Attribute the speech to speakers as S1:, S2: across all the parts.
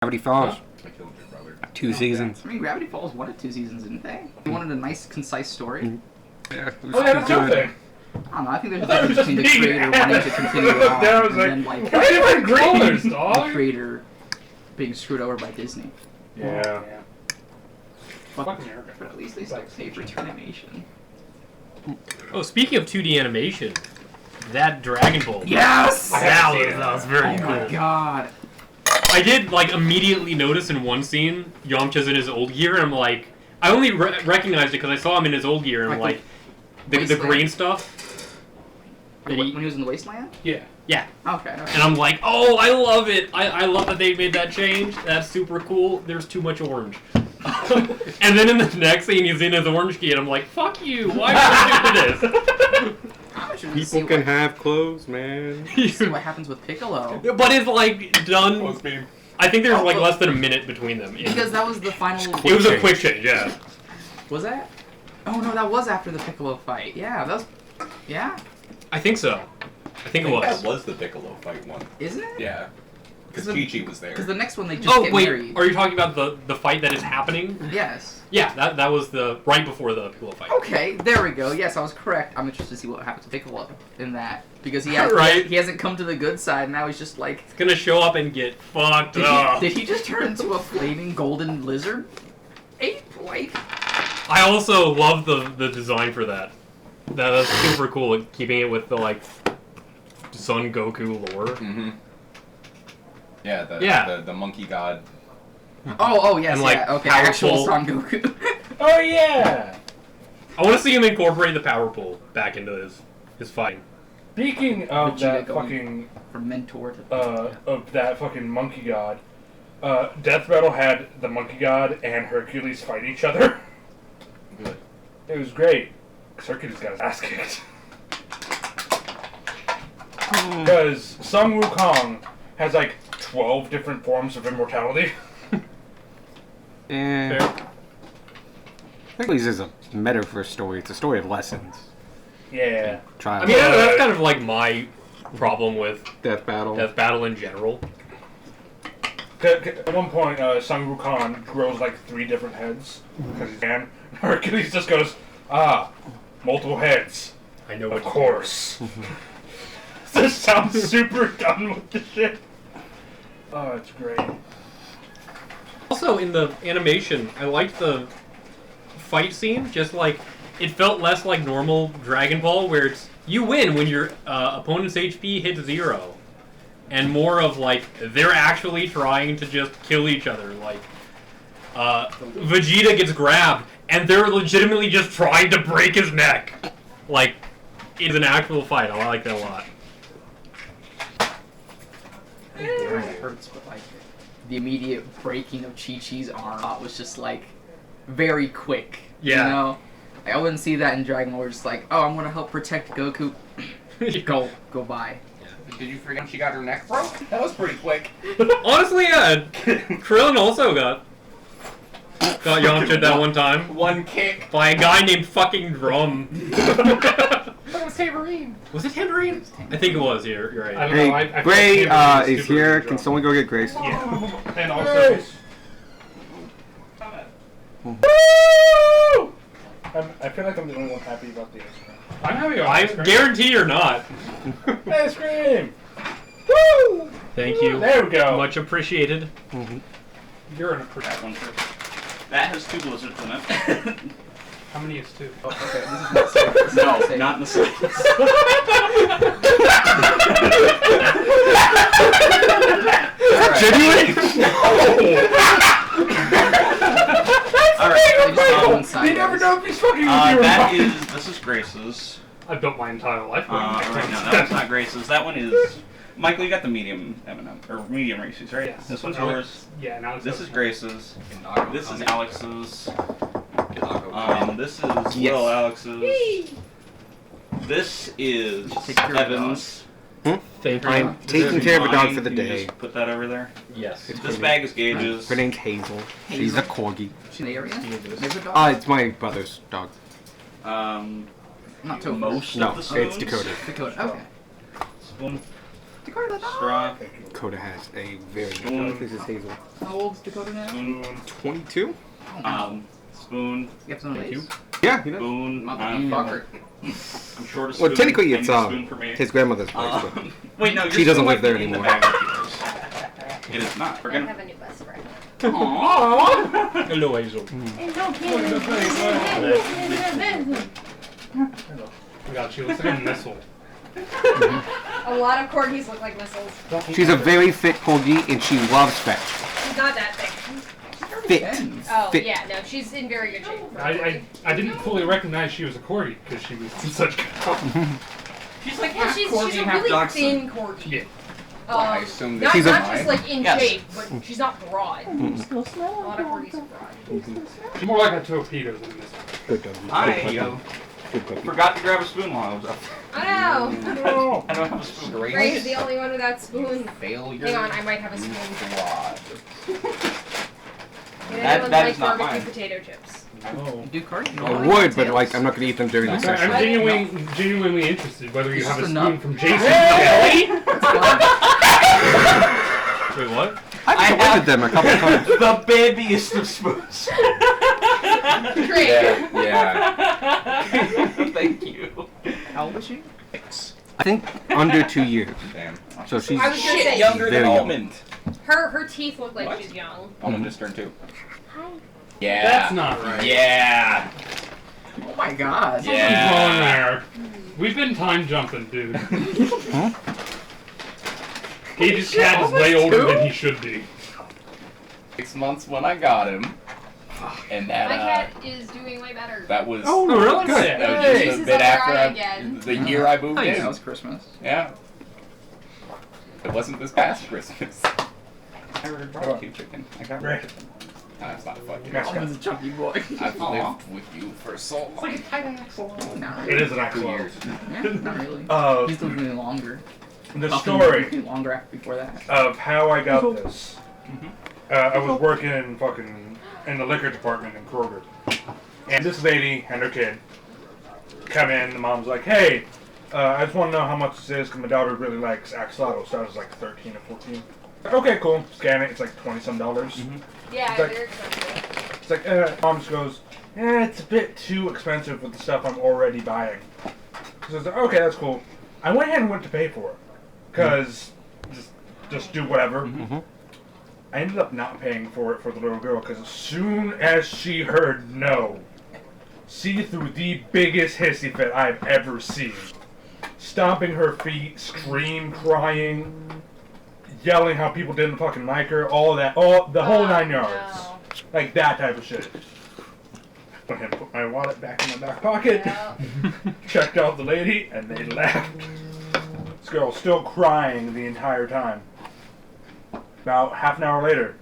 S1: Gravity Falls.
S2: I killed your brother.
S1: 2 seasons.
S3: I mean, Gravity Falls wanted 2 seasons, didn't they? They wanted a nice, concise story.
S1: Yeah, it was
S4: Oh, yeah, that's
S1: good.
S4: nothing.
S3: I don't know, I think there's a
S4: I was
S3: difference between the
S4: just
S3: creator
S4: being
S3: wanting to continue it on,
S4: I was
S3: and then, like,
S4: why different colors,
S3: the
S4: dog?
S3: creator being screwed over by Disney.
S4: Yeah.
S3: But,
S4: Fuck America.
S3: but at least they still pay for animation.
S5: Oh, speaking of 2D animation, that Dragon Ball.
S3: Yes!
S5: That was very
S3: Oh
S5: cool.
S3: my god.
S5: I did like immediately notice in one scene Yamcha's in his old gear, and I'm like, I only recognized it because I saw him in his old gear, and I'm
S3: Like
S5: like, the green stuff.
S3: When he was in the Wasteland?
S4: Yeah.
S5: Yeah,
S3: Okay.
S5: and I'm like, oh, I love it. I love that they made that change. That's super cool. There's too much orange. And then in the next scene, he's in his orange gear, and I'm like, fuck you. Why would you do this?
S1: People can have clothes, man.
S3: See what happens with Piccolo.
S5: But it's like done.
S2: Close beam.
S5: I think there's like
S3: Oh,
S5: less than a minute between them.
S3: Because that was the final...
S5: It was a quick change, yeah.
S3: Was that? Oh no, that was after the Piccolo fight. Yeah, that was... Yeah?
S5: I think so. I think it
S2: That
S5: was.
S2: was the Piccolo fight one.
S3: Isn't it?
S2: Yeah. Because
S3: 'Cause
S2: Chi-Chi was there.
S3: Because the next one they just
S5: Oh
S3: get
S5: wait,
S3: married.
S5: are you talking about the fight that is happening?
S3: Yes.
S5: Yeah, that was the right before the Piccolo fight.
S3: Okay, there we go. Yes, I was correct. I'm interested to see what happens to Piccolo in that. Because he, has,
S5: Right.
S3: he hasn't come to the good side, and now he's just like...
S5: It's gonna show up and get fucked
S3: Did
S5: up.
S3: he just turn into a flaming golden lizard? Ape? Like...
S5: I also love the design for that. That's super cool, like, keeping it with the like Son Goku lore.
S2: Mm-hmm. Yeah, the monkey god.
S3: Oh, yes,
S5: And, like,
S3: yeah. Okay,
S5: powerful-
S3: actual Son Goku.
S4: Oh, yeah!
S5: I want to see him incorporate the power pole back into his fighting.
S4: Speaking of
S3: Vegeta
S4: that
S3: going
S4: fucking,
S3: From mentor to...
S4: of that fucking monkey god, Death Battle had the monkey god and Hercules fight each other.
S2: Good.
S4: It was great. Because Hercules got his ass kicked. Because Sun Wukong has like 12 different forms of immortality.
S1: And Hercules is a metaphor story. It's a story of lessons.
S4: Yeah.
S5: I
S1: Child.
S5: mean, that's kind of like my problem with
S1: Death Battle.
S5: Death Battle in general.
S4: At one point, Sun Wukong grows like 3 different heads because he can. Hercules just goes, multiple heads.
S5: I know
S4: Of
S5: what
S4: course. This sounds super done with the shit. Oh, it's great.
S5: Also, in the animation, I liked the fight scene. Just like it felt less like normal Dragon Ball, where it's you win when your opponent's HP hits 0, and more of like they're actually trying to just kill each other. Like Vegeta gets grabbed, and they're legitimately just trying to break his neck. Like it's an actual fight. I like that a lot.
S3: It hurts, but like the immediate breaking of Chi-Chi's arm was just like very quick.
S5: Yeah.
S3: You know? Like, I wouldn't see that in Dragon Ball. Just like, oh, I'm gonna help protect Goku. Go by.
S2: Did you forget she got her neck broke? That was pretty quick.
S5: Honestly, yeah. Krillin also got Yamcha that one time.
S2: One kick.
S5: By a guy named fucking Drum.
S2: That was Tambourine.
S5: Was it Tambourine? I think it was. You're right.
S4: I don't
S1: Hey,
S4: know, I feel
S1: Gray
S4: like Tambourine
S1: is
S4: super
S1: here.
S4: good
S1: Can
S4: job.
S1: someone go get Grace?
S4: Yeah. And also... I feel like I'm the only one happy about the ice cream.
S6: I'm happy about
S5: I
S6: ice cream.
S5: guarantee you're not.
S4: Ice cream! Woo!
S5: Thank you.
S4: There we go.
S5: Much appreciated.
S4: You're an
S6: That one too. That has 2 blizzards in it.
S4: How many is 2?
S3: Okay, this is not safe.
S6: No, not in the slightest.
S3: Alright,
S4: You never know if he's fucking with you or
S6: That
S4: not.
S6: is, this is Grace's.
S4: I've built my entire life.
S6: Right, no, that one's not Grace's. That one is... Michael, you got the medium M&M, or medium Reese's, right?
S4: Yes.
S6: This one's yours.
S4: Yeah, now it's
S6: This is Grace's. This is Alex's. This is
S1: Yes.
S6: Will Alex's. This is
S3: Take care of the
S6: Evan's.
S5: Thank you.
S1: I'm
S6: This
S1: taking
S6: is
S1: care of a dog
S6: mine.
S1: for the
S6: Can you
S1: day.
S6: just put that over there.
S5: Yes.
S6: This bag is Gage's.
S1: Her name's Hazel. She's a corgi.
S3: in the area? There's a dog?
S1: It's my brother's dog.
S3: Not Topher.
S6: Most
S1: No,
S6: of the spoons.
S1: it's Dakota.
S3: Dakota. Okay.
S6: Spoon. Straw.
S1: Dakota has a very. This is Hazel.
S3: How old's Dakota now?
S6: Spoon.
S1: 22.
S6: Spoon.
S3: You have some of these?
S1: Yeah, you know.
S6: Spoon.
S3: Motherfucker.
S6: I'm short of spoon.
S1: Well, technically,
S6: I
S1: it's
S6: need a spoon for me.
S1: his grandmother's place. but
S6: Wait, no.
S1: She doesn't live there anymore.
S6: It is not. We're
S7: I
S6: gonna.
S7: have a new best friend.
S6: Aww.
S5: Hello, Hazel.
S7: And no
S5: We got you. Looks like a missile.
S7: A lot of corgis look like missiles.
S1: She's a very fit corgi, and she loves fetch.
S7: She's not that thick.
S1: Fit.
S7: Oh,
S1: Fit.
S7: yeah, no, she's in very good shape.
S8: I didn't fully recognize she was a corgi because she was in such good health.
S6: She's like
S7: Yeah,
S6: half
S7: she's
S6: corgi,
S7: a
S6: half
S7: really
S6: dachshund.
S7: thin corgi.
S8: Yeah.
S2: I assume
S7: not
S1: She's
S7: not
S1: a-
S7: just like in
S6: Yes.
S7: shape, but she's not broad. A lot of corgis are broad.
S8: She's more like a torpedo than this.
S1: Good dog.
S6: I
S1: Good puppy.
S6: forgot to grab a spoon while I was up.
S7: I know.
S8: No.
S6: I don't have a spoon.
S2: Straight
S7: Ray's the only one without spoon.
S2: failure.
S7: Hang on, I might have a spoon.
S2: Squad.
S7: And
S6: That-
S7: anyone
S6: that
S7: like
S6: is not
S7: barbecue
S6: mine.
S7: potato chips.
S8: Oh.
S3: Do cards?
S1: I would, but like I'm not gonna eat them during the
S8: I'm
S1: session.
S8: genuinely interested whether you
S3: This
S8: have a
S3: is
S8: spoon
S3: enough.
S8: from Jason's
S3: Hey!
S8: belly.
S5: Wait, what?
S1: I've delivered them a couple times.
S6: The babiest of spoons.
S7: Great.
S2: Yeah.
S6: Thank you.
S3: How old is she?
S1: I think under 2 years.
S2: Damn.
S1: So she's
S7: I was gonna say,
S6: Younger than
S1: Very young.
S6: Almond.
S7: her teeth look like
S2: What?
S7: she's young.
S2: Almond just turned 2.
S7: Hi.
S2: Yeah.
S8: That's not right.
S2: Yeah.
S3: Oh my god.
S2: Yeah.
S8: Something's wrong there. We've been time jumping, dude. Gage's cat is way older than he should be.
S2: 6 months when I got him. And
S7: My
S2: that
S7: cat is doing way better.
S2: that was
S8: Oh,
S5: really?
S8: Good.
S2: that was
S7: Hey.
S2: just
S7: This
S2: a
S7: is
S2: bit after
S7: alright again.
S2: the year I moved
S3: That
S2: in.
S3: was Christmas.
S2: Yeah. It wasn't this past Christmas. I ordered barbecue chicken. I got
S8: Right.
S2: chicken. That's not fucking.
S8: Yes.
S3: Almond's a chunky boy.
S2: I've
S6: Aw.
S2: lived with you for so long.
S3: Nah,
S8: It is an
S2: 2
S8: axolotl.
S2: years.
S3: yeah, not really. He's still doing longer.
S8: The
S3: Nothing
S8: story
S3: longer after before that.
S8: of how I got this. I was working in the liquor department in Kroger, and this lady and her kid come in. The mom's like, "Hey, I just want to know how much this is because my daughter really likes axolotl." So I was like 13 or 14. Okay, cool. Scan it. It's like $20-some.
S7: Yeah,
S8: It's like-
S7: they're expensive.
S8: It's like, mom just goes, it's a bit too expensive with the stuff I'm already buying. So I was like, okay, that's cool. I went ahead and went to pay for it. Because, just do whatever. I ended up not paying for it for the little girl, because as soon as she heard no, she threw the biggest hissy fit I've ever seen. Stomping her feet, scream, crying, yelling how people didn't fucking like her, all that, the whole 9 yards.
S7: No.
S8: Like that type of shit. Went ahead and put my wallet back in my back pocket,
S7: No.
S8: checked out the lady, and they left. This girl was still crying the entire time. About half an hour later,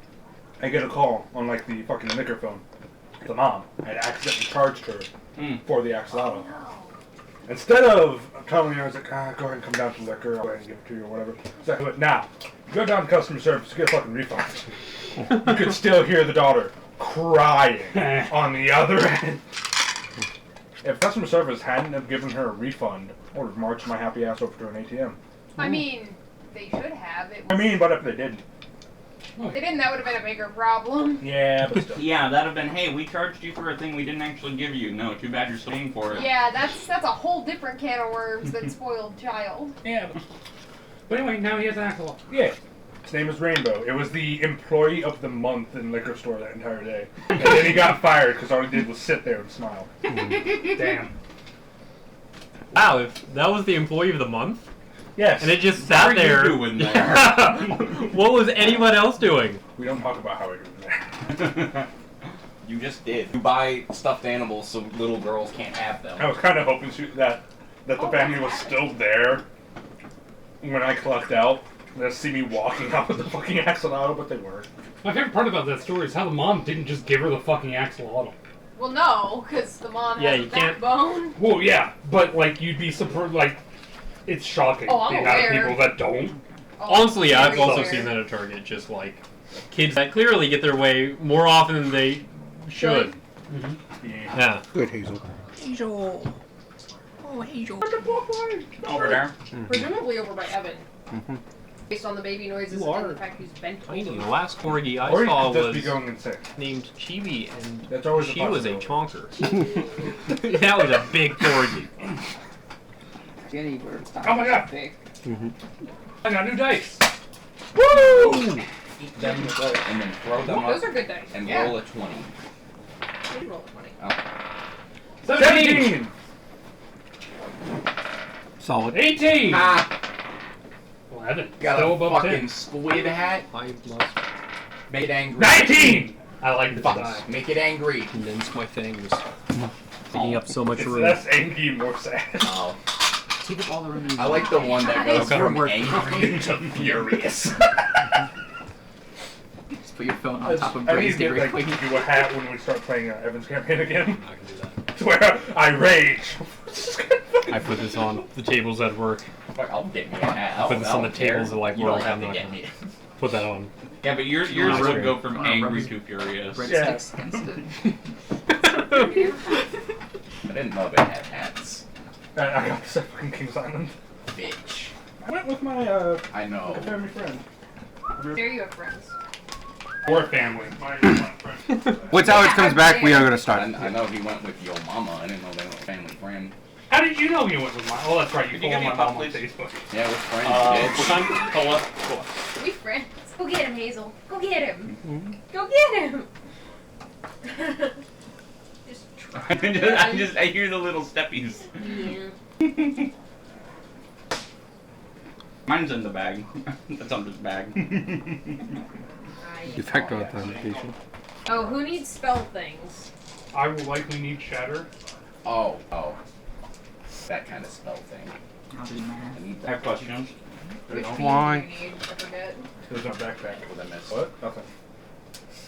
S8: I get a call on like the fucking liquor phone. The mom had accidentally charged her for the axolotl. Instead of telling her, I was like, go ahead and come down to liquor, I'll go ahead and give it to you or whatever. So I went, now, go down to customer service, get a fucking refund. You could still hear the daughter crying on the other end. If customer service hadn't have given her a refund, I would have marched my happy ass over to an ATM.
S7: I mean, they should have. It
S8: I
S7: was,
S8: mean, but if they didn't.
S7: if they didn't, that would have been a bigger problem.
S8: Yeah, but still.
S6: Yeah, that'd have been, hey, we charged you for a thing we didn't actually give you. No, too bad you're still paying for it.
S7: Yeah, that's a whole different can of worms than spoiled child.
S8: Yeah, but anyway, now he has an axolotl. Yeah. His name is Rainbow. It was the employee of the month in liquor store that entire day. And then he got fired because all he did was sit there and smile. Damn.
S5: Wow, if that was the employee of the month,
S8: Yes.
S5: and it just sat
S6: What are you
S5: there.
S6: doing there?
S5: What was anyone else doing?
S8: We don't talk about how I do that.
S2: You just did. You buy stuffed animals so little girls can't have them.
S8: I was kind of hoping that the family was still there when I clocked out. They'll see me walking out with the fucking axolotl, but they weren't.
S9: My favorite part about that story is how the mom didn't just give her the fucking axolotl.
S7: Well, no, because the mom
S5: Yeah,
S7: has a
S5: you can't-
S7: backbone.
S9: Well, yeah, but like you'd be surprised. Like, it's shocking
S7: Oh, I'm
S9: the amount of
S7: aware.
S9: people that don't.
S5: Honestly, I've
S7: very
S5: also
S7: aware.
S5: seen that at Target. Just like kids that clearly get their way more often than they should.
S8: Yeah.
S5: Yeah.
S1: Good, Hazel.
S3: Hazel. Oh, Hazel.
S6: Over there.
S7: Presumably over by Evan. Based on the baby noises
S5: You
S7: and
S5: are
S7: the fact he's bent
S5: Tiny.
S7: over.
S5: The last corgi I
S8: Or you
S5: saw
S8: could just
S5: was
S8: be going insane.
S5: named Chibi, and
S8: That's always a
S5: she was a
S8: possibility.
S5: chonker. That was a big corgi.
S3: Jenny birds.
S4: Oh my God.
S3: Big.
S9: I got new dice.
S2: Eat them and then throw them
S7: Those
S2: up
S7: are good dice.
S2: and
S3: Yeah.
S2: roll a 20.
S7: Good roll 20.
S2: Oh.
S4: 17!
S1: Solid.
S9: 18.
S3: Ah,
S9: 11.
S3: got
S9: Still
S3: a
S9: above
S3: fucking
S9: 10.
S3: squid hat.
S5: I must
S3: Make it angry.
S4: 19!
S9: I like this
S3: Fuck.
S9: die.
S3: Make it angry.
S5: condense my fangs. Taking up so much
S4: It's
S5: room.
S4: less angry, more sad.
S3: Oh.
S5: Take up all the room.
S3: I like the one that goes
S5: Okay.
S3: from angry to furious. Just put your phone on top of
S8: I need
S3: Brain's
S8: to get,
S3: Dairy
S8: like,
S3: Queen.
S8: do a hat when we start playing Evan's campaign again.
S5: I can do that.
S8: To where I rage.
S5: I put this on the tables at work.
S2: Fuck, I'll get me a hat.
S5: Put this on the tables of, like,
S2: You
S5: work,
S2: don't have
S5: I'm
S2: to
S5: not
S2: get
S5: gonna-
S2: me.
S5: Put that on.
S6: Yeah, but yours
S5: Not
S6: would
S5: true.
S6: go from
S3: Rubber-
S6: angry to furious.
S3: Breadsticks against it.
S2: I didn't know they had hats.
S8: I got this at fucking King's Island.
S2: Bitch.
S8: I went with my
S2: I know.
S8: family friend.
S7: There you have friends.
S9: Or family.
S1: Once Alex comes back, we are gonna start.
S2: I know he went with your mama. I didn't know they were a family friend.
S9: How did you know you went with my? Oh, that's right. You
S6: Could you
S9: follow
S6: give me
S9: my
S6: a cup,
S9: mom on
S6: please?
S9: Facebook.
S2: Yeah, we're friends,
S6: What
S2: bitch.
S6: time? Cola. Cola.
S7: We friends. Go get him, Hazel. Go get him. Go get him. Just try.
S6: I hear the little steppies.
S7: Yeah.
S6: Mine's in the bag. That's under the bag.
S1: De facto authentication.
S7: Oh, who needs spell things?
S9: I will likely need shatter.
S2: Oh. That kind of spell thing.
S3: I'll be mad.
S2: I need
S6: I have
S2: that.
S6: questions.
S7: Which beans
S1: Why?
S7: do you need? I forget.
S8: There's no backpack.
S2: What I missed.
S8: What? Nothing.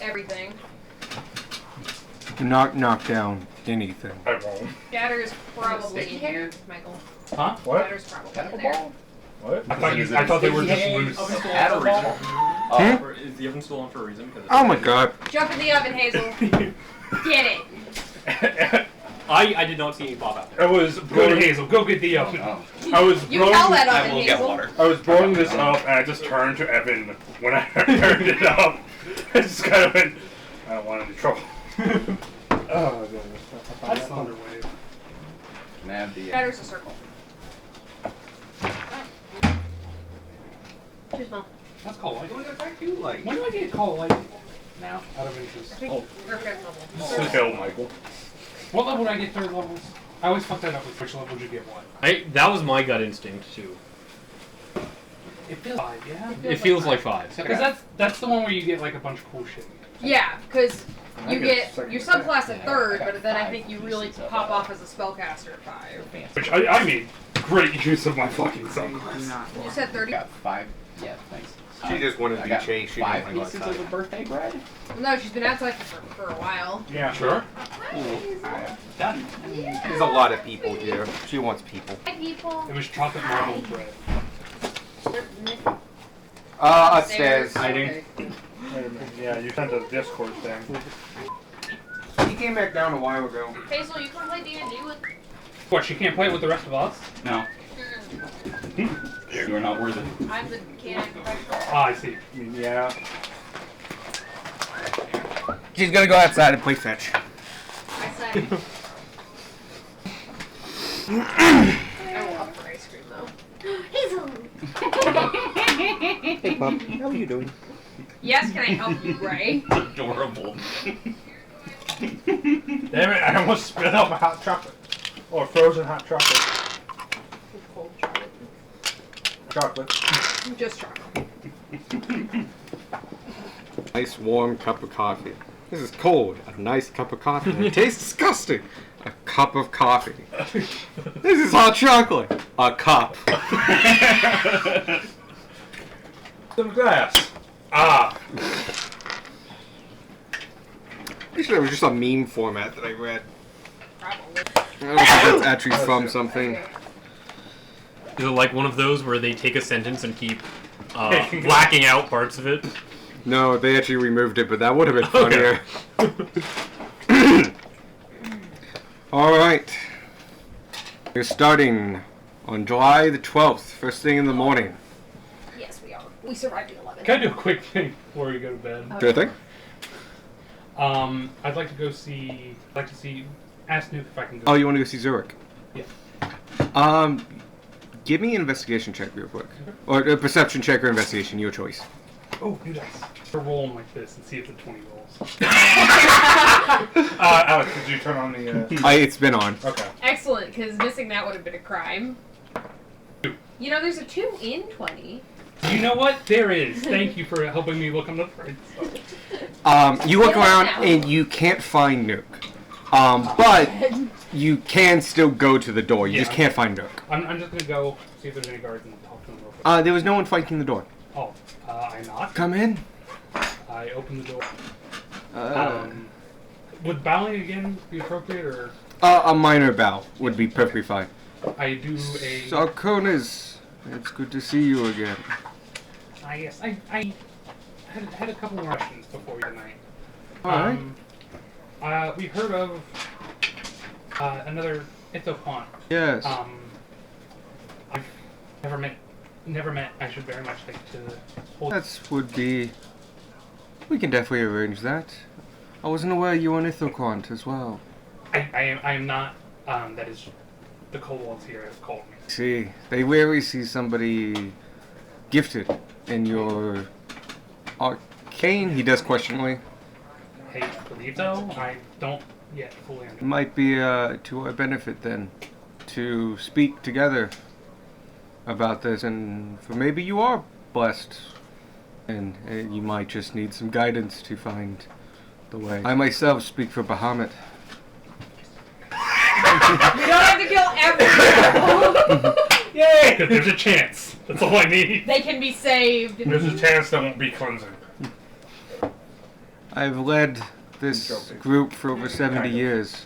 S7: Everything.
S1: Knock down anything.
S8: I won't.
S7: Shatter's probably
S2: Sticky
S7: in
S2: hair?
S7: here, Michael.
S9: Huh?
S8: What?
S7: Shatter's probably in
S2: Tentacle
S7: there.
S2: ball?
S8: What?
S9: I thought they were just loose.
S2: Paddle ball?
S1: Hmm?
S5: Is the oven still on for a reason?
S1: Oh my god.
S7: Jump in the oven, Hazel. Get it.
S5: I did not see any pop out there.
S8: I was
S9: Go to
S8: blowing.
S9: Hazel. Go get the
S2: Oh,
S9: oven.
S2: no.
S8: I was
S7: You
S8: blowing.
S7: tell that
S6: I
S7: oven,
S6: will get
S7: Hazel.
S6: water.
S8: I was blowing this up, and I just turned to Evan when I turned it up. I just kind of went. I don't want any trouble. Oh,
S9: That's Thunderwave.
S2: Can I have the...
S7: Shatter's a circle. Too small.
S9: That's called lightning.
S6: Like,
S9: When do I get called lightning?
S2: Now.
S9: Out of interest.
S7: Perfect level.
S8: Kill Michael.
S9: What level would I get third levels? I always fuck that up with which level would you get what.
S5: That was my gut instinct too.
S9: It feels 5, yeah?
S5: It feels like 5.
S9: Because that's the one where you get like a bunch of cool shit.
S7: Yeah, because
S8: I
S7: you
S8: get
S7: get
S8: second
S7: your
S8: to that.
S7: subclass at
S2: Yeah,
S7: third,
S2: I got
S7: but then I
S2: 5
S7: think you really
S2: pieces of
S7: pop
S2: that.
S7: off as a spellcaster at 5.
S8: Which I made great use of my fucking
S3: Do
S8: sunglasses.
S3: not
S7: You
S3: want.
S7: said
S2: I
S7: 30?
S2: got 5. Yeah, thanks.
S1: She just wanted to
S2: I
S1: be
S2: got
S1: chased. She
S2: 5
S1: didn't want
S2: pieces
S1: to
S2: of the birthday bread?
S7: No, she's been outside for a while.
S8: Yeah.
S9: Sure.
S6: done.
S1: There's a lot of people here. She wants people.
S7: Hi, people.
S9: It was chocolate marble bread.
S1: Upstairs.
S5: Hiding.
S7: Okay.
S8: Wait a minute. Yeah, you sent a Discord thing.
S1: He came back down a while ago.
S7: Hazel, you can play D&D with...
S9: What, she can't play it with the rest of us?
S6: No. You are not worth it.
S7: I'm the canine professional.
S9: Ah, I see.
S8: I mean, yeah.
S1: She's gonna go outside and play fetch.
S7: I said... I will up for ice cream, though. Hazel!
S1: Hey, Pop. How are you doing?
S7: Yes, can I help you, Gray?
S6: Adorable.
S8: Damn it! I almost spit out my hot chocolate. Or frozen hot chocolate.
S7: Cold chocolate.
S8: Chocolate.
S7: Just chocolate.
S1: Nice warm cup of coffee. This is cold. A nice cup of coffee. It tastes disgusting. A cup of coffee. This is hot chocolate. A cup.
S8: Some glass. Ah.
S1: Pretty sure it was just a meme format that I read.
S7: Probably.
S1: I don't think that's actually from something.
S5: Is it like one of those where they take a sentence and keep blacking out parts of it?
S1: No, they actually removed it, but that would have been funnier. Alright. We're starting on July the 12th, first thing in the morning.
S7: We survived the 11.
S9: Can I do a quick thing before we go to bed?
S1: Good thing.
S9: I'd like to go see. Ask Nuke if I can go.
S1: Oh, you want to go see Zurich?
S9: Yeah.
S1: Give me an investigation check real quick. Or a perception check or investigation, your choice.
S9: Oh, new dice. I'll roll them like this and see if the 20 rolls.
S8: Alex, did you turn on the?
S1: It's been on.
S8: Okay.
S7: Excellent, because missing that would have been a crime. You know, there's a 2 in 20.
S9: You know what? There is. Thank you for helping me look on the bright side.
S1: You look
S7: Get
S1: around
S7: out now.
S1: and you can't find Nuke. But you can still go to the door. You just
S9: Yeah.
S1: can't find Nuke.
S9: I'm just gonna go see if there's any guards and talk to them real quick.
S1: There was no one fighting the door.
S9: Oh, I knock.
S1: Come in.
S9: I open the door. Would bowing again be appropriate, or
S1: A minor bow would be perfectly fine.
S9: I do a?
S1: Sarkonis, it's good to see you again.
S9: Yes, I had a couple more questions before tonight.
S1: Alright.
S9: We heard of another Ithopon.
S1: Yes.
S9: I've never met. I should very much like to hold.
S1: That would be... We can definitely arrange that. I wasn't aware you were an Ithoquant as well.
S9: I am not. That is, the kobolds here have called me.
S1: See, they rarely see somebody gifted in your arcane. He does questioningly.
S9: Hey, believe so? I don't yet fully
S1: It
S9: understand.
S1: might be to our benefit then to speak together about this, and for maybe you are blessed, and you might just need some guidance to find the way. I myself speak for Bahamut.
S7: You don't have to kill everyone.
S9: Yay! Because there's a chance. That's all I need.
S7: They can be saved.
S8: There's a chance there won't be cleansing.
S1: I've led this group for over 70 years.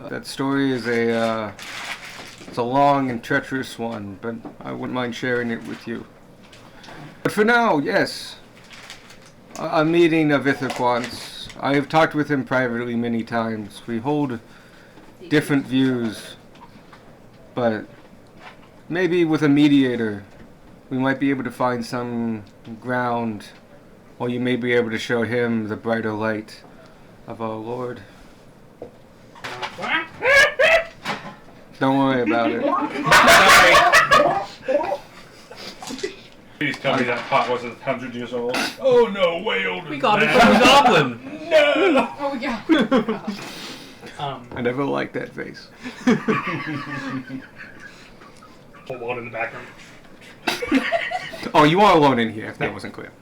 S1: That story is it's a long and treacherous one, but I wouldn't mind sharing it with you. But for now, yes, a meeting of Ithoquants. I have talked with him privately many times. We hold different views, but maybe with a mediator, we might be able to find some ground, or you may be able to show him the brighter light of our Lord. Don't worry about it.
S8: Please tell me that pot wasn't 100 years old. Oh no, way older.
S5: We got it
S8: than
S5: from the
S8: that.
S5: goblin.
S8: No!
S7: Oh, yeah.
S1: I never liked that face.
S9: Kobold in the background.
S1: Oh, you are alone in here, if that wasn't clear.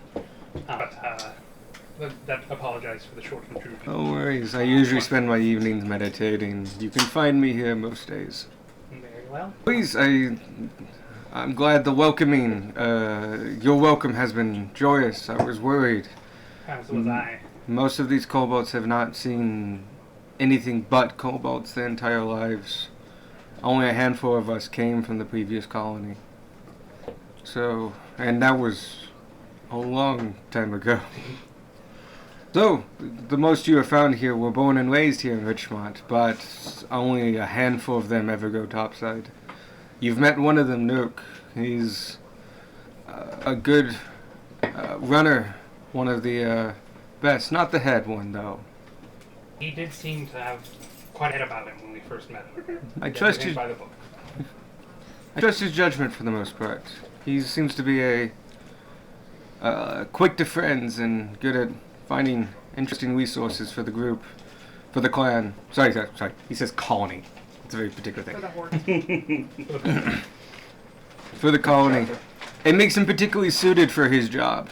S9: That apologize for the short intrusion.
S1: No worries. I usually spend my evenings meditating. You can find me here most days.
S9: Very well.
S1: Please, I'm glad the welcoming, your welcome has been joyous. I was worried.
S9: As was I.
S1: Most of these kobolds have not seen anything but kobolds their entire lives. Only a handful of us came from the previous colony. So, and that was a long time ago. So, the most you have found here were born and raised here in Richmond, but only a handful of them ever go topside. You've met one of them, Nuke. He's a good runner, one of the best. Not the head one, though.
S9: He did seem to have quite a head about him when we first met him.
S1: I trust
S9: Everything
S1: his,
S9: by the book.
S1: I trust his judgment for the most part. He seems to be quick to friends and good at finding interesting resources for the group, for the clan. Sorry. He says colony. It's a very particular
S7: For
S1: thing.
S7: the horde.
S1: For the colony. It makes him particularly suited for his job.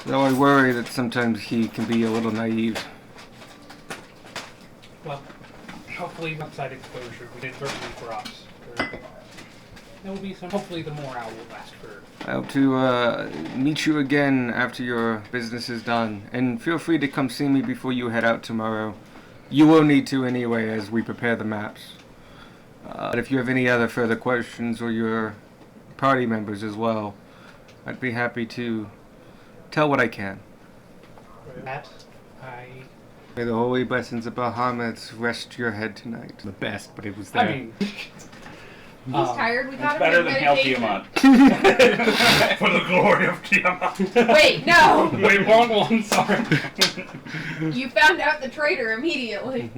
S1: Though I worry that sometimes he can be a little naive.
S9: Well, hopefully outside exposure we did certainly for us. There will be some. Hopefully the morale will last for.
S1: I hope to meet you again after your business is done. And feel free to come see me before you head out tomorrow. You will need to anyway as we prepare the maps. But if you have any other further questions, or your party members as well, I'd be happy to tell what I can.
S9: That I.
S1: May the holy blessings of Bahamut rest your head tonight. The best, but it was there.
S9: I mean,
S7: He's tired. We got him
S6: Better
S7: his
S6: than Hail
S7: medication.
S6: Tiamat.
S8: For the glory of Tiamat.
S7: Wait, no.
S9: Wait, wrong one. Sorry.
S7: You found out the traitor immediately.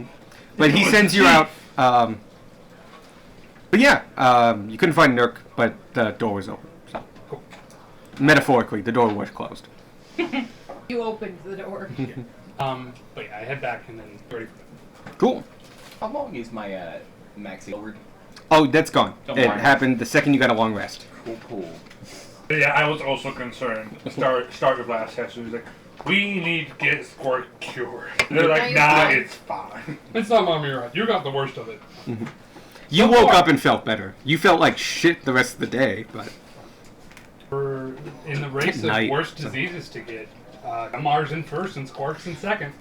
S1: But he sends you out. But yeah, you couldn't find Nurk, but the door was open. So. Metaphorically, the door was closed.
S7: You opened the door.
S9: But yeah, I head back and then ready for
S1: Cool.
S2: How long is my maxi forward?
S1: Oh, that's gone.
S6: Don't
S1: It
S6: worry.
S1: happened the second you got a long rest.
S2: Cool.
S8: But yeah, I was also concerned. Start with last session. He was like, we need to get Squirt cured. They're like, nah, it's fine.
S9: It's not Mommy Rod. You got the worst of it.
S1: You woke up and felt better. You felt like shit the rest of the day, but
S9: We're in the race of
S1: Night.
S9: worst diseases to get. Amar's in first and Squark's in second.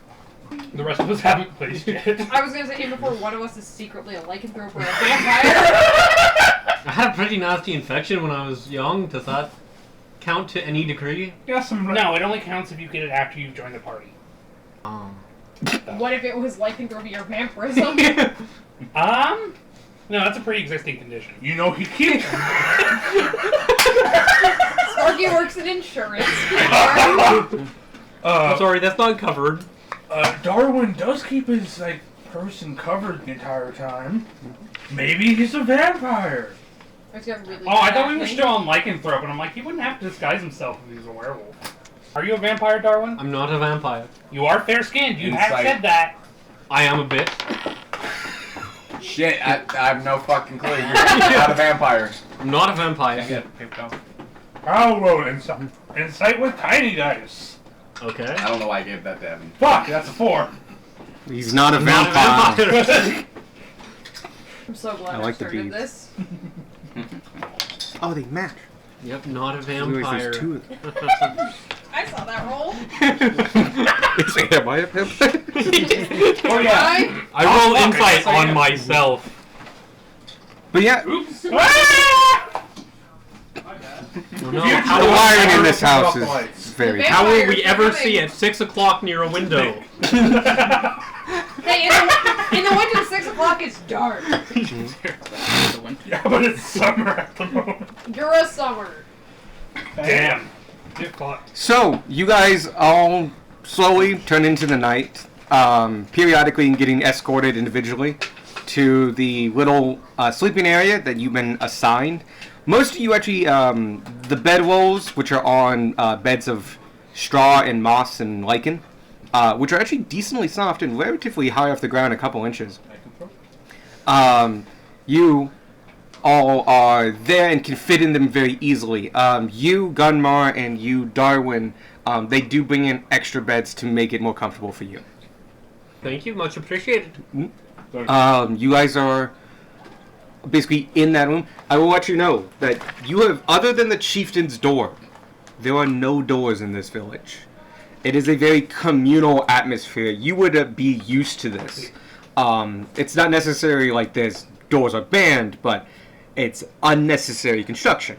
S9: The rest of us haven't placed yet.
S7: I was gonna say even before one of us is secretly a lycanthrope or a vampire.
S5: I had a pretty nasty infection when I was young. Does that count to any degree?
S8: Yeah, some
S9: No, it only counts if you get it after you've joined the party.
S7: What if it was lycanthropy or vampirism?
S9: No, that's a pre-existing condition.
S8: You know he keeps.
S7: Sparky works in insurance.
S5: I'm sorry, that's not covered.
S8: Darwin does keep his like person covered the entire time. Maybe he's a vampire.
S7: It's got really
S9: Oh, I thought we
S7: bad
S9: were
S7: thing.
S9: still on lycanthrope, and I'm like, he wouldn't have to disguise himself if he was a werewolf. Are you a vampire, Darwin?
S5: I'm not a vampire.
S9: You are fair-skinned. You have
S2: Insight.
S9: said that.
S5: I am a bit.
S2: Shit, I have no fucking clue. You're not a vampire.
S5: I'm not a vampire.
S6: Get paper towel.
S8: I'll roll insight. Insight with tiny dice.
S5: Okay.
S2: I don't know why I gave that to Evan.
S8: Fuck, that's a 4.
S1: he's not a
S5: I'm not a
S1: vampire.
S5: vampire.
S7: I'm so glad
S1: I
S7: I
S1: like the
S7: started
S1: beads.
S7: this.
S1: Oh, they match.
S5: Yep, not a
S1: Realize
S5: vampire.
S1: there's two of them.
S7: I saw that roll.
S1: Am I a vampire?
S8: Oh yeah.
S5: I roll
S8: fuck,
S5: insight
S8: yes, I
S5: on
S8: am.
S5: myself.
S1: But yeah,
S9: Oops.
S5: Oh, no.
S8: Future
S5: How,
S1: the
S5: will,
S1: wiring in
S8: Turn
S1: this
S8: off
S1: house
S8: the
S1: is
S8: lights.
S1: very.
S5: how will we
S7: Vampires are
S5: ever
S7: coming.
S5: see at 6 o'clock near a window?
S7: Hey, in the winter, 6 o'clock is dark.
S8: Yeah, but it's summer at the moment.
S7: You're a summer.
S8: Damn.
S9: Get caught.
S1: So you guys all slowly turn into the night, periodically getting escorted individually to the little sleeping area that you've been assigned. Most of you actually, the bedrolls, which are on beds of straw and moss and lichen, which are actually decently soft and relatively high off the ground, a couple inches. You all are there and can fit in them very easily. You, Gunmar, and you, Darwin, they do bring in extra beds to make it more comfortable for you.
S5: Thank you, much appreciated.
S1: You guys are basically in that room. I will let you know that you have, other than the chieftain's door, there are no doors in this village. It is a very communal atmosphere. You would be used to this. It's not necessarily like there's doors are banned, but it's unnecessary construction.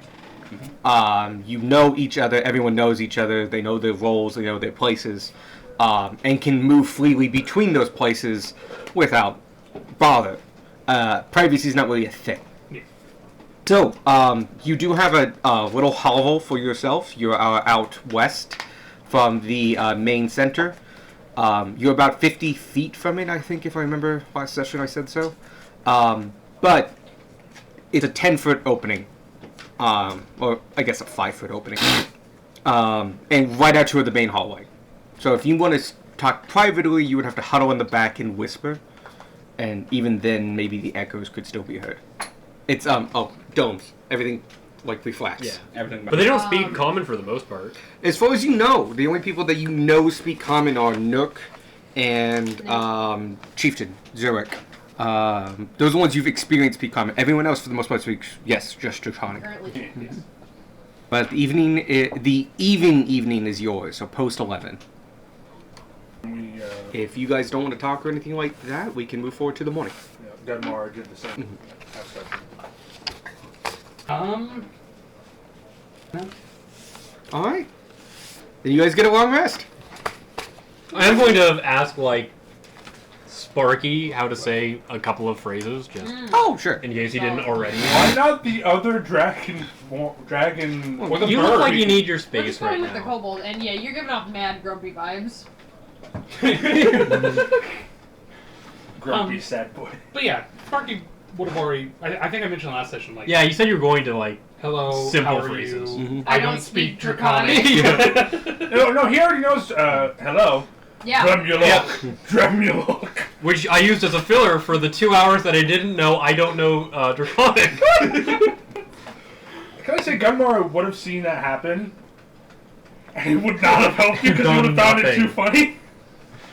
S1: You know each other. Everyone knows each other. They know their roles. They know their places, and can move freely between those places without bother. Privacy is not really a thing. So, you do have a little hovel for yourself. You're out west from the main center. You're about 50 feet from it, I think, if I remember last session I said so. But it's a 10-foot opening. Or I guess a 5-foot opening. And right out to the main hallway. So if you want to talk privately, you would have to huddle in the back and whisper. And even then, maybe the echoes could still be heard. It's, domes. Everything, like, reflects.
S5: Yeah.
S6: Everything
S5: But they don't speak common for the most part.
S1: As far as you know, the only people that you know speak common are Nook and Chieftain, Zurich. Those are the ones you've experienced speak common. Everyone else, for the most part, speaks, yes, just Draconic.
S7: Currently.
S1: But the evening is yours, so post 11.
S8: We,
S1: If you guys don't want to talk or anything like that, we can move forward to the morning.
S8: Gunmar did the same.
S9: No.
S1: Alright. Then you guys get a long rest.
S5: I am going to ask, like, Sparky how to say a couple of phrases, just
S1: Oh, sure.
S5: in case you didn't already.
S8: Why not the other dragon? Dragon.
S5: Well,
S8: Or the
S5: you
S8: bird?
S5: look like you need your
S7: We're
S5: space
S7: just going
S5: right
S7: with the
S5: now.
S7: kobold, and yeah, you're giving off mad grumpy vibes.
S8: Grumpy sad boy.
S9: But yeah, Sparky would have already. I think I mentioned last session. Like,
S5: Yeah, you said you were going to like.
S9: hello,
S5: Simple
S9: how are
S5: phrases.
S9: you?
S1: Mhm.
S9: I don't speak Draconic.
S8: No, he already knows. Hello.
S7: Yeah.
S8: Dremulok. Dremulok.
S5: Which I used as a filler for the 2 hours that I didn't know. I don't know Draconic.
S8: Can I say Gunmar would have seen that happen, and he would not have helped you because he would have
S5: Done
S8: found it too
S5: nothing.
S8: funny?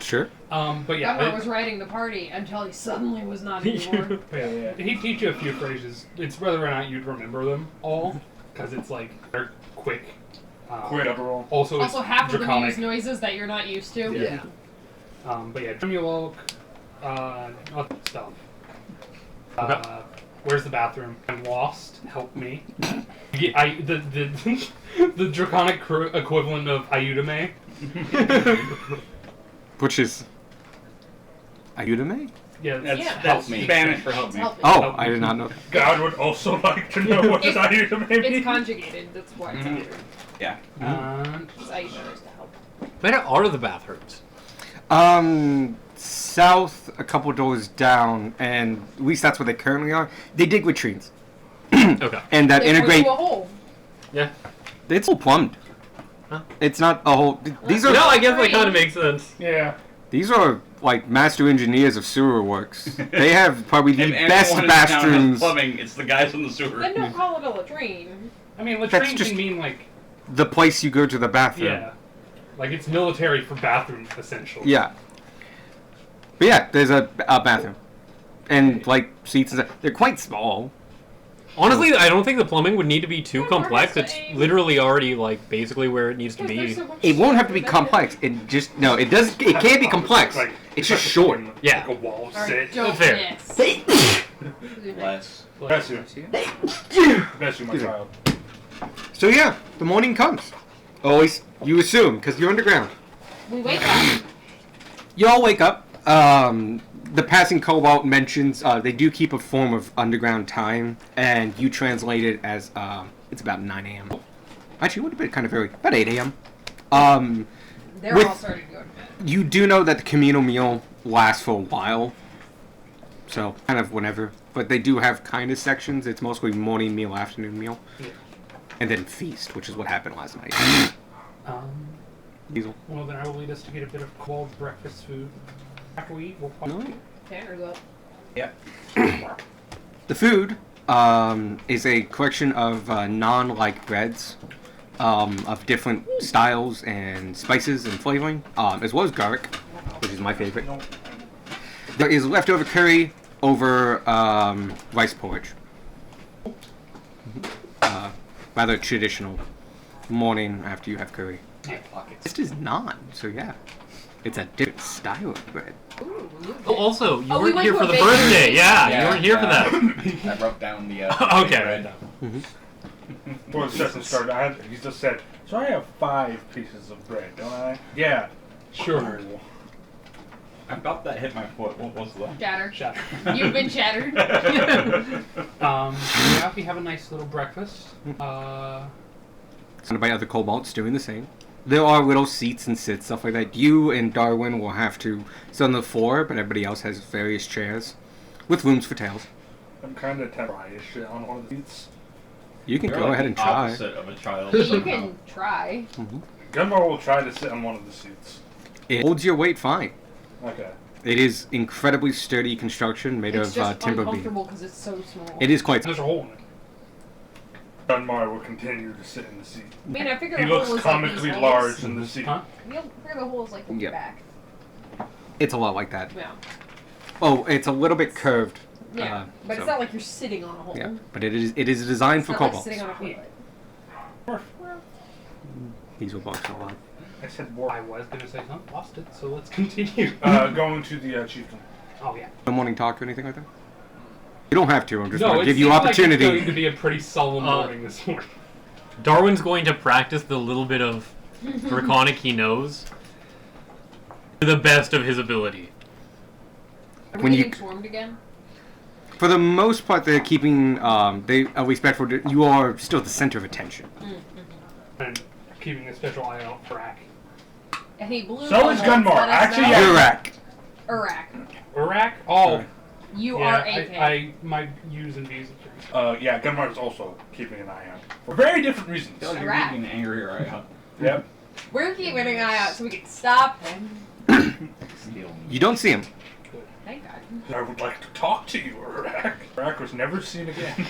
S1: Sure.
S9: But yeah,
S7: Gunnar was riding the party until he suddenly was not anymore.
S9: yeah, he'd teach you a few phrases. It's whether or not you'd remember them all, because it's like they're quick.
S8: Quick roll.
S9: Also,
S7: Also,
S9: it's
S7: half of them
S9: Draconic.
S7: use noises that you're not used to.
S9: Yeah. But yeah, Dremulok, other stuff. Where's the bathroom? I'm lost. Help me. Yeah, the Draconic equivalent of Ayudame.
S1: Which is Ayudame?
S9: Yeah,
S6: That's,
S7: Yeah.
S6: that's
S2: Help me.
S6: Spanish for help
S7: It's
S6: me.
S7: helping.
S1: Oh, I did not know.
S8: God would also like to know what does Ayudame mean.
S7: It's conjugated, that's why it's weird.
S6: Yeah.
S7: It's Aisha is to help.
S5: Where are the bathrooms?
S1: South, a couple doors down, and at least that's where they currently are. They dig latrines,
S5: Okay.
S1: and that
S7: They
S1: integrate.
S7: threw a hole.
S5: Yeah.
S1: It's all plumbed.
S5: Huh?
S1: It's not a whole. These are
S5: No, I guess that kind of makes sense.
S8: Yeah.
S1: these are like master engineers of sewer works. They have probably the
S6: If
S1: best
S6: anyone in town has
S1: bathrooms.
S6: plumbing, it's the guys in the sewer.
S7: Then don't call it a latrine.
S9: I mean,
S1: That's
S9: latrine
S1: just-
S9: can mean like
S1: The place you go to the bathroom.
S9: yeah, like it's military for bathrooms essentially.
S1: Yeah. But yeah, there's a bathroom, and like seats and stuff. They're quite small.
S5: Honestly, I don't think the plumbing would need to be too
S7: We're
S5: complex. It's
S7: saying-
S5: literally already like basically where it needs to
S7: Because there's
S5: be.
S7: so much
S1: It won't have to be
S7: stuff.
S1: complex. It just no. It does. It can be complex.
S8: Like,
S1: It's just short.
S5: Yeah.
S8: Like a wall
S7: Alright,
S8: sit.
S7: don't
S5: Fair.
S7: miss.
S6: Less.
S8: Bless you. Bless you, my child.
S1: So yeah, the morning comes. Always, you assume, because you're underground.
S7: We wake up.
S1: You all wake up. The passing cobalt mentions they do keep a form of underground time, and you translate it as it's about 9 a.m. Actually, it would have been kind of early. About 8 a.m.
S7: They're
S1: With-
S7: all starting to go to bed.
S1: You do know that the communal meal lasts for a while, so kind of whenever. But they do have kind of sections. It's mostly morning meal, afternoon meal,
S9: Yeah.
S1: and then feast, which is what happened last night. Diesel.
S9: Well, then I will lead us to get a bit of cold breakfast food. After we eat, we'll probably.
S7: Tanner's up.
S6: Yeah.
S1: The food is a collection of naan-like breads of different styles and spices and flavoring, as well as garlic, which is my favorite. There is leftover curry over rice porridge. Rather traditional morning after you have curry. This is naan, so yeah. It's a different style of bread.
S7: Ooh,
S5: Oh, also, you
S7: Oh, we
S5: weren't
S7: went
S5: here
S7: to
S5: for
S7: a
S5: the
S7: bakery.
S5: birthday. Yeah,
S6: Yeah,
S5: you weren't here for that.
S2: I wrote down the.
S5: Okay.
S2: bread.
S8: Before the session started, he just said, "So I have 5 pieces of bread, don't I?" Yeah.
S9: Sure.
S6: I felt that hit my foot. What was that?
S7: Chatter.
S9: Shatter.
S7: You've been chattered.
S9: Yeah, we have a nice little breakfast.
S1: Surrounded by other kobolds doing the same. There are little seats and sits, stuff like that. You and Darwin will have to sit on the floor, but everybody else has various chairs with rooms for tails.
S8: I'm kind of try shit on one of the seats.
S1: You can
S6: You're
S1: go
S6: like
S1: ahead
S6: the
S1: and try.
S6: Opposite of a child.
S7: You
S6: somehow.
S7: can try.
S8: Gunmar will try to sit on one of the seats.
S1: It holds your weight fine.
S8: Okay.
S1: It is incredibly sturdy construction made
S7: It's
S1: of
S7: just
S1: timber beam.
S7: uncomfortable because it's so small.
S1: It is quite.
S9: There's a hole in it.
S8: Gunmar will continue to sit in the seat.
S7: I mean, I figure
S8: He
S7: the hole
S8: looks
S7: is
S8: comically
S7: like these
S8: large
S7: holes.
S8: in the seat.
S9: Huh?
S7: I figure the hole is like in
S1: Yeah.
S7: your back.
S1: It's a lot like that.
S7: Yeah.
S1: Oh, it's a little bit curved.
S7: Yeah. But
S1: so-
S7: it's not like you're sitting on a hole.
S1: Yeah, but it is designed
S7: It's
S1: for
S7: not like
S1: kobolds.
S7: sitting on a toilet.
S1: These will box a lot.
S8: I said war.
S9: I was gonna say something, lost it, so let's continue.
S8: Going to the chieftain.
S9: Oh yeah.
S1: No morning talk or anything like that. You don't have to. I'm just
S9: No,
S1: going
S9: it
S1: to give you
S9: seems like
S1: opportunity.
S9: it's going to be a pretty solemn morning this morning.
S5: Darwin's going to practice the little bit of Draconic he knows to the best of his ability.
S7: Are
S1: When
S7: we
S1: you,
S7: getting swarmed again?
S1: for the most part, they're keeping they are respectful. You are still the center of attention.
S9: And keeping a special eye out for Ack.
S7: And he blew.
S8: So is Gunmore. Actually, yeah.
S1: Iraq.
S7: Iraq.
S9: Iraq? Oh,
S7: You
S9: yeah,
S7: are AK.
S9: I might use and V's.
S8: Yeah, Gunmar is also keeping an eye out. For very different reasons.
S2: I feel like you're
S7: Alright.
S2: keeping an angrier eye out.
S8: Yep.
S7: We're keeping an eye out so we can stop him.
S2: Steal me.
S1: You don't see him.
S7: Thank God.
S8: I would like to talk to you, Iraq. Iraq was never seen again.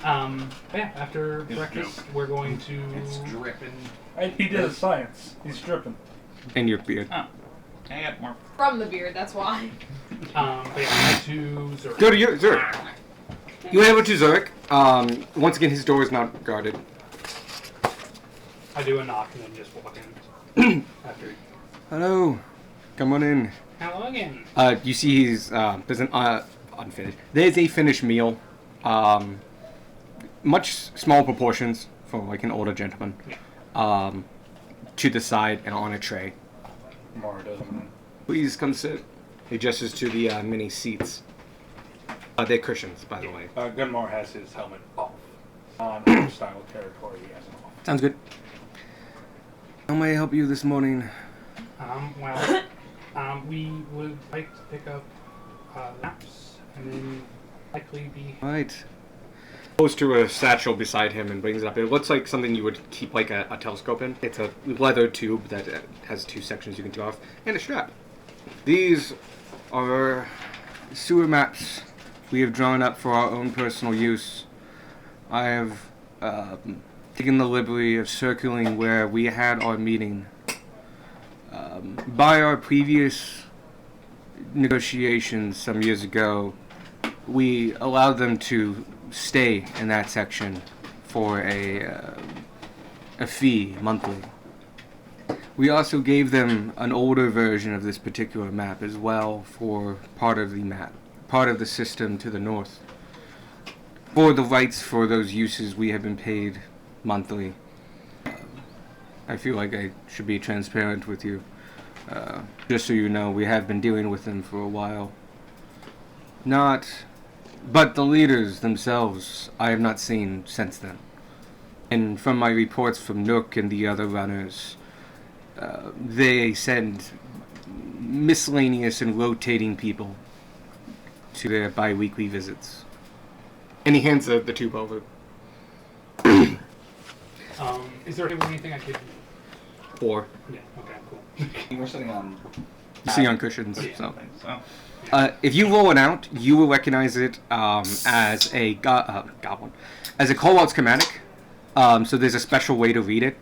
S9: Yeah, after
S8: It's
S9: breakfast,
S8: joke.
S9: we're going to.
S2: It's dripping.
S8: And he did science. He's stripping.
S1: And your beard.
S2: Oh. I got more.
S7: From the beard, that's why.
S9: But yeah, head to Zurich.
S1: Go to your Zurich. You head over to Zurich. Once again, his door is not guarded.
S9: I do a knock and then just walk in. After.
S1: Hello. Come on in.
S9: Hello again.
S1: You see he's there's an unfinished. There's a finished meal. Much smaller proportions for like an older gentleman. To the side and on a tray.
S8: Mara doesn't.
S1: Please come sit. He gestures to the mini seats. They're cushions, by the way.
S8: Gunmar has his helmet off. On hostile territory, he has it off.
S1: Sounds good. How may I help you this morning?
S9: We would like to pick up maps and then likely be.
S1: Right. Goes to a satchel beside him and brings it up. It looks like something you would keep like a telescope in. It's a leather tube that has two sections you can take off, and a strap. These are sewer maps we have drawn up for our own personal use. I have taken the liberty of circling where we had our meeting. By our previous negotiations some years ago, we allowed them to stay in that section for a fee monthly. We also gave them an older version of this particular map as well for part of the map, part of the system to the north. For the rights for those uses, we have been paid monthly. I feel like I should be transparent with you. Just so you know, we have been dealing with them for a while. But the leaders themselves, I have not seen since then. And from my reports from Nook and the other runners, they send miscellaneous and rotating people to their bi-weekly visits. And he hands the tube over.
S9: Is there anything I could?
S1: Or
S9: Yeah. Okay. Cool.
S2: You were sitting on.
S1: you see on cushions.
S2: Yeah,
S1: So.
S2: so.
S1: If you roll it out, you will recognize it as a goblin, as a call-out schematic. So there's a special way to read it.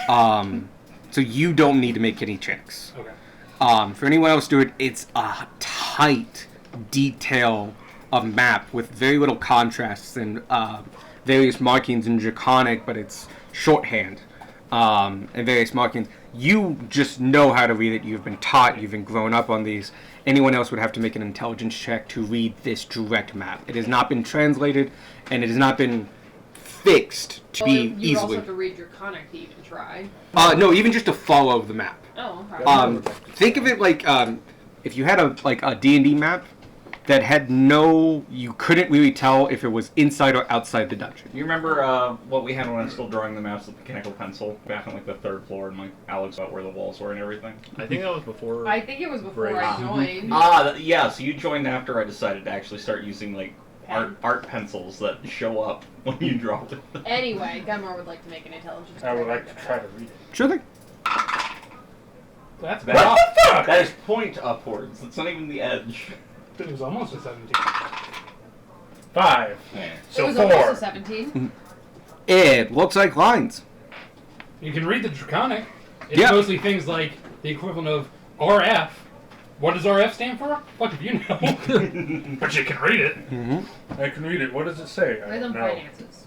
S1: So you don't need to make any checks.
S9: Okay.
S1: For anyone else to do it, it's a tight detail of map with very little contrasts and various markings in Draconic, but it's shorthand and various markings. You just know how to read it. You've been taught. You've been grown up on these. Anyone else would have to make an intelligence check to read this direct map. It has not been translated, and it has not been fixed to
S7: Well,
S1: be
S7: you also
S1: easily.
S7: have to read Draconic to even try.
S1: No, even just to follow the map.
S7: Oh, okay.
S1: Think of it like if you had a D&D map that had you couldn't really tell if it was inside or outside the dungeon.
S2: You remember what we had when I was still drawing the maps with the mechanical pencil back on like the third floor and like Alex about where the walls were and everything?
S5: I think that was before.
S7: I think it was before
S5: Right.
S7: I joined.
S2: Yeah. So you joined after I decided to actually start using like art pencils that show up when you draw them.
S7: Anyway, Gunmar would like to make an intelligence
S8: I would
S7: check.
S8: like to try to read it.
S1: Sure thing.
S9: That's
S2: That,
S9: bad.
S2: that is point upwards. It's not even the edge.
S9: It was almost a 17.
S8: 5.
S2: Yeah.
S7: It
S8: So
S7: was
S8: 4.
S7: almost a 17.
S1: It looks like lines.
S9: You can read the Draconic. It's
S1: Yeah.
S9: mostly things like the equivalent of RF. What does RF stand for? Fuck if you know.
S8: But you can read it.
S1: Mm-hmm.
S8: I can read it. What does it say? I
S7: Rhythm
S8: don't know.
S7: finances.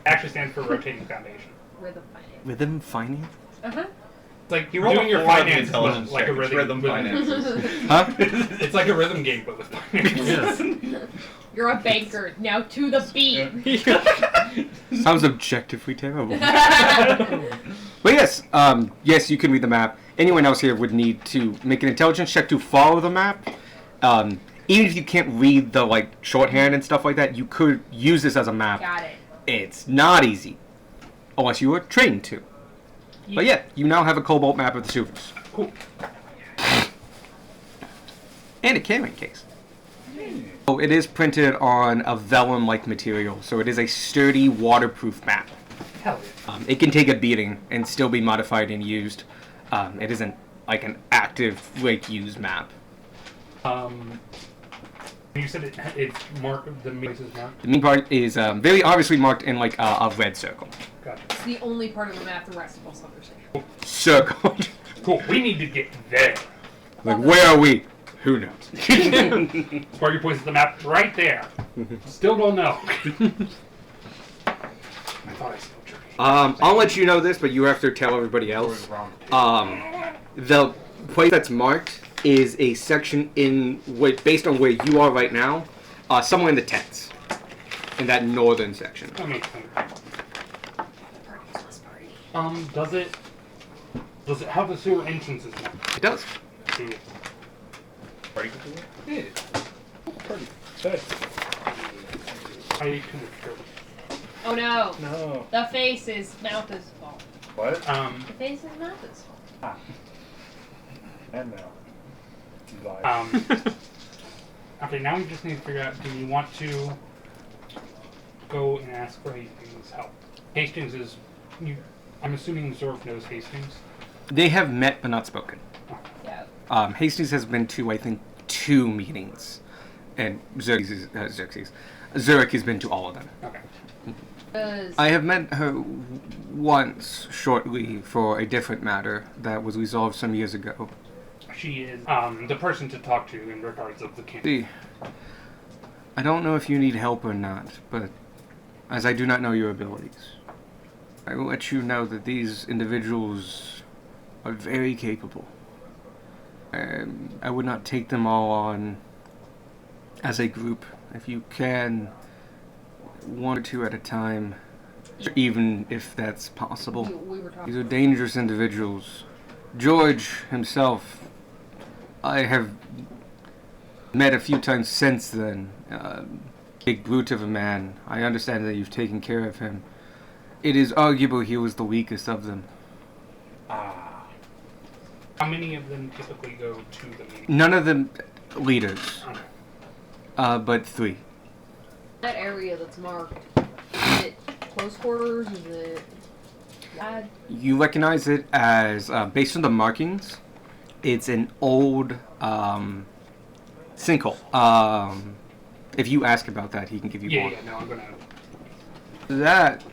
S9: Actually stands for rotating foundation.
S7: Rhythm finance.
S1: Rhythm finance?
S7: Uh-huh.
S9: It's like
S2: He rolled
S9: doing
S2: a
S9: your
S2: 4 on the
S9: finance, but
S2: intelligence
S9: like
S2: check.
S9: a
S2: It's
S9: rhythm.
S2: finances.
S1: Huh?
S9: It's like a rhythm game, but with finance.
S7: You're a banker. Now to the beat.
S1: Sounds objectively terrible. But yes, yes, you can read the map. Anyone else here would need to make an intelligence check to follow the map. Even if you can't read the like shorthand and stuff like that, you could use this as a map.
S7: Got it.
S1: It's not easy, unless you were trained to. But yeah, you now have a Cobalt map of the sewers.
S9: Cool.
S1: And a carrying case. Oh, it is printed on a vellum-like material, so it is a sturdy, waterproof map.
S9: Hell yeah.
S1: It can take a beating and still be modified and used. It isn't like an active, like, used map.
S9: You said it's marked. The main place is marked.
S1: The main part is very obviously marked in like a red circle.
S9: Gotcha.
S7: It's the only part of the map the rest of us understand.
S1: Circle.
S9: Cool. We need to get there.
S1: Like, where are we? Who knows?
S9: Sparky points at the map right there. Still don't know. I thought I still tried.
S1: I'll let you know this, but you have to tell everybody else. The place that's marked is a section in based on where you are right now, somewhere in the tents, in that northern section.
S9: That makes sense. Does it have the sewer entrances now?
S1: It does.
S9: Cool.
S8: Yeah. Pretty good.
S9: I couldn't sure.
S7: Oh no.
S8: No.
S7: The face is Malthus' fault.
S8: What?
S7: The face is Malthus' fault.
S8: And now.
S9: Okay, now we just need to figure out, do we want to go and ask for Hastings' help? Hastings is... I'm assuming Zorf knows Hastings.
S1: They have met but not spoken.
S7: Yeah.
S1: Hastings has been to, I think, 2 meetings, and Zurich has been to all of them.
S9: Okay.
S1: I have met her once, shortly, for a different matter that was resolved some years ago.
S9: She is the person to talk to in regards of the camp.
S1: See, I don't know if you need help or not, but as I do not know your abilities, I will let you know that these individuals are very capable. I would not take them all on as a group. If you can, 1 or 2 at a time, even if that's possible.
S7: We were talking.
S1: These are dangerous individuals. George himself, I have met a few times since then. Big brute of a man. I understand that you've taken care of him. It is arguable he was the weakest of them.
S9: How many of them typically go to the meeting?
S1: None of them leaders,
S9: Okay.
S1: but 3.
S7: That area that's marked, is it close quarters? Is it wide?
S1: You recognize it as, based on the markings, it's an old sinkhole. If you ask about that, he can give you more.
S9: Yeah, no, I'm gonna...
S1: That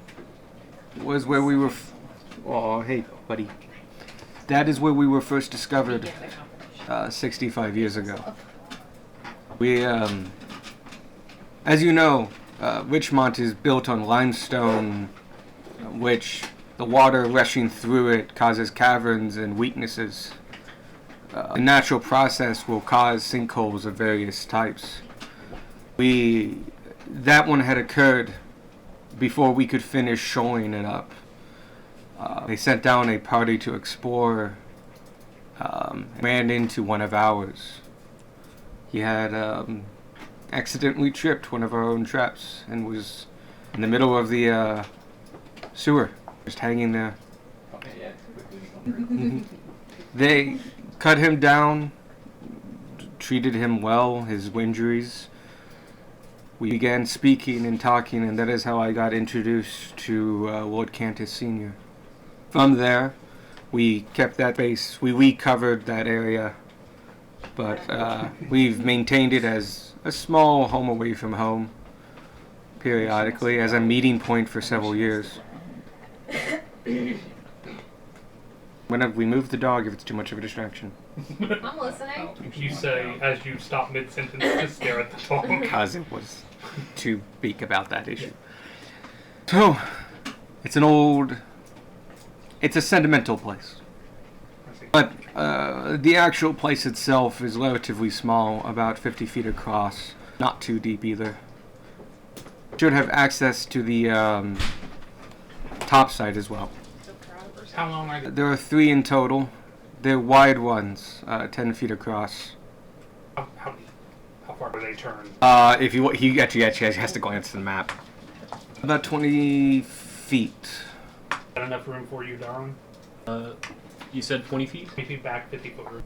S1: was where we were... Oh, hey, buddy. That is where we were first discovered 65 years ago. We, as you know, Richmont is built on limestone, which the water rushing through it causes caverns and weaknesses. A natural process will cause sinkholes of various types. That one had occurred before we could finish shoring it up. They sent down a party to explore, ran into one of ours. He had accidentally tripped one of our own traps and was in the middle of the sewer, just hanging there. They cut him down, treated him well, his injuries. We began speaking and talking, and that is how I got introduced to Lord Cantus Sr. From there, we kept that base. We recovered that area, but we've maintained it as a small home away from home, periodically, as a meeting point for several years. Whenever we move the dog, if it's too much of a distraction.
S7: I'm listening.
S9: You say, as you stop mid-sentence, to stare at the dog.
S1: Because it was to speak about that issue. So, it's a sentimental place. But the actual place itself is relatively small, about 50 feet across, not too deep either. Should have access to the top side as well.
S9: How long are they?
S1: There are 3 in total. They're wide ones, 10 feet across.
S9: How far do they turn?
S1: If you he actually has to glance at the map. About 20 feet.
S9: Is that enough room for you, Darwin?
S5: You said 20 feet?
S9: 20 feet back, 50 foot room.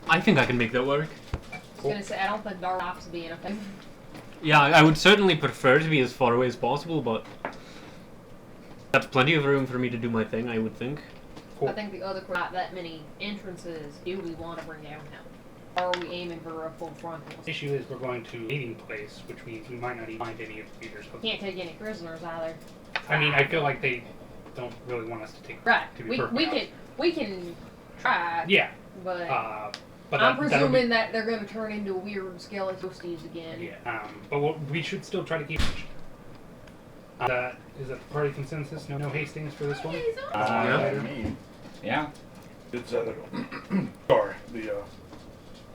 S5: I think I can make that work.
S7: I was gonna say, I don't think Darwin has to be in a thing.
S5: Yeah, I would certainly prefer to be as far away as possible, but that's plenty of room for me to do my thing, I would think.
S9: Cool.
S7: I think the other not that many entrances do we want to bring downtown? Or are we aiming for a full frontal?
S9: The issue is we're going to a meeting place, which means we might not even find any of the leaders.
S7: Can't take any prisoners either.
S9: I mean, I feel like they don't really want us to take.
S7: Right.
S9: To be
S7: We
S9: perfectly
S7: we can try.
S9: Yeah.
S7: But
S9: But
S7: I'm
S9: that'll
S7: presuming
S9: be,
S7: that they're going to turn into weird skeleton ghosties again.
S9: Yeah. But we should still try to keep. Is that the party consensus? No Hastings for this one.
S2: Yeah.
S8: It's sorry, the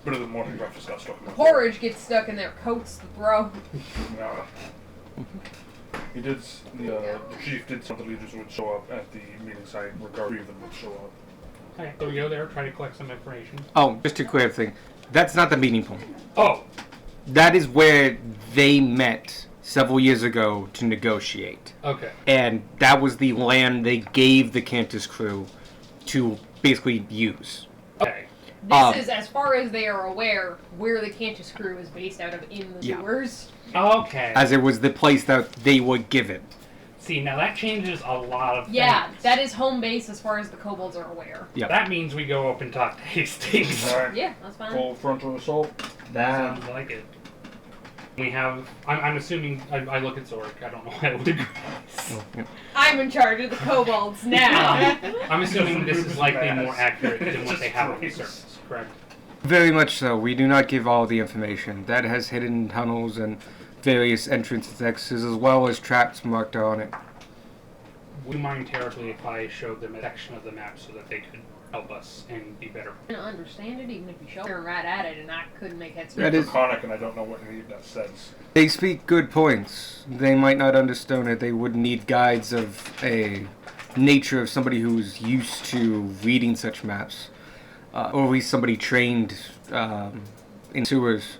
S8: bit of the morning breakfast got stuck in my throat.
S7: Porridge gets stuck in their coats to throw.
S8: He did. The chief did some of the leaders would show up at the meeting site. Regardless, 3 of them would show up.
S9: Okay, so we go there, try to collect some information.
S1: Oh, just a quick thing. That's not the meeting point.
S9: Oh,
S1: That is where they met several years ago to negotiate.
S9: okay.
S1: And that was the land they gave the Cantus crew to basically use.
S9: Okay.
S7: This is, as far as they are aware, where the Cantus crew is based out of in the
S1: Yeah.
S7: sewers.
S9: Okay.
S1: As it was the place that they were given.
S9: See, now that changes a lot of
S7: Yeah,
S9: things.
S7: that is home base as far as the kobolds are aware.
S1: Yeah.
S9: That means we go up and talk to Hastings.
S8: Alright.
S7: Yeah, that's fine.
S8: Full frontal assault.
S9: Sounds like it. We have. I'm assuming. I look at Zork. I don't know why I would agree.
S7: I'm in charge of the kobolds now.
S9: I'm assuming this is likely more accurate than what they have on the surface, correct?
S1: Very much so. We do not give all the information. That has hidden tunnels and various entrances and exits, as well as traps marked on it.
S9: Would you mind terribly if I showed them a section of the map so that they could help us and be better?
S7: I don't understand it, even if you show them right at it, and I couldn't make heads.
S1: That is-
S8: Draconic, and I don't know what any of that says.
S1: They speak good points. They might not understand it. They would need guides of a nature of somebody who's used to reading such maps. Or at least somebody trained in sewers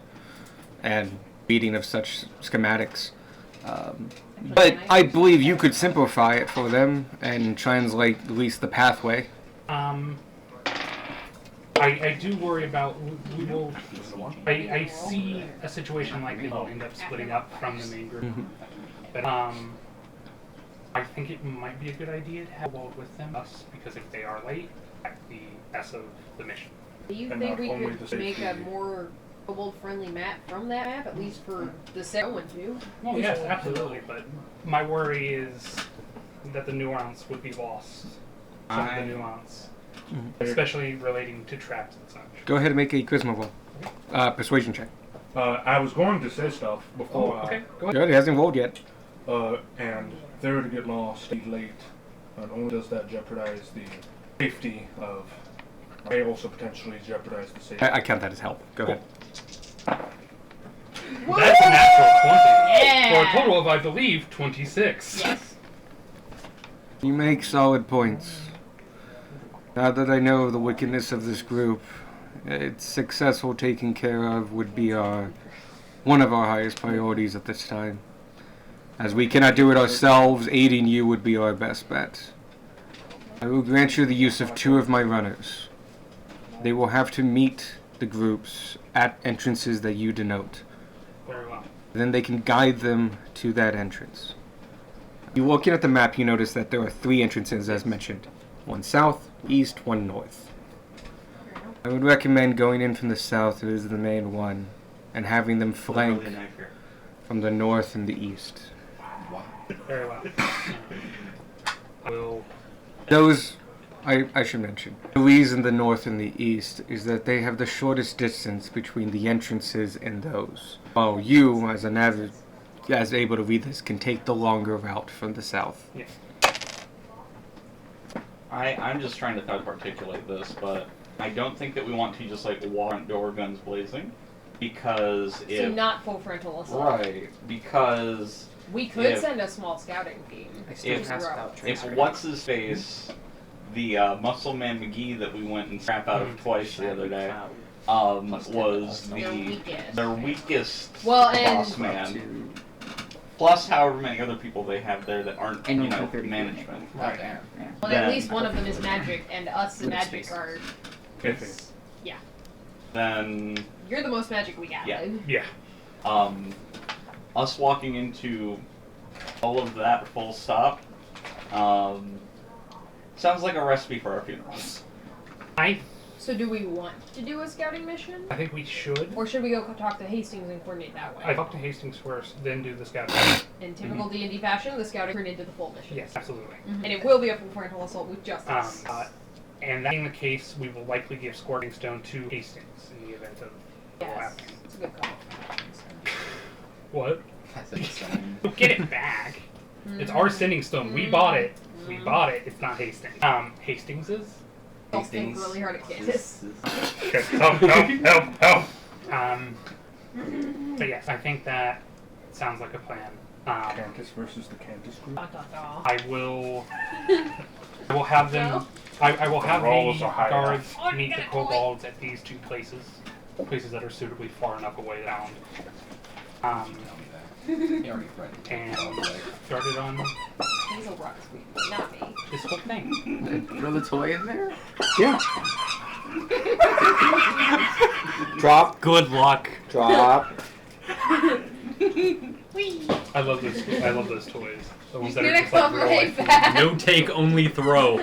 S1: and reading of such schematics. But I believe you could simplify it for them and translate at least the pathway.
S9: I do worry about we will. I see a situation like we will end up splitting up from the main group, but I think it might be a good idea to have a vote with them, us, because if they are late, that's the S of the mission.
S7: Do you
S8: And
S7: think
S8: not
S7: we
S8: only
S7: could
S8: the
S7: make a
S8: safety-
S7: more kobold-friendly map from that map, at least for the second one too?
S9: Well, yes, absolutely, but my worry is that the nuance would be lost. Some of the nuance, especially relating to traps and such.
S1: Go ahead and make a charisma roll. Persuasion check.
S8: I was going to say stuff before.
S9: Okay, go ahead.
S1: Good, it hasn't rolled yet.
S8: And if they were to get lost, be late. Not only does that jeopardize the safety of, may also potentially jeopardize the safety.
S1: I count that as help. Go ahead.
S9: That's a natural 20.
S7: Yeah!
S9: For a total of, I believe, 26.
S7: Yes.
S1: You make solid points. Now that I know of the wickedness of this group, its successful taking care of would be one of our highest priorities at this time. As we cannot do it ourselves, aiding you would be our best bet. I will grant you the use of 2 of my runners. They will have to meet the groups at entrances that you denote.
S9: Very well.
S1: Then they can guide them to that entrance. You looking at the map, you notice that there are 3 entrances as mentioned. One south, east, one north. I would recommend going in from the south, it is the main one, and having them flank from the north and the east.
S9: Very well. I will.
S1: Those, I should mention, the reason the north and the east is that they have the shortest distance between the entrances and those. While you, as an average, as able to read this, can take the longer route from the south.
S9: Yes.
S6: I'm just trying to articulate this, but I don't think that we want to just like walk front door guns blazing, because
S7: So
S6: if
S7: not full frontal assault.
S6: right, because
S7: We could
S6: If-
S7: send a small scouting team.
S2: If
S7: Just grow.
S6: if what's his face, the Muscle Man McGee that we went and scrap out of twice the other day was their weakest
S7: Well, and-
S6: boss man. Plus, however many other people they have there that aren't,
S3: And
S6: you know,
S3: 30
S6: management.
S3: Right there. Yeah.
S7: Well, at
S6: Then-
S7: least one of them is magic, and us and magic
S3: Space.
S7: are.
S8: Iffy.
S6: Then,
S7: You're the most magic we got.
S6: Yeah.
S7: Doug.
S9: Yeah.
S6: us walking into all of that full stop, sounds like a recipe for our funerals.
S7: So, do we want to do a scouting mission,
S9: I think we should.
S7: or should we go talk to Hastings and coordinate that way?
S9: I talk to Hastings first, then do the scouting.
S7: In typical D&D fashion, the scouting turned into the full mission.
S9: Yes, absolutely.
S7: And it will be a full frontal assault with justice.
S9: And that being the case, we will likely give Scorching Stone to Hastings in the event of
S7: yes,
S9: happening.
S7: it's a good call.
S9: What?
S3: That's a stone.
S9: We'll get it back. It's our Sending Stone. We bought it. We bought it. It's not Hastings. Hastings is?
S7: Don't think really hard at Candace.
S8: Okay, help.
S9: But yes, I think that sounds like a plan.
S8: Cantus versus the Cantus group.
S9: I will have them. I will have
S8: Rolls
S9: the
S8: are high
S9: guards meet the kobolds at these two places that are suitably far enough away down.
S3: You already read it.
S9: And started on
S7: Hazel Rock's weak, not me.
S9: this whole thing.
S3: Throw the toy in there?
S1: Yeah. Drop.
S5: Good luck.
S1: Drop.
S9: I love this. I love those toys. The ones that are
S7: Gonna
S9: just like
S7: come
S9: real
S7: right
S9: life.
S7: back.
S5: No take, only throw.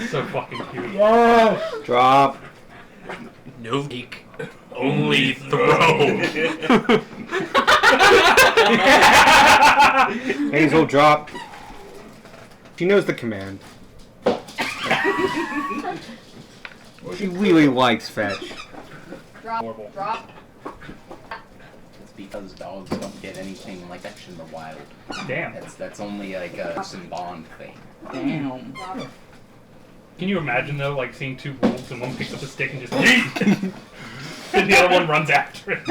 S9: So fucking cute.
S8: Yes!
S1: Drop.
S5: No take, only throw.
S1: Hazel, drop. She knows the command. She really likes fetch.
S7: Drop. Drop.
S3: It's because dogs don't get anything like that in the wild.
S9: Damn.
S3: That's only like a person bond thing. Damn.
S7: Drop.
S9: Can you imagine though, like seeing two wolves and one picks up a stick and just yeet, and the other one runs after it?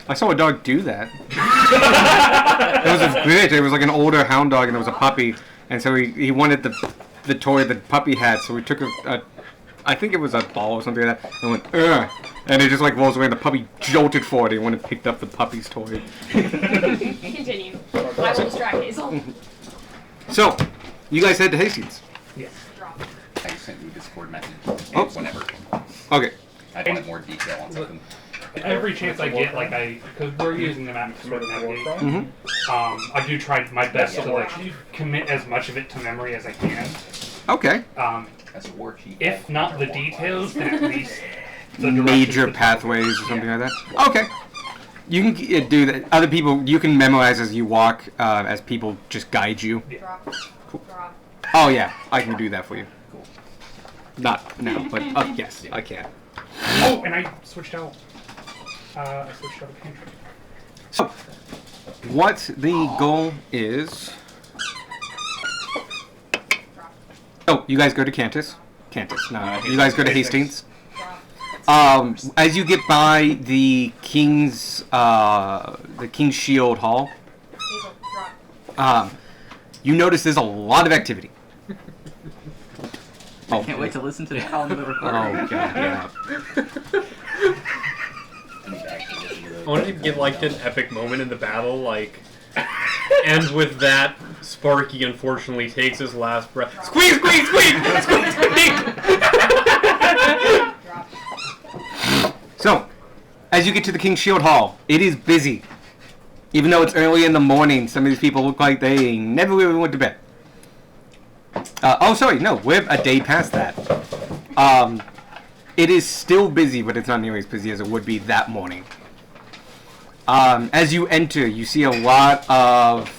S1: I saw a dog do that. It was a bit. It was like an older hound dog, and it was a puppy, and so he wanted the toy the puppy had. So we took a I think it was a ball or something like that, and went ugh, and it just like rolls away, and the puppy jolted forward. He went and picked up the puppy's toy.
S7: Continue. I will distract Hazel.
S1: So, you guys head to Hastings.
S9: Yes.
S7: Drop.
S3: I sent you Discord message.
S1: Oh.
S3: Whenever.
S1: Okay.
S3: I wanted more detail on something.
S9: Every chance I get, like because we're using the map to sort of navigate.
S1: Mm-hmm.
S9: I do try my best
S3: Yeah.
S9: to like commit as much of it to memory as I can.
S1: Okay.
S3: As a war chief.
S9: If not the details, then at least the
S1: Major
S9: directions.
S1: pathways or something like that. Okay. You can do that. Other people, you can memorize as you walk, as people just guide you.
S7: Drop. Drop.
S1: Oh yeah, I can do that for you. Not now, but yes, I can.
S9: Oh, and I switched out. I switched out a pantry.
S1: So, what the goal is? Oh, you guys go to Cantus. No, you guys go to Hastings.
S7: Drop.
S1: As you get by the King's Shield Hall,
S7: Hazel. Drop.
S1: you notice there's a lot of activity.
S3: I can't wait to listen to the album of the
S1: Oh
S3: recording.
S1: god, yeah.
S3: I need to actually listen to
S5: I
S3: those.
S5: want to get like an epic moment in the battle, like ends with that. Sparky unfortunately takes his last breath. Squeeze, squeeze, squeeze, squeeze, squeeze.
S7: Drop.
S1: So, as you get to the King's Shield Hall, it is busy. Even though it's early in the morning, some of these people look like they never really went to bed. Oh, sorry, no, we're a day past that. It is still busy, but it's not nearly as busy as it would be that morning. As you enter, you see a lot of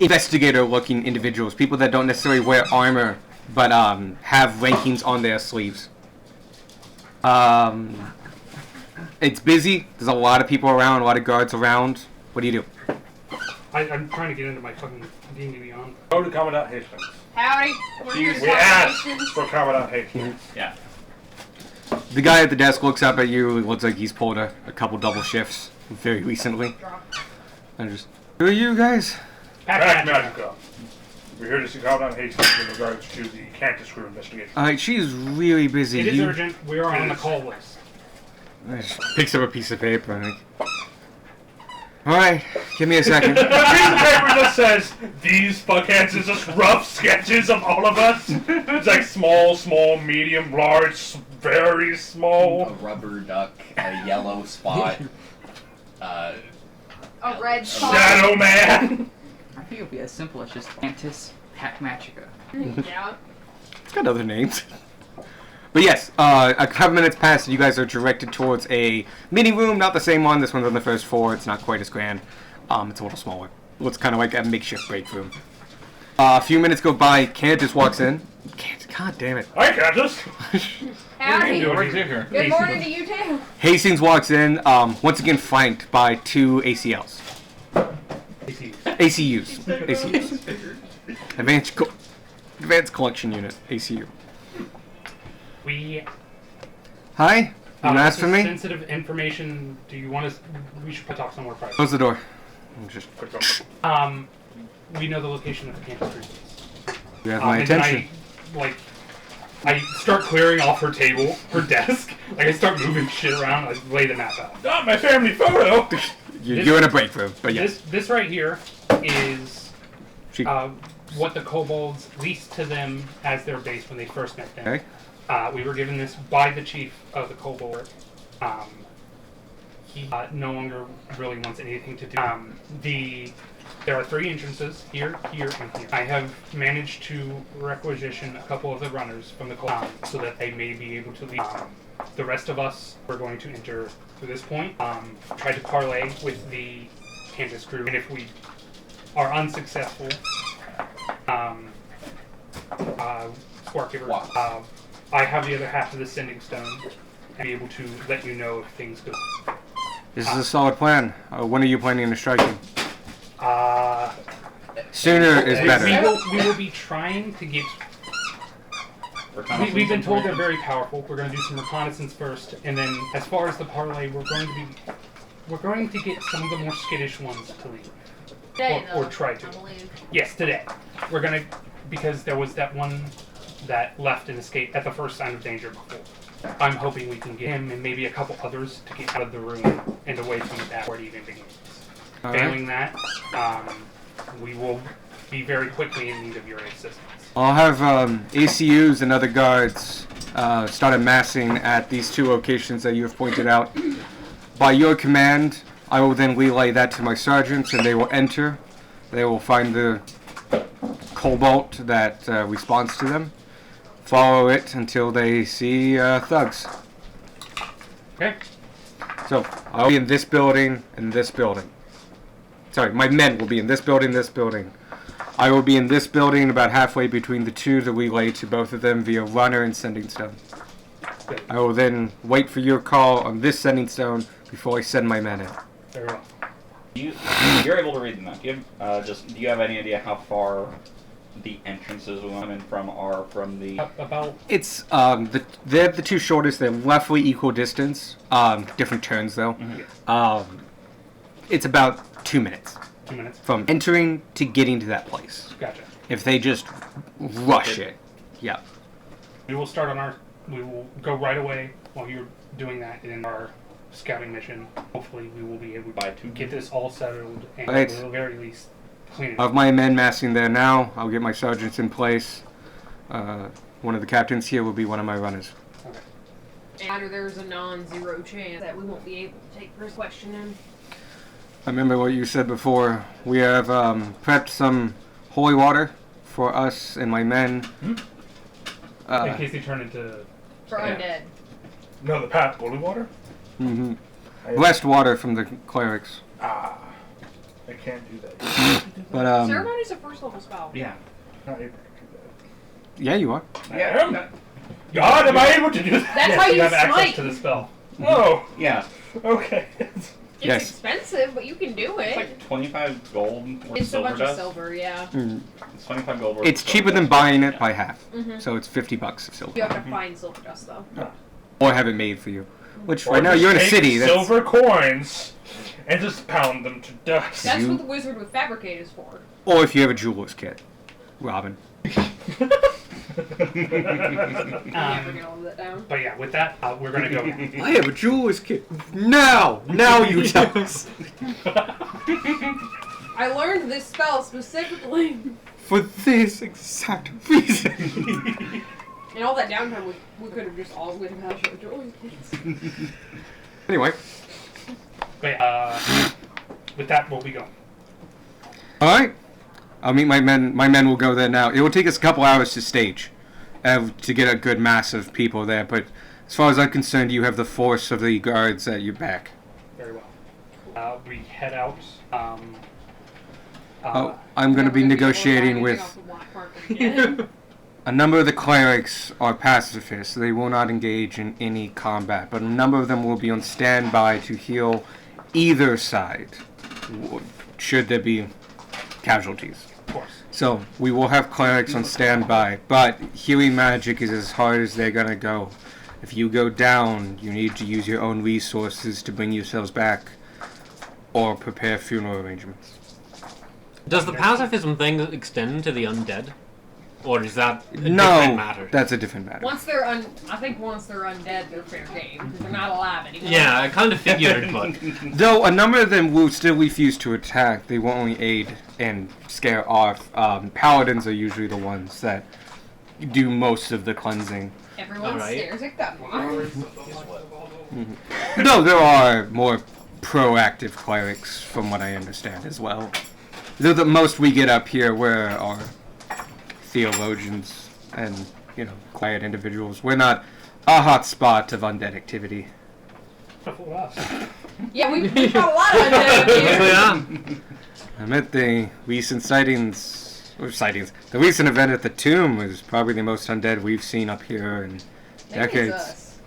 S1: investigator-looking individuals, people that don't necessarily wear armor, but have rankings on their sleeves. It's busy. There's a lot of people around, a lot of guards around. What do you do?
S9: I'm trying to get into my fucking D&D Beyond.
S8: Go to Commandant Hastings.
S7: Howdy. We're here to
S8: We
S7: talk
S8: asked
S7: Hastings.
S8: for Commandant Hastings.
S6: Yeah.
S1: The guy at the desk looks up at you. It looks like he's pulled a couple double shifts very recently.
S7: Drop.
S1: And just, who are you guys?
S8: Pack Magica. We're here to see Call down Hastings in regards to the Cantus Crew investigation.
S1: Alright, she's really busy.
S9: It is urgent. We are on the call list.
S1: Picks up a piece of paper and alright, give me a second.
S8: The piece of paper just says, these fuckheads is just rough sketches of all of us. It's like small, medium, large, very small.
S3: A rubber duck, a yellow spot.
S7: A red spot.
S8: Shadow Man.
S3: I think it'll be as simple as just Mantis Hackmagica.
S7: Yeah.
S1: It's got other names. But yes, a couple minutes pass and you guys are directed towards a mini room, not the same one. This one's on the first floor. It's not quite as grand. It's a little smaller. Looks kind of like a makeshift break room. A few minutes go by. Candace walks in. God damn it.
S8: Hi, Cantus.
S7: Howdy.
S6: here?
S7: Good morning to you too.
S1: Hastings walks in, once again flanked by two ACLs. ACUs. Advanced Collection Unit, ACU.
S9: We
S1: Hi? You asked for
S9: this is
S1: me?
S9: sensitive information. Do you want us? We should talk somewhere private.
S1: Close the door. Just,
S9: We know the location of the campus room.
S1: you have my
S9: and then
S1: attention.
S9: I start clearing off her table, her desk. Like I start moving shit around. I lay the map out.
S8: Not my family photo.
S1: You're in a break room, but yes.
S9: This right here is
S1: She,
S9: what the kobolds leased to them as their base when they first met them.
S1: okay.
S9: We were given this by the chief of the kobold. He no longer really wants anything to do. There are 3 entrances, here, here, and here. I have managed to requisition a couple of the runners from the kobold so that they may be able to leave. The rest of us are going to enter through this point. Try to parlay with the Cantus crew, and if we are unsuccessful, Sparkiver, I have the other half of the Sending Stone and be able to let you know if things go.
S1: This is a solid plan. When are you planning on striking? Sooner is
S9: We
S1: better.
S9: will be trying to get. We've been told they're very powerful. We're going to do some reconnaissance first, and then as far as the parlay, we're going to get some of the more skittish ones to leave.
S7: Today,
S9: Or
S7: though,
S9: try to.
S7: I believe.
S9: Yes, today. We're gonna, because there was that one that left and escaped at the first sign of danger before. I'm hoping we can get him and maybe a couple others to get out of the room and away from the bat before it even begins.
S1: Alright.
S9: Failing that, we will be very quickly in need of your assistance.
S1: I'll have ACUs and other guards start amassing at these 2 locations that you have pointed out. By your command, I will then relay that to my sergeants, and they will enter. They will find the cobalt that responds to them. Follow it until they see thugs.
S9: Okay.
S1: So, I'll be in this building and this building. Sorry, my men will be in this building, this building. I will be in this building about halfway between the 2 to relay to both of them via runner and sending stone.
S9: Good.
S1: I will then wait for your call on this sending stone before I send my men in.
S9: Very well.
S2: You're able to read the map. Do you have any idea how far the entrances we want in from are from the?
S9: About
S1: It's they're the 2 shortest. They're roughly equal distance. Different turns though. It's about 2 minutes
S9: 2 minutes.
S1: from entering to getting to that place.
S9: Gotcha.
S1: If they just rush it, yeah.
S9: We will start on our. We will go right away while you're doing that in our scouting mission. Hopefully, we will be able to get this all settled and
S1: Right.
S9: at the very least clean it
S1: I
S9: up.
S1: have my men massing there now. I'll get my sergeants in place. One of the captains here will be one of my runners.
S7: And there's a non-zero chance that we won't be able to take this question in.
S1: I remember what you said before. We have prepped some holy water for us and my men.
S9: In case they turn into.
S7: For
S2: Yeah.
S7: undead.
S8: No, the path, holy water?
S1: Blessed water from the clerics.
S8: I can't do that.
S1: But
S7: Ceremony's a first level spell.
S2: Yeah.
S8: Not able to do
S1: yeah, you are.
S8: that. I am. God, am I able to do that?
S7: That's
S9: Yes,
S7: how you
S9: have access
S7: smite.
S9: to the spell.
S8: Oh,
S2: Yeah.
S8: okay.
S7: It's
S1: Yes.
S7: expensive, but you can do
S2: It's
S7: it.
S2: like 25 gold. What
S7: It's a
S2: silver
S7: bunch
S2: does.
S7: of silver, yeah.
S2: It's 25 gold. Worth
S1: It's
S2: of
S1: cheaper
S2: silver
S1: than
S2: does.
S1: buying it by half.
S7: Mhm.
S1: So it's $50 of silver.
S7: You have to find silver dust though.
S1: Or have it made for you. Which
S8: Or
S1: right now
S8: just
S1: you're in a
S8: take
S1: city. That's,
S8: silver coins and just pound them to dust.
S7: That's
S1: You-
S7: what the wizard with fabricate is for.
S1: or if you have a jeweler's kit. Robin.
S7: Never get all of that down.
S9: But yeah, with that, we're gonna go now.
S1: I have a jeweler's kit. Now you tell us.
S7: I learned this spell specifically.
S1: For this exact reason.
S7: And all that downtime, we could have just all went and had a jewelry kits.
S1: Anyway.
S9: But with that, we'll be going.
S1: Alright. I'll meet my men. My men will go there now. It will take us a couple hours to stage. To get a good mass of people there, but as far as I'm concerned, you have the force of the guards at your back.
S9: Very well. We head out.
S1: I'm going to be negotiating with... A number of the clerics are pacifists. They will not engage in any combat, but a number of them will be on standby to heal either side, should there be casualties.
S9: Of course.
S1: So, we will have clerics on standby, but healing magic is as hard as they're gonna go. If you go down, you need to use your own resources to bring yourselves back, or prepare funeral arrangements.
S5: Does the pacifism thing extend to the undead? Or is that a different
S1: No,
S5: matter?
S1: that's a different matter.
S7: Once they're I think once they're undead, they're fair game because they're not alive anymore.
S5: Yeah, I kind of figured, but...
S1: Though a number of them will still refuse to attack, they will only aid and scare off. Paladins are usually the ones that do most of the cleansing.
S7: Everyone
S5: Alright.
S7: stares at Gunmar.
S1: Though there are more proactive clerics, from what I understand as well. Though the most we get up here were our theologians and, quiet individuals. We're not a hot spot of undead activity.
S9: Before us.
S7: Yeah, we got a lot of undead up here.
S5: yeah.
S1: I met the recent the recent event at the tomb was probably the most undead we've seen up here in
S7: Maybe it's
S1: decades.
S7: us.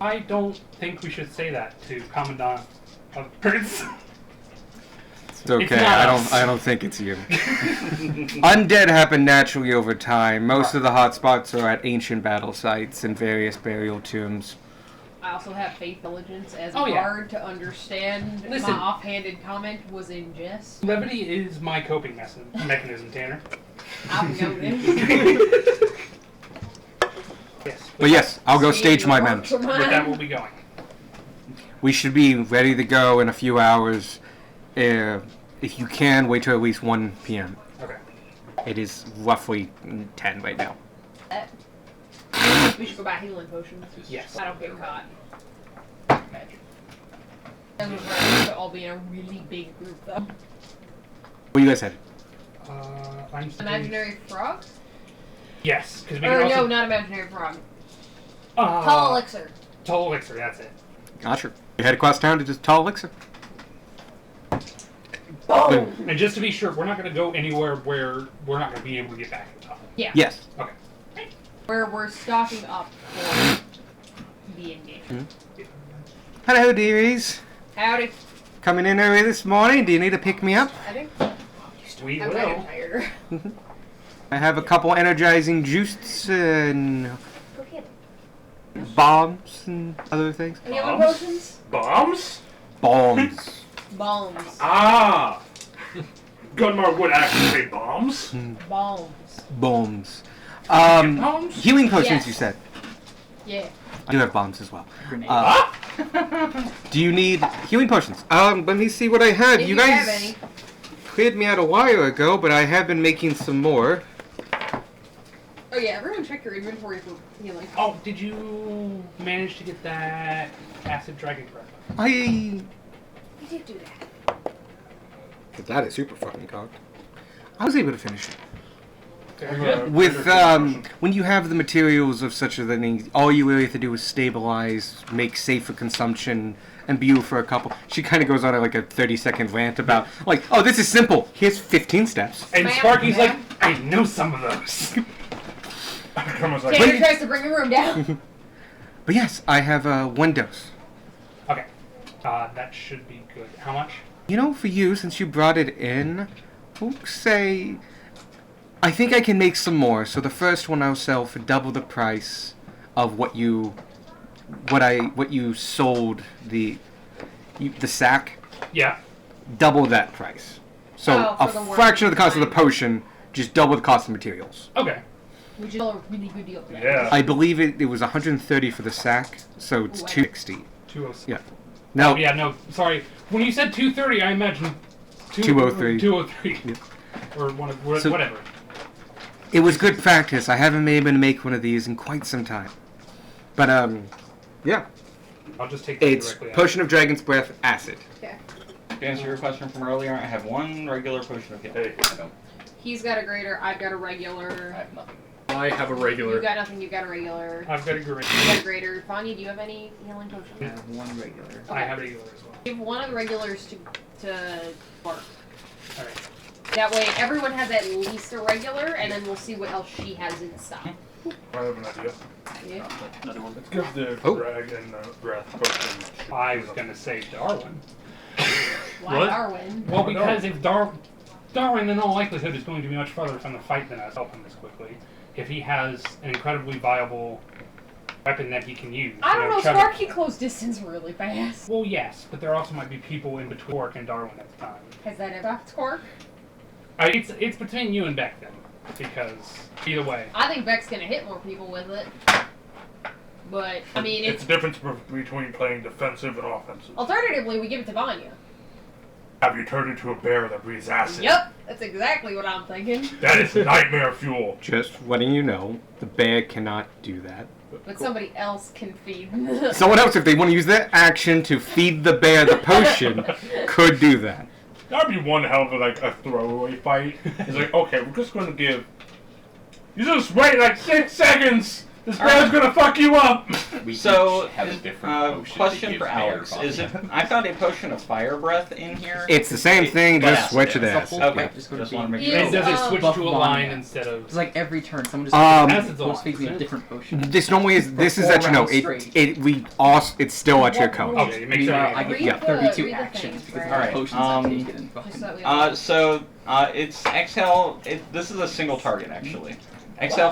S9: I don't think we should say that to Commandant of Prince.
S1: It's okay.
S9: It's not us.
S1: I don't think it's you. Undead happen naturally over time. Most of the hotspots are at ancient battle sites and various burial tombs.
S7: I also have faith diligence as
S9: Oh,
S7: a
S9: yeah.
S7: guard to understand
S9: Listen.
S7: my offhanded comment was in jest.
S9: Levity is my coping mechanism, Tanner.
S7: I'm noted.
S9: Yes.
S1: But yes, I'll go stage my men.
S9: With that, we'll be going.
S1: We should be ready to go in a few hours. If you can, wait till at least 1 p.m.
S9: Okay.
S1: It is roughly 10 right now.
S7: We should go buy healing potions.
S9: Yes.
S7: I don't get caught. Magic. And we're ready to all be in a really big group, though.
S1: Where you guys headed?
S9: I'm
S7: Imaginary frog?
S9: Yes, because we
S7: Or
S9: can also.
S7: no, not imaginary frog.
S9: Uh,
S7: Tall elixir.
S9: Tall elixir. That's it.
S1: Gotcha. You head across town to just Tall Elixir?
S7: Boom!
S9: And just to be sure, we're not going to go anywhere where we're not going to be able to get back to the top.
S7: Yeah.
S1: Yes.
S9: Okay.
S7: We're stocking up for the engagement.
S1: Hello, dearies.
S7: Howdy.
S1: Coming in early this morning. Do you need to pick me up?
S7: I think
S9: We
S7: I'm
S9: will.
S7: kind of tired.
S1: I have a couple energizing juices and bombs and other things.
S7: Healing potions?
S8: Bombs?
S1: Bombs.
S7: Bombs.
S8: Ah! Gunmar would actually say bombs.
S7: Bombs.
S1: Bombs.
S8: Bombs?
S1: Healing potions,
S7: Yes.
S1: you said.
S7: Yeah.
S1: I do have bombs as well.
S3: Grenade.
S1: Do you need healing potions? Let me see what I had.
S7: If
S1: You
S7: you
S1: guys
S7: have any.
S1: cleared me out a while ago, but I have been making some more.
S7: Oh yeah, everyone check your inventory for healing.
S9: Oh, did you manage to get that acid dragon crap?
S1: You
S7: did do that.
S1: That is super fucking cocked. I was able to finish it.
S9: Very good.
S1: With, when you have the materials of such a thing, all you really have to do is stabilize, make safe for consumption, and brew for a couple. She kind of goes on like a 30-second rant about, like, oh, this is simple. Here's 15 steps.
S9: And
S7: Ma'am,
S9: Sparky's
S7: ma'am.
S9: like, I know some of those.
S8: Gunmar's like,
S7: Tanner tries to bring the room down.
S1: But yes, I have one dose.
S9: Okay. That should be good. How much?
S1: You know, for you, since you brought it in, we'll say... I think I can make some more, so the first one I'll sell for double the price of what you sold the sack.
S9: Yeah.
S1: Double that price. So
S7: Oh,
S1: a
S7: for the work
S1: fraction of the cost of the
S7: time.
S1: potion just double the cost of materials.
S9: Okay.
S7: Which is a really good deal for that.
S8: Yeah.
S1: I believe it was 130 for the sack, so it's
S7: Wow.
S1: 260.
S9: 206.
S1: Yeah. Now,
S9: Oh, yeah, no, sorry. When you said 230, I imagined
S1: 203.
S9: 203.
S1: Yeah.
S9: Or one of,
S1: So-
S9: whatever.
S1: it was good practice. I haven't been able to make one of these in quite some time. But, yeah.
S9: I'll just take that
S1: It's
S9: directly out.
S1: Potion of Dragon's Breath Acid.
S7: Okay.
S2: To answer your question from earlier, I have one regular potion of hit.
S8: Hey.
S2: I don't.
S7: He's got a greater. I've got a regular.
S2: I have nothing.
S5: I have a
S7: You
S5: regular.
S7: got nothing. You got a regular.
S9: I've got a great.
S7: You got a greater. Fonny, do you have any healing potions?
S3: I have one regular.
S9: I have a regular as well.
S7: Give one of the regulars to Mark.
S9: Alright.
S7: That way, everyone has at least a regular, and then we'll see what else she has in stock.
S8: I have an idea.
S7: Yeah.
S8: Let's give the
S1: Oh.
S8: dragon breath potion.
S9: I was going to say Darwin.
S7: Why
S5: What?
S7: Darwin?
S9: Well,
S8: Oh, no.
S9: because if Darwin, in all likelihood, is going to be much farther from the fight than us, help him this quickly. If he has an incredibly viable weapon that he can use.
S7: I
S9: you
S7: don't know.
S9: Trevor-
S7: Spark can close distance really fast.
S9: Well, yes, but there also might be people in between Orc and Darwin at the time.
S7: Has that ever happened to Quark?
S9: It's between you and Beck then, because either way.
S7: I think Beck's gonna hit more people with it. But I mean,
S8: It's
S7: it's
S8: the difference between playing defensive and offensive.
S7: alternatively we give it to Vanya.
S8: Have you turned into a bear that breathes acid?
S7: Yep, that's exactly what I'm thinking.
S8: That is nightmare fuel.
S1: Just letting you know, the bear cannot do that.
S7: But somebody else can feed.
S1: Someone else, if they want to use their action to feed the bear the potion, could do that.
S8: That'd be one hell of a throwaway fight. It's like, okay, we're just gonna give. You just wait like 6 seconds. This bear's gonna fuck you up.
S2: So,
S6: have a different potion
S2: question
S6: that
S2: for
S6: gives bear
S2: Alex:
S6: body.
S2: is it? I found a potion of fire breath in here.
S1: It's the same thing,
S2: But
S1: just
S2: acid,
S1: switch it
S2: yeah.
S1: acid.
S3: whole
S2: Okay,
S3: fight just gonna
S2: just
S3: be-
S2: want to make
S7: Yeah.
S9: And does it switch
S3: buff
S9: to a
S3: Vanya.
S9: line instead of?
S3: It's like every turn, someone just
S9: Acid's a
S3: force
S9: lot,
S3: feeds me
S9: isn't
S3: a
S9: it?
S3: different potion.
S1: This normally is. This is
S3: Four
S1: that you know.
S3: rounds
S1: It
S3: straight.
S1: we also. It's still at your coach.
S9: Okay, you make sure.
S3: Meanwhile, I get
S7: Read the-
S3: 32
S7: read the
S3: actions
S7: things,
S3: because of
S7: right?
S3: the
S2: Alright,
S3: potions I've taken.
S7: Just
S3: Fucking-
S7: so that we have-
S2: So, it's exhale. This is a single target actually. Exhale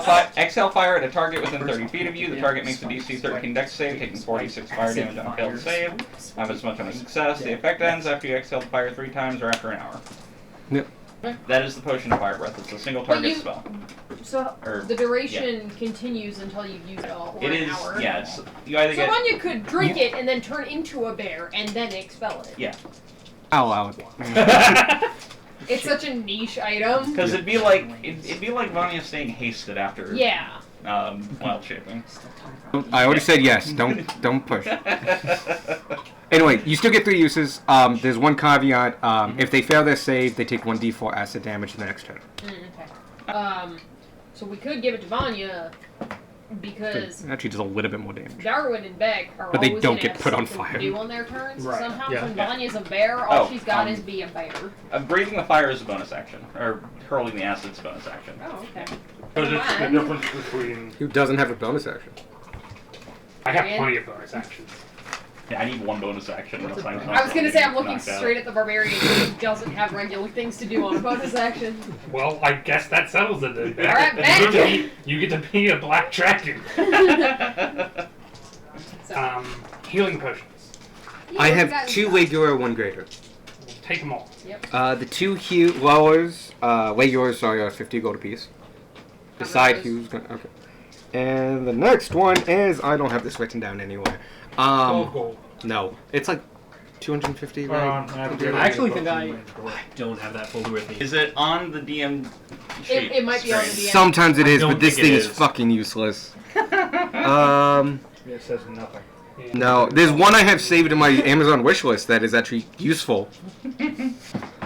S2: fire at a target within 30 feet of you. The target makes a DC 13 Dex save, taking 46 fire damage on a failed save. Have as much on a success. The effect ends after you exhale the fire 3 times or after an hour.
S1: Yep.
S2: That is the potion of fire breath. It's a single
S7: But
S2: target
S7: you-
S2: spell.
S7: So
S2: Or-
S7: the duration continues until you've used it all, or
S2: It
S7: an
S2: is.
S7: hour.
S2: Yeah. It's, you either
S7: So
S2: get.
S7: Vanya could drink it and then turn into a bear and then expel it.
S2: Yeah.
S1: Out loud.
S7: It's such a niche item.
S2: Because it'd be like Vanya staying hasted after
S7: Yeah.
S2: wild shaping.
S1: I already said yes. Don't push. Anyway, you still get 3 uses. There's one caveat. If they fail their save, they take 1d4 acid damage the next turn.
S7: Okay. So we could give it to Vanya because
S1: It actually does a little bit more damage.
S7: Darwin and Beck are
S1: But they
S7: always
S1: don't
S7: gonna
S1: get
S7: have
S1: put on
S7: something
S1: fire.
S7: to do on their turns.
S5: Right.
S7: Sometimes
S5: Yeah.
S7: when Vanya's a bear, all
S2: Oh,
S7: she's got is be a bear.
S2: Breathing the fire is a bonus action, or hurling the acid's a bonus action.
S7: Oh, okay.
S8: Because it's the
S7: Fine.
S8: difference between.
S1: Who doesn't have a bonus action?
S9: I have
S7: Ryan?
S9: plenty of bonus actions.
S2: Yeah, I need one bonus action. Unless I'm
S7: I was gonna say I'm looking
S2: knocked out.
S7: straight at the barbarian who doesn't have regular things to do on a bonus action.
S9: Well, I guess that settles it then.
S7: All right, Beck.
S9: You get to be a black dragon.
S7: So,
S9: Healing potions.
S7: yeah,
S1: I
S7: what
S1: have
S7: you got
S1: 2
S7: in
S1: regular, 1 greater.
S9: Take them all.
S1: The 2 lowers, yours are 50 gold apiece. Decide
S7: those.
S1: who's gonna. Okay. And the next one is I don't have this written down anywhere.
S9: 12 gold.
S1: No, it's like 250, right?
S5: I actually think I don't have that folder with me.
S2: Is it on the DM sheet?
S7: It might be on the DM.
S1: Sometimes it is,
S5: don't
S1: but this
S5: think it
S1: thing is
S5: is.
S1: fucking useless.
S8: It says nothing.
S9: Yeah.
S1: No, there's one I have saved in my Amazon wish list that is actually useful.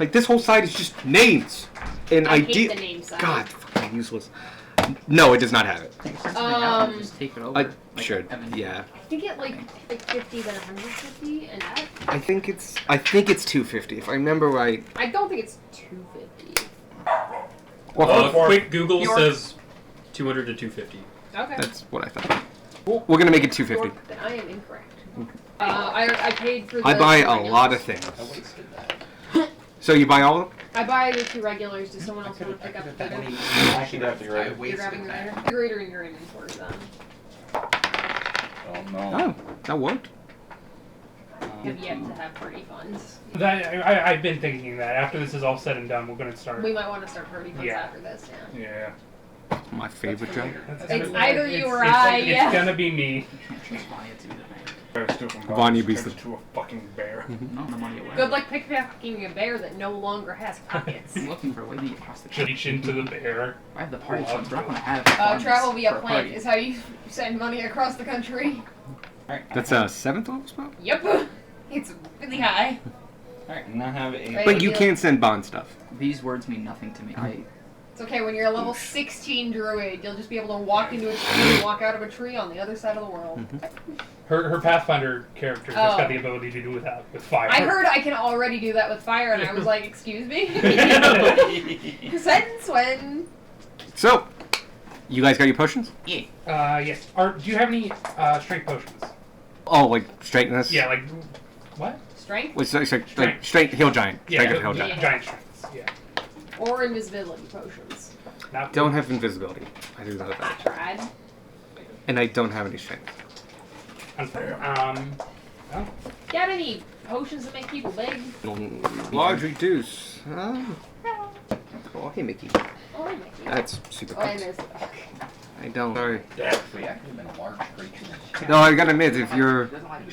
S1: Like this whole site is just names, and
S7: I hate the name side.
S1: God, fucking useless. No, it does not have it.
S3: Just take it over.
S1: I
S3: like
S1: should,
S3: Evan.
S7: I
S1: yeah.
S7: think it like 50 then 150 and that.
S1: I think it's 250 if I remember right.
S7: I don't think it's 250.
S1: Well,
S5: Quick Google
S3: York.
S5: says 200 to 250.
S7: Okay.
S1: that's what I thought. We're gonna make it 250.
S7: York, then I am incorrect. I paid for the
S1: I buy a
S7: regulars.
S1: lot of things. So you buy all of them?
S7: I buy the 2 regulars. Does someone else want to pick up the third?
S2: I should have to
S6: I
S2: grade.
S7: You're grabbing the greater? The greater in your inventory then.
S2: Oh no.
S1: Oh, that worked.
S7: have yet to have party funds.
S9: I've been thinking that after this is all said and done, we're going to start.
S7: We might want to start party funds
S9: Yeah.
S7: after this, yeah.
S8: Yeah.
S1: My favorite joke.
S7: It's either you or
S9: it's,
S7: I,
S9: It's
S7: yeah.
S9: gonna be me.
S3: Trust Vanya to do the thing.
S8: Better steal from
S1: Vanya
S8: Bonnie's
S1: beats the-
S8: to a fucking bear.
S3: No, the money away.
S7: Good luck pickpocketing a bear that no longer has pockets.
S3: I'm looking for a way to get across the country.
S9: Reach into the bear.
S3: I have the party funds, we're not going to have funds
S7: Travel via
S3: for a
S7: plant
S3: party.
S7: is how you send money across the country.
S2: Alright.
S1: That's a 7th level spell?
S7: Yep. It's really high.
S2: Alright, now have a.
S7: Right.
S1: But you can't send bond stuff.
S3: These words mean nothing to me.
S7: It's okay, when you're a level 16 druid, you'll just be able to walk into a tree and walk out of a tree on the other side of the world.
S9: Her Pathfinder character just
S7: Oh.
S9: got the ability to do that with fire.
S7: I heard I can already do that with fire, and I was like, excuse me? Since when?
S1: So, you guys got your potions?
S9: Yes. Do you have any strength potions?
S1: Oh, like straightness?
S9: Yeah, like what?
S7: Strength?
S1: What's like
S9: Strength.
S1: strength heal giant.
S9: Yeah,
S1: Strength heal giant.
S9: giant strengths. Yeah.
S7: Or invisibility potions.
S9: Not
S1: Don't have invisibility. I do that.
S7: I tried.
S1: And I don't have any strength.
S9: Oh.
S7: Got any potions that make people big?
S1: Large reduce. Oh, hey Mickey.
S7: Oh, Mickey.
S1: That's super
S7: Oh, and
S1: cool.
S7: there's the dog.
S1: I don't. Sorry.
S6: We actually been a large creature.
S1: No, I gotta admit, if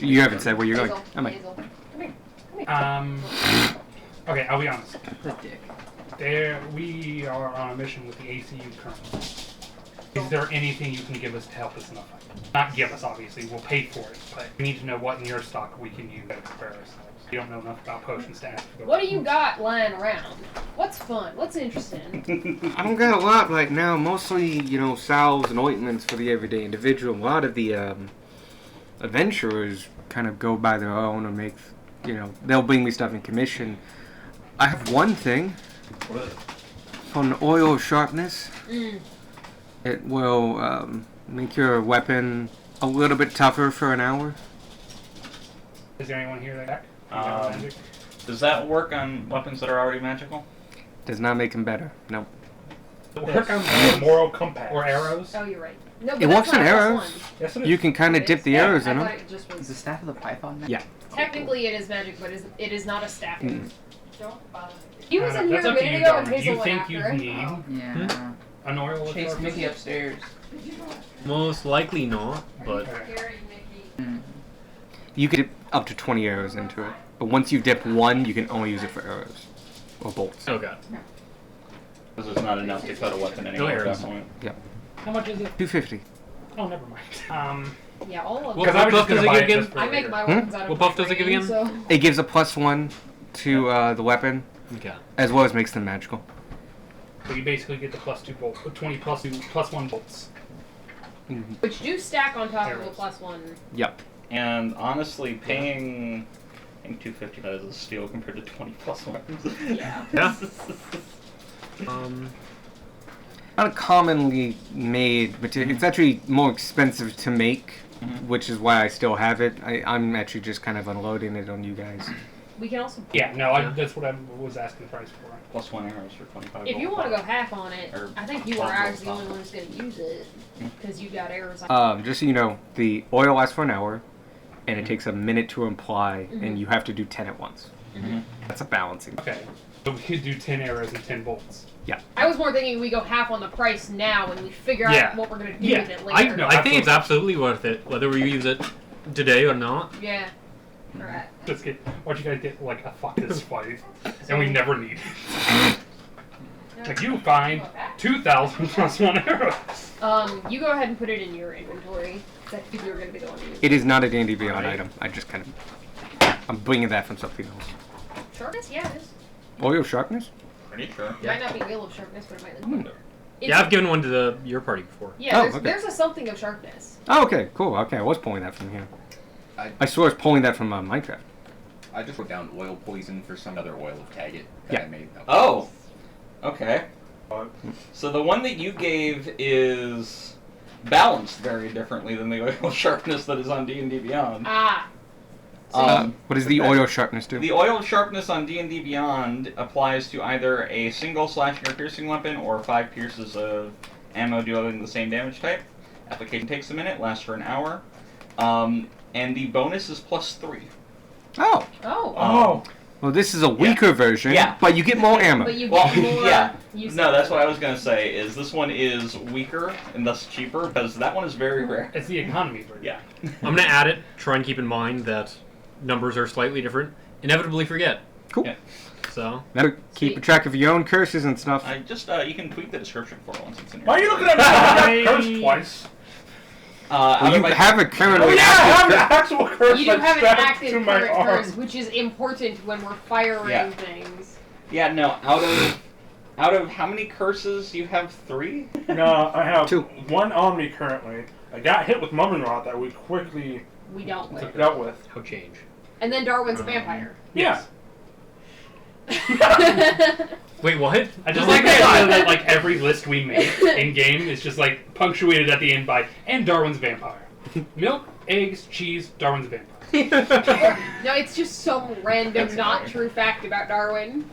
S1: you haven't said where you're going.
S7: Hazel,
S1: I'm like,
S7: Hazel. Come here. Come here.
S9: Okay, I'll be honest.
S3: The dick.
S9: We are on a mission with the ACU currently. Is there anything you can give us to help us in the fight? Not give us, obviously. We'll pay for it, but we need to know what in your stock we can use to prepare ourselves. We don't know enough about potions to ask for.
S7: What do you got lying around? What's fun? What's interesting?
S1: I don't got a lot right now. Mostly, salves and ointments for the everyday individual. A lot of the adventurers kind of go by their own or make, they'll bring me stuff in commission. I have one thing. On oil sharpness. It will make your weapon a little bit tougher for an hour.
S9: Is there anyone here that magic?
S2: Does that work on weapons that are already magical?
S1: Does not make them better. Nope.
S9: Work on
S8: Moral compass.
S9: or arrows?
S7: Oh, you're right. No, but
S1: It
S7: that's
S1: works on
S7: not a plus
S1: arrows.
S7: one.
S8: Yes, it is.
S1: You can kind of dip the
S7: Yeah,
S1: arrows in
S7: I
S1: them.
S7: thought it just
S3: Is
S7: was.
S3: the staff of the Python magic?
S1: Yeah.
S7: Technically, it is magic, but it is not a staff.
S1: Mm.
S7: He was in here
S9: That's
S7: a
S9: up to
S7: minute
S9: you,
S7: ago, and
S9: Darwin. Do
S7: Hazel
S9: you
S7: went
S9: think you
S7: after.
S9: need
S3: Yeah.
S9: an oil with
S3: Chase
S9: sharpness?
S3: Mickey upstairs.
S5: Most likely not, but
S9: Okay.
S1: You can dip up to 20 arrows into it. But once you dip one, you can only use it for arrows. Or bolts.
S5: oh god.
S2: Because it's not enough to cut a weapon anymore at that
S5: arrows.
S2: point.
S9: How much is it?
S1: 250.
S9: Oh, never mind.
S7: Yeah, all of
S5: Well,
S7: them.
S9: Because I was
S5: buff
S9: just
S5: does
S9: gonna
S5: it
S9: buy
S5: give
S9: it just for
S7: I make
S9: later.
S7: my weapons out of
S5: What buff does it give
S7: grain,
S5: again?
S7: So.
S1: It gives a +1 to the weapon,
S5: Okay.
S1: as well as makes them magical.
S9: So you basically get the +2 bolt, 20 +1 bolts.
S7: Which do stack on top of a
S9: Arrows.
S7: +1.
S1: Yep.
S2: And honestly, paying I think 250 is a steal compared to 20 plus weapons.
S7: Yeah.
S5: Yeah.
S1: Not a commonly made material. It's actually more expensive to make, which is why I still have it. I'm actually just kind of unloading it on you guys.
S7: We can also.
S9: Yeah, no, that's what I was asking the price for.
S2: Plus 1 arrows for 25
S7: If you
S2: gold.
S7: want to go half on it,
S2: Or
S7: I think you
S2: top
S7: are
S2: roll
S7: actually the only
S2: top.
S7: one who's going to use it. Because you got arrows.
S1: Just so you know, the oil lasts for an hour, and it takes a minute to apply, and you have to do 10 at once. That's a balancing.
S9: Okay, so we could do 10 arrows and 10 bolts.
S7: I was more thinking we go half on the price now and we figure
S5: Yeah.
S7: out what we're going to do
S9: Yeah.
S7: with it later.
S9: No,
S5: I think it's absolutely worth it, whether we use it today or not.
S7: Yeah. Alright.
S9: Let's get. Why don't you guys get like a fuck this fight, and we never need it. Like you find 2,000 +1 arrows.
S7: You go ahead and put it in your inventory. 'Cause I think you're going to be the one to use it.
S1: It is not a D&D Beyond
S9: Right.
S1: item. I just kind of... I'm bringing that from something else.
S7: Sharpness? Yeah, it is.
S1: Oil sharpness?
S2: Pretty sure.
S7: It might not be wheel of sharpness, but it might. It's,
S5: Yeah, I've given one to your party before.
S7: Yeah,
S1: Oh,
S7: there's,
S1: okay.
S7: there's a something of sharpness.
S1: Oh, okay, cool. Okay, I was pulling that from here.
S10: I-
S1: I swear I was pulling that from Minecraft.
S10: I just wrote down oil poison for some other oil of Taggart that
S1: Yeah.
S10: I made.
S2: Oh! Okay. So the one that you gave is balanced very differently than the oil sharpness that is on D&D Beyond.
S7: Ah.
S1: What does the oil sharpness do?
S2: The oil sharpness on D&D Beyond applies to either a single slashing or piercing weapon or 5 pierces of ammo dealing the same damage type. Application takes a minute, lasts for an hour. And the bonus is +3.
S1: Oh.
S7: Oh.
S8: Oh.
S1: Well, this is a weaker version,
S2: Yeah.
S1: but you get more ammo.
S7: But you
S2: Well,
S7: get more.
S2: yeah.
S7: use
S2: No,
S7: of
S2: that's
S7: it.
S2: what I was gonna say. Is this one is weaker and thus cheaper because that one is very rare.
S9: It's the economy version.
S2: Yeah.
S5: I'm gonna add it. Try and keep in mind that numbers are slightly different. Inevitably forget.
S1: Cool.
S2: Yeah.
S5: So
S1: Better keep
S7: Sweet.
S1: track of your own curses and stuff.
S2: I just you can tweak the description for it once it's in your.
S8: Why are you looking at me? I got cursed twice.
S2: Out
S1: Well,
S2: of
S1: you
S2: my-
S1: have a currently
S8: Oh yeah, I have
S1: active
S8: the actual curse
S7: You do
S8: like
S7: have an
S8: strapped
S7: active
S8: to my
S7: current
S8: arm.
S7: curse, which is important when we're firing
S2: Yeah.
S7: things.
S2: Yeah, no. Out of how many curses? You have 3.
S8: No, I have
S1: 2.
S8: one on me currently. I got hit with Mummin Rot that we quickly
S7: We dealt with.
S8: dealt with.
S5: how change?
S7: And then Darwin's a vampire.
S8: Yeah.
S5: Wait, what?
S9: I just like the idea that like every list we make in game is just like punctuated at the end by and Darwin's a vampire. Milk, eggs, cheese, Darwin's a vampire.
S7: No, it's just some random, not true fact about Darwin.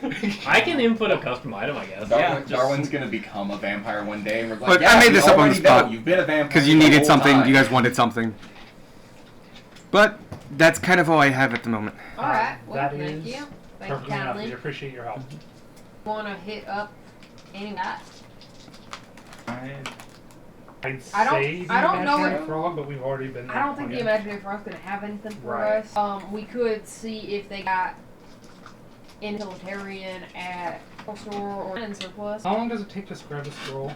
S5: I can input a custom item, I guess.
S2: Yeah, just-
S10: Darwin's gonna become a vampire one day, and we're like,
S1: Look,
S10: yeah,
S1: I made
S10: we
S1: this up on the
S10: already know
S1: spot.
S10: You've been a vampire
S1: Because you
S10: the
S1: needed
S10: whole
S1: something,
S10: time.
S1: you guys wanted something. But that's kind of all I have at the moment.
S7: Alright, well,
S9: That
S7: thank
S9: is
S7: you. Thank you
S9: Perfectly enough. We
S7: kindly.
S9: appreciate your help.
S7: Want to hit up any of that?
S9: I'd
S7: I don't-
S9: say the
S7: I don't know
S9: imaginary
S7: if-
S9: frog, but we've already been there.
S7: I don't think the
S9: Okay.
S7: Imaginary Frog's gonna have anything for
S9: Right.
S7: us. We could see if they got utilitarian at a store or in surplus.
S9: How long does it take to scrub a scroll?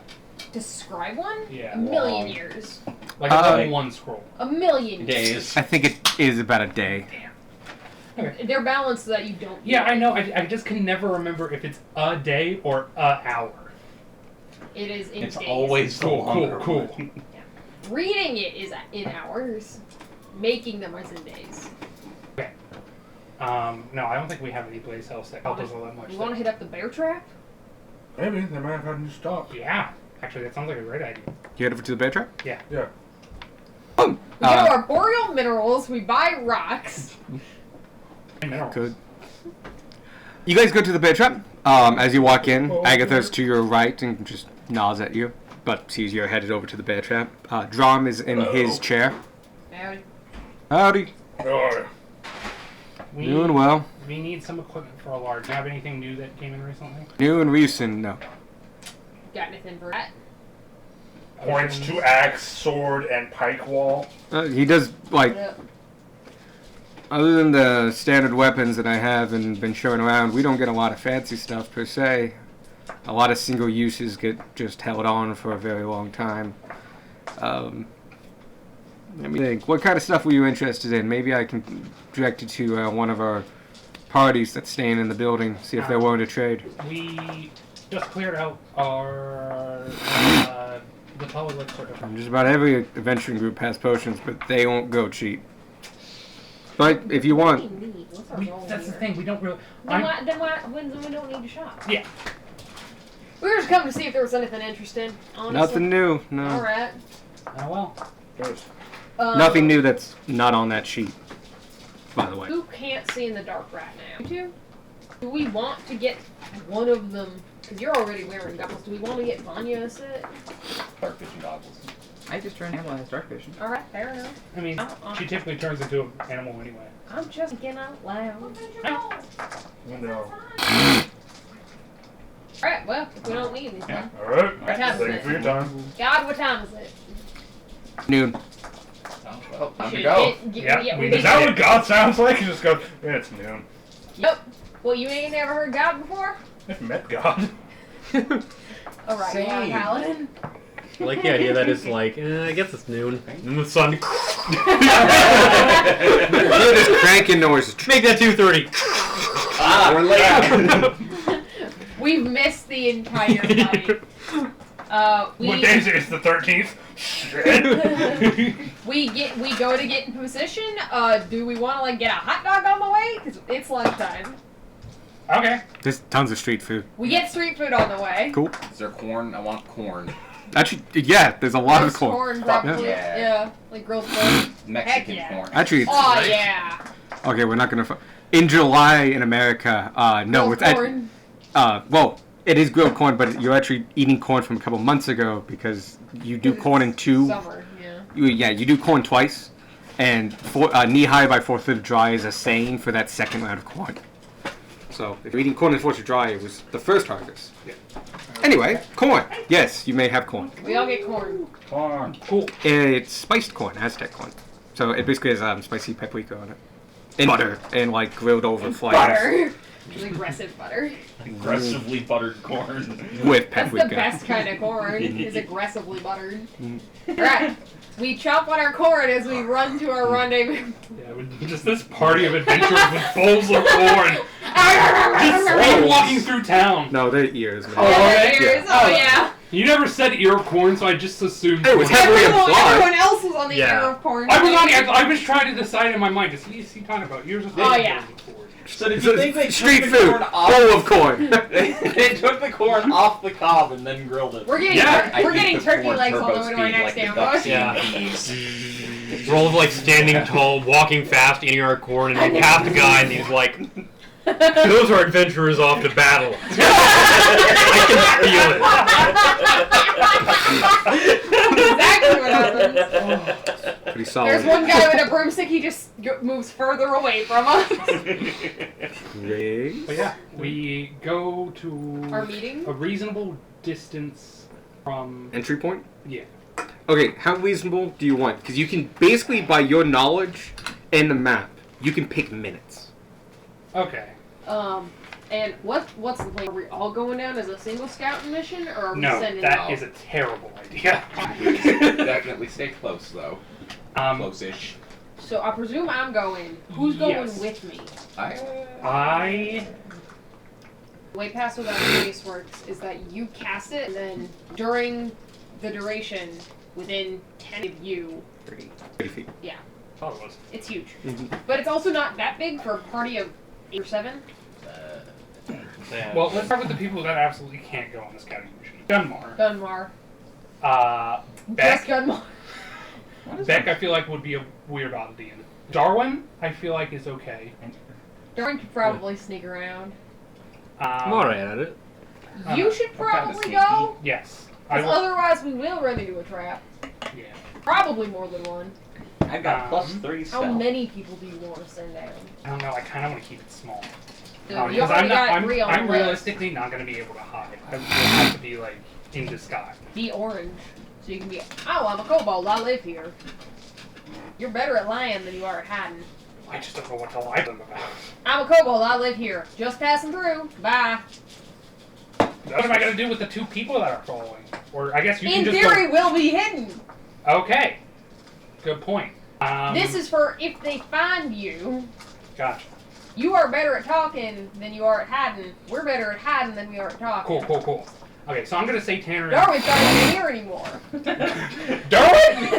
S7: Describe one?
S9: Yeah.
S7: A million
S10: Long.
S7: years.
S9: Like a
S1: Uh,
S9: level 1 scroll.
S7: A million years.
S2: Days.
S1: I think it is about a day.
S7: They're balanced so that you don't.
S9: Yeah, I know. I just can never remember if it's a day or a hour.
S7: It is in
S2: It's
S7: days.
S2: always the
S9: Cool,
S2: longer
S9: cool,
S2: one.
S7: Reading it is in hours. Making them is in days.
S9: No, I don't think we have any place else that helps us all that much.
S7: You want to hit up the bear trap?
S8: Maybe they might have had new stock.
S9: Yeah, actually, that sounds like a great idea.
S1: You head over to the bear trap?
S8: Yeah.
S1: Boom!
S7: We go to our boreal minerals. We buy rocks.
S9: Minerals.
S1: Good. You guys go to the bear trap. As you walk in, Agatha's to your right and just nods at you, but sees you're headed over to the bear trap. Drom is in his chair.
S7: Howdy.
S1: Howdy.
S8: Oh,
S9: We,
S1: Doing well.
S9: we need some equipment for a large. Do you have anything new that came in recently?
S1: New and recent, no.
S7: Got anything for that?
S8: points to axe, sword, and pike wall.
S1: He does, like,
S7: What up?
S1: other than the standard weapons that I have and been showing around, we don't get a lot of fancy stuff per se. A lot of single uses get just held on for a very long time. Let me think. What kind of stuff were you interested in? Maybe I can direct you to one of our parties that's staying in the building, see if they're willing to trade.
S9: We just cleared out our the Polylick sort of.
S1: Just about every adventuring group has potions, but they won't go cheap. But if you want,
S7: What do you need? What's our
S9: We,
S7: goal
S9: that's the
S7: here?
S9: thing. We don't really.
S7: Then when we don't need to shop.
S9: Yeah.
S7: We were just coming to see if there was anything interesting. Honestly.
S1: nothing new. No.
S7: All right.
S9: Oh well.
S8: There's
S1: Nothing new that's not on that sheet, by the way.
S7: Who can't see in the dark right now? You two? Do we want to get one of them? Because you're already wearing goggles. Do we want to get Vanya a set?
S10: Dark vision goggles.
S3: I just turned animal has dark vision.
S7: All right, fair enough.
S9: I mean, she typically turns into an animal anyway.
S7: I'm just thinking out loud.
S8: window.
S7: All right, well, if we don't need anything.
S8: Alright.
S7: What time is
S8: Thank you for your
S7: it?
S8: time.
S7: God, what time is it?
S1: Noon.
S10: Oh, well, time to
S7: Should
S10: go.
S9: Yeah, we
S7: we
S8: Is that what God sounds like? He just goes, yeah, it's noon.
S7: Yep. Well, you ain't never heard God before?
S8: I've met God.
S7: Alright, you want a paladin?
S5: I like the idea that it's like, I guess it's noon. And the sun.
S1: Hear this cranking noise.
S5: Make that 2:30.
S10: We're late.
S7: We've missed the entire night.
S8: What day is it? It's the 13th? Shit.
S7: We go to get in position. Do we want to like get a hot dog on the way? Because it's lunchtime.
S9: Okay.
S1: There's tons of street food.
S7: We get street food on the way.
S1: Cool.
S10: Is there corn? I want corn.
S1: Actually, yeah, there's a lot of
S7: Roast
S1: corn.
S7: probably.
S10: Yeah.
S7: Yeah, like grilled corn.
S10: Mexican
S7: yeah.
S10: corn.
S1: Actually, it's,
S7: Oh yeah.
S1: okay, we're not gonna. In July in America, no,
S7: Grilled
S1: it's
S7: corn.
S1: well, it is grilled corn, but you're actually eating corn from a couple months ago because you do corn in two.
S7: Summer. Yeah.
S1: You do corn twice, and knee high by 4th of dry is a saying for that second round of corn. So if you're eating corn and 4th of dry, it was the first harvest.
S8: Yeah.
S1: Anyway, corn. Yes, you may have corn.
S7: We all get corn.
S6: Corn.
S5: Cool.
S1: It's spiced corn, Aztec corn. So it basically has spicy paprika on it. And butter. And like grilled over flames.
S7: Butter. Aggressive butter.
S6: Aggressively buttered corn.
S1: With
S7: That's
S1: paprika.
S7: the best kind of corn, is aggressively buttered. Alright, we chop on our corn as we run to our rendezvous.
S9: Yeah, just this party of adventurers with bowls of corn. Just walking through town.
S1: No, they're ears, man.
S7: Yeah,
S9: okay.
S7: ears. Oh, yeah.
S9: You never said ear of corn, so I just assumed.
S1: It was heavily implied.
S7: Everyone else was on the
S5: Yeah.
S7: ear of corn.
S9: I was on. I was trying to decide in my mind. Is he talking about ears of corn?
S7: Oh,
S9: or
S7: yeah.
S9: bowls of corn?
S6: So did you think they
S1: Street
S6: took the
S1: food.
S6: corn off?
S1: Bowl of corn.
S6: They took the corn off the cob and then grilled it.
S7: We're getting,
S9: Yeah,
S10: I
S7: we're
S10: eat
S7: getting
S10: the
S7: turkey
S10: corn
S7: legs on the
S10: turbo
S7: way to our
S10: speed
S7: next
S10: like the
S7: ambush.
S10: ducks
S5: Yeah.
S10: eating peas.
S5: We're all like standing tall, walking fast, eating our corn, and we pass the guy, and he's like, "Those are adventurers off to battle." I can feel it.
S7: Exactly what happens.
S1: Pretty solid.
S7: There's one guy with a broomstick, he just moves further away from us.
S1: Great.
S9: But yeah, we go to
S7: Our meeting?
S9: a reasonable distance from.
S1: Entry point?
S9: Yeah.
S1: Okay, how reasonable do you want? Because you can basically, by your knowledge and the map, you can pick minutes.
S9: Okay.
S7: And what's the plan? Are we all going down as a single scouting mission, or are we
S9: No,
S7: sending
S9: that
S7: out?
S9: is a terrible idea.
S10: Definitely stay close, though. Close-ish.
S7: So I presume I'm going. Who's going
S9: Yes.
S7: with me?
S9: I
S7: The way Pass Without Trace works is that you cast it, and then during the duration, within 10 of you,
S1: 30 feet.
S9: thought it was.
S7: it's huge.
S1: Mhm.
S7: But it's also not that big for a party of 8 or 7.
S9: Well, let's start with the people that absolutely can't go on the scouting mission. Gunmar.
S7: Gunmar.
S9: Beck.
S7: Just Gunmar.
S9: Beck, I feel like would be a weird oddity. Darwin, I feel like is okay.
S7: Darwin could probably sneak around.
S5: I'm alright at it.
S7: You should probably go,
S9: Yes. I
S7: because
S9: will.
S7: otherwise we will run into a trap.
S9: Yeah.
S7: Probably more than one.
S2: I've got plus 3
S7: How
S2: stealth.
S7: many people do you want to send down?
S9: I don't know. I kind of want to keep it small.
S7: You
S9: Because
S7: already got
S9: I'm
S7: 3 on the list.
S9: realistically not going to be able to hide. I will have to be like in disguise.
S7: Be orange. So you can be, oh, I'm a kobold, I live here. You're better at lying than you are at hiding.
S9: I just don't know what to lie to them about.
S7: I'm a kobold, I live here. Just passing through. Bye.
S9: What am I going to do with the 2 people that are following? Or I guess you
S7: In
S9: can just
S7: theory, we'll be hidden.
S9: go. Okay. Good point.
S7: This is for if they find you.
S9: Gotcha.
S7: You are better at talking than you are at hiding. We're better at hiding than we are at talking.
S9: Cool. Okay, so I'm going to say Tanner.
S7: Darwin's not even here anymore.
S9: Darwin!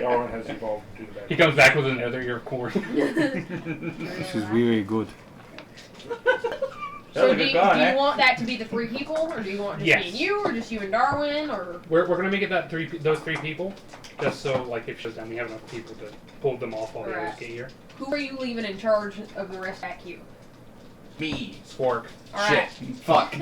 S8: Darwin has evolved to the
S9: He comes back with another ear of corn.
S1: This is really good.
S7: So
S2: That was
S7: do
S2: a
S7: you,
S2: good gun,
S7: do you
S2: eh?
S7: want that to be the 3 people, or do you want just me
S9: Yes.
S7: and you, or just you and Darwin, or
S9: We're going to make it that those 3 people, just so like if she's done, we have enough people to pull them off while the others
S7: Right.
S9: get here.
S7: who are you leaving in charge of the rest back you?
S10: Me.
S9: Spork.
S7: Alright.
S10: Fuck.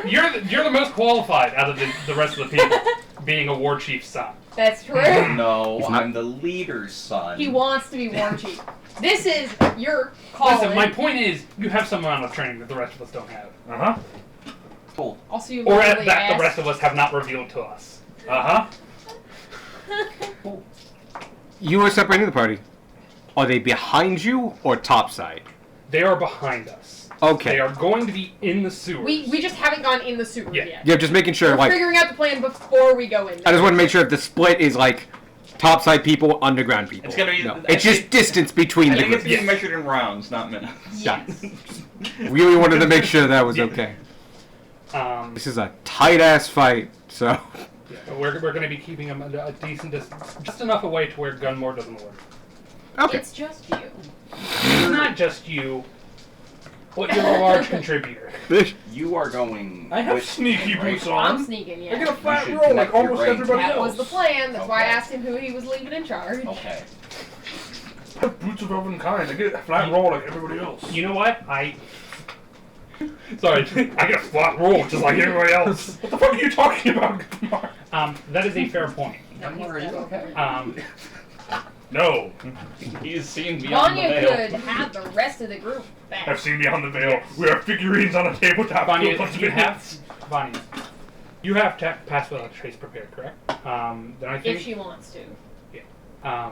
S9: You're the most qualified out of the rest of the people, being a war chief's son.
S7: That's true.
S10: No,
S1: It's not-
S10: I'm the leader's son.
S7: He wants to be war chief. This is your calling.
S9: Listen, my point is, you have some amount of training that the rest of us don't have.
S8: Uh-huh.
S7: Also, you
S9: Or
S7: literally
S9: that the
S7: asked-
S9: rest of us have not revealed to us.
S8: Uh-huh.
S1: You are separating the party. Are they behind you or topside?
S9: They are behind us.
S1: Okay.
S9: They are going to be in the sewers.
S7: We just haven't gone in the sewer
S9: Yeah.
S7: yet.
S1: Yeah, just making sure,
S7: We're
S1: like,
S7: figuring out the plan before we go in.
S1: I just want to make sure if the split is, like, topside people, underground people.
S2: It's gonna be-
S1: No,
S2: I
S1: it's just
S2: think-
S1: distance between
S2: I
S1: the
S2: think it's
S1: groups.
S2: being measured in rounds, not minutes.
S7: Yes.
S1: Really wanted to make sure that was okay. This is a tight-ass fight, so...
S9: Yeah, but we're going to be keeping them a decent distance, just enough away to where Gunmore doesn't work.
S1: Okay.
S7: It's just you.
S9: It's not just you, but you're a large contributor.
S10: You are going.
S8: I have
S10: with
S8: sneaky
S10: him, right?
S8: boots
S7: I'm
S8: on.
S7: sneaking,
S8: I get
S7: yeah.
S8: a flat
S10: should
S8: roll like
S10: connect your
S8: almost
S10: brain.
S8: everybody
S7: That
S8: else.
S7: was the plan. That's why I
S10: Okay.
S7: asked him who he was leaving in charge.
S10: Okay.
S8: I have boots of elven kind. I get a flat roll like everybody else.
S9: You know what? Sorry, I get a flat roll just like everybody else.
S8: What the fuck are you talking about?
S9: That is a fair point.
S10: Are you okay?
S8: No.
S6: He's seen beyond the
S7: Vanya
S6: veil.
S7: could have the rest of the group back.
S8: I've seen Beyond the Veil. We are figurines on a tabletop.
S9: Vanya,
S8: Let's
S9: you
S8: begin.
S9: have Vanya. You have pass without a trace prepared, correct? Then I think.
S7: If she wants to.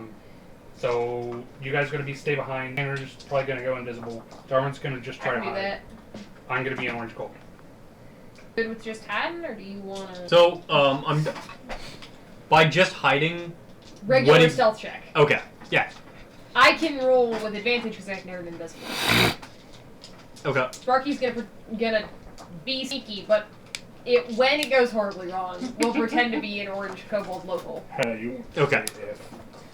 S9: So you guys are going to be stay behind. Tanner's probably going to go invisible. Darwin's going to just
S7: I
S9: try to
S7: can do
S9: hide.
S7: that.
S9: I'm going to be in orange gold.
S7: Good with just hiding, or do you want to
S5: So, I'm by just hiding.
S7: regular
S5: what is-
S7: stealth check?
S5: Okay. Yeah.
S7: I can roll with advantage because I've never been invisible.
S5: Okay.
S7: Sparky's gonna be sneaky, but when it goes horribly wrong, we'll pretend to be an orange kobold local.
S8: You
S5: Okay.
S8: say if.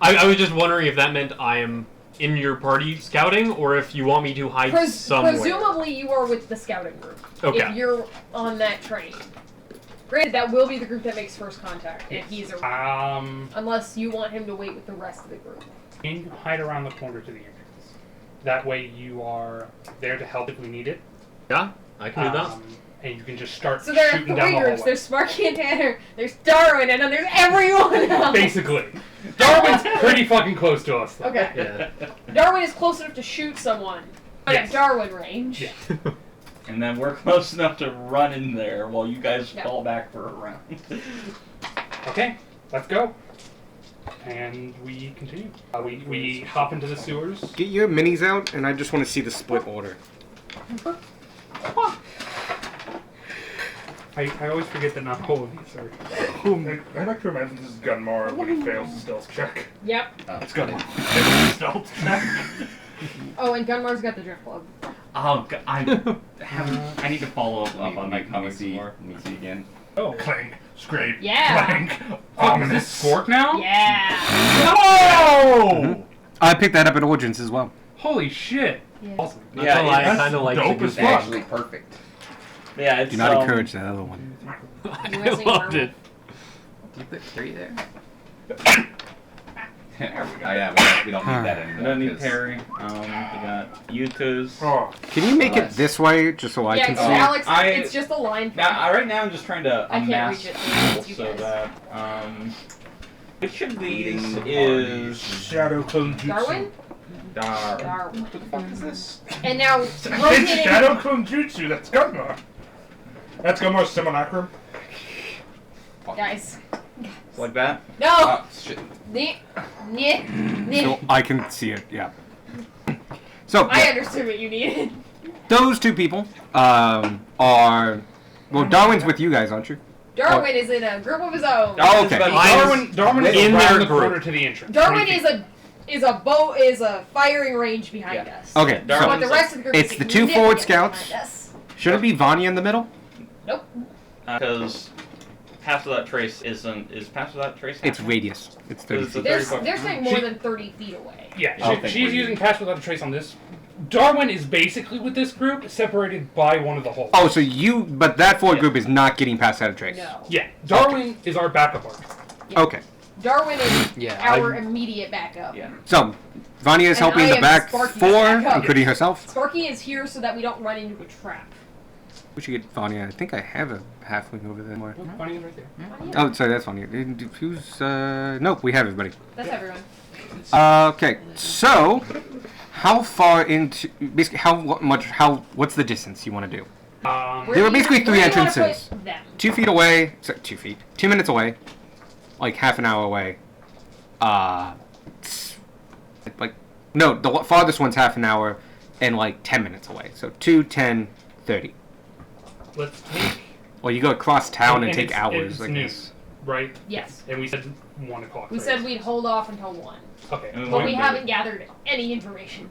S5: I was just wondering if that meant I am in your party scouting, or if you want me to hide somewhere.
S7: Presumably, you are with the scouting group.
S5: Okay.
S7: If you're on that train. Granted, that will be the group that makes first contact if he's around. Unless you want him to wait with the rest of the group.
S9: Can you hide around the corner to the entrance? That way you are there to help if we need it.
S5: Yeah, I can do that.
S9: And you can just start
S7: So there are
S9: shooting down
S7: three
S9: the
S7: groups.
S9: hallway.
S7: There's Sparky and Tanner, there's Darwin, and then there's everyone else.
S9: Basically. Darwin's pretty fucking close to us, though.
S7: Okay.
S5: Yeah.
S7: Darwin is close enough to shoot someone, but
S9: Yes.
S7: at Darwin range.
S9: Yeah.
S6: And then we're close enough to run in there while you guys
S7: Yeah.
S6: fall back for a round.
S9: Okay, let's go. And we continue. We hop into the sewers.
S1: Get your minis out, and I just want to see the split order.
S9: I always forget that not all of these are.
S8: I like to imagine this is Gunmar when he fails the stealth check.
S7: Yep.
S8: It's Gunmar. Stealth check.
S7: Oh, and Gunmar's got the drift club.
S6: Oh, I need to follow up on my comics more.
S10: Let me see again.
S9: Oh.
S8: Clank. Scrape.
S7: Yeah.
S8: Clank.
S9: Is
S8: Ominous.
S9: this Skork now?
S7: Yeah.
S8: Oh!
S1: I picked that up at Origins as well.
S9: Holy shit.
S7: Yeah.
S9: Awesome.
S5: That's
S6: Yeah,
S5: why I
S8: that's
S5: kind of like
S8: dope
S5: the
S8: as
S10: It's
S8: fuck.
S10: actually perfect.
S6: Yeah, it's
S1: Do not encourage that other one.
S5: I
S7: USA
S5: loved
S7: Marvel.
S5: it.
S10: Do you put 3 there?
S6: There we go.
S10: Oh, yeah, we don't need that
S6: I
S10: anymore.
S6: don't need
S10: 'cause-
S6: Perry. We got Yutas.
S8: Oh.
S1: Can you make it
S10: Nice.
S1: this way, just so I
S7: Yeah,
S1: can
S7: so
S1: see?
S7: Alex,
S6: I-
S7: it's just a line.
S6: Now, right now I'm just trying to
S7: I can't
S6: amass
S7: reach it,
S6: people
S7: it's you
S6: so
S7: guys.
S6: that which of these
S10: Leading
S6: is
S8: Shadow Clone Jutsu.
S7: Darwin?
S6: Darwin?
S7: Darwin.
S10: What the fuck is this?
S7: And now,
S8: It's
S7: rotating.
S8: Shadow Clone Jutsu. That's Gunmar. That's Gunmar's simulacrum.
S7: Guys.
S6: Like that?
S7: No!
S10: Oh, shit.
S1: So I can see it, yeah. So,
S7: I understood what you needed.
S1: those two people are... Well, Darwin's with you guys, aren't you?
S7: Darwin is in a group of his own.
S1: Oh, okay.
S9: Darwin is
S5: in
S9: around
S5: their
S9: the
S5: group.
S9: corner to the entrance.
S7: Darwin
S9: 20
S7: is
S9: feet.
S7: a firing range behind
S6: Yeah.
S7: us.
S1: Okay,
S7: But
S1: so
S7: the rest of the group
S1: it's
S7: is
S1: the two forward
S7: significantly
S1: scouts.
S7: behind us.
S1: should it be Vanya in the middle?
S7: Nope.
S6: Because Pass Without Trace is Pass Without Trace?
S1: It's radius. It's 30
S6: It's a
S1: feet.
S7: They're
S6: 30 foot.
S7: they're staying more
S9: She-
S7: than 30 feet away.
S9: Yeah,
S10: I don't think
S9: she's
S10: we're
S9: using
S10: using-
S9: Pass Without a Trace on this. Darwin is basically with this group, separated by one of the holes.
S1: Oh, so you... But that forward group is not getting past that trace.
S7: No.
S9: Yeah, Darwin is our backup archer.
S1: Okay.
S7: Darwin is
S5: Yeah,
S7: our immediate backup.
S6: Yeah.
S1: So, Vanya is
S7: And
S1: helping
S7: I
S1: the
S7: am
S1: back
S7: Sparky's
S1: four,
S7: backup.
S1: including herself.
S7: Sparky is here so that we don't run into a trap.
S1: We should get Vanya. I think I have a halfling over there. Somewhere.
S9: Funny is right there.
S1: Oh, sorry, that's Vanya. Who's, nope, we have everybody.
S7: That's everyone.
S1: Okay, so how far into basically what's the distance you want to do?
S7: Where
S1: There
S7: do
S1: were
S7: you-
S1: basically
S7: where
S1: three
S7: do you wanna
S1: entrances.
S7: put them?
S1: 2 feet away, sorry, 2 feet, 2 minutes away, like half an hour away. Like no, the farthest one's half an hour, and like 10 minutes away. So 2, 10, 30.
S9: Let's take.
S1: Well, you go across town and
S9: And
S1: take
S9: it's-
S1: hours.
S9: it's
S1: I
S9: noon.
S1: guess.
S9: Right?
S7: Yes.
S9: And we said 1 o'clock.
S7: We
S9: right?
S7: said we'd hold off until 1.
S9: Okay.
S6: And
S7: But we
S6: Wait,
S7: haven't gathered any information.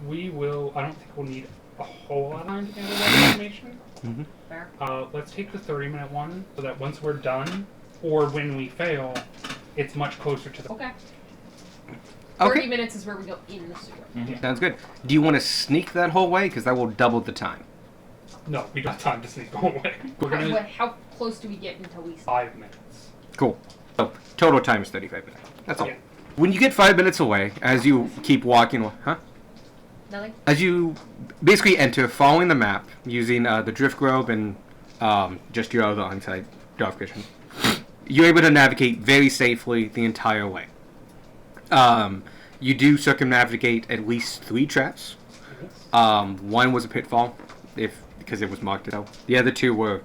S9: We will. I don't think we'll need a whole lot of time to gather that information.
S1: Mhm.
S7: Fair.
S9: Let's take the 30-minute one so that once we're done, or when we fail, it's much closer to the.
S7: Okay. 30
S1: Okay,
S7: minutes is where we go in the sewer.
S1: sounds good. Do you want to sneak that whole way? Because that will double the time.
S9: No, we don't have time to sneak the whole way. We're
S7: Alright,
S9: gonna.
S7: how close do we get until we
S9: 5 minutes.
S1: Cool. So total time is 35 minutes. That's all.
S9: Yeah.
S1: When you get 5 minutes away, as you keep walking,
S7: Nothing?
S1: as you basically enter, following the map using the drift grove and just your other on-site dark vision, you're able to navigate very safely the entire way. You do circumnavigate at least 3 traps. One was a pitfall, because it was marked out. The other 2 were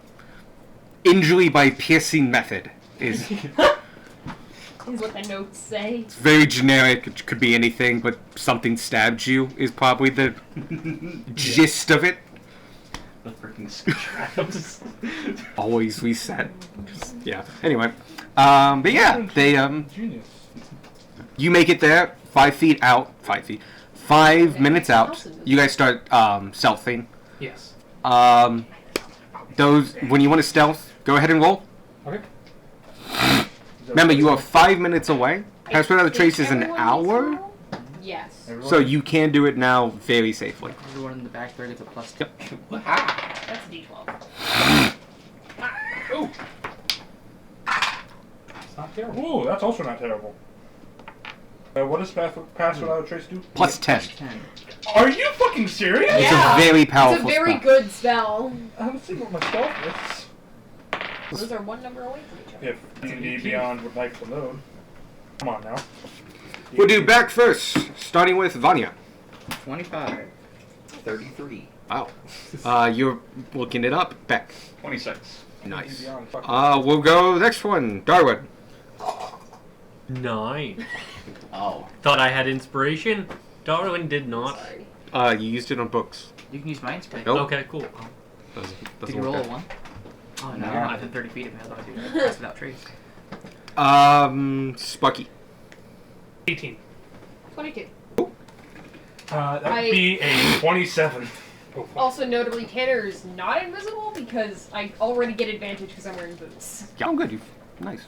S1: injury by piercing method. Is
S7: what the notes say.
S1: It's very generic. It could be anything, but something stabbed you is probably the gist of it.
S6: The freaking traps.
S1: Always reset. Yeah. Anyway, but yeah, they
S8: Genius.
S1: you make it there 5 feet out. 5 feet. 5 minutes out. You guys start stealthing.
S9: Yes.
S1: Those when you want to stealth, go ahead and roll.
S9: Okay.
S1: Remember, you are 5 minutes away. Pass without a trace is an
S7: Everyone
S1: hour,
S7: needs to roll? Yes.
S1: so you can do it now very safely.
S3: Everyone in the back there gets a +2.
S1: Yep.
S7: That's a d12.
S9: Ooh. It's not terrible.
S8: Ooh, that's also not terrible. What does pass without a trace do?
S1: Plus 10.
S3: 10.
S8: Are you fucking serious?
S1: It's
S7: Yeah.
S1: a very
S7: It's a
S1: powerful
S7: very
S1: spell.
S7: good spell.
S8: I haven't seen what my stealth is.
S7: Those are one number away from each other.
S8: If D&D Beyond would like to load. Come on now.
S1: We'll do back first, starting with Vanya.
S3: 25.
S10: 33.
S1: Wow. You're looking it up. Beck.
S2: 26.
S1: Nice.
S8: D&D Beyond, fuck.
S1: We'll go next one. Darwin.
S5: 9.
S10: Oh.
S5: Thought I had inspiration. Darwin did not.
S7: Sorry.
S1: You used it on books.
S3: You can use my inspiration.
S1: Nope.
S5: Okay, cool.
S1: Doesn't
S3: Did you
S1: work
S3: roll a
S1: out.
S3: 1? Oh, no,
S10: No.
S3: you're not within 30 feet of me. I thought I'd do that. Pass without trace.
S1: Sparky.
S9: 18.
S7: 22.
S8: That would be a 27.
S9: Oh, fuck.
S7: Also, notably, Tanner is not invisible because I already get advantage because I'm wearing boots.
S1: Yeah, I'm good. Nice.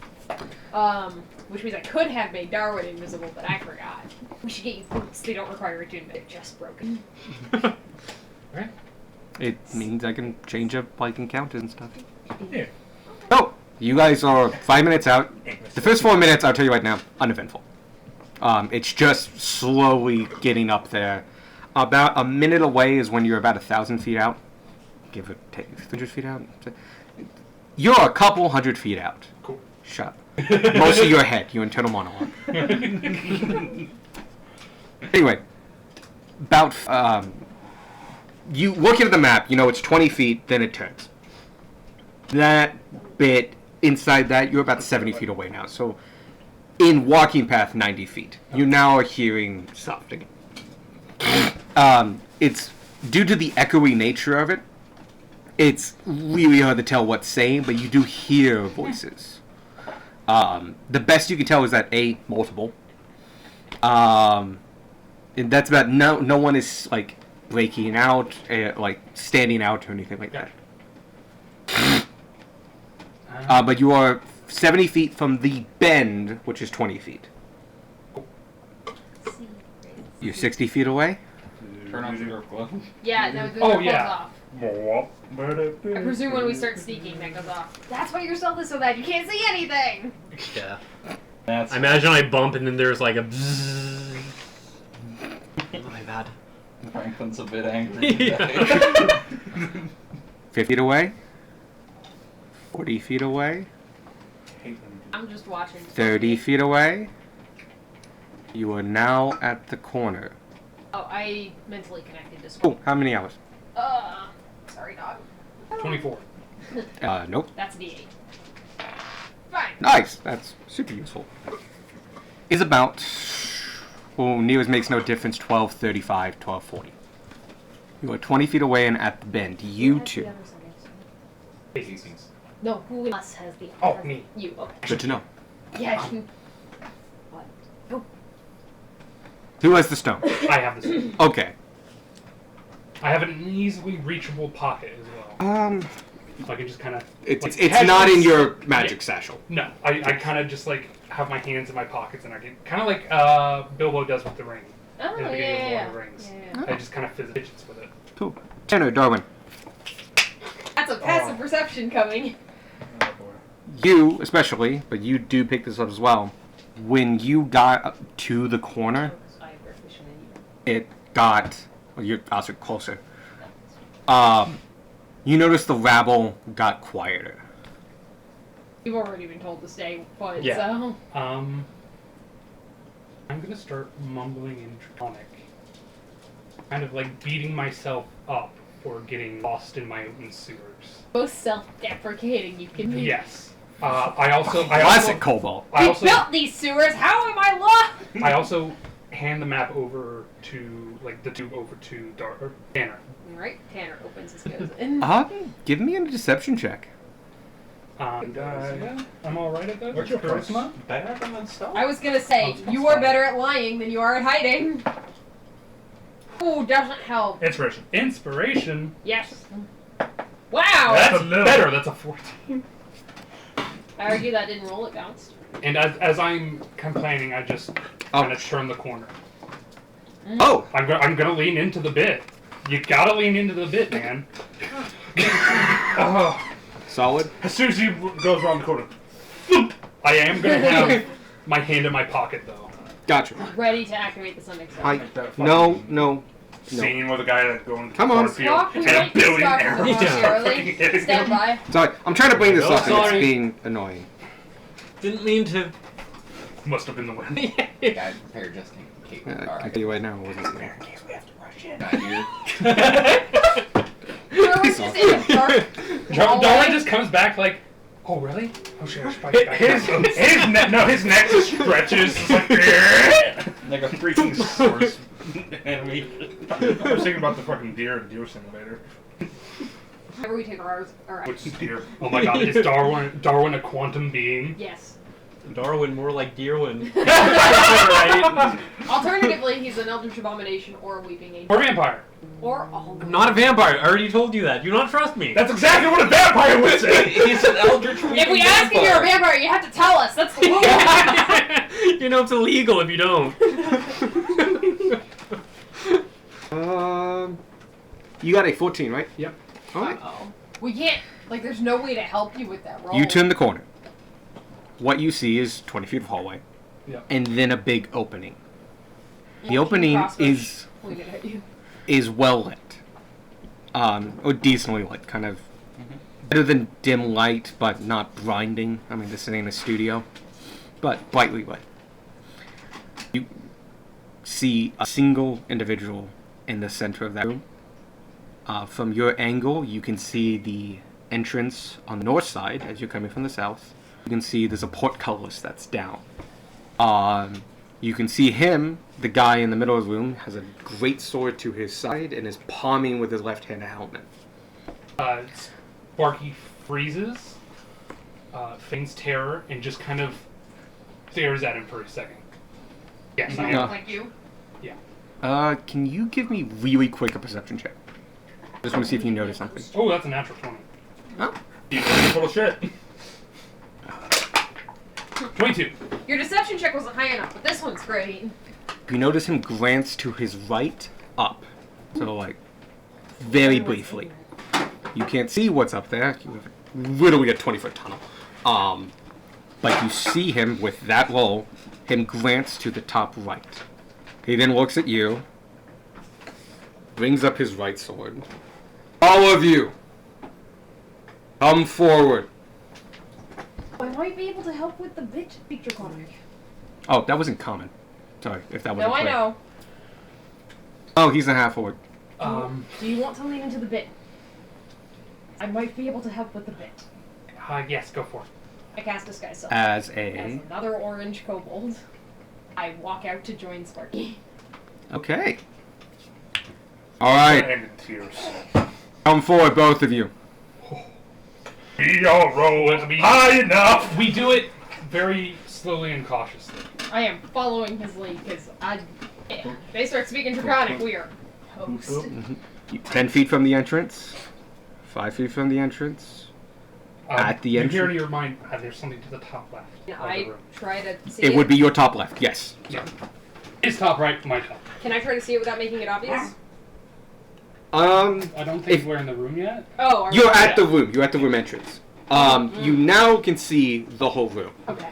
S7: Which means I could have made Darwin invisible, but I forgot. We should get you boots. They don't require attunement. They're just broken.
S9: Right?
S1: It means I can change up like encounters and stuff.
S8: Yeah.
S1: Oh, you guys are 5 minutes out. The first 4 minutes, I'll tell you right now, uneventful. It's just slowly getting up there. About a minute away is when you're about 1,000 feet out. Give or take 100 feet out. You're a couple 100 feet out.
S9: Cool.
S1: Shut up. Mostly your head, your internal monologue. Anyway, about you looking at the map, you know it's 20 feet, then it turns. That bit inside that, you're about 70 feet away now. So, in walking path, 90 feet. You now are hearing something. It's due to the echoey nature of it. It's really hard to tell what's saying, but you do hear voices. The best you can tell is that multiple. And that's about no one is like breaking out, like standing out or anything like that. But you are 70 feet from the bend, which is 20 feet. You're 60 feet away.
S2: Turn off the door glow.
S7: Yeah, no, the
S9: Oh,
S7: door goes
S9: yeah.
S7: off.
S8: I
S7: I presume when we start sneaking, that goes off. That's why your stealth is so bad. You can't see anything.
S5: Yeah.
S2: That's
S5: I imagine I bump and then there's like a bzzz. My bad.
S2: Franklin's a bit angry.
S5: Yeah.
S1: 50 feet away. 40 feet away.
S7: I'm just watching.
S1: 30 feet away. You are now at the corner.
S7: Oh, I mentally connected to
S1: Oh,
S7: school.
S1: how many hours?
S7: Sorry, dog.
S9: 24.
S1: Nope.
S7: That's a D8. Fine.
S1: Nice. That's super useful. Is about, well, nearest makes no difference, 12:35, 12:40. You are 20 feet away and at the bend. You two.
S7: No, who else has the?
S9: Oh, me.
S7: You. Okay.
S1: Good to know.
S7: Yeah. You. What? Oh.
S1: Who has the stone?
S9: I have this.
S1: Okay.
S9: I have an easily reachable pocket as well. So I can just kind of.
S1: It's
S9: Like,
S1: it's not in
S9: hedges.
S1: your magic satchel.
S9: No, I kind of just like have my hands in my pockets and I can kind of like Bilbo does with the ring.
S7: Oh,
S9: In the beginning of Lord of the
S7: yeah.
S9: Rings.
S7: Yeah.
S9: I just kind of fidgets with it.
S1: Cool. Tanner, Darwin.
S7: That's a passive perception coming.
S1: You, especially, but you do pick this up as well. When you got up to the corner, it got. Well, you're also closer. You notice the rabble got quieter.
S7: You've already been told to stay put,
S5: Yeah.
S7: so.
S9: I'm gonna start mumbling in Draconic. Kind of like beating myself up for getting lost in my own sewers.
S7: Most self-deprecating you can be.
S9: Yes. I also
S1: Classic Cobalt.
S9: I
S7: We
S9: also
S7: built these sewers. How am I lost?
S9: I also hand the map over to the tube over to Tanner.
S7: Right. Tanner opens his goes in.
S1: Give me a deception check.
S9: I'm all right at that.
S8: What's your
S9: charisma?
S6: Better than stuff.
S7: I was gonna say you are better at lying than you are at hiding. Ooh, doesn't help.
S8: Inspiration.
S9: Inspiration.
S7: Yes. Wow.
S9: That's
S8: a little-
S9: better. That's a 14.
S7: I argue that didn't roll. It bounced.
S9: And as I'm complaining, I just kind of turn the corner.
S1: Oh!
S9: I'm gonna lean into the bit. You gotta lean into the bit, man. Oh.
S1: Solid.
S8: As soon as he goes around the corner.
S9: I am gonna have my hand in my pocket though.
S1: Gotcha.
S7: Ready to activate the Sonic Star.
S1: Hi.
S8: That fucking
S1: No.
S8: Scene with a guy that going to
S1: Come
S8: the
S1: on.
S8: cornfield
S7: Walk
S8: and
S7: with
S8: a
S7: me,
S8: billion
S7: start
S8: arrows.
S7: momentarily.
S8: Fucking
S7: Stand by.
S1: Sorry, I'm trying to bring this
S5: Oh,
S1: up and it's
S5: sorry.
S1: being annoying.
S5: Didn't mean to.
S8: Must have been the wind.
S10: Guys, prepare just in case.
S1: I can
S10: Alright.
S1: tell you right now, it wasn't me.
S10: In case we have to rush in. Not here.
S7: Where was just in a dark
S9: Darwin
S7: hallway?
S9: just comes back like, oh really? Oh shit, I should probably back
S8: His neck stretches. It's like,
S6: Like a freaking source enemy.
S8: I was thinking about the fucking deer simulator.
S7: Whenever we take ours. Alright.
S8: Which is deer.
S9: Oh my god, is Darwin a quantum being?
S7: Yes.
S5: Darwin, more like Deerwin.
S9: Right?
S7: Alternatively, he's an Eldritch Abomination or a Weeping Angel.
S9: Or vampire.
S7: Or all.
S5: I'm not a vampire. I already told you that. You don't trust me.
S8: That's exactly what a vampire would say.
S6: He's an eldritch.
S7: If we ask if you're a vampire, you have to tell us. That's the rule.
S5: You know it's illegal if you don't.
S1: You got a 14, right?
S9: Yep.
S1: Alright.
S7: Uh-oh. We can't. Like, there's no way to help you with that roll.
S1: You turn the corner. What you see is 20 feet of hallway.
S9: Yep.
S1: And then a big opening. The
S7: Yeah,
S1: opening
S7: crossway.
S1: is
S7: Pointed at you.
S1: well lit. Or decently lit, kind of better than dim light, but not blinding. I mean, this ain't a studio, but brightly lit. You see a single individual in the center of that room. From your angle, you can see the entrance on the north side as you're coming from the south. You can see there's a portcullis that's down. You can see him, the guy in the middle of the room, has a great sword to his side and is palming with his left hand a helmet.
S9: Sparky freezes, feigns terror, and just kind of stares at him for a second. Yes, I am.
S1: Yeah.
S7: Like you.
S1: Can you give me really quick a perception check? Just want to see if you notice something.
S9: Oh, that's a natural 20.
S1: Oh.
S8: You're full of shit.
S9: 22.
S7: Your deception check wasn't high enough, but this one's great.
S1: You notice him glance to his right up. So, like, very briefly. You can't see what's up there. You have literally a 20-foot tunnel. But you see him with that roll, him glance to the top right. He then looks at you, brings up his right sword. All of you, come forward.
S7: I might be able to help with the bit feature comic.
S1: Oh, that wasn't common. Sorry, if that wasn't
S7: No, I
S1: clear.
S7: know.
S1: Oh, he's a half orc.
S7: Do you want to lean into the bit? I might be able to help with the bit.
S9: Yes, go for it.
S7: I cast Disguise Self.
S1: As
S7: As
S1: a...
S7: another orange kobold. I walk out to join Sparky.
S1: Okay. Alright,
S8: And in tears.
S1: come forward, both of you.
S8: We don't roll high enough.
S9: We do it very slowly and cautiously.
S7: I am following his lead because they start speaking Draconic. We are host.
S1: 10 feet from the entrance. 5 feet from the entrance. At the
S9: You hear
S1: entrance?
S9: in your mind, there's something to the top left
S7: And
S9: of the
S7: I
S9: room.
S7: try to see
S1: It would be your top left, yes.
S9: Yeah. His top right, my top.
S7: Can I try to see it without making it obvious?
S9: I don't think
S1: If-
S9: we're in the room yet.
S7: Oh,
S1: You're
S7: we?
S1: at the room. You're at the room entrance. You now can see the whole room.
S7: Okay.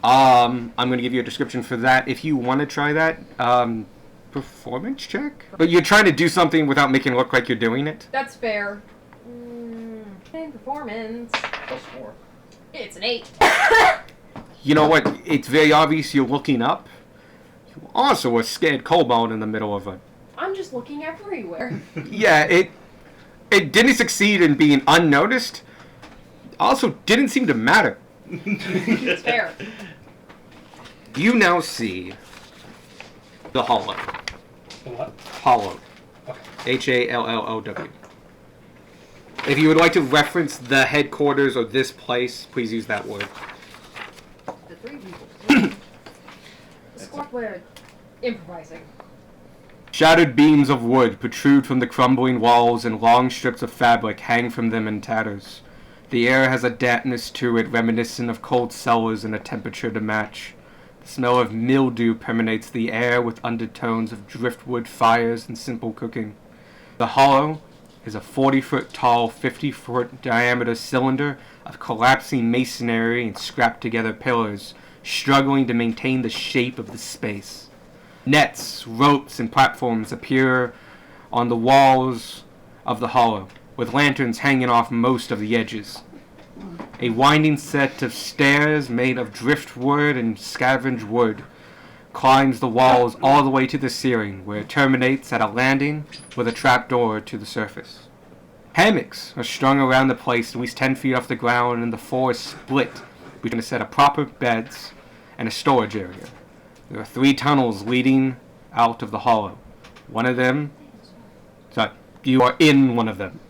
S1: I'm going to give you a description for that. If you want to try that, performance check? But you're trying to do something without making it look like you're doing it.
S7: That's fair. And performance.
S10: +4.
S7: It's an 8.
S1: You know what? It's very obvious you're looking up. You also a scared kobold in the middle of a...
S7: I'm just looking everywhere.
S1: Yeah, it didn't succeed in being unnoticed. Also, didn't seem to matter.
S7: It's fair.
S1: You now see the Hollow.
S9: The what?
S1: Hollow. Hallow. If you would like to reference the headquarters of this place, please use that word.
S7: The 3 people. Squad, we're improvising.
S1: Shattered beams of wood protrude from the crumbling walls, and long strips of fabric hang from them in tatters. The air has a dampness to it reminiscent of cold cellars and a temperature to match. The smell of mildew permeates the air with undertones of driftwood fires and simple cooking. The Hollow is a 40-foot tall, 50-foot diameter cylinder of collapsing masonry and scrapped-together pillars, struggling to maintain the shape of the space. Nets, ropes, and platforms appear on the walls of the Hollow, with lanterns hanging off most of the edges. A winding set of stairs made of driftwood and scavenged wood climbs the walls all the way to the ceiling, where it terminates at a landing with a trapdoor to the surface. Hammocks are strung around the place at least 10 feet off the ground, and the floor is split between a set of proper beds and a storage area. There are 3 tunnels leading out of the Hollow. One of them... Sorry, you are in one of them.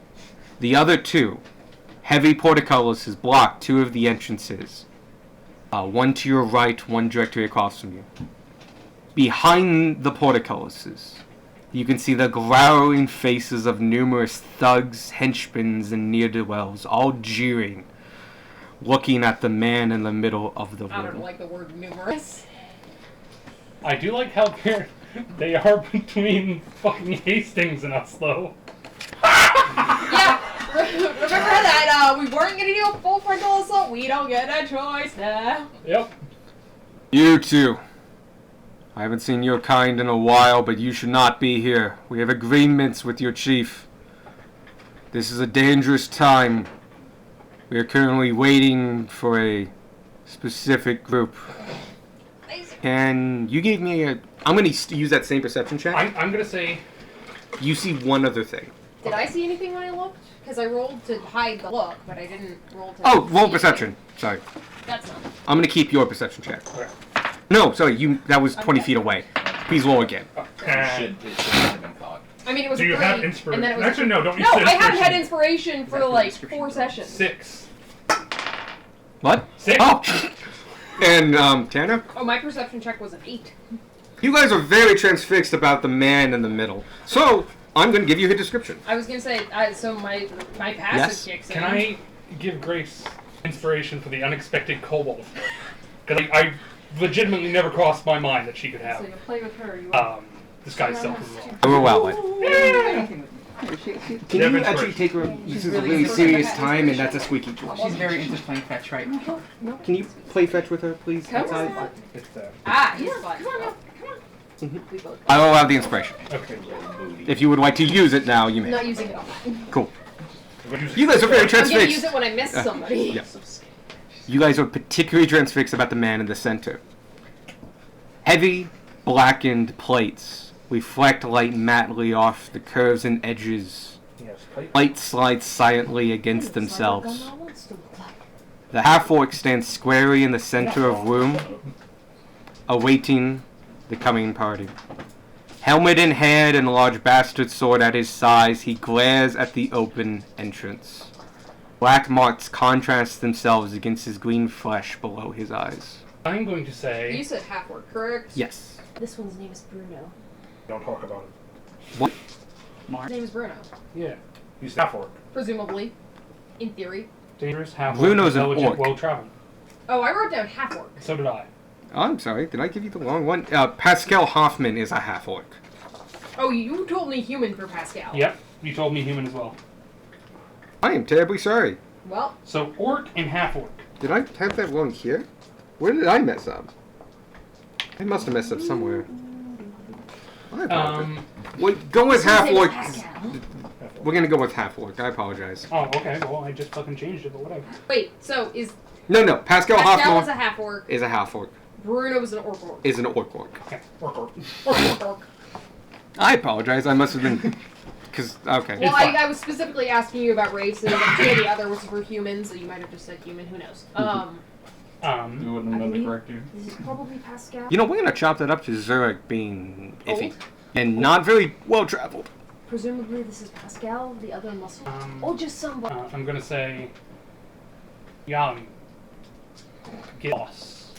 S1: The other 2, heavy portcullises block 2 of the entrances. One to your right, one directly across from you. Behind the portcullises, you can see the glowering faces of numerous thugs, henchmen, and ne'er-do-wells, all jeering, looking at the man in the middle of the room.
S7: I don't like the word numerous.
S9: I do like how they are between fucking Hastings and us, though.
S7: Yeah, remember that we weren't gonna do a full frontal assault? We don't get a choice now.
S9: Yep.
S1: You 2. I haven't seen your kind in a while, but you should not be here. We have agreements with your chief. This is a dangerous time. We are currently waiting for a specific group. Can you give me a... I'm going to use that same perception check.
S9: I'm gonna say...
S1: You see one other thing.
S7: Did I see anything when I looked? Because I rolled to hide the look, but I didn't roll to...
S1: Oh, roll
S7: see
S1: perception.
S7: anything.
S1: Sorry.
S7: That's not...
S1: I'm going to keep your perception check.
S9: Okay.
S1: No, sorry. That was 20 feet away. Please roll again.
S10: It should not have been caught.
S7: I mean, it was
S4: Do
S7: a
S4: you
S7: 3,
S4: have
S7: and
S4: inspiration?
S7: then it was
S4: Actually, no, don't use
S7: No, I
S4: inspiration.
S7: haven't had inspiration for like
S3: description
S7: 4
S3: goes.
S7: sessions.
S9: 6.
S1: What?
S9: 6.
S1: Oh! And, Tanner?
S7: Oh, my perception check was an 8.
S1: You guys are very transfixed about the man in the middle. So, I'm going to give you his description.
S7: I was gonna say, so my passive
S1: Yes.
S7: kicks in.
S9: Can I give Grace inspiration for the unexpected kobold? Because I legitimately never crossed my mind that she could have
S11: So you play with her. You
S9: disguise self as well.
S1: I will allow it.
S11: She,
S1: Can
S4: Have
S1: you
S4: inspiration.
S1: actually take her... This is a
S11: really
S1: really
S11: good.
S1: serious time, and that's a squeaky
S3: She's
S1: toy.
S3: very into playing fetch, right?
S1: Can you play fetch with her, please?
S7: Come
S1: outside?
S7: on.
S4: It's
S7: He's fun.
S11: come on, come on. We both.
S1: I will allow the inspiration.
S9: Okay.
S1: If you would like to use it now, you
S7: I'm
S1: may.
S7: not using it all.
S1: Cool.
S4: What do
S1: You guys are very
S7: I'm gonna
S1: transfixed.
S7: use it when I miss somebody.
S1: Yeah. You guys are particularly transfixed about the man in the center. Heavy, blackened plates reflect light mattely off the curves and edges.
S4: Yes, plate.
S1: Light slides silently against themselves. The half-orc stands squarely in the center of room, awaiting the coming party. Helmet in hand and a large bastard sword at his side, he glares at the open entrance. Black marks contrast themselves against his green flesh below his eyes.
S9: I'm going to
S7: You
S9: say...
S7: said half word, correct?
S1: Yes.
S7: This one's name is Bruno.
S4: Don't talk about it.
S1: What?
S7: His name is Bruno.
S9: Yeah.
S4: He's half orc.
S7: Presumably. In theory.
S9: Dangerous, half
S1: Bruno's an
S9: intelligent,
S1: orc.
S9: well-traveled.
S7: Oh, I wrote down half orc.
S9: So did I.
S1: Oh, I'm sorry, did I give you the wrong one? Pascal Hoffman is a half-orc.
S7: Oh, you told me human for Pascal.
S9: Yep. You told me human as well.
S1: I am terribly sorry.
S7: Well,
S9: So orc and half orc.
S1: Did I have that wrong here? Where did I mess up? I must have messed up somewhere. I apologize. Wait, go with half-orc. We're gonna go with half-orc. I apologize.
S9: Oh, okay. Well, I just fucking changed it, but whatever.
S7: wait, so is
S1: No. Pascal
S7: Pascal is
S1: Hoffman
S7: a half orc.
S1: is a half orc.
S7: Bruno is an orc.
S1: Is an orc.
S7: Orc.
S1: I apologize. I must have been. Because, okay.
S7: Well, I was specifically asking you about races, and two of the other was for humans, so you might have just said human, who knows.
S6: You wouldn't have known to correct you.
S7: This is probably Pascal.
S1: You know, we're going to chop that up to Zurich being iffy.
S7: Old?
S1: And not very well traveled.
S7: Presumably this is Pascal, the other muscle. Or just somebody.
S9: I'm gonna say young. Get boss.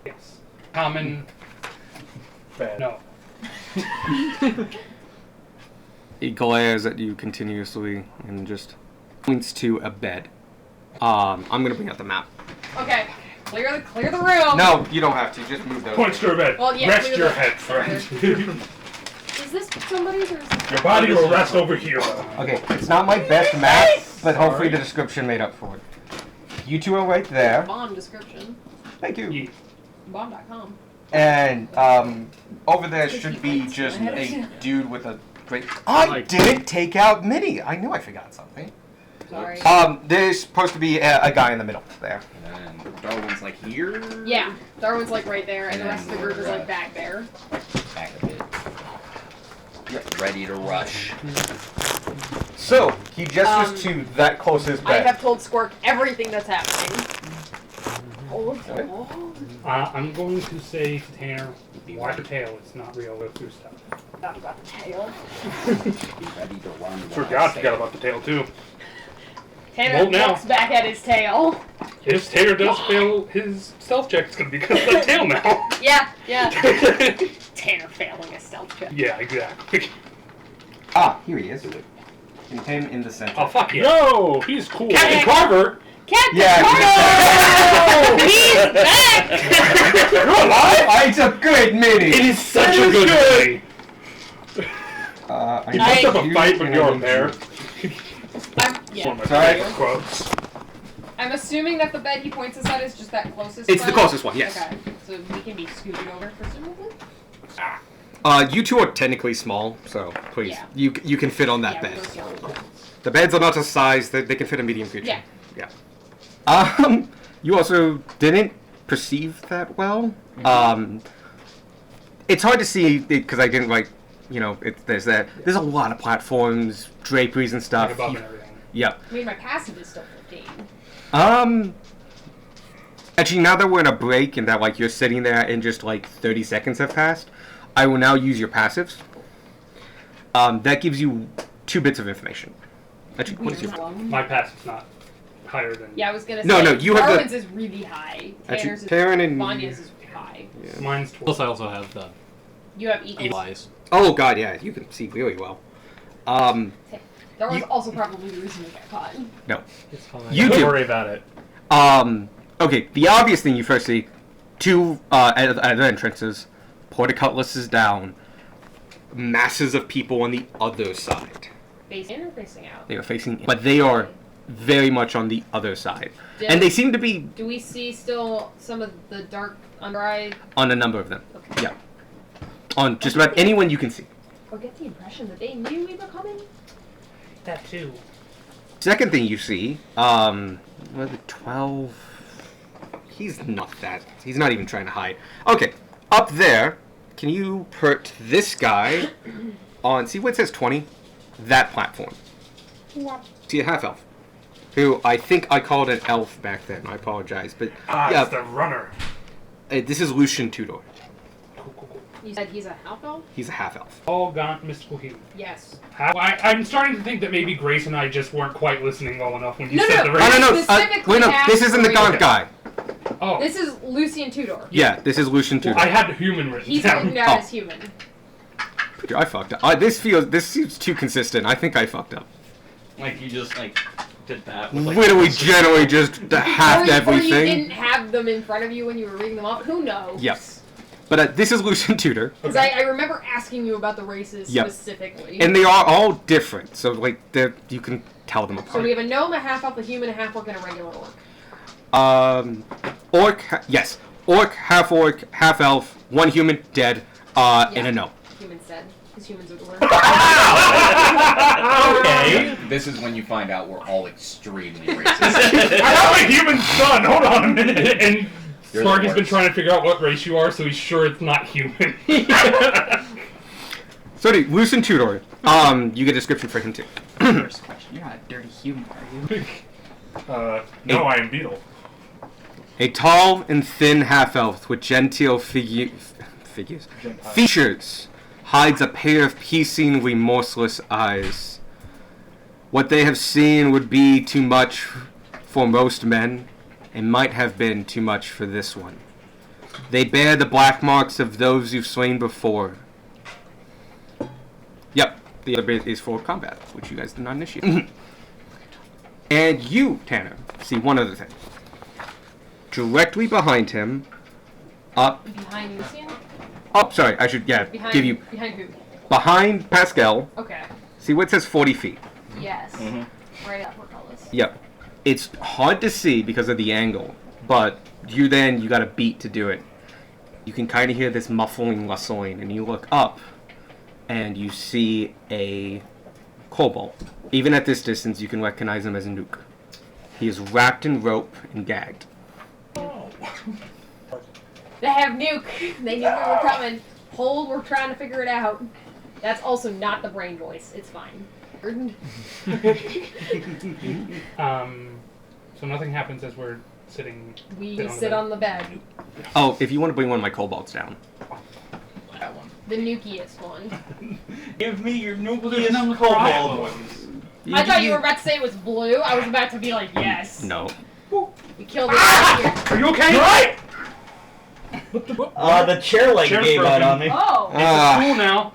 S9: Yes. Common.
S8: Bad.
S9: No.
S1: He glares at you continuously and just points to a bed. I'm going to bring out the map.
S7: Okay, clear the room.
S1: No, you don't have to. Just move those.
S8: Points to your bed.
S7: Well, yeah,
S8: Rest
S7: clear
S8: your
S7: the-
S8: head, friend.
S7: Is this somebody's or is this
S8: Your body will rest over here.
S1: Okay, it's not my best map, but hopefully the description made up for it. You two are right there.
S7: Bond description?
S1: Thank you.
S9: Ye-
S7: Bond.com.
S1: And over there should be just a dude with a great. I didn't take out Minnie. I knew I forgot something.
S7: Sorry.
S1: There's supposed to be a guy in the middle there.
S10: And then Darwin's like here.
S7: Yeah, Darwin's like right there, and the
S10: And
S7: rest of the group is like back there.
S10: Back a bit. Yep. Ready to rush.
S1: So he gestures to that closest
S7: I
S1: bed.
S7: have told Squirk everything that's happening. Oh,
S9: I'm going to say to Tanner, watch your tail. It's not real. Go through stuff.
S7: Not about the tail.
S10: Ready to run.
S8: Forgot about the tail too.
S7: Tanner
S9: Well, now.
S7: looks back at his tail.
S9: If Tanner does fail his stealth check, it's going to be because of the tail now.
S7: Yeah. Tanner failing a stealth check.
S9: Yeah, exactly.
S1: Here he is. And him in the center.
S9: Oh, fuck yeah.
S8: No, he's cool.
S9: Captain Carver!
S7: Captain
S1: Yeah,
S7: Carter! He's back!
S1: You're alive? It's a good mini.
S9: It is such a good movie.
S1: I
S8: He must have a
S1: you
S8: fight when
S1: and
S8: you're
S1: I
S8: there.
S7: Yeah.
S8: One of my
S1: Sorry.
S8: favorite quotes.
S7: I'm assuming that the bed he points us at is just that closest
S1: It's the
S7: one?
S1: closest one, yes.
S7: Okay, so we can be scooted over, presumably?
S1: You two are technically small, so please,
S7: Yeah.
S1: you can fit on that
S7: Yeah,
S1: bed.
S7: we'll go slow.
S1: The beds are not a size that they can fit a medium creature.
S7: Yeah.
S1: Yeah. You also didn't perceive that well. It's hard to see because I didn't there's a lot of platforms, draperies and stuff.
S9: Like above and everything.
S1: Yeah.
S7: I mean, my passive is still 15.
S1: Actually, now that we're in a break and that you're sitting there and just 30 seconds have passed, I will now use your passives. That gives you 2 bits of information. Actually, what is your?
S9: My passive's not higher than...
S7: Yeah, I was gonna say.
S1: No, you have the-
S7: Darwin's is really high.
S1: Actually,
S7: Tanner's
S1: Taryn
S7: is
S1: and-
S7: Vanya's is high.
S1: Yeah.
S9: Mine's 12.
S5: Plus, I also have the
S7: You have equal.
S5: evil eyes.
S1: Oh god, yeah, you can see really well.
S7: Darwin's
S1: You-
S7: also probably the reason we got caught.
S1: No.
S5: It's fine.
S1: You
S8: Don't
S1: do.
S8: worry about it.
S1: Okay, the obvious thing you first see, 2 at the entrances, portcullises down, masses of people on the other side.
S7: Facing in or facing out?
S1: They are facing, but they are very much on the other side. And they seem to be
S7: Do we see still some of the dark under eye?
S1: on a number of them.
S7: Okay.
S1: Yeah. On just about anyone you can see.
S7: Or get the impression that they knew we were coming?
S9: That too.
S1: Second thing you see, what, 12? He's not even trying to hide. Okay, up there, can you put this guy on, see what it says 20? That platform. See a half-elf. Who I think I called an elf back then, I apologize, but yeah,
S8: It's the runner.
S1: this is Lucian Tudor.
S7: You said he's a half elf?
S1: He's a half-elf.
S9: All gaunt mystical human.
S7: Yes.
S9: I'm starting to think that maybe Grace and I just weren't quite listening well enough when you
S7: No,
S9: said
S7: no,
S9: the
S1: Oh,
S9: race.
S1: no, no,
S7: Specifically
S1: wait, no, this
S7: asked
S1: isn't the
S7: for
S1: Gaunt
S7: you.
S1: guy.
S9: Oh,
S7: This is Lucian Tudor.
S1: Yeah, this is Lucian Tudor.
S9: I had human written
S7: He's
S9: down.
S7: written down
S1: Oh.
S7: as human.
S1: I fucked up. This seems too consistent. I think I fucked up.
S6: You just did that. With,
S1: Literally, generally, just halved
S7: Or you
S1: everything.
S7: didn't have them in front of you when you were reading them off. Who knows?
S1: Yep. But this is Lucian Tudor,
S7: Because I remember asking you about the races
S1: Yep.
S7: specifically.
S1: and they are all different. So you can tell them
S7: So
S1: apart.
S7: we have a gnome, a half elf, a human, a half orc, and a regular orc.
S1: Yes, orc, half elf, 1 human, dead, and a gnome.
S7: Human said. Because humans are the worst.
S5: Okay.
S10: This is when you find out we're all extremely racist.
S4: I have a human son. Hold on a minute. And
S10: You're the
S4: Sparky's been
S10: worst.
S4: trying to figure out what race you are, so he's sure it's not human.
S1: So, Lucen Tudor. You get a description for him too.
S3: First question: you're not a dirty human, are you?
S4: No, I am Beetle.
S1: A tall and thin half-elf with genteel features hides a pair of piercing, remorseless eyes. What they have seen would be too much for most men, and might have been too much for this one. They bear the black marks of those you've slain before. Yep, the other bit is for combat, which you guys did not initiate. And you, Tanner, see one other thing. Directly behind him, up.
S7: Behind Lucian?
S1: Oh, sorry, I should,
S7: Behind,
S1: give you.
S7: Behind who?
S1: Behind Pascal.
S7: Okay.
S1: See what says 40 feet?
S7: Yes. Right up portcullis.
S1: Yep. It's hard to see because of the angle, but you got a beat to do it. You can kind of hear this muffling, rustling, and you look up, and you see a kobold. Even at this distance, you can recognize him as a nuke. He is wrapped in rope and gagged.
S7: They have nuke. They knew we were coming. Hold, we're trying to figure it out. That's also not the brain voice. It's fine.
S9: So nothing happens as we're sitting.
S7: We
S9: sit
S7: sit on the bed.
S1: Oh, if you want to bring one of my kobolds down.
S10: That one.
S7: The nukiest one.
S6: Give me your nucleus
S9: There's
S6: kobold.
S7: I thought you were about to say it was blue. I was about to be like, yes.
S1: No.
S7: We killed it right here.
S4: Are you okay? You're right.
S6: The chair leg
S4: Chair's
S6: gave out
S4: broken.
S6: on me.
S7: Oh.
S9: Cool now.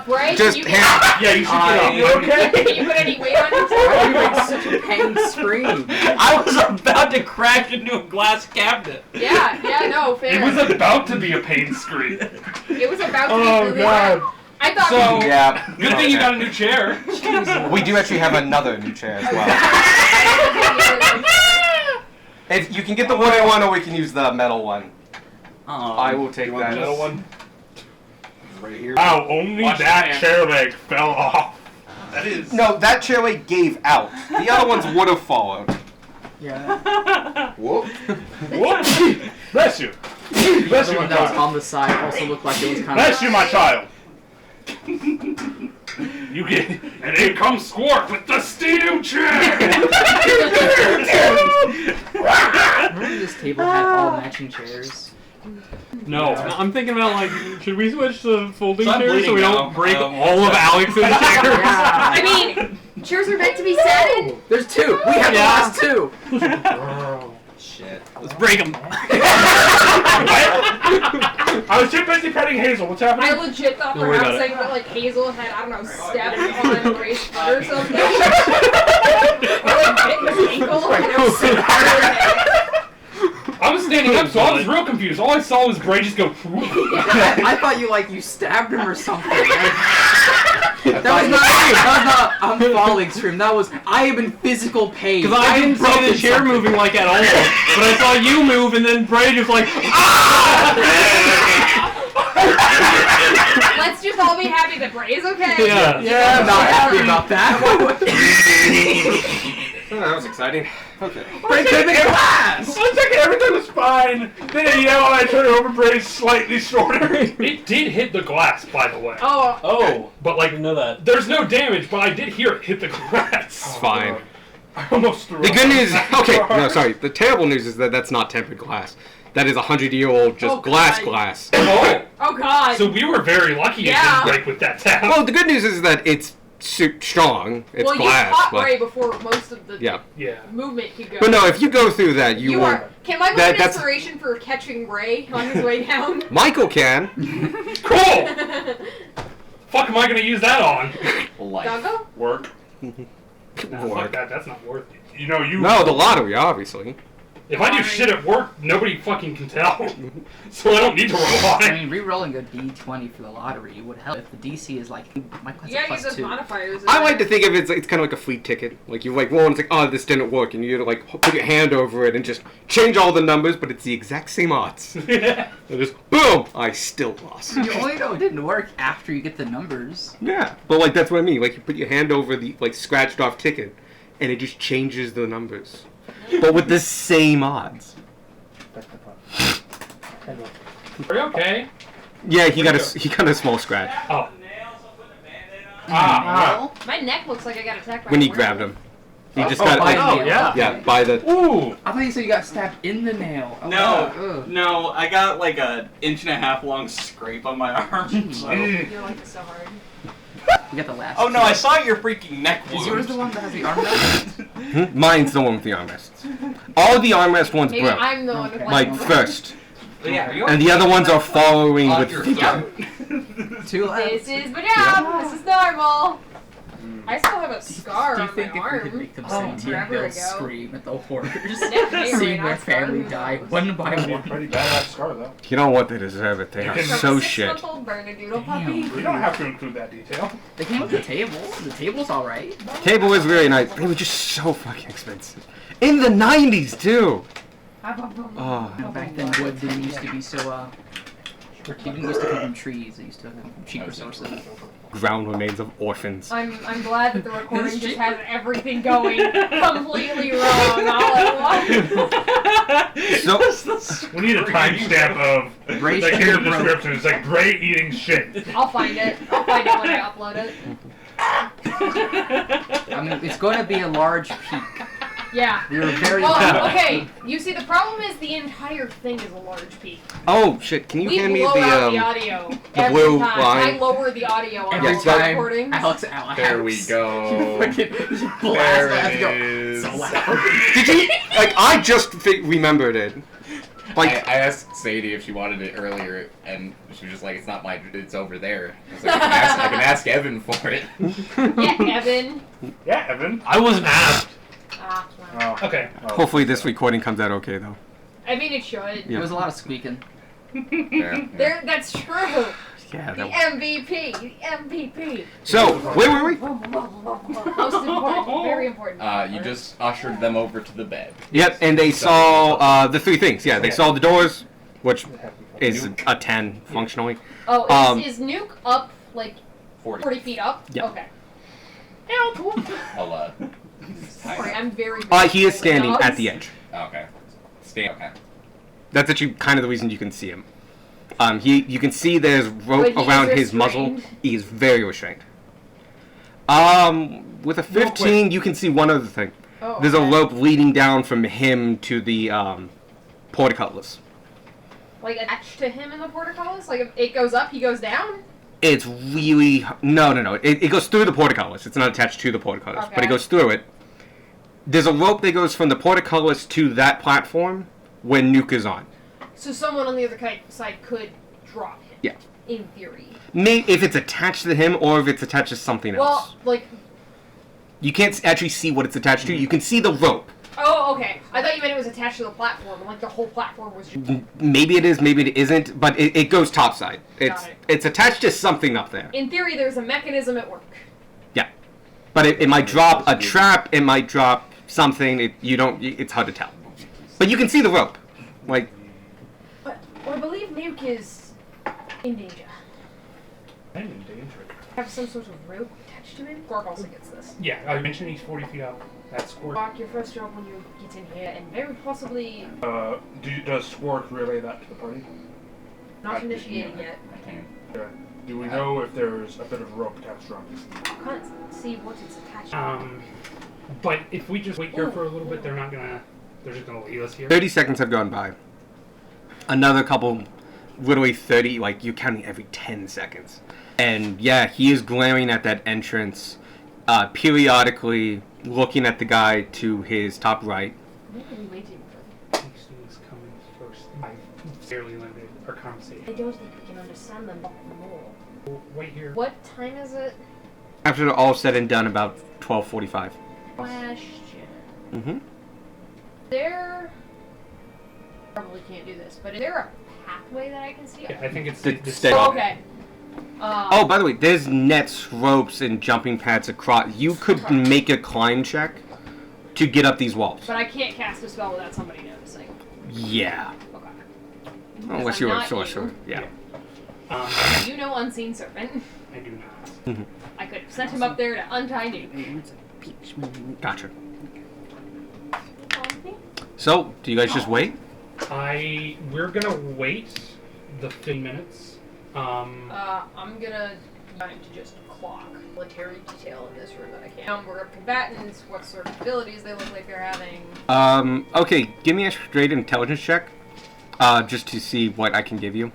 S7: Bray,
S1: Just
S7: can you,
S1: hand.
S4: Yeah, you should get up.
S3: You
S4: okay?
S7: can you put any weight on
S3: Why do you
S7: yourself?
S3: make such a pain scream?
S6: I was about to crash into a glass cabinet.
S7: Yeah, no, fair.
S4: It was about to be a pain scream.
S7: It was about to be
S4: Oh
S7: really
S4: god.
S7: bad. I thought
S4: So-
S1: Yeah.
S4: Good thing you got a new chair.
S1: We do actually have another new chair as well. If you can get the wooden one, or we can use the metal one. I will take
S10: You want
S1: that.
S10: the
S4: Metal one.
S10: Right here.
S4: Wow, only
S6: Watch
S4: that
S6: your hand.
S4: chair leg fell off.
S6: That is.
S1: No, that chair leg gave out. The other ones would have followed.
S3: Yeah.
S10: Whoop.
S4: What? Bless you. Bless
S3: The
S4: you, my
S3: one that was
S4: child.
S3: on the side also looked like it was kind
S4: Bless
S3: of.
S4: you, my child. You get, and in comes Squark with the steel chair.
S3: Remember this table had all matching chairs?
S9: No.
S5: I'm thinking about like, should we switch to folding
S6: So I'm
S5: chairs so
S6: bleeding
S5: we
S6: now.
S5: don't break all of Alex's chairs?
S3: Yeah.
S7: I mean, chairs are meant to be sat in.
S3: There's two. We have the
S5: Yeah.
S3: last two.
S10: Shit.
S5: Let's break them.
S4: I was too busy petting Hazel. What's happening?
S7: I legit thought
S5: Don't worry about
S7: perhaps saying that like Hazel had, I don't know, stepped on Ray's foot or something. Or like bit his ankle and it was so hard.
S4: I was standing up, so I was real confused. All I saw was Bray just go.
S3: I thought you stabbed him or something. That was not I'm falling scream. That was I am in physical pain.
S5: Because I didn't see the
S3: broken
S5: chair
S3: something.
S5: moving like at all, but I saw you move, and then Bray just like,
S7: Let's just all be happy that Bray is okay.
S5: Yeah.
S3: Yeah, I'm not happy about that.
S1: Oh, that was exciting. Okay.
S4: Bray took the glass! I took it, everything was fine. Then I yell and I turn over, Bray's slightly shorter. It did hit the glass, by the way.
S7: Oh,
S5: oh,
S4: But
S5: I didn't know that.
S4: there's no damage, but I did hear it hit the glass.
S1: It's fine.
S4: I almost threw
S1: The
S4: up.
S1: good news, okay, no, sorry. The terrible news is that that's not tempered glass. That is 100-year-old just
S7: Oh,
S1: glass
S7: God.
S1: glass.
S4: Oh,
S7: oh God.
S4: so we were very lucky it
S7: Yeah.
S4: didn't break with that tap.
S1: Well, the good news is that it's strong. It's
S7: well,
S1: glass.
S7: you caught
S1: but,
S7: Bray before most of the
S1: yeah.
S4: Yeah.
S7: movement could go.
S1: But no, if you go through that, you
S7: you
S1: will.
S7: are. Can I
S1: that-
S7: an
S1: that's-
S7: inspiration for catching Ray on his way down?
S1: Michael can.
S4: Cool! Fuck am I gonna use that on?
S10: Life.
S7: Doggo?
S4: Work.
S1: Work.
S4: Fuck that, that's not worth it. You know, you...
S1: No, the lottery, obviously.
S9: If I do shit at work, nobody fucking can tell. So I don't need to roll on
S3: I
S9: it.
S3: mean, re-rolling a d20 for the lottery would help. If the DC is like, my class
S7: You
S3: is
S7: gotta use
S3: plus
S7: those
S3: 2.
S7: modifiers.
S1: I like to think of it as it's kind of like a fleet ticket. Like you like roll and it's like, oh, this didn't work, and you like put your hand over it and just change all the numbers, but it's the exact same odds. And just boom, I still lost.
S3: You only know it didn't work after you get the numbers.
S1: Yeah, but like that's what I mean. Like you put your hand over the like scratched off ticket, and it just changes the numbers, but with the same odds.
S9: Are you okay?
S1: Yeah, he got a small scratch
S9: Oh.
S7: My neck looks like I got attacked by
S1: when
S7: a
S1: he
S7: werewolf.
S1: grabbed him. He just
S3: Oh,
S1: got
S3: by
S1: like,
S3: nail.
S9: yeah.
S3: Okay.
S1: yeah by the.
S9: Ooh.
S3: I thought you said you got stabbed in the nail. Oh,
S6: No,
S3: ugh.
S6: no, I got like a 1.5 inch long scrape on my arm. So.
S7: You're like this so hard.
S3: You got the last.
S6: Oh no,
S3: two.
S6: I saw your freaking neck wound.
S3: Is yours the one that has the armrest?
S1: Mine's the one with the armrests. All the armrest ones
S7: Maybe
S1: broke,
S7: I'm the one with
S1: like first,
S6: But yeah, are you
S1: and the other ones are following
S6: on
S1: with
S6: your
S1: feet.
S6: throat?
S3: Two left.
S7: This is my job. This is normal. I still have a scar
S3: Do you
S7: on
S3: think
S7: my
S3: if we could
S7: arm.
S3: make them
S7: Oh,
S3: sentient,
S7: forever
S3: they'll
S7: ago.
S3: scream at the horrors,
S7: Yeah,
S3: seeing
S7: right,
S3: their family
S7: I'm
S3: die
S7: sorry.
S3: one by
S8: Pretty,
S3: one?
S8: pretty badass scar though.
S1: You know what? They deserve it. They
S8: You
S1: are
S8: can-
S1: so shit.
S7: 6-month-old Bernedoodle
S3: Damn.
S7: puppy.
S8: We don't have to include that detail.
S3: They came with the table. The table's alright.
S1: Table was really nice. They were just so fucking expensive. In the 90s too. Oh.
S3: Back then, wood didn't used to be so, it didn't used to come from trees. It used to come from cheap resources.
S1: Ground remains of orphans.
S7: I'm glad that the recording just has everything going completely wrong all at once.
S1: So
S8: We need a timestamp of
S3: Ray
S8: like in
S3: Shaker
S8: the
S3: broke.
S8: description. It's like Ray eating shit.
S7: I'll find it. I'll find it when I upload it.
S3: I mean, it's going to be a large peak.
S7: Yeah.
S3: We were very
S7: Well, okay. You see, the problem is the entire thing is a large peak.
S1: oh shit! Can you
S7: We
S1: hand me
S7: blow out the
S1: the
S7: audio every
S1: blue
S7: time.
S1: line?
S7: I lower the audio on
S3: Every
S7: all
S3: time,
S7: recordings.
S3: Alex out.
S10: There we go.
S3: Fucking blast
S10: There
S3: that
S10: it
S3: go.
S10: is.
S3: So loud.
S1: Did you like? I just remembered it. Like
S10: I asked Sadie if she wanted it earlier, and she was just like, "It's not my. It's over there." I was like, I can ask Evan for it.
S7: Yeah, Evan.
S8: Yeah, Evan.
S5: I wasn't asked.
S7: Ah, well.
S8: Oh.
S9: Okay.
S8: Oh.
S1: hopefully this recording comes out okay though.
S7: I mean, it should.
S1: Yeah.
S3: There was a lot of squeaking.
S10: Yeah.
S7: There, that's true.
S1: Yeah.
S7: The
S1: That...
S7: MVP. The MVP.
S1: So where were we?
S7: Most important. Very important.
S10: You just ushered them over to the bed.
S1: Yep, and they saw the three things. Yeah, they saw the doors, which is a 10 functionally.
S7: Oh, is Nuke up like
S10: 40.
S7: 40 feet up?
S1: Yeah.
S7: Okay.
S10: I'll,
S7: Sorry, I'm very.
S1: He is standing at the edge.
S10: okay. Stand. Okay.
S1: That's actually kind of the reason you can see him. You can see there's rope
S7: But he is
S1: around his muzzle.
S7: restrained?
S1: He is very restrained. With a 15, you can see one other thing.
S7: Oh,
S1: There's a
S7: okay.
S1: rope leading down from him to the portcullis.
S7: Like attached to him in the portcullis? Like if it goes up, he goes down?
S1: It's really no. It goes through the portcullis. It's not attached to the portcullis, but it
S7: Okay.
S1: goes through it. There's a rope that goes from the portcullis to that platform when Nuke is on.
S7: So someone on the other side could drop him.
S1: Yeah.
S7: In theory.
S1: Maybe if it's attached to him or if it's attached to something else.
S7: Well, like.
S1: You can't actually see what it's attached to. You can see the rope.
S7: Oh, okay. I thought you meant it was attached to the platform. Like the whole platform was just.
S1: Maybe it is, maybe it isn't, but it goes topside.
S7: Got it.
S1: It's attached to something up there.
S7: In theory, there's a mechanism at work.
S1: Yeah. But it might drop a trap, it might drop something, it's hard to tell. But you can see the rope. Like,
S7: But I believe Nuke is in danger.
S8: I'm in danger.
S7: Have some sort of rope attached to him. Gorg also gets this.
S9: Yeah, I mentioned he's 40 feet up. That's Squirk.
S7: Rock, your first job when you get in here, and very possibly
S8: Does Squark relay that to the party?
S7: not initiating yet.
S8: Do we know if there's a bit of rope attached around this?
S7: Can't see what it's attached to.
S9: But if we just wait here for a little bit, they're just gonna leave us here.
S1: 30 seconds have gone by. Another couple, literally 30, like, you're counting every 10 seconds. And yeah, he is glaring at that entrance, periodically looking at the guy to his top right.
S7: What are we waiting for?
S9: Things coming first. I fairly limited our conversation.
S7: I don't think we can understand them more.
S9: We'll wait here.
S7: What time is it?
S1: After all said and done, about 12:45.
S7: Question.
S1: Mm-hmm.
S7: There probably can't do this, but is there a pathway that I can see?
S9: Yeah, I think it's
S1: The
S9: the
S1: stay-
S7: Oh, okay.
S1: Oh, by the way, there's nets, ropes, and jumping pads across. You could
S7: Okay.
S1: make a climb check to get up these walls.
S7: But I can't cast a spell without somebody noticing.
S1: Yeah.
S7: Okay.
S1: Unless
S7: I'm
S1: you're a
S7: not
S1: sorcerer. Yeah.
S7: You know Unseen Serpent.
S9: I do not.
S7: I could have sent him up there to untie Nuke.
S1: Gotcha. So, do you guys just wait?
S9: We're gonna wait the 15 minutes.
S7: I'm gonna time to just clock military detail in this room that I can. Number of combatants, what sort of abilities they look like they're having.
S1: Okay, give me a straight intelligence check. Just to see what I can give you.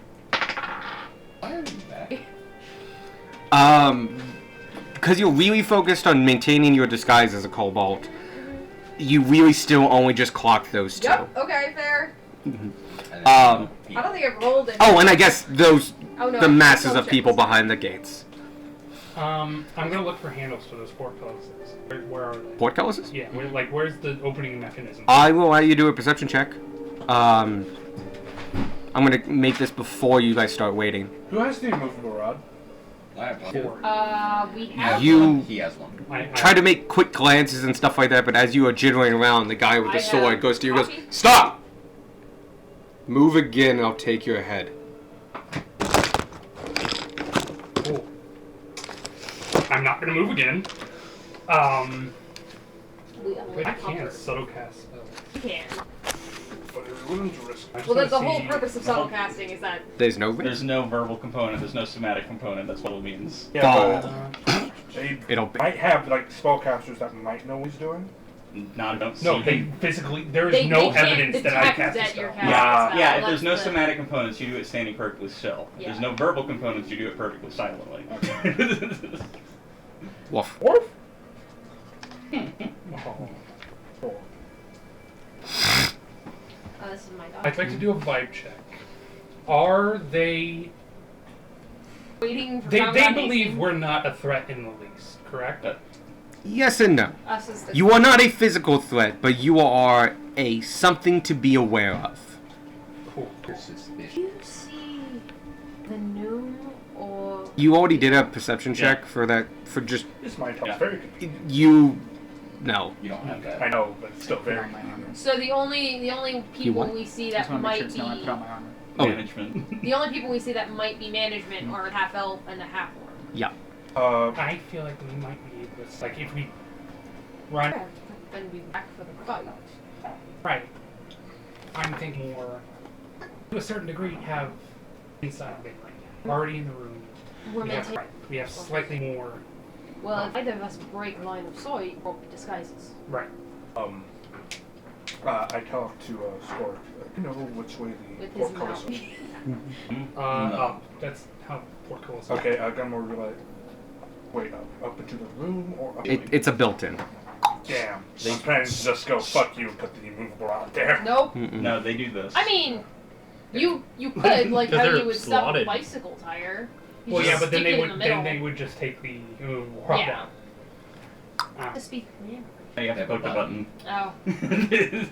S1: Because you're really focused on maintaining your disguise as a kobold, you really still only just clocked those two.
S7: Yep, okay, fair.
S1: Um,
S7: I don't think I've rolled it.
S1: oh, and I guess those,
S7: Oh, no,
S1: the
S7: I
S1: masses
S7: double
S1: of
S7: checked
S1: people
S7: this.
S1: behind the gates.
S9: I'm gonna look for handles for those portcullises. Where are they?
S1: Portcullises?
S9: Yeah, where's the opening mechanism?
S1: I will allow you to do a perception check. I'm gonna make this before you guys start waiting.
S8: Who has the immovable rod?
S10: I have one.
S9: 4.
S7: We have
S1: You
S10: He has one.
S1: try to make quick glances and stuff like that, but as you are jittering around, the guy with the
S7: I
S1: sword
S7: have
S1: goes to you and goes,
S7: coffee.
S1: "Stop! Move again, I'll take your head."
S9: Cool. I'm not gonna move again. Wait, I can subtle cast spells.
S7: You can.
S8: But are we willing to risk it?
S7: Well, the whole purpose of subtle casting is that
S1: There's no
S2: There's no verbal component. There's no somatic component. That's what it means.
S8: Yeah,
S1: Ball.
S8: but they
S1: It'll be.
S8: might have like spellcasters that might know what he's doing.
S2: Not don't see.
S9: No, they physically. There is
S7: they,
S9: no
S7: they can't
S9: evidence that I
S7: detect
S9: cast a
S7: that you're
S9: spell.
S7: casting
S8: Yeah.
S7: a spell.
S2: Yeah, if
S7: That's
S2: there's no
S7: the-
S2: somatic components, you do it standing perfectly still. If
S7: Yeah.
S2: there's no verbal components, you do it perfectly silently.
S1: Woof.
S8: Orf?
S9: Oh.
S7: This is my dog.
S9: I'd like to do a vibe check. Are they?
S7: Waiting for
S9: They
S7: combat
S9: believe
S7: hazing.
S9: we're not a threat in the least, correct?
S1: Yes and no.
S7: Us as the
S1: You are not a physical threat, but you are a something to be aware of.
S9: Cool.
S10: You're suspicious.
S7: Do you see the gnome or
S1: You already did a perception check for that, for just,
S8: This might help
S2: Yeah.
S8: very confusing.
S1: you, no.
S10: You don't have that.
S8: I know, but it's still very
S7: so the only people
S1: what?
S7: we see
S11: Just
S7: that
S11: want to make sure
S7: might
S11: it's not when I
S7: be
S11: put on my armor.
S1: Oh.
S2: Management.
S7: the only people we see that might be management are a half elf and a half orc.
S1: Yeah.
S9: I feel like we might be able to, like, if we run
S7: Then be back for the fight.
S9: right. I'm thinking more, to a certain degree, have inside of it already in the room.
S7: We're
S9: We
S7: meant
S9: have,
S7: to.
S9: we have slightly more.
S7: Well, if either of us break line of sight, or disguises.
S9: Right.
S8: I tell to Scork, you know which way the
S7: With his
S8: portcullis
S7: mouth.
S8: is.
S9: Up. That's how portcullis.
S8: Okay, Gunmore will be like, wait, up into the room or up?
S1: It's a built-in.
S8: Damn. I'm planning to just go fuck you and put the immovable out there.
S7: Nope.
S1: Mm-mm.
S2: No, they do this.
S7: I mean, you could like how
S5: They're
S7: you would stop a
S5: slotted.
S7: bicycle tire. You
S9: Well,
S7: just
S9: yeah, but then
S7: stick
S9: they
S7: it
S9: would
S7: in the middle.
S9: just take the rod
S7: Yeah.
S9: down.
S7: Just be command.
S2: you have to click the button.
S7: Oh,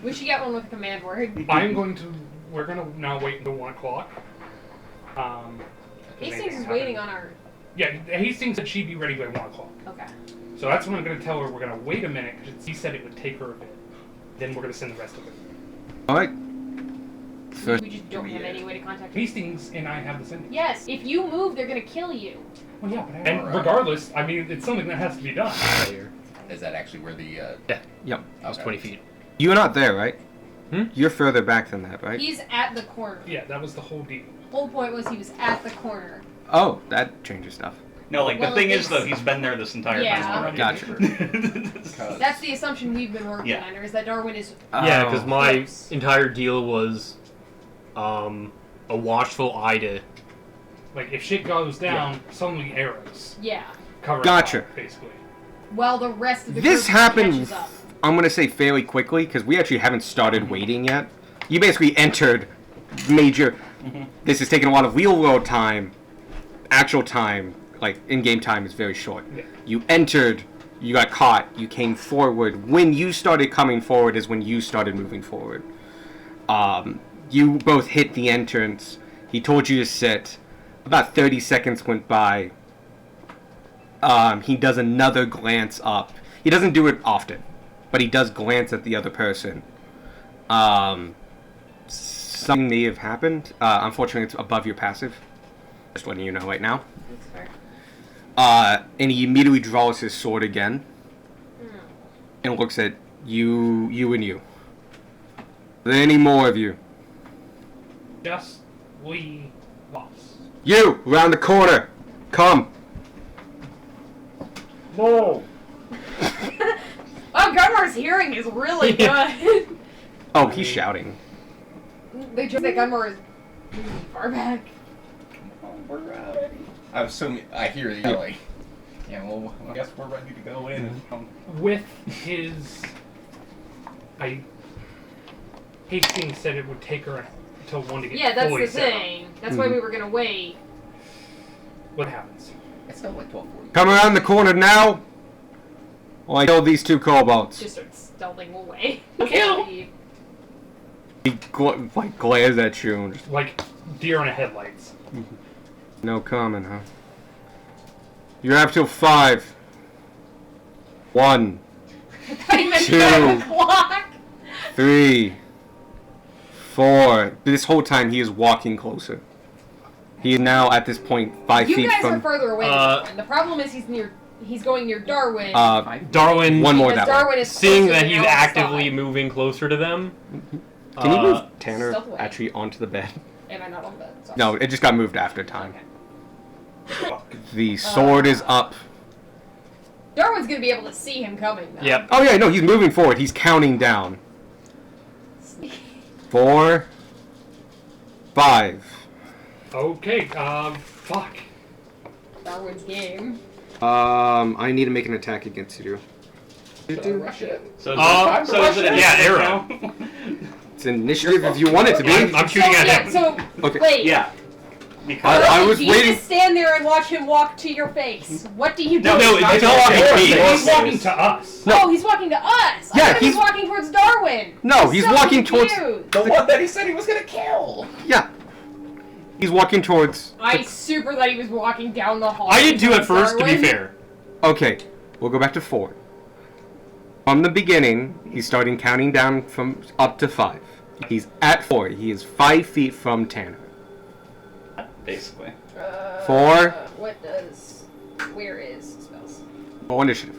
S7: we should get one with a command word.
S9: I'm going to. We're gonna now wait until 1 o'clock.
S7: Hastings is waiting on our.
S9: Yeah, Hastings said she'd be ready by 1 o'clock.
S7: Okay.
S9: So that's when I'm gonna tell her we're gonna wait a minute because he said it would take her a bit. Then we're gonna send the rest of it.
S1: Alright. First,
S7: We just don't have any way to contact.
S9: Hastings and I have the sending.
S7: Yes, if you move, they're gonna kill you.
S9: Well, yeah, but and regardless, I mean, it's something that has to be done.
S10: Is that actually where the?
S1: yep.
S5: That was 20 feet.
S1: You're not there, right?
S5: Hmm?
S1: You're further back than that, right?
S7: He's at the corner.
S9: Yeah, that was the whole deal.
S7: Whole point was he was at the corner.
S1: Oh, that changes stuff.
S2: No, like
S7: Well,
S2: the thing is
S7: it's-
S2: though, he's been there this entire
S7: Yeah.
S2: time already.
S1: Gotcha.
S7: That's the assumption we've been working
S2: Yeah.
S7: under, is that Darwin is.
S5: Yeah, because
S1: Oh.
S5: my
S7: Close.
S5: entire deal was a watchful eye to.
S9: Like if shit goes down, suddenly arrows
S7: Yeah.
S9: cover.
S1: Gotcha.
S9: it up, basically.
S7: While the rest of the
S1: This
S7: group
S1: happened,
S7: catches up.
S1: I'm gonna say fairly quickly, because we actually haven't started waiting yet. You basically entered major. This is taking a lot of real world time. Actual time, like in-game time, is very short.
S9: Yeah.
S1: You entered, you got caught, you came forward. When you started coming forward is when you started moving forward. you both hit the entrance. He told you to sit. About 30 seconds went by. He does another glance up. He doesn't do it often, but he does glance at the other person. Something may have happened. Unfortunately, it's above your passive. Just letting you know right now.
S7: That's fair.
S1: And he immediately draws his sword again. And looks at you and you. Are there any more of you?
S9: Just we lost.
S1: You! Around the corner! Come!
S8: No!
S7: Oh, Gunmar's hearing is really good.
S1: Oh, he's shouting.
S7: They just say Gunmar is really far back.
S10: I'm assuming I hear the yelling. Yeah, well, I guess we're ready to go in.
S9: With his, Hastings said it would take her until 1 to get
S7: Yeah, that's
S9: fully
S7: the
S9: set up.
S7: thing. That's why we were gonna wait.
S9: What happens?
S10: It's still like 12:40.
S1: Come around the corner now! While I kill these 2 kobolds.
S7: Just start stealthing away.
S9: Kill!
S1: He glares at you and just,
S9: Like deer in the headlights.
S1: no comment, huh? You're up till 5. 1,
S7: I thought you meant
S1: 2.
S7: 5 o'clock.
S1: 3, 4. This whole time he is walking closer. He is now at this point 5
S7: You
S1: feet
S7: guys are
S1: from.
S7: further away than Darwin. The problem is he's going near Darwin.
S5: Darwin,
S1: One more
S7: because
S1: that way.
S7: Darwin is
S5: seeing
S7: closer
S5: that
S7: than
S5: he's
S7: outside.
S5: actively moving closer to them.
S1: Can you move Tanner
S7: stealth away.
S1: actually onto the bed?
S7: Am I not on bed? Sorry.
S1: No, it just got moved after time.
S7: Okay.
S1: The sword is up.
S7: Darwin's gonna be able to see him coming, though.
S5: Yep.
S1: Oh yeah, no, he's moving forward. He's counting down. 4, 5.
S9: Okay, fuck.
S7: Darwin's game.
S1: I need to make an attack against you.
S10: Rush it.
S2: So,
S5: so
S2: is it an
S5: yeah,
S2: initiative
S5: arrow.
S2: now?
S1: It's an initiative if you want it to be.
S5: I'm shooting at
S7: yeah,
S5: him.
S7: so
S1: Okay.
S7: wait.
S2: Yeah. Because
S1: I was
S7: do you
S1: waiting-
S7: just stand there and watch him walk to your face? What do you do?
S5: No, it's not walking to me.
S9: He's walking to us.
S1: No.
S7: Oh, he's walking to us.
S1: Yeah,
S7: I thought he was
S1: he's-
S7: walking towards Darwin.
S1: No,
S7: I'm
S1: he's
S7: so
S1: walking towards-
S7: confused.
S10: The one that he said he was gonna kill.
S1: Yeah. He's walking towards.
S7: I super thought he was walking down the hall.
S5: I did too at
S7: towards
S5: first, to be
S7: Darwin.
S5: fair.
S1: Okay, we'll go back to 4. From the beginning, he's starting counting down from up to 5. He's at 4. He is 5 feet from Tanner.
S2: basically.
S1: 4.
S7: Where is spells?
S1: Roll initiative.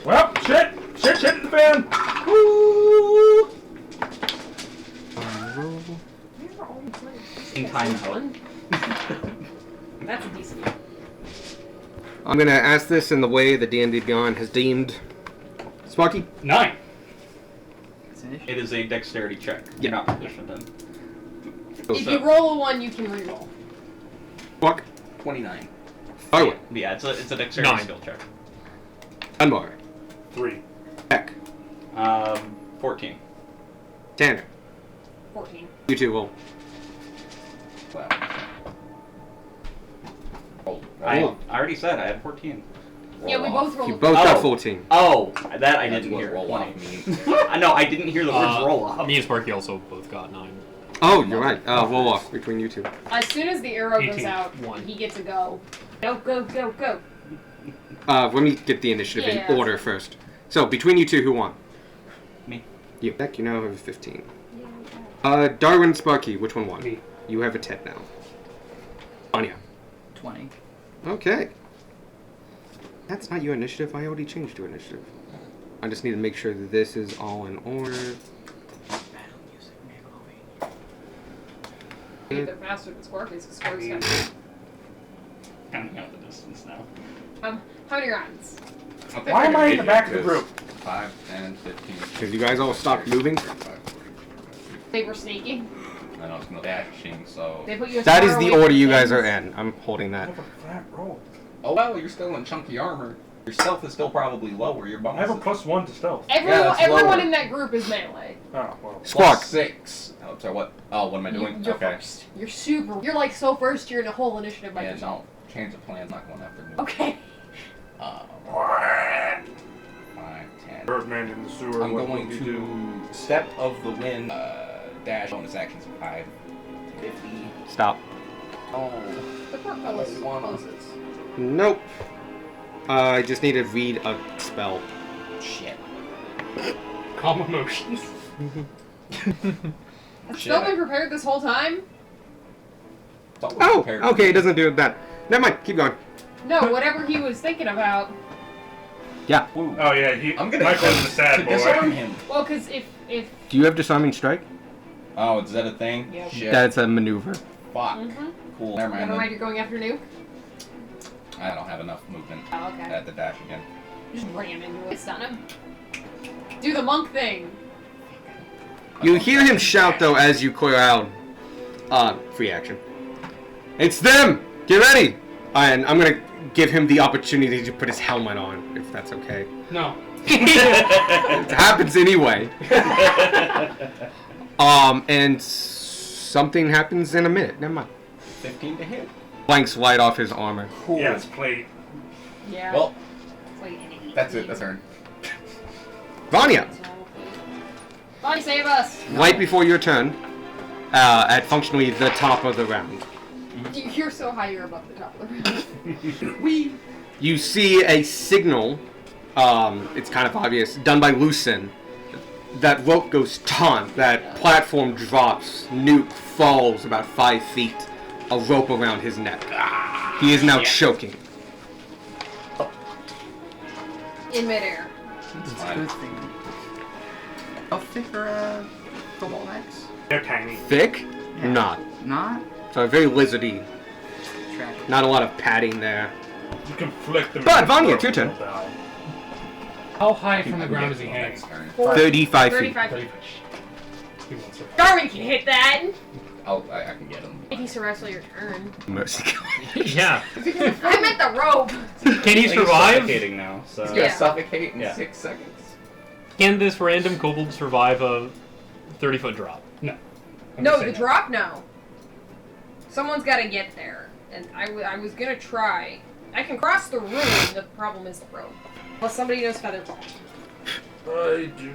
S8: Well, shit in the fan.
S2: In time help.
S7: That's a decent one.
S1: I'm gonna ask this in the way the D&D Beyond has deemed. Sparky?
S9: 9.
S2: It is a dexterity check.
S1: Yeah.
S2: You're not proficient in.
S7: If you roll a 1, you can reroll.
S1: Spark?
S10: 29.
S1: Firewood.
S2: Yeah, it's a dexterity
S5: 9.
S2: skill check.
S1: Dunbar.
S8: 3.
S1: Heck.
S2: 14.
S1: Tanner.
S7: 14.
S1: You two will.
S10: Wow.
S2: I already said I had 14.
S7: Yeah, we both rolled
S1: You
S7: a
S1: both
S2: Oh.
S1: got 14.
S2: Oh, that I
S10: That's
S2: didn't
S10: what
S2: hear.
S10: roll
S2: 20.
S10: off means.
S2: I know, I didn't hear the words roll off.
S5: Me and Sparky also both got 9.
S1: Oh, you're right. Roll off between you two.
S7: As soon as the arrow goes
S9: 18.
S7: out,
S5: 1.
S7: he gets a go. Go, go, go, go.
S1: Let me get the initiative
S7: Yeah.
S1: in order first. So, between you two, who won?
S2: Me.
S1: You. Heck, you now have 15. Darwin, Sparky, which one won?
S9: Me.
S1: You have a 10 now. Anya.
S3: 20.
S1: Okay. That's not your initiative. I already changed your initiative. I just need to make sure that this is all in order.
S7: If they're faster than Scorpius, because Scorpius got
S2: Counting out the distance now.
S7: how many rounds?
S10: Okay,
S8: Why am I in the back of the
S10: because
S8: group?
S10: 5, 10, 15.
S1: Because you guys all stopped moving.
S10: 35, 40.
S7: They were sneaking.
S10: I know it's no dashing, so.
S7: They put you.
S1: That is
S7: far
S1: the
S7: away
S1: order
S7: from
S1: you guys
S7: things.
S1: are in. I'm holding
S8: I
S1: that.
S8: have a flat roll.
S10: Oh well, you're still in chunky armor. Your stealth is still probably lower. Your
S8: I
S10: bonus
S8: have a
S10: is
S8: +1 to stealth.
S7: Everyone,
S10: it's
S7: everyone
S10: lower.
S7: in that group is melee.
S8: Oh, well.
S1: Squawk.
S10: +6. Oh, sorry, what? Oh, what am I doing?
S7: You're
S10: Okay.
S7: first. You're super. You're like so first. You're in a whole initiative by
S10: Yeah,
S7: yourself.
S10: no. Change of plan's not going after me.
S7: Okay.
S10: 5, 10.
S8: Birdman in the sewer.
S10: I'm
S8: what
S10: going
S8: would you
S10: to
S8: do?
S10: step of the wind, dash bonus actions 5. 50.
S1: Stop.
S10: Oh.
S7: The portcullis closes.
S1: Nope. I just need to read a spell.
S10: Shit.
S9: Calm emotions.
S7: I've still been prepared this whole time?
S1: Oh, okay, it doesn't do that. Never mind, keep going.
S7: No, whatever he was thinking about.
S1: Yeah.
S8: Oh yeah,
S10: I'm gonna
S8: Michael's a sad boy.
S10: disarm him.
S7: Well, because if
S1: Do you have disarming strike?
S10: Oh, is that a thing?
S7: Yep.
S10: Shit.
S1: That's a maneuver.
S10: Fuck.
S7: Mhm.
S10: Cool. Never mind.
S7: Never mind,
S10: Then.
S7: you're going after Nuke.
S10: I don't have enough movement.
S7: Oh, okay.
S10: At the dash again.
S7: Just ram into it, stun him. Do the monk thing.
S1: You hear him shout though as you clear out. Free action. It's them! Get ready! And I'm gonna give him the opportunity to put his helmet on, if that's okay.
S9: No.
S1: It happens anyway. And something happens in a minute. Never mind.
S10: 15 to hit.
S1: Blanks light off his armor.
S10: Cool.
S8: Yeah, it's plate.
S7: Yeah.
S10: Well,
S7: Wait,
S10: that's it. That's turn.
S1: Vanya!
S7: Bonnie, save us!
S1: Right before your turn, at functionally the top of the round,
S7: You're so high, you're above the top of the round.
S1: you see a signal, it's kind of obvious, done by Lucen. That rope goes taut, that platform drops, Nuke falls about 5 feet, a rope around his neck. He is now choking.
S7: In midair.
S3: It's a good thing. How thick are cobalt necks?
S8: They're tiny.
S1: Thick?
S3: Yeah.
S1: Not.
S3: Not?
S1: So very lizardy.
S3: Tragic.
S1: Not a lot of padding there.
S8: You can flick them.
S1: But, Vanya, it's your turn.
S9: How high from the ground is he hanging?
S1: 35 feet.
S7: 35 feet.
S9: He wants it.
S7: Darwin can hit that!
S10: Oh, I can get him.
S7: If he survives till your turn.
S1: Mercy.
S5: Yeah.
S7: I meant the rope!
S5: Can he
S6: He's
S5: survive?
S6: suffocating now, so.
S10: He's gonna
S7: Yeah.
S10: suffocate in
S6: Yeah.
S10: 6 seconds.
S5: Can this random kobold survive a 30-foot drop?
S9: No. I'm
S7: No,
S9: just
S7: the
S9: saying.
S7: drop, no. Someone's gotta get there. And I was gonna try. I can cross the room, the problem is the rope. Unless somebody knows Featherball.
S8: I do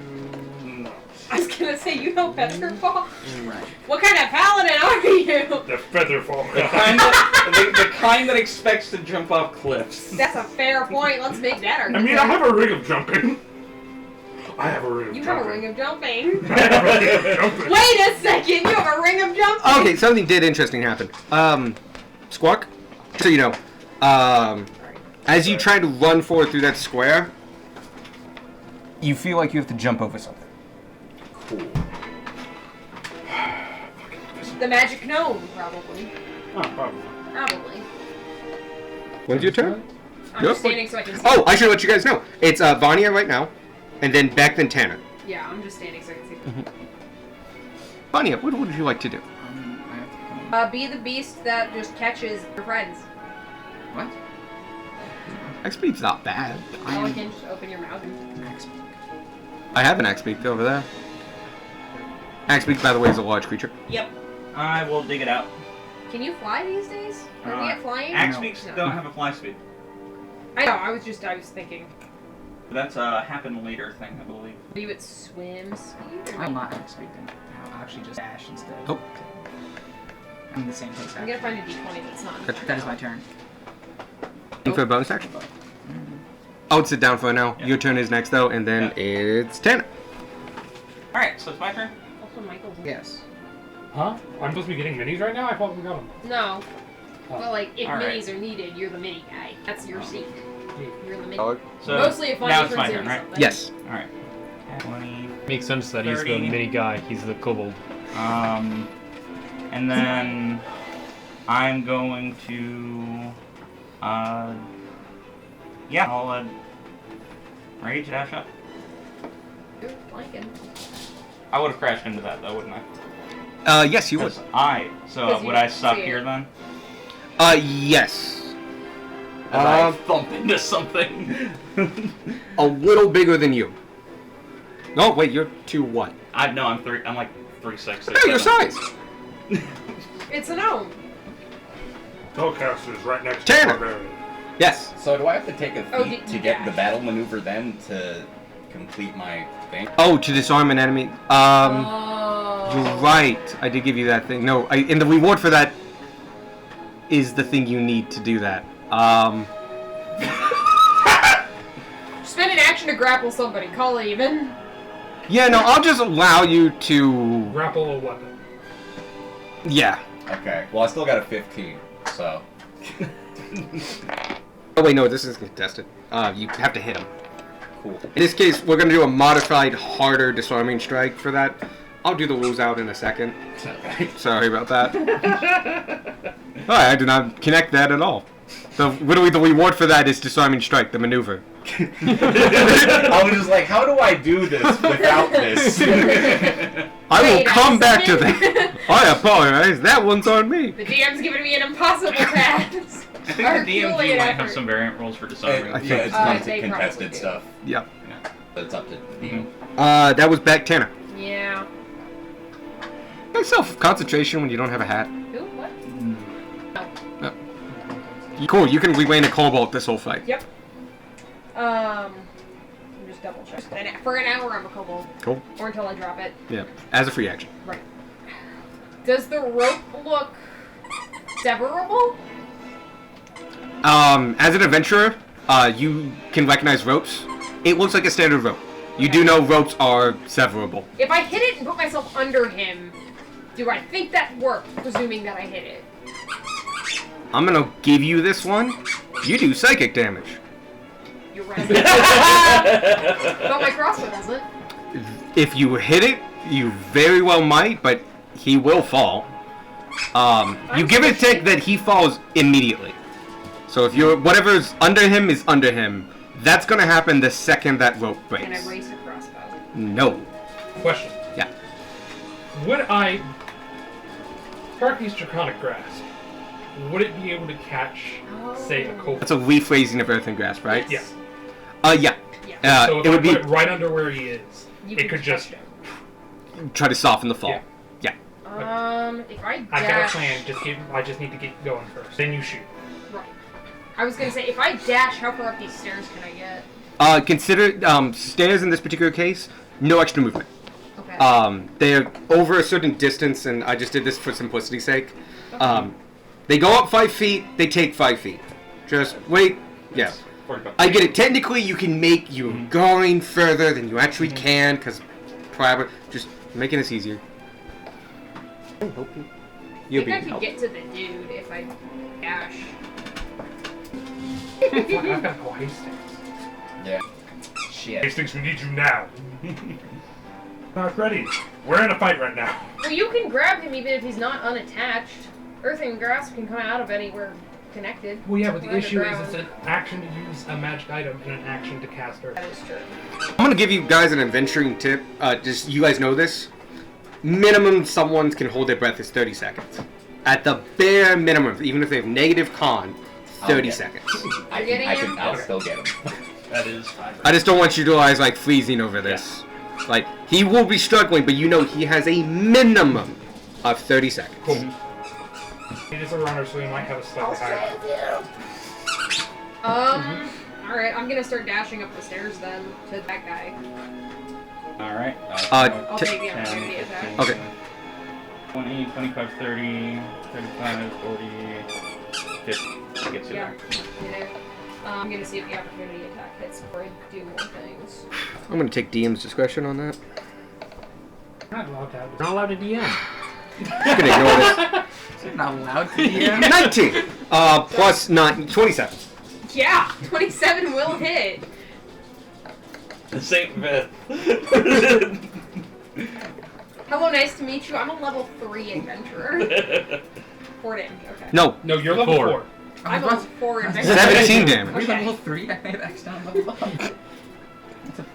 S8: not.
S7: I was gonna say, you know Featherball?
S3: Right.
S7: What kind of paladin are you?
S8: The featherfall.
S6: The kind that expects to jump off cliffs.
S7: That's a fair point. Let's make that
S8: I
S7: argument.
S8: mean, I have a ring of jumping. I have a ring of
S7: You
S8: jumping.
S7: have a ring of jumping.
S8: I have a ring of jumping.
S7: Wait a second, you have a ring of jumping.
S1: Okay, something did interesting happen. Squawk, so you know, as you try to run forward through that square, you feel like you have to jump over something.
S10: Cool.
S7: The magic gnome, probably.
S8: Oh, probably.
S7: Probably.
S1: When's your turn?
S7: I'm
S1: Yep.
S7: just standing so I can see.
S1: Oh, I should let you guys know. It's Vanya right now, and then Beck, then Tanner.
S7: Yeah, I'm just standing so I can see.
S1: Vanya, what would you like to do?
S3: I have to come.
S7: Be the beast that just catches your friends.
S3: What?
S1: X-Beak's not bad.
S7: Oh, I can just open your mouth and...
S1: I have an X-Beak over there. X-Beak, by the way, is a large creature.
S6: Yep. I will dig it out.
S7: Can you fly these days? Are we at flying?
S6: Axe-beaks
S7: No.
S6: don't have a fly speed.
S7: I know, I was thinking.
S6: That's a happen later thing, I believe.
S7: Are you at swim speed? Or
S3: I'm not expecting. I'll actually just dash instead.
S1: Oh.
S3: I'm in the same place.
S7: I'm gonna find a d20 that's not.
S3: That is my turn.
S1: Looking for a bonus action? I would sit down for now.
S6: Yeah.
S1: Your turn is next, though, and then it's Tanner.
S6: Alright, so it's my turn.
S7: Also, Michael's.
S3: Yes.
S9: Huh? I'm supposed to be getting minis right now? I thought we got them.
S7: No.
S9: Oh.
S7: But like, if
S6: All right.
S7: minis are needed, you're the mini guy. That's your seat. You're the mini.
S1: Oh,
S6: So
S7: Mostly if
S6: now
S7: Bonnie
S6: it's my
S7: turns
S6: turn,
S7: into
S6: right?
S7: something.
S1: Yes.
S6: Alright. 20.
S5: Makes sense that he's the
S6: 30.
S5: mini guy. He's the kobold.
S6: And then I'm going to, yeah, I'll, rage dash up.
S7: You're flanking.
S6: I would have crashed into that though, wouldn't I?
S1: Yes, you would.
S6: So
S7: Because
S6: would
S7: you
S6: I stop
S7: see
S6: here
S7: it.
S6: then?
S1: Yes.
S6: As I thump into something.
S1: A little bigger than you. No, wait, you're 2 what?
S6: I'm like 3'6".
S1: Oh, your size.
S7: It's a gnome.
S8: Spellcaster is right next
S1: Tanner.
S8: to Barbarian.
S1: Yes.
S10: So do I have to take a
S7: Oh,
S10: feat
S7: did
S10: to
S7: you
S10: get the
S7: dash?
S10: battle maneuver then to complete my thing?
S1: Oh, to disarm an enemy.
S7: Oh.
S1: You're right. I did give you that thing. No, and the reward for that is the thing you need to do that.
S7: Spend an action to grapple somebody. Call it even.
S1: Yeah, no, I'll just allow you to.
S9: Grapple a weapon.
S1: Yeah.
S10: Okay. Well, I still got a 15, so.
S1: Oh wait, no, this is contested. You have to hit him.
S10: Cool.
S1: In this case, we're gonna do a modified, harder disarming strike for that. I'll do the rules out in a second. Sorry about that. Oh, I did not connect that at all. So literally, the reward for that is disarming strike, the maneuver.
S10: I was just like, how do I do this without this?
S1: I will
S7: Wait,
S1: come
S7: I
S1: back to
S7: submit.
S1: that. I apologize. That one's on me.
S7: The DM's giving me an impossible task.
S2: I think the DMG might have some variant rules for disarming.
S1: I think-
S10: Yeah, it's
S7: they
S10: not
S7: probably
S10: contested
S7: do.
S10: stuff.
S1: Yeah.
S10: But it's up to the DM.
S1: That was back Tanner.
S7: Yeah.
S1: Self concentration when you don't have a hat.
S7: Who? What?
S1: Cool. You can regain a cobalt this whole fight.
S7: Yep. I'm just double check. For an hour, I'm a kobold.
S1: Cool.
S7: Or until I drop it.
S1: Yeah. As a free action.
S7: Right. Does the rope look severable?
S1: As an adventurer, you can recognize ropes. It looks like a standard rope. You do know ropes are severable.
S7: If I hit it and put myself under him, do I think that worked, presuming that I hit it?
S1: I'm gonna give you this one. You do psychic damage.
S7: You're right. But my crossbow doesn't.
S1: If you hit it, you very well might, but he will fall. You give it a tick that he falls immediately. So if you're whatever's under him is under him. That's gonna happen the second that rope breaks.
S7: Can I raise a crossbow?
S1: No.
S9: Question.
S1: Yeah.
S9: Would I... Sharky's Draconic Grasp, would it be able to catch, say, a kobold?
S1: That's a rephrasing of Earth and Grasp, right?
S9: Yeah.
S1: Yeah.
S9: So if
S1: it
S9: I
S1: would be
S9: put it right under where he is, it could just...
S1: try to soften the fall.
S9: Yeah.
S1: Yeah.
S7: If I dash...
S9: I've got a plan, I just need to get going first. Then you shoot.
S7: Right. I was gonna say, if I dash, how far up these stairs can I get?
S1: Consider stairs in this particular case, no extra movement.
S7: Okay.
S1: They're over a certain distance, and I just did this for simplicity's sake. They go up 5 feet, they take 5 feet. Just wait. Yeah. I get it. Technically, you can make you going further than you actually can, because probably just making this easier. You'll
S7: I
S1: be
S7: think I could
S1: helpful.
S7: get to the dude if I dash.
S9: I've got to go Hastings.
S10: Yeah. Shit.
S8: Hastings, we need you now. Not ready. We're in a fight right now.
S7: Well, you can grab him even if he's not unattached. Earth and Grasp can come out of anywhere connected.
S9: Well, yeah, but the
S7: We're
S9: issue is
S7: underground.
S9: it's an action to use a magic item and an action to cast Earth.
S7: That is true.
S1: I'm gonna give you guys an adventuring tip. Just you guys know this. Minimum, someone can hold their breath is 30 seconds. At the bare minimum, even if they have negative con, 30 seconds.
S10: I'll still get him.
S2: That is 5.
S1: I just don't want you to realize like freezing over this. Like he will be struggling, but you know he has a minimum of 30 seconds.
S9: Cool. He is a runner, so he might have a slightly higher.
S7: Alright, I'm gonna start dashing up the stairs then to that guy.
S2: Alright.
S7: I'll take the opportunity attack.
S1: Okay.
S2: 20, 25, 30, 35, 40, 50. That gets you
S7: Yeah.
S2: there.
S7: I'm gonna see if the opportunity attack hits before I do more things.
S1: I'm gonna take DM's discretion on that.
S9: You're not allowed to have
S5: Not allowed to DM.
S1: You can ignore this.
S3: Not allowed to DM?
S1: 19. Plus 9, 27.
S7: Yeah, 27 will hit.
S2: St. Fifth.
S7: Hello, nice to meet you. I'm a level 3 adventurer. 4 damage, okay.
S1: No,
S9: No, you're level 4.
S7: I'm a level 4 adventurer.
S1: 17
S3: Are
S1: damage.
S3: we
S7: Okay.
S3: level 3? I may have accidentally leveled up.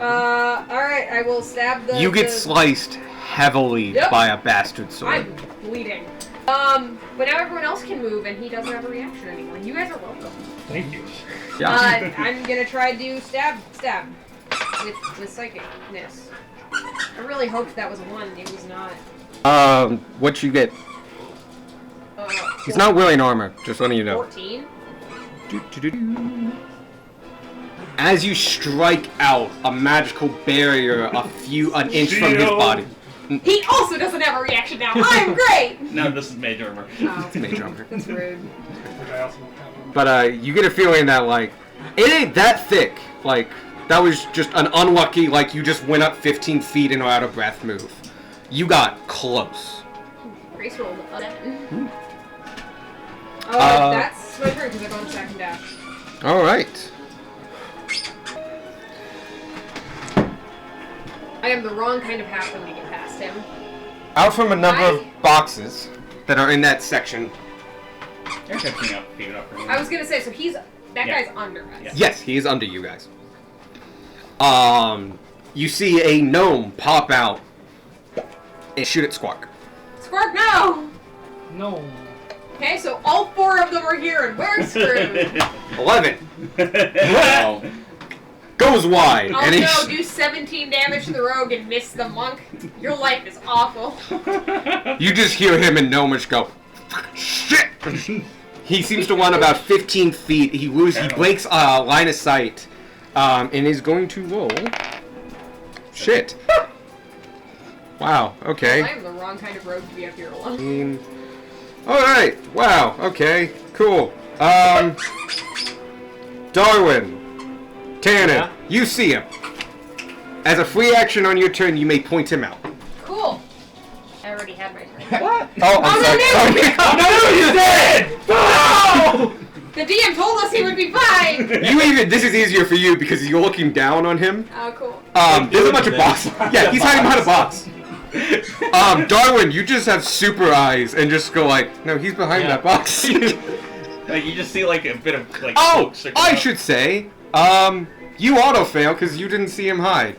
S7: Alright, I will stab the...
S1: You get
S7: the-
S1: sliced heavily
S7: Yep.
S1: by a bastard sword.
S7: I'm bleeding. But now everyone else can move, and he doesn't have a reaction anymore. You guys are welcome.
S9: Thank you.
S1: Yeah.
S7: I'm gonna try to stab with psychicness. I really hoped that was a 1. It was not.
S1: What you get? He's not wearing armor, just letting you know.
S7: 14.
S1: As you strike out, a magical barrier an inch from his
S8: Shield.
S1: body
S7: He also doesn't have a reaction now. I'm great!
S6: No, this is Mage Armor.
S7: Oh,
S1: Mage Armor.
S7: that's rude.
S9: Which I also don't have.
S1: But you get a feeling that like it ain't that thick. Like that was just an unlucky like you just went up 15 feet and are out of breath move. You got close.
S7: Grace rolled a 7.
S1: Hmm.
S7: Oh, that's my turn because I bonus action dash.
S1: All right.
S7: I am the wrong kind of halfling to get past him.
S1: Out from a number of boxes that are in that section.
S6: You're 15 up, feet up for me.
S7: I was gonna say, so he's that
S6: Yeah.
S7: guy's under us.
S6: Yeah.
S1: Yes, he is under you guys. You see a gnome pop out and shoot at Squawk.
S7: Squark, no!
S9: No.
S7: Okay, so all 4 of them are here and we're screwed.
S1: 11
S10: Wow.
S1: goes wide,
S7: Oh
S1: and
S7: no, do 17 damage to the rogue and miss the monk. Your life is awful.
S1: you just hear him and Gnomish go, shit! He seems to run about 15 feet. He breaks line of sight, and is going to roll. Shit. Wow. Okay.
S7: I am the wrong kind of rogue to be up here alone.
S1: Alright, wow, okay, cool. Darwin, Tanner,
S5: Yeah?
S1: you see him. As a free action on your turn, you may point him out.
S7: Cool. I already had my turn.
S6: What?
S1: Oh, I'm sorry.
S7: No! The DM told us he would be fine!
S1: This is easier for you because you're looking down on him.
S7: Oh, cool.
S1: There's a bunch of boxes. Yeah, he's hiding behind a box. Darwin, you just have super eyes and just go like, no, he's behind that box.
S6: Like you just see like a bit of like.
S1: Oh,
S6: smoke sticking
S1: I
S6: up.
S1: should say, you auto fail because you didn't see him hide.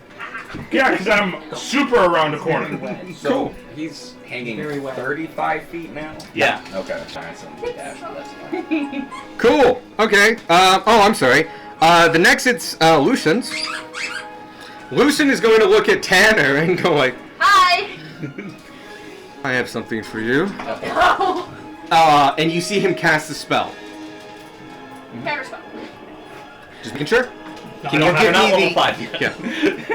S8: Yeah, because I'm super around the corner.
S10: So he's hanging 35 feet now?
S6: Yeah.
S10: Okay. Alright, so dash, that's fine.
S1: Cool. Okay. I'm sorry. The next it's Lucian's. Lucian is going to look at Tanner and go like,
S7: Hi!
S1: I have something for you.
S7: No!
S1: And you see him cast a spell.
S7: Counterspell.
S1: Just making sure.
S9: No,
S1: Can
S9: I
S1: you
S9: don't
S1: give
S9: have
S1: me
S6: Level
S1: the?
S6: 5 yet.
S1: Yeah.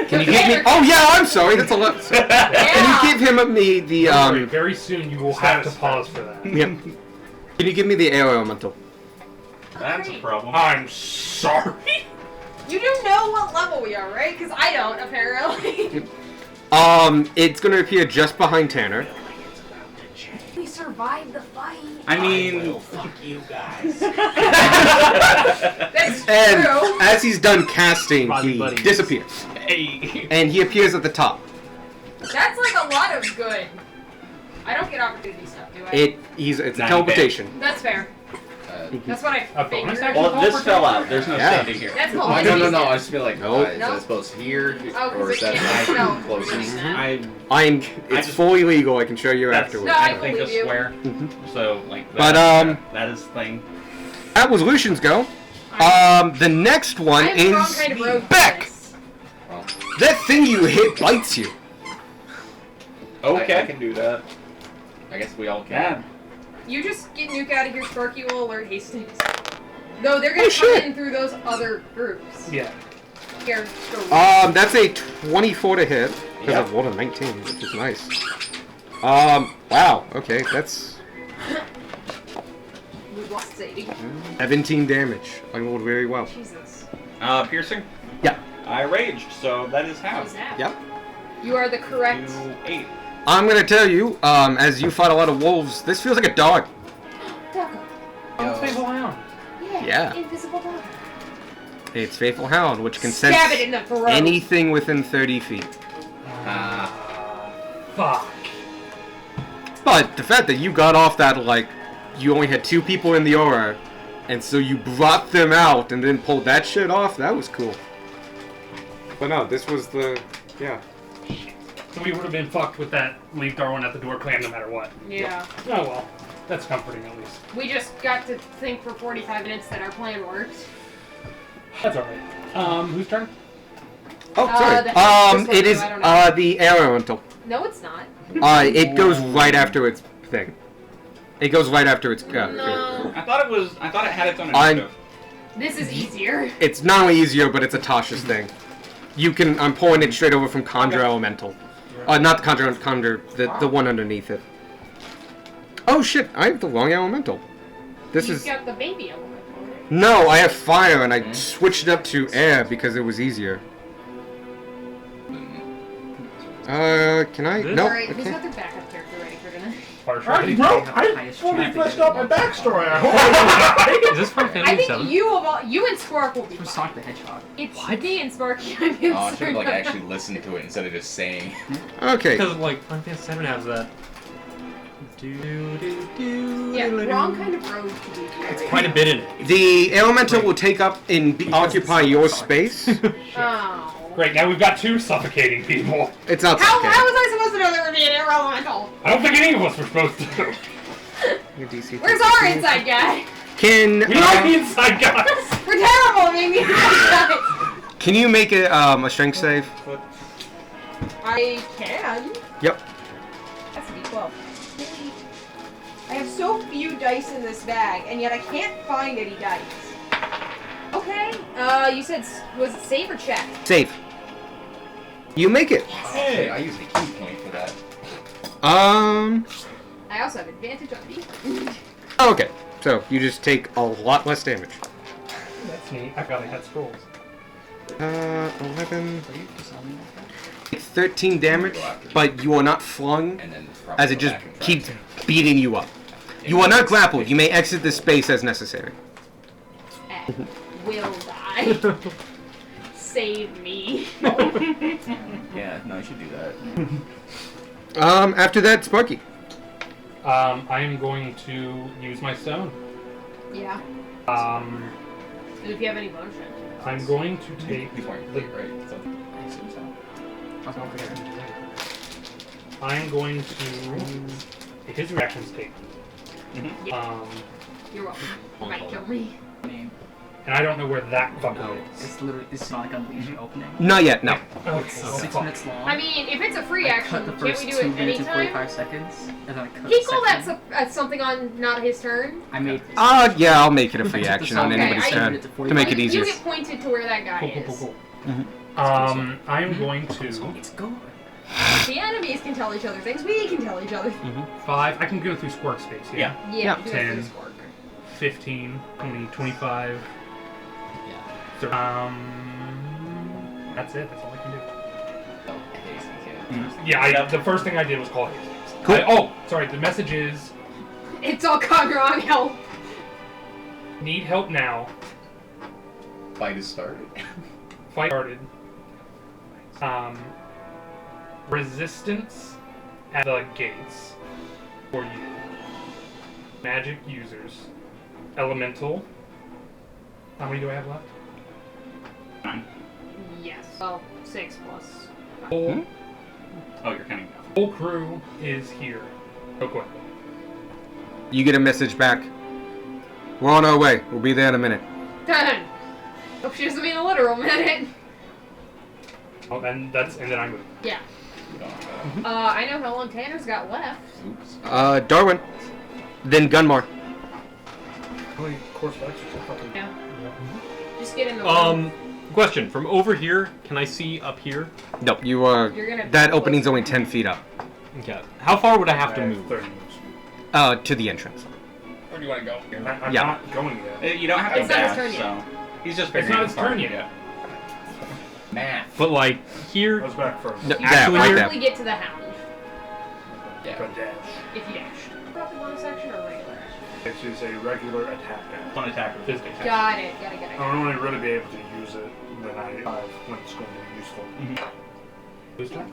S1: Can you give me? Oh yeah, I'm sorry. That's a lot. Can you give him the
S9: Don't worry, very soon you will have to
S8: Status
S9: pause for that.
S1: Yep. Can you give me the air elemental?
S6: That's a problem.
S8: I'm sorry.
S7: You do know what level we are, right? Because I don't, apparently.
S1: It's going to appear just behind Tanner.
S7: We survived the fight.
S6: I mean,
S10: Fuck you guys.
S7: That's
S1: And
S7: true.
S1: as he's done casting,
S5: Buddy,
S1: he
S5: buddy.
S1: disappears.
S6: hey.
S1: And he appears at the top.
S7: That's like a lot of good. I don't get opportunity stuff, do I?
S1: It's a
S6: 90
S1: teleportation.
S7: That's fair. That's what I
S9: A bonus
S7: figured.
S9: action?
S6: Well, this fell out. There's no
S1: Yeah.
S6: standing here.
S7: That's
S10: Oh,
S7: called
S10: no. I just feel like,
S1: Nope.
S10: is
S7: Nope.
S10: that supposed here?
S7: Oh, 'cause
S10: or is
S7: it
S10: that
S7: can't.
S10: my
S7: No.
S10: closest?
S1: It's
S6: just-
S1: fully legal. I can show you
S6: That's-
S1: afterwards.
S7: No, I
S6: I think a
S7: believe you.
S6: square.
S1: Mhm.
S6: So like.
S1: But,
S6: that is the thing.
S1: That was Lucian's go. The next one
S7: I'm the wrong
S1: is
S7: kind of rogue for
S1: Beck.
S7: this.
S1: That thing you hit bites you.
S6: Okay.
S10: I can do that. I guess we all
S6: Yeah.
S10: can.
S7: You just get Nuke out of here, Sparky will alert Hastings. Though they're gonna
S1: Oh,
S7: come
S1: shit.
S7: in through those other groups.
S9: Yeah.
S7: Here, go.
S1: That's a 24 to hit because
S10: Yep.
S1: I've rolled a 19, which is nice. Wow. Okay, that's
S7: We lost Sadie.
S1: 17 damage. I rolled very well.
S7: Jesus.
S6: Piercing.
S1: Yeah.
S6: I raged, so that is half.
S7: Who's that?
S1: Yep.
S7: You are the correct.
S6: 8.
S1: I'm gonna tell you, as you fight a lot of wolves, this feels like a dog.
S7: Doggo.
S9: Oh, Faithful Hound.
S1: Yeah.
S7: Invisible dog.
S1: It's Faithful Hound, which can
S7: Stab
S1: sense
S7: it in the throat.
S1: anything within 30 feet.
S9: Fuck.
S1: But the fact that you got off that, like, you only had 2 people in the aura, and so you brought them out and then pulled that shit off, that was cool. But no, this was the, yeah.
S9: So we would have been fucked with that leave Darwin at the door plan no matter what.
S7: Yeah.
S9: Oh well. That's comforting at least.
S7: We just got to think for 45 minutes that our plan worked.
S9: That's alright. Whose turn?
S1: Oh,
S7: this
S1: sorry.
S7: one,
S1: It is,
S7: I don't know.
S1: the air elemental.
S7: No, it's not.
S1: It goes right after its thing. It goes right after its,
S7: No.
S6: I thought it had its own
S1: I'm-
S6: initiative.
S7: This is easier.
S1: It's not only easier, but it's a Tasha's thing. I'm pulling it straight over from Conjure Elemental. Not the conjure, the one underneath it. Oh shit! I have the long elemental. This
S7: You've
S1: is
S7: got the baby elemental.
S1: no. I have fire, and I switched it up to air because it was easier. Can I? No,
S7: Alright,
S1: I
S7: who's got
S1: can't.
S7: their backup character ready for tonight?
S8: Alright, bro, I fully fleshed out my backstory. I hope.
S5: Is this from
S7: I
S5: Fantasy
S7: think
S5: 7?
S7: you and Spark will be
S3: From
S7: fine.
S3: Sonic the Hedgehog.
S7: It's me and Sparky. I'm
S10: Oh, I should have
S7: concerned
S10: like
S7: about.
S10: actually listened to it instead of just saying.
S1: Okay.
S5: Because like Final Fantasy 7 has that.
S7: Yeah, wrong kind of road to be.
S5: Quite a bit in it.
S1: The elemental will take up and occupy your space.
S7: Oh.
S9: Great, now we've got 2 suffocating people.
S1: It's not
S7: How
S1: okay.
S7: was I supposed to know there would be an air elemental?
S9: I don't think any of us were supposed to.
S7: Where's our inside guy?
S1: Can
S9: We are the inside guys.
S7: We're terrible at being the inside guys.
S1: can you make a strength save?
S11: I can.
S1: Yep.
S11: That's a D12. I have so few dice in this bag, and yet I can't find any dice.
S7: Okay. You said was it save or check?
S1: Save. You make it.
S10: Hey, I use the key point for that.
S7: I also have advantage on me.
S1: Okay. So you just take a lot less damage.
S9: That's neat. I forgot I had scrolls.
S1: 11. 13 damage, but you are not flung,
S10: And then probably
S1: as it
S10: go
S1: just
S10: back and try
S1: keeps
S10: to-
S1: beating you up. You are not grappled. You may exit the space as necessary.
S7: Will die. Save me.
S10: Yeah, no, I should do that.
S1: After that, Sparky.
S9: I am going to use my stone.
S7: Yeah.
S9: Um,
S7: And if you have any bonus round.
S9: I'm going to take
S10: These weren't
S9: the.
S10: complete, right? So, I assume so.
S9: I'm going to. His reactions take.
S7: Yeah. You're welcome. You might kill me.
S9: And I don't know where that fucker is.
S3: It's literally it's Sonic Unleashed opening.
S1: Not yet. No.
S9: Okay.
S3: It's
S9: Oh,
S3: 6
S9: fuck.
S3: minutes long.
S7: I mean, if it's a free
S3: I
S7: action,
S3: cut the
S7: can't
S3: first
S7: we do
S3: 2
S7: it
S3: minutes and
S7: anytime?
S3: 45 seconds, and then I cut
S7: He
S3: the
S7: called
S3: second.
S7: that something on not his turn.
S3: I made.
S1: Yeah, I'll make it a free
S3: Okay,
S1: action on
S7: okay,
S1: anybody's
S7: I-
S1: turn to make it
S7: You
S1: easier.
S7: get pointed to where that guy
S9: Cool, cool,
S7: is.
S9: cool, cool. I'm going to
S3: It's good.
S7: The enemies can tell each other things. We can tell each other.
S9: 5. I can go through squirt space. Yeah.
S7: Yeah. do it for
S9: 10.
S7: the score.
S9: 15, 20, 25.
S3: Yeah.
S9: That's it. That's all I can do.
S10: Oh, haste, yeah.
S9: Yeah, the first thing I did was call haste.
S1: Cool.
S9: Sorry. The message is
S7: It's all gone wrong. Help.
S9: need help now.
S10: Fight is started.
S9: Fight started. Resistance at the gates for you. Magic users. Elemental. How many do I have left?
S6: 9.
S7: Yes. Well, 6 plus.
S9: Whole,
S6: Oh, you're counting now.
S9: whole crew is here. Real quick.
S1: You get a message back. We're on our way. We'll be there in a minute.
S7: Done. Hope she doesn't mean a literal minute.
S9: Oh, and then I move.
S7: Yeah.
S10: Oh,
S7: I know how long Tanner's got left.
S10: oops.
S1: Darwin. Then Gunmar.
S8: How many course of exercise? Fucking-
S7: Yeah. Just get in the
S5: Question: from over here, can I see up here?
S1: No, you are.
S7: You're gonna
S1: That
S7: be
S1: opening's
S7: close.
S1: only 10 feet up.
S5: Okay. How far would I have to
S8: I
S5: move?
S8: 30 moves.
S1: To the entrance.
S10: Where do you want to go?
S8: I'm
S1: Yeah.
S8: not going yet.
S6: You don't have to
S7: It's not his
S6: dash,
S7: turn yet.
S6: so he's just
S9: It's
S6: figuring
S9: not
S6: out
S9: his turn
S6: part.
S9: yet.
S10: Math.
S5: But like
S8: I
S5: here,
S8: was back first.
S1: No,
S5: Actually,
S1: yeah, right
S5: you're-
S1: there.
S7: Probably get to the hound
S10: Yeah.
S8: But dash.
S7: if you dash. About the bonus action or regular action?
S8: It's just a regular attack dash.
S6: It's on attack with
S9: Physical
S6: attack.
S7: Got it. Got it.
S8: I don't only really be able to use it when when it's going to be useful.
S9: Who's turn?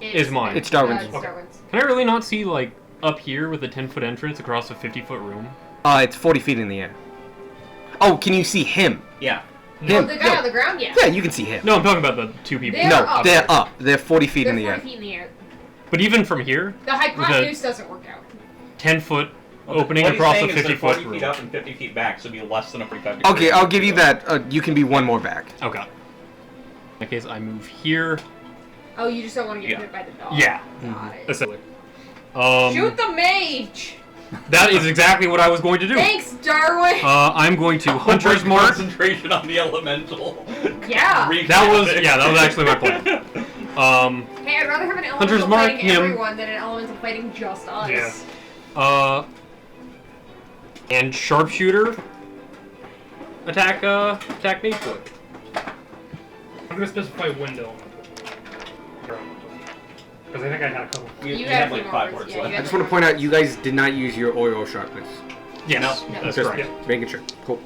S5: Is mine.
S1: It's Darwin's.
S7: It's Darwin's.
S5: can I really not see like up here with a 10-foot entrance across a 50-foot room?
S1: It's 40 feet in the air. Oh, can you see him?
S6: Yeah.
S7: Oh,
S1: Him.
S7: the guy on the ground, yeah.
S1: Yeah, you can see him.
S5: No, I'm talking about the 2 people.
S7: They're
S1: No,
S7: up.
S1: they're up. They're 40 feet
S7: They're
S1: in the
S7: 40
S1: air.
S7: feet in the air.
S5: But even from here,
S7: The hypotenuse doesn't work out.
S5: 10-foot
S6: Well,
S5: opening
S6: what he's
S5: across a
S6: saying is they're
S5: 50-foot
S6: 40
S5: room.
S6: feet up and 50 feet back, so it'd be less than a 45 degree.
S1: Okay, I'll give you that. You can be one more back.
S5: Okay. In that case, I move here.
S7: Oh, you just don't want to get
S6: Yeah.
S7: hit by the dog.
S5: Yeah.
S7: Got it.
S5: Essentially.
S7: Shoot the mage!
S5: That is exactly what I was going to do.
S7: Thanks, Darwin!
S5: I'm going to Hunter's Mark.
S6: Concentration on the elemental.
S7: Yeah.
S5: That was actually my plan.
S7: Hey, I'd rather have an
S5: Hunter's
S7: elemental
S5: Mark,
S7: fighting
S5: him.
S7: everyone than an elemental fighting just us.
S9: Yeah.
S5: And sharpshooter. Attack Mage Boy.
S9: I'm gonna specify wind elemental. Because I think I had a couple.
S2: You
S7: had
S2: have
S7: a
S2: like
S7: few
S2: 5
S7: more
S2: words
S7: words, yeah,
S2: left.
S7: you
S1: I just want to point out you guys did not use your oil sharpness.
S5: Yes,
S2: No,
S5: that's
S1: Just
S5: correct.
S1: making sure. Cool.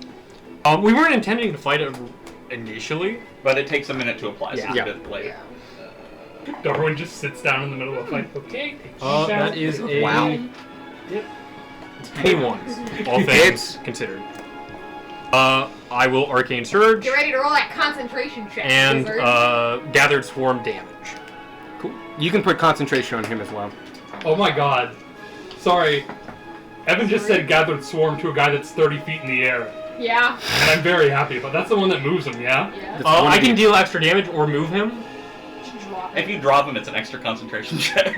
S5: We weren't intending to fight it initially.
S2: But it takes a minute to apply, so it's
S1: Yeah.
S2: a bit late.
S9: Darwin just sits down in the middle of a fight. Okay.
S5: That is a
S1: Wow.
S9: Yep.
S5: 21. All
S1: He
S5: things
S1: hits.
S5: considered. I will Arcane Surge
S7: Get ready to roll that concentration check.
S5: and
S7: wizard.
S5: Gathered Swarm damage.
S1: Cool. You can put concentration on him as well.
S9: Oh my god. Sorry. Evan just said gathered swarm to a guy that's 30 feet in the air.
S7: Yeah.
S9: And I'm very happy, but that's the one that moves him, yeah?
S7: Yeah.
S1: That's one
S5: I
S1: of
S5: can
S1: the-
S5: deal extra damage or move him.
S7: Drop
S2: If
S7: it.
S2: you drop him, it's an extra concentration check.
S5: I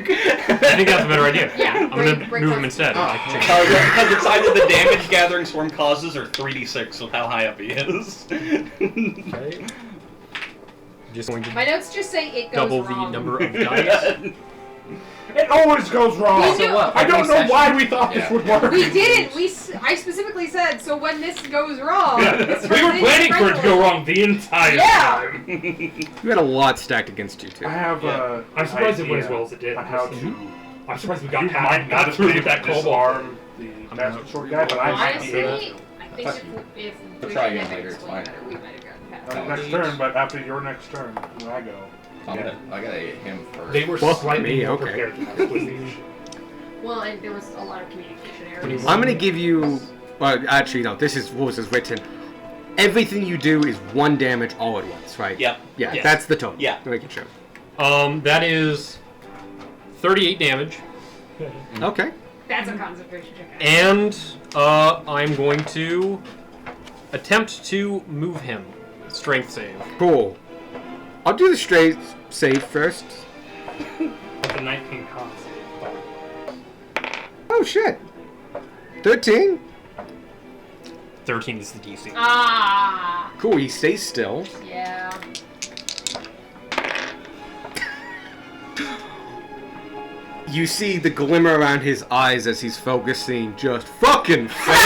S5: think that's a better idea.
S7: Yeah,
S5: I'm gonna
S7: break
S5: move
S7: those-
S5: him instead. I can change.
S2: Because it's either the damage Gathering Swarm causes or 3d6 with how high up he is.
S5: Okay. Just going to
S7: My notes just say it goes
S5: double
S7: wrong.
S5: the number of dice.
S8: It always goes wrong.
S7: We do-
S3: what?
S8: I don't know why we thought this
S10: Yeah.
S8: would work.
S7: We didn't. I specifically said so when this goes wrong.
S9: Yeah.
S7: this
S9: We were
S7: turns
S9: planning
S7: into
S9: for it to go wrong the entire
S7: Yeah.
S9: time.
S1: You had a lot stacked against you too.
S8: I have
S9: I'm surprised it went as well as it did.
S8: on how to.
S9: I'm surprised we
S8: You
S9: got
S8: might
S9: got
S8: not
S9: through
S8: be
S9: with that
S8: able to
S9: cobalt.
S8: disarm the master sword guy, but I might be able
S7: Honestly, I think if
S10: We'll
S7: we
S10: try
S7: had
S10: again
S7: to
S10: later, it's
S7: explain
S10: fine.
S7: better, we might have gotten
S8: to.
S7: past
S8: Next turn, but after your next turn, when I go.
S10: I gotta hit him first.
S9: They were
S1: Well,
S9: slightly
S1: me,
S9: more
S1: okay.
S9: prepared than us with these.
S7: it. Well, and there was a lot of communication errors.
S1: I'm gonna give you. Well, actually, no. This is what was written. Everything you do is 1 damage all at once, right?
S2: Yep.
S1: Yeah,
S5: Yes.
S1: that's the total.
S2: Yeah.
S1: Making sure.
S5: That is 38 damage,
S1: Okay.
S7: That's a concentration check.
S5: and I'm going to attempt to move him. Strength save.
S1: Cool. I'll do the straight save first.
S9: With the 19 cost.
S1: Oh shit. 13.
S5: 13 is the DC.
S7: Ah.
S1: Cool. He stays still.
S7: Yeah.
S1: You see the glimmer around his eyes as he's focusing just fucking fade.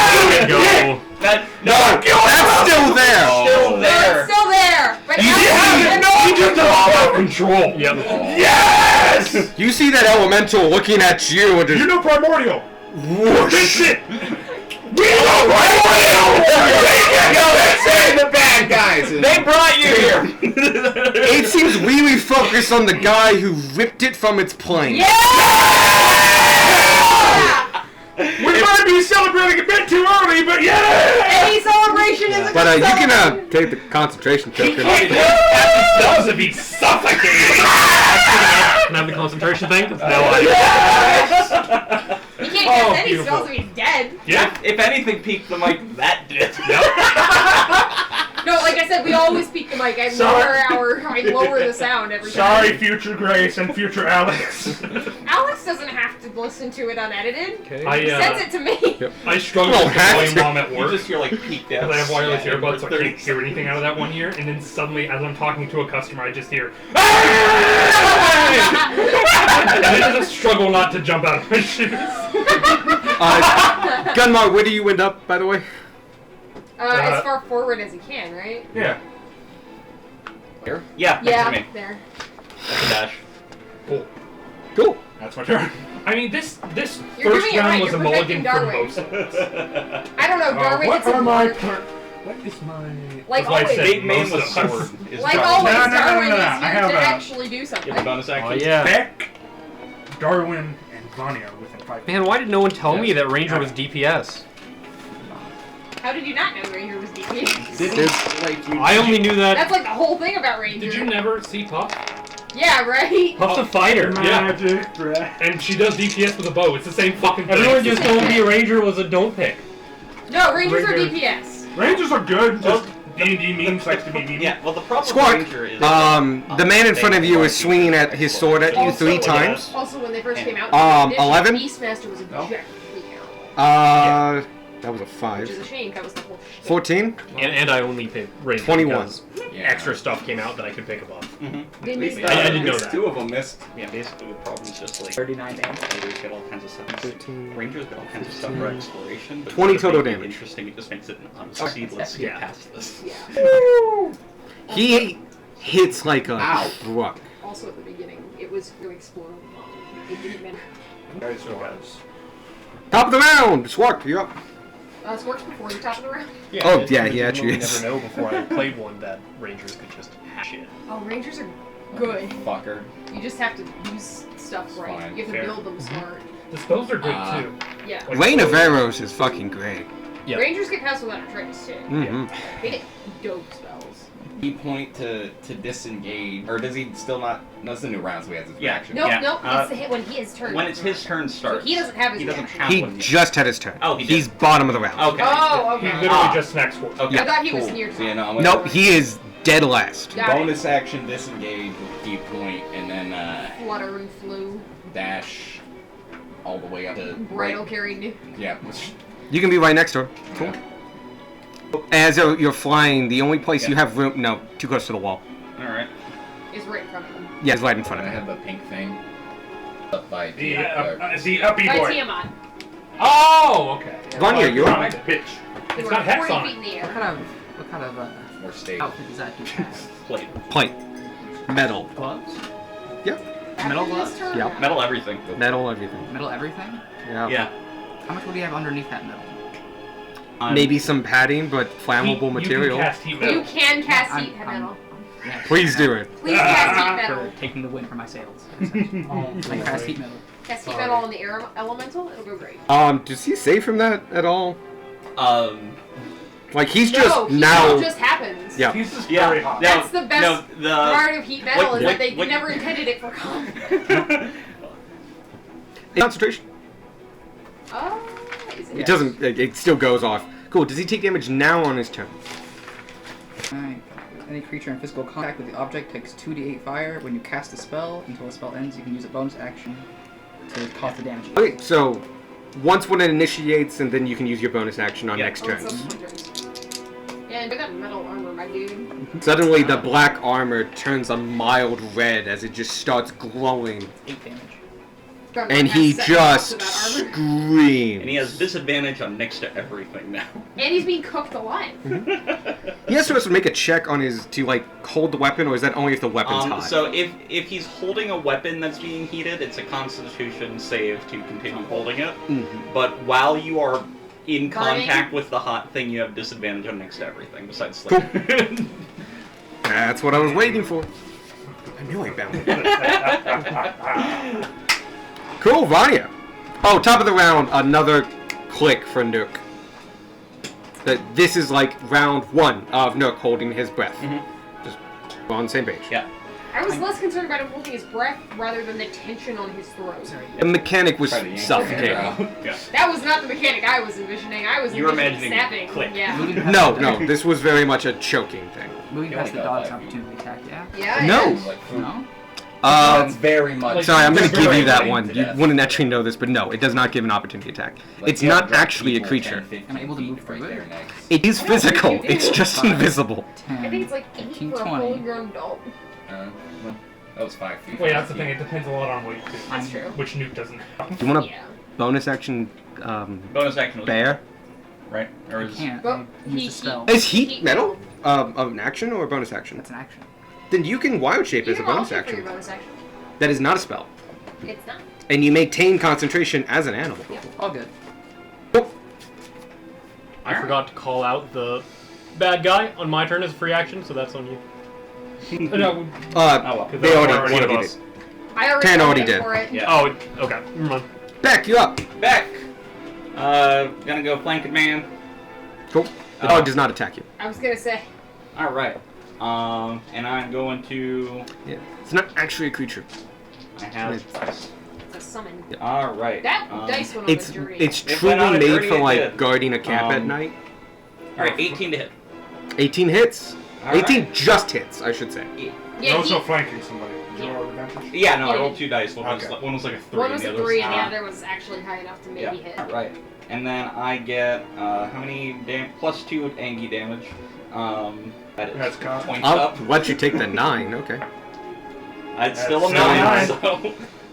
S5: There we go.
S1: That's still there.
S2: Still
S7: No,
S2: there.
S7: it's still there. But
S8: You just all out of control.
S5: Yep.
S8: Yes!
S1: You see that elemental looking at you and just
S8: You know Primordial.
S1: whoosh.
S8: We know Primordial!
S10: Say the bad guys.
S2: They brought you here.
S1: It seems really focused on the guy who ripped it from its plane.
S7: Yeah!
S8: We might be celebrating a bit too early, but yeah!
S7: Any celebration is a
S1: But
S7: good
S1: you can
S7: celebration.
S1: take the concentration token.
S8: Those would be suffocating.
S5: Can I have the concentration thing? No, I.
S7: He can't cast
S9: Oh,
S7: any
S9: beautiful.
S7: spells if he's dead.
S9: Yeah.
S2: If anything peaked the mic, that did.
S7: No, like I said, we always peak the mic. I lower the sound every time.
S8: Sorry, future Grace and future Alex.
S7: Alex doesn't have to listen to it unedited.
S5: Okay.
S9: I,
S7: He sends it to me.
S9: I struggle
S1: Well,
S9: with the
S1: have
S9: volume
S1: to.
S9: while I'm at
S2: You
S9: work.
S2: just hear like peaked out.
S9: Because I have wireless
S2: Yeah,
S9: earbuds, so I
S2: 30
S9: can't hear anything out of that one ear. And then suddenly, as I'm talking to a customer, I just hear, and I just struggle not to jump out of my shoes.
S1: Gunmar, where do you end up, by the way?
S7: As far forward as he can, right?
S8: Yeah.
S10: Here?
S2: Yeah,
S7: Yeah,
S2: next to me.
S7: there.
S2: That's a dash.
S1: Cool.
S8: That's my turn.
S9: I mean, this
S7: You're
S9: first
S7: doing it
S9: round
S7: right,
S9: was a
S7: you're
S9: mulligan
S7: protecting
S9: for
S7: Darwin.
S9: most of us.
S7: I don't know, Darwin
S8: What
S7: gets a
S8: are my
S7: mark.
S8: What is my...
S7: Like
S9: That's why I
S7: always.
S9: said
S2: Big man
S9: most
S2: with
S9: of us.
S2: sword is
S7: Like
S2: Darwin.
S7: always,
S8: No, no, no,
S7: Darwin
S8: no, no.
S7: is
S8: I
S7: here
S8: have
S7: to
S8: a-
S7: actually do
S2: You
S7: something.
S2: have a bonus action?
S5: Oh yeah.
S8: Beck, Darwin, and Vanya within 5
S5: Man, why did no one tell me that Ranger was DPS?
S7: How did you not know Ranger was DPS?
S10: Didn't like you.
S5: I only knew that
S7: That's like the whole thing about Ranger.
S9: Did you never see Puff?
S7: Yeah, right?
S5: Puff's a fighter.
S9: Yeah.
S8: Magic breath.
S9: And she does DPS with a bow. It's the same fucking thing.
S5: Everyone just told me Ranger was a don't pick.
S7: No, Rangers are
S8: Ranger.
S7: DPS.
S8: Rangers are good. Just D&D memes likes to be memes.
S2: Yeah, well the problem
S1: Squawk.
S2: with Ranger is...
S1: The man in front of you is swinging at his sword at you
S7: Also,
S1: 3 times.
S7: Also, when they first came out,
S1: 11?
S7: Beastmaster was objectively
S1: That was a
S7: Which is
S1: 5.
S7: a shame. That was the whole shit.
S1: 14.
S5: And I only picked Ranger
S1: 21.
S5: because
S10: Yeah.
S5: extra stuff came out that I could pick above.
S7: They missed
S5: I didn't know
S10: At least
S5: that.
S10: 2 of them missed.
S2: Yeah, basically the problem is just like
S3: 39 damage.
S2: Raiders get all kinds of stuff.
S1: 13,
S2: Rangers get all kinds of stuff for exploration. But
S1: 20
S2: instead of
S1: total
S2: making it
S1: damage.
S2: Interesting. It just makes it unsucceed. Let's get
S5: Yeah.
S2: past this.
S7: Yeah.
S1: He hits like a
S10: Ow.
S1: truck.
S7: Also at the beginning, it was really exploding. It didn't matter.
S8: Guys, so guys.
S1: Top of the round! Swark, you up?
S7: This works before the top of the round.
S5: Yeah,
S1: Oh,
S5: it-
S1: yeah,
S5: it
S1: he
S5: was
S1: actually
S5: one
S1: is.
S5: never know before I played one that Rangers could just hash it.
S7: Oh, Rangers are good.
S10: Fucker.
S7: You just have to use stuff right.
S10: fine.
S7: You have to
S5: Fair.
S7: build them smart.
S9: The spells are good too.
S7: Yeah.
S9: Like,
S1: Reign of Arrows is fucking great.
S5: Yep.
S7: Rangers get past without a trace too.
S1: Mm-hmm.
S7: They get dope spells.
S10: He point to disengage, or does he still not? No, it's the new round, so he has his
S2: Yeah.
S10: reaction.
S7: Nope,
S2: Yeah,
S7: nope.
S2: uh,
S7: it's the hit when his turn.
S2: When it's his turn starts.
S7: So he doesn't have his
S2: He doesn't
S7: reaction.
S2: have
S1: He
S2: one yet.
S1: just had his turn.
S2: Oh, he did.
S1: He's bottom of the round.
S2: Okay.
S7: Oh,
S9: He
S7: okay.
S9: literally
S2: Ah.
S9: just snacks for it.
S2: Okay.
S7: I thought he was
S2: cool.
S7: near
S10: So, you know, I'm gonna
S1: Nope, he is dead last.
S7: Got it.
S10: bonus action disengage with key point, and then
S7: Flutter and flew.
S10: dash all the way up to
S7: Bridal carried.
S10: Yeah.
S1: You can be right next to him. Cool. As you're flying, the only place you have room... No, too close to the wall.
S2: All right.
S7: Is right in front of him.
S1: Yeah, it's right in front
S10: I
S1: of him.
S10: have the pink thing up by
S4: The uppy
S7: By
S4: boy.
S7: Tiamat.
S9: Oh, okay.
S1: Vanya, you're up.
S4: Right, bitch.
S7: They
S9: It's
S7: were
S9: got hex
S7: 40
S9: on
S7: feet
S9: it.
S7: in the
S3: What
S7: air.
S3: kind of
S10: more stable.
S3: outfit does that dude have?
S2: Plate.
S1: Plate. Metal.
S3: Gloves?
S1: Yep.
S3: Metal
S7: After
S3: gloves?
S7: his turn?
S1: Yep.
S2: Metal everything.
S1: Metal, everything.
S3: Metal everything?
S1: Yeah.
S2: Yeah.
S3: How much would he have underneath that metal?
S1: Maybe some padding, but flammable material.
S9: You can cast heat
S7: You
S9: metal.
S7: can cast
S3: I'm-
S7: heat
S3: I'm-
S7: metal.
S3: Yeah,
S1: Please do it.
S7: Please cast heat metal.
S3: For taking the wind from my sails.
S9: Oh,
S3: I cast heat metal.
S7: Cast heat
S9: Sorry.
S7: metal on the air elemental. It'll go great.
S1: Does he save from that at all? Like, he's
S7: No,
S1: just
S7: heat
S1: now...
S7: metal just happens.
S1: Yeah.
S4: He's just
S2: Yeah.
S4: very hot.
S2: No,
S7: That's the best
S2: no, the
S7: part of heat metal is
S2: what-
S7: that they
S2: what-
S7: never intended it for combat.
S1: Concentration.
S7: Oh, is it?
S1: It doesn't... It still goes off. Cool. Does he take damage now on his turn?
S3: Alright. Any creature in physical contact with the object takes 2d8 fire. When you cast a spell, until the spell ends, you can use a bonus action to cause the damage.
S1: Okay, so... Once when it initiates, and then you can use your bonus action on
S2: Yeah.
S1: next
S7: Oh,
S1: turn.
S7: it's up to turns. Yeah, and that metal armor, my dude.
S1: Suddenly, the black armor turns a mild red as it just starts glowing.
S3: 8 damage.
S7: Gunrun
S1: And
S7: has
S1: he
S7: set
S1: just
S7: to that armor.
S1: screams.
S2: And he has disadvantage on next to everything now.
S7: And he's being cooked alive.
S1: He has to make a check on his to like hold the weapon, or is that only if the weapon's hot?
S2: So if he's holding a weapon that's being heated, it's a Constitution save to continue holding it.
S1: Mhm.
S2: But while you are in
S7: Burning?
S2: contact with the hot thing, you have disadvantage on next to everything besides sleep.
S1: That's what I was waiting for. I knew I found it. Cool, Vanya. Oh, top of the round, another click for Nook. This is like round 1 of Nook holding his breath.
S2: Mhm.
S1: Just we're on the same page.
S2: Yeah.
S7: I was less concerned about him holding his breath rather than the tension on his throat.
S1: The mechanic was
S10: Try to yank
S1: suffocating.
S10: your hair out.
S2: Yeah.
S7: That was not the mechanic I was envisioning. I was
S2: You were
S7: envisioning
S2: imagining
S7: snapping.
S2: click.
S7: Yeah.
S3: Moving past
S1: No,
S3: the-
S1: no, this was very much a choking thing.
S3: Moving
S10: You
S3: past
S10: only
S3: the
S10: got
S3: dog's
S10: 5 feet.
S3: opportunity attack, yeah?
S7: Yeah.
S1: No.
S7: yeah.
S10: Like,
S3: No?
S10: that's very much.
S1: Sorry, I'm gonna
S10: Just
S1: give you
S10: very
S1: that
S10: late
S1: one.
S10: to
S1: You
S10: death.
S1: wouldn't actually know this, but no, it does not give an opportunity attack.
S10: Like,
S1: It's
S10: you have
S1: not
S10: to drop
S1: actually a
S10: people
S1: creature.
S10: 10, 15
S3: Am I able to
S10: feet
S3: move through
S10: right
S3: it?
S10: there next.
S1: It is
S7: I don't think
S1: physical.
S7: you do.
S1: It's just
S3: Fine.
S1: invisible.
S3: 10.
S7: I think it's like 8
S3: 15,
S7: for a
S3: 20.
S7: fully grown adult.
S10: Well, that was 5 feet.
S9: Wait, that's the thing. It depends a lot on weight too.
S7: That's true.
S9: Which Nuke doesn't have.
S1: Do you want a
S7: Yeah.
S1: bonus action
S2: Bonus action was
S1: bear?
S2: right? Or
S3: I
S2: is
S3: can't.
S7: But
S3: I
S7: he-
S3: used a spell.
S1: Is heat
S7: Heat
S1: metal an action or a bonus action?
S3: That's an action.
S1: Then you can wild shape
S7: You
S1: as a
S7: can
S1: bonus
S7: also for your
S1: action.
S7: bonus action.
S1: That is not a spell.
S7: It's not.
S1: And you maintain concentration as an animal.
S3: All good.
S5: I forgot to call out the bad guy on my turn as a free action, so that's on you.
S9: No,
S2: oh well.
S1: They already,
S5: Already
S1: one of you
S5: was.
S1: did.
S7: I already
S1: Tan
S7: voted
S1: already did.
S7: for it.
S2: Yeah.
S5: Oh, okay. Never mind.
S1: Beck, you up.
S2: Back. Gonna go flanking man.
S1: Cool. The dog does not attack you.
S7: I was gonna say.
S2: All right. And I'm going to.
S1: Yeah. It's not actually a creature.
S2: I have.
S7: It's a summon.
S2: All right.
S7: That dice went on
S1: It's
S7: a journey.
S1: it's
S2: If went on
S1: truly
S2: a
S1: made
S2: journey,
S1: for
S2: it
S1: like
S2: did.
S1: guarding a camp at night.
S2: All right. 18 to hit.
S1: 18 hits.
S2: All
S1: 18
S2: right.
S1: just hits, I should say.
S7: Yeah,
S4: You're also
S7: he-
S4: flanking somebody. Did you
S7: Yeah.
S4: roll advantage?
S2: Yeah, no, I
S7: Yeah.
S2: rolled 2 dice. One was,
S4: Okay.
S2: one was like a 3.
S7: one was
S2: and
S7: a
S2: the other
S7: 3 and the
S2: was,
S7: other was actually high enough to maybe hit.
S2: Right. And then I get, how many plus 2 of Angie damage. That is
S4: That's con.
S2: points
S1: I'll
S2: up.
S1: let you take the 9. Okay.
S2: It's still a
S4: That's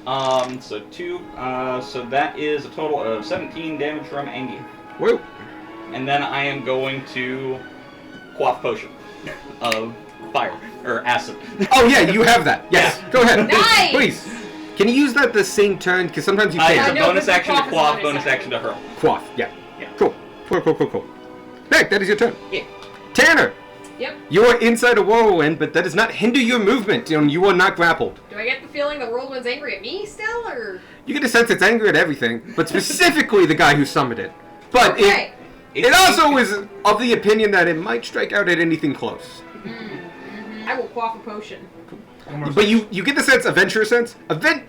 S2: 9, so 2, so that is a total of 17 damage from Angie.
S1: Woo.
S2: And then I am going to quaff potion of fire, or acid.
S1: Oh yeah, you have that. Yes. Go ahead.
S7: Nice!
S1: Please. Can you use that the same turn? Because sometimes you
S2: It's
S1: can't.
S2: a
S7: know,
S2: bonus
S7: but the
S2: action to
S7: quaff is
S2: quaff,
S7: bonus
S2: bonus action to hurl.
S1: Quaff. Yeah.
S2: Yeah.
S1: Cool. Cool. Beck, that is your turn.
S2: Yeah.
S1: Tanner.
S7: Yep.
S1: You are inside a whirlwind, but that does not hinder your movement. You are not grappled.
S7: Do I get the feeling the whirlwind's angry at me still, or?
S1: You get a sense it's angry at everything, but specifically the guy who summoned it. But
S7: Okay.
S1: it also is of the opinion that it might strike out at anything close.
S7: I will quaff a potion.
S1: But you get the sense, a venture sense,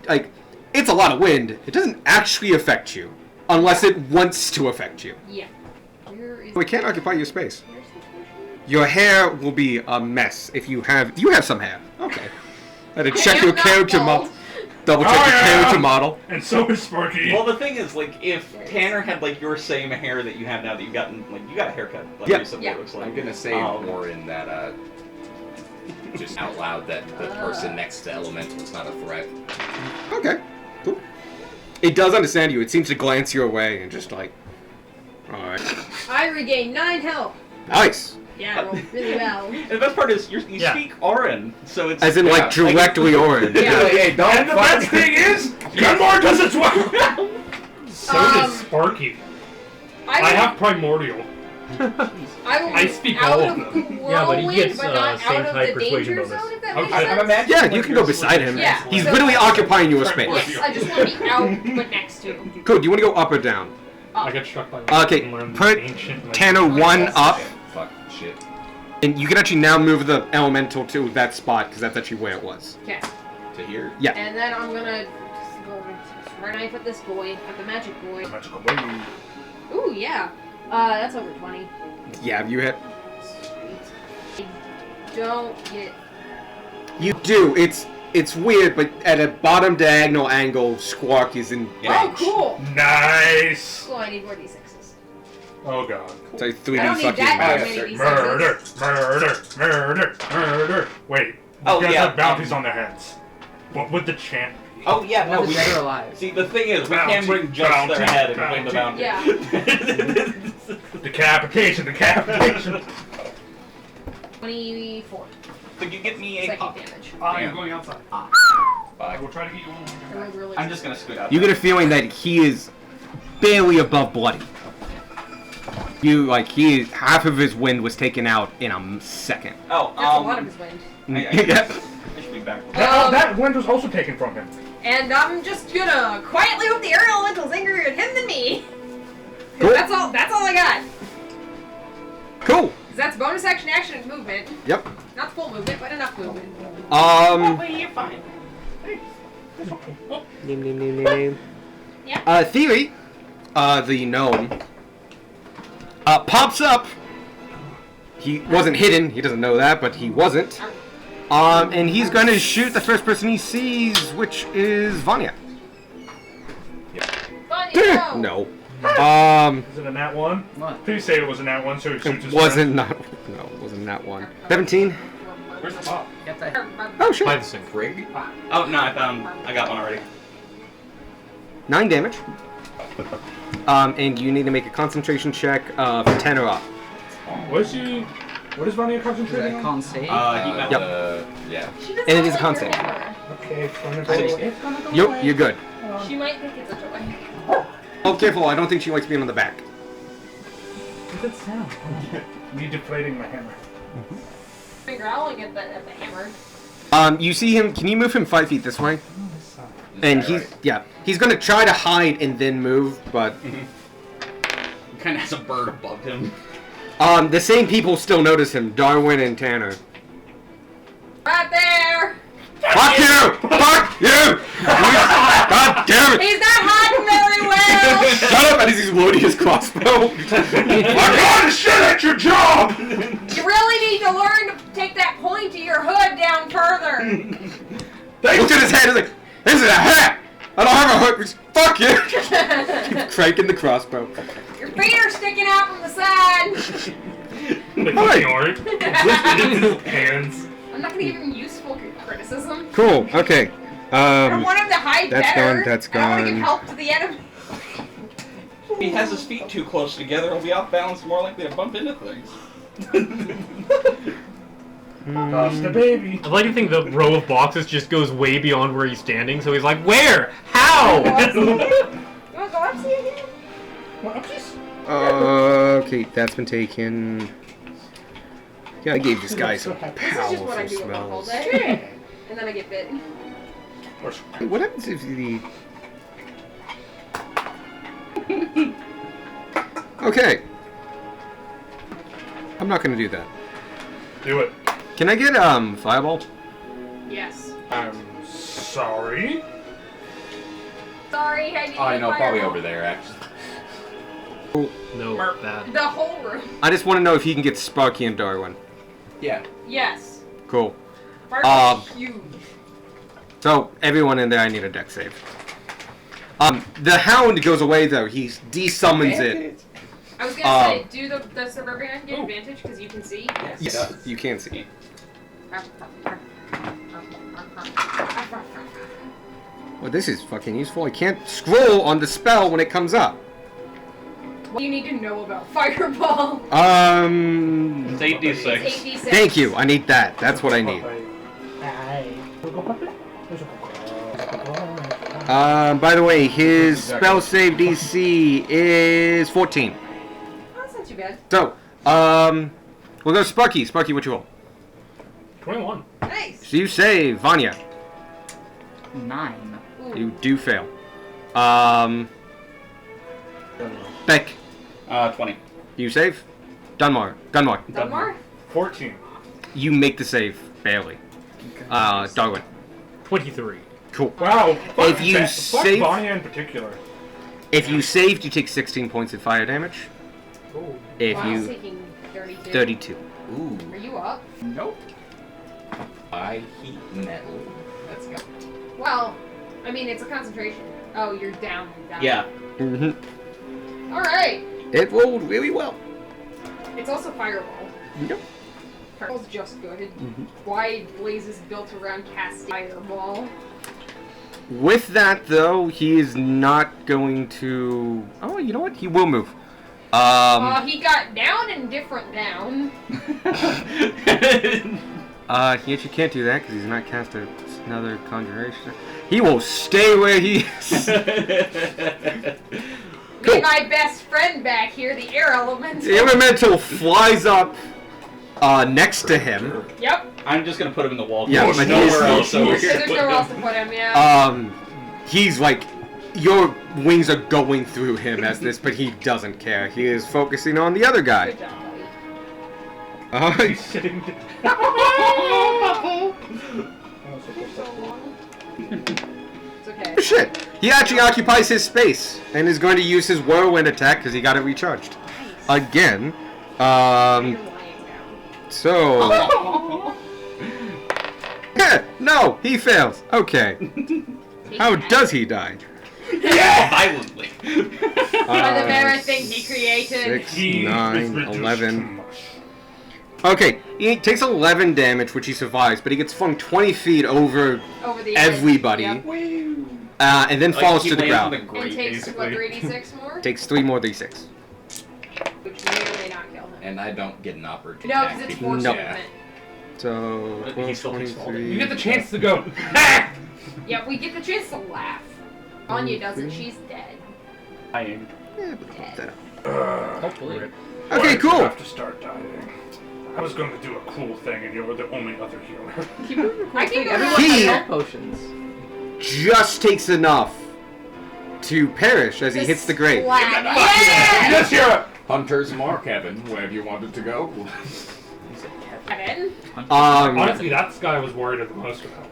S1: like, it's a lot of wind. It doesn't actually affect you, unless it wants to affect you.
S7: Yeah. Where is
S1: We can't occupy your space.
S7: Where's the potion?
S1: Your hair will be a mess if you have some hair. Okay. I had to
S7: I
S1: check
S7: am
S1: your
S7: not
S1: character
S7: bald.
S1: model. Double check
S4: Oh,
S1: your
S4: yeah.
S1: character model.
S4: And so is Sparky.
S2: Well, the thing is, like, if Tanner had, like, your same hair that you have now that you've gotten, like, you got a haircut, like,
S1: Yeah.
S2: recently,
S7: Yeah.
S2: it looks like.
S10: I'm gonna say more in that, just out loud, that the person next to Elemental is not a threat.
S1: Okay. Cool. It does understand you. It seems to glance your way and just like, alright.
S7: I regain 9 health.
S1: Nice.
S7: Yeah, I rolled really well.
S2: And the best part is, you
S5: Yeah.
S2: speak Auran, so it's...
S1: As in, like, directly orange.
S7: Yeah.
S10: Hey, don't
S4: And the best thing is, Gunmore does it well.
S9: So
S7: Um,
S9: does Sparky.
S7: I
S9: I have Primordial.
S7: I will
S9: I
S7: move
S9: speak
S7: out
S9: all
S7: of
S9: of them.
S5: Yeah, but he
S7: whirlwind,
S5: gets,
S7: but not
S5: same
S7: out of
S5: type
S7: the
S5: persuasion
S7: danger
S5: bonus.
S7: zone, if that
S9: Okay.
S7: makes
S10: I'm
S7: sense.
S10: imagining
S1: Yeah,
S10: like
S1: you can
S10: you're
S1: go beside him.
S7: Yeah.
S1: He's
S7: So-
S1: literally occupying your space.
S7: Yes, I just want to be out, but next to him.
S1: Cool. Do you want to go up or down?
S9: I got struck by
S1: Okay,
S9: and learned
S1: put
S9: ancient, like,
S1: Tanner 1 up,
S10: Fuck, shit.
S1: and you can actually now move the elemental to that spot because that's actually where it was.
S7: Okay.
S10: To here?
S1: Yeah.
S7: And then I'm gonna just go right knife at this boy, at the magic boy.
S4: Magical boy.
S7: Ooh, yeah. That's over 20.
S1: Yeah, you hit.
S7: I don't get.
S1: You do. It's weird, but at a bottom diagonal angle, Squawk is in
S7: Oh,
S1: range.
S7: cool.
S4: Nice.
S7: So I need more d6s.
S4: Oh god.
S1: So 3D
S7: I don't need
S1: sucking
S7: that
S1: math.
S7: many d6s.
S4: Murder. Wait.
S2: Oh,
S4: These guys
S2: yeah,
S4: have bounties on their heads. What would the chant be?
S2: Oh, yeah, no,
S3: Whether
S2: we...
S3: dead or alive.
S2: See, the thing is, we
S4: Bounty,
S2: can't bring just
S4: bounty,
S2: their head and claim the bounty.
S7: Yeah.
S4: Decapitation.
S7: 24.
S2: Could you get me a
S7: Psychic
S2: pop?
S7: damage.
S9: I'm going outside.
S10: Bye.
S9: We'll try to get you one when
S7: I
S9: you're
S7: rolled really
S2: I'm just gonna scoot out.
S1: You get a feeling that he is barely above bloody. Half of his wind was taken out in a second.
S2: Oh,
S7: That's a lot of his wind.
S1: Yeah.
S2: I should be back.
S4: That wind was also taken from him.
S7: And I'm just gonna quietly hope the air elemental's angrier at him than me. 'Cause
S1: Cool.
S7: That's all I got.
S1: Cool.
S7: 'Cause that's bonus action, and movement.
S1: Yep.
S7: Not full movement, but enough movement.
S2: You're fine.
S1: Name.
S7: Yeah.
S1: Theory, the gnome, pops up. He wasn't hidden. He doesn't know that, but he wasn't. And he's going to shoot the first person he sees, which is Vanya.
S7: Vanya, no.
S1: No.
S4: Is it a nat 1?
S3: What?
S4: Please say it was a nat 1 so he shoots
S1: It
S4: his
S1: wasn't not. No, it wasn't that one. 17.
S4: Where's the pop?
S3: Get that.
S1: Oh shit.
S5: By the same.
S10: Prig?
S2: Oh, no, I got one already.
S1: 9 damage. And you need to make a concentration check of 10 or up.
S4: What is Vanya
S3: Is
S4: concentrating
S3: that
S4: on?
S3: con save?
S10: Yeah.
S7: She doesn't
S1: And it is a
S7: like
S1: con
S7: your
S1: save.
S7: hammer.
S4: Okay, it's gonna go away.
S1: You're good.
S7: She might think it's a toy.
S1: Oh, careful. I don't think she likes being on the back.
S3: What's that sound?
S4: Me deflating my hammer.
S7: I'm growling at the hammer.
S1: You see him. Can you move him 5 feet this way? And he's gonna try to hide and then move, but
S2: He kind of has a bird above him.
S1: the same people still notice him. Darwin and Tanner.
S7: Right there!
S1: Fuck you! Fuck you! God damn it!
S7: He's not hiding very well!
S1: Shut up! As he's loading his crossbow.
S4: I'm going to shit at your job!
S7: You really need to learn
S11: take that point of your hood down further.
S1: Look at his head. He's like, this is a hat. I don't have a hood. Fuck you. Keep cranking the crossbow.
S11: Your feet are sticking out from the side.
S9: Like yard. Lifted into his hands.
S7: I'm not gonna give him useful criticism.
S1: Cool. Okay.
S11: I want him to hide
S1: that's
S11: better.
S1: gone, that's
S11: I want to give
S1: gone.
S11: help to the enemy.
S2: If he has his feet too close together, he'll be off balance, more likely to bump into things.
S8: Toss the baby.
S5: I like to think the row of boxes just goes way beyond where he's standing, so he's like, where? How?
S11: You want to go up see again?
S8: What upsies?
S1: Okay, that's been taken. Yeah, I gave this guy some
S11: This is just what I
S1: powerful
S11: do all
S1: smells.
S11: day. And then I get bitten.
S1: What happens if the... Okay. I'm not gonna do that.
S8: Do it.
S1: Can I get, fireball?
S7: Yes.
S8: I'm sorry.
S11: Sorry, I need
S10: I know, probably
S11: fireball.
S10: over there, actually.
S5: No, bad.
S11: The whole room.
S1: I just want to know if he can get Sparky and Darwin.
S10: Yeah.
S11: Yes.
S1: Cool.
S11: Fireball is huge.
S1: So, everyone in there, I need a deck save. The Hound goes away, though. He de-summons it.
S7: I was gonna say, does the rubber hand get advantage because you can see?
S1: Yes, you can see. Well, this is fucking useful. I can't scroll on the spell when it comes up.
S7: What do you need to know about Fireball?
S2: It's 8d6.
S7: It's 8d6.
S1: Thank you. I need that. That's what I need. By the way, his spell save DC is 14.
S11: Oh, that's not too bad.
S1: So, we'll go Sparky. Sparky, what you roll?
S9: 21.
S11: Nice.
S1: So you save, Vanya.
S3: 9.
S1: You do fail. Beck,
S2: 20.
S1: you save. Gunmar.
S11: Dunmar?
S8: 14.
S1: You make the save, barely. Darwin.
S5: 23.
S1: Cool.
S8: Wow.
S1: If you
S8: fuck
S1: save-
S8: Vanya in particular.
S1: If you saved, you take 16 points of fire damage.
S9: Oh.
S1: If
S7: Wow, I was
S1: you...
S7: taking 32.
S1: 32.
S10: Ooh.
S7: Are you up?
S10: Nope. I heat metal. Let's go.
S7: Well, I mean, it's a concentration. Oh, you're down.
S2: Yeah.
S1: Mm-hmm.
S7: Alright.
S1: It rolled really well.
S7: It's also Fireball.
S1: Yep.
S7: Fireball's just good.
S1: Mm-hmm.
S7: Why Blaze is built around casting Fireball.
S1: With that, though, he is not going to... Oh, you know what? He will move.
S7: He got down and different down.
S1: He actually can't do that because he's not cast another conjuration. He will stay where he is.
S7: Me and my best friend back here, the air element.
S1: The elemental flies up next to him.
S7: Yep.
S2: I'm just gonna put him in the wall.
S1: Yeah,
S2: There's
S1: but
S2: nowhere
S1: he's-
S2: else that we're
S7: So
S2: gonna
S7: there's
S2: put
S7: nowhere
S2: him.
S7: else to put him, yeah.
S1: He's like, your wings are going through him as this, but he doesn't care. He is focusing on the other guy.
S7: Good job, buddy.
S8: He's sitting
S7: It's okay.
S1: Oh, shit. He actually occupies his space and is going to use his whirlwind attack because he got it recharged. Again.
S7: You're lying down.
S1: So. No, he fails. Okay. How does he die?
S2: Violently.
S7: By the very thing he created.
S1: 6,
S8: He
S1: 9,
S8: is reduced
S1: 11.
S8: too much.
S1: Okay, he takes 11 damage, which he survives, but he gets flung 20 feet over
S7: Over the edge.
S1: everybody,
S7: Yep.
S1: and then
S2: Like,
S1: falls
S2: he
S1: to the
S2: lands on
S1: ground.
S2: the grate,
S7: And takes,
S2: basically.
S7: what, 3d6 more?
S1: Takes 3 more d6.
S7: Which may or may not kill him.
S10: And I don't get an opportunity.
S7: No, because it's force
S1: No.
S7: movement.
S1: So,
S2: But he
S1: 12,
S2: still takes all
S1: 23.
S9: You get the chance to go.
S7: Yeah, we get the chance to laugh. Anya doesn't, she's dead.
S2: I am.
S1: Yeah, but keep that up.
S3: Hopefully.
S1: Okay,
S8: Why did
S1: cool.
S8: you have to start dying? I was going to do a cool thing, and you were the only other healer.
S7: I can go
S3: Everyone
S7: down.
S3: has
S1: He-
S3: health potions.
S1: Just takes enough to perish as he hits the grave.
S11: Splat.
S8: You
S11: Yeah!
S8: just hear it!
S10: Hunter's Mark, Kevin. Where do you want it to go?
S7: Kevin?
S9: Honestly, that guy was worried the most about.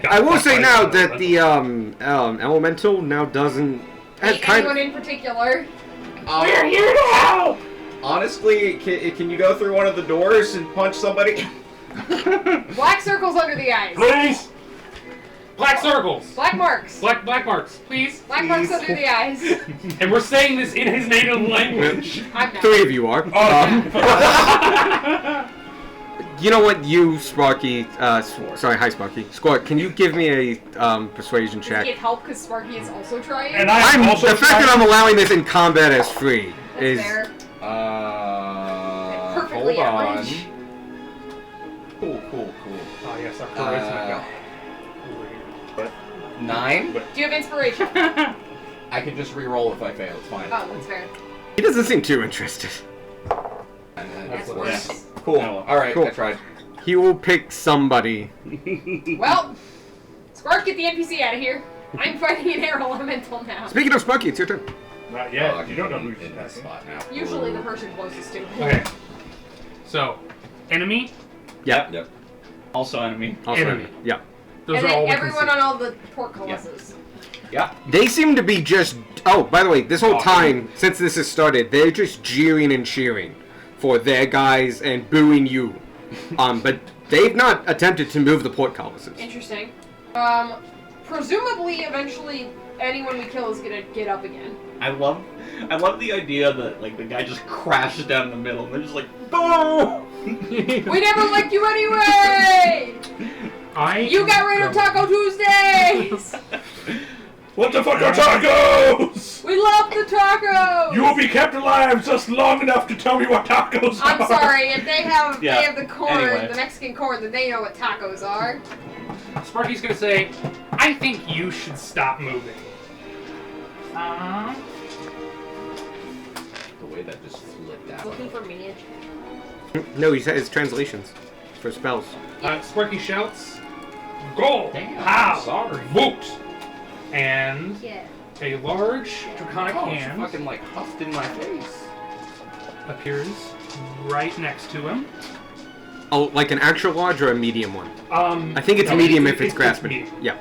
S1: I will say now that the elemental now doesn't have
S7: Ain't
S1: kind
S7: anyone
S1: of.
S7: in particular?
S10: We're here to help! Honestly, can you go through one of the doors and punch somebody?
S7: Black circles under the eyes.
S9: Please! Black circles!
S7: Black marks.
S9: Black marks, please.
S7: Black marks under the eyes.
S9: And we're saying this in his native language.
S7: I'm not.
S1: 3 of you are. You know what, you, Sparky, sorry, hi, Sparky. Squirt, can you give me a persuasion
S7: Does
S1: check?
S7: it help because Sparky is also trying?
S8: And I'm also
S1: the fact that I'm allowing this in combat as free
S7: That's
S1: is...
S7: fair.
S10: Hold
S7: Perfectly
S10: on.
S7: average.
S10: Cool.
S9: Oh, yes, our charisma.
S10: 9?
S7: Do you have inspiration?
S10: I can just re-roll if I fail. It's fine.
S7: Oh, that's fair.
S1: He doesn't seem too interested.
S7: That's worse.
S10: Cool. All right,
S1: Cool.
S10: I tried.
S1: He will pick somebody.
S7: Well, Spark, get the NPC out of here. I'm fighting an air elemental now.
S1: Speaking of Sparky, it's your turn.
S8: Not yet.
S10: Oh, I
S8: you
S10: can
S8: don't know
S10: be
S8: who's
S10: in this
S8: attacking.
S10: spot now.
S7: Usually the person closest to me.
S9: Okay. So, enemy.
S1: Yep.
S2: Also enemy.
S1: Also,
S9: Enemy.
S1: yeah.
S9: Those
S7: And
S9: are all
S7: then
S9: we can
S7: everyone
S9: see.
S7: on all the portcullises.
S10: Yeah.
S1: They seem to be just... Oh, by the way, this whole time, since this has started, they're just jeering and cheering for their guys and booing you. But they've not attempted to move the portcullises.
S7: Interesting. Presumably, eventually, anyone we kill is gonna get up again.
S2: I love the idea that like the guy just crashes down in the middle and they're just like, boom!
S7: We never liked you anyway! You got rid of Taco Tuesdays!
S8: What the fuck are tacos?
S7: We love the tacos!
S8: You will be kept alive just long enough to tell me what tacos are.
S7: I'm sorry, if they have the corn,
S2: anyway.
S7: the Mexican corn, then they know what tacos are.
S9: Sparky's gonna say, I think you should stop moving.
S10: The way that just flipped out.
S7: Looking for me.
S1: No, he says translations for spells.
S9: Sparky shouts, Go!
S10: Damn,
S9: How?
S10: sorry.
S9: Voot! And
S7: Yeah.
S9: a large draconic
S10: Oh, she
S9: hand
S10: fucking like huffed in my face.
S9: appears right next to him.
S1: Oh, like an actual large or a medium one? I think it's
S9: No,
S1: medium if it's grasping.
S9: medium.
S1: Yeah.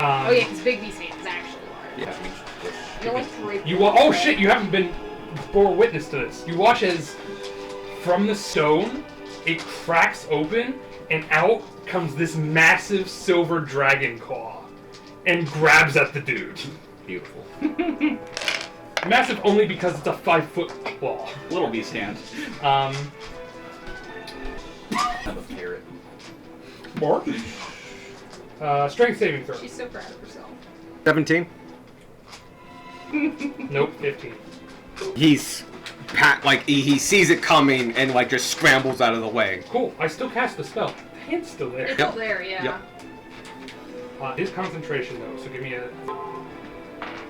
S7: Oh yeah, because Big B's hand is actually large.
S1: Yeah.
S7: No one's raped
S9: You wa- oh shit! You haven't bore witness to this. You watch as from the stone it cracks open and out comes this massive silver dragon claw and grabs at the dude.
S10: Beautiful.
S9: Massive only because it's a 5-foot claw.
S2: Little beast hand.
S10: I'm a parrot.
S8: More?
S9: Strength saving throw.
S7: She's so proud of herself.
S1: 17.
S9: Nope, 15.
S1: He's he sees it coming and like just scrambles out of the way.
S9: Cool. I still cast the spell. The hand's still there.
S7: It's still there, yeah.
S1: Yep.
S9: His concentration though, so give me a.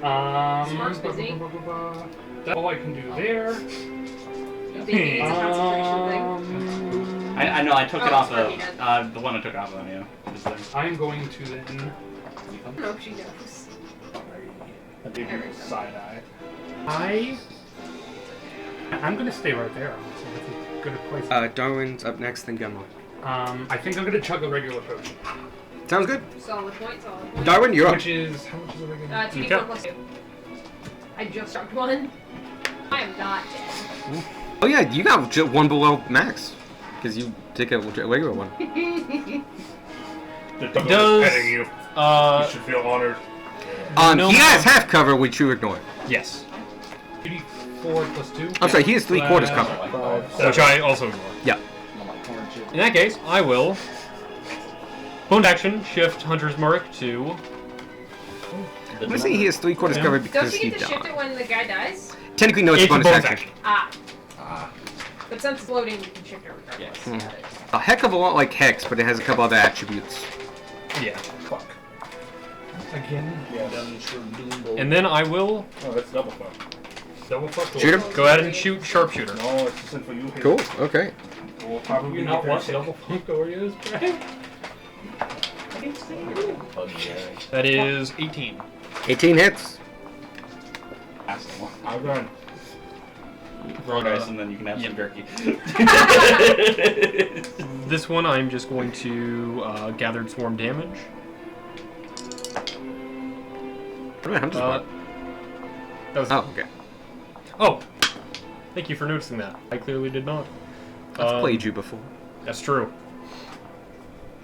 S7: Smart's busy.
S9: That's all I can do there.
S7: You think he needs a concentration thing?
S2: I know I took it
S7: Oh,
S2: off
S7: Sparky
S2: of
S7: had.
S2: the one I took off of you. Is there.
S9: I'm going to then.
S7: I don't know if she knows.
S8: I gave you a side eye.
S9: I'm gonna stay right there. Honestly. That's a good place.
S1: Darwin's up next, then Gunlock.
S9: I think I'm gonna chug a regular potion.
S1: Sounds good.
S7: Solid point, solid point.
S1: Darwin, you're up.
S9: Which is how much is a regular?
S7: 2d4 plus 2. I just chugged one. I am not dead.
S1: Oh yeah, you got one below max. Because you take a regular one.
S8: The dog
S5: Does-
S8: is petting you. You should feel honored.
S5: No
S1: he has
S5: more.
S1: half cover, which you ignore.
S5: Yes.
S9: 2d4 plus 2.
S1: I'm sorry, he has 3/4 cover.
S5: Which I also ignore.
S1: Yeah.
S5: In that case, I will boned action shift Hunter's Mark to.
S1: I'm gonna say he has 3/4 cover
S7: Don't
S1: because
S7: you
S1: he
S7: get to shift
S1: died.
S7: it when the guy dies?
S1: Technically, no, it's a bonus action.
S7: Ah. But since it's loading, you can shift it regardless.
S1: Hmm.
S7: Got it.
S1: A heck of a lot like Hex, but it has a couple other attributes.
S5: Yeah.
S8: Fuck.
S9: Again.
S5: And then I will
S8: Oh, that's double fuck.
S9: Double fuck.
S1: Shoot him.
S5: go ahead and shoot sharpshooter.
S8: No, it's just for you.
S1: Cool. Okay.
S8: We'll probably
S9: You not watch double fuck is, Brad?
S5: That is 18.
S1: 18 hits.
S8: I'll run.
S2: Roll dice and then you can have some jerky.
S5: This one I'm just going to gathered swarm damage.
S1: That
S5: was
S1: oh, okay.
S5: Oh, thank you for noticing that. I clearly did not.
S1: I've played you before.
S5: That's true.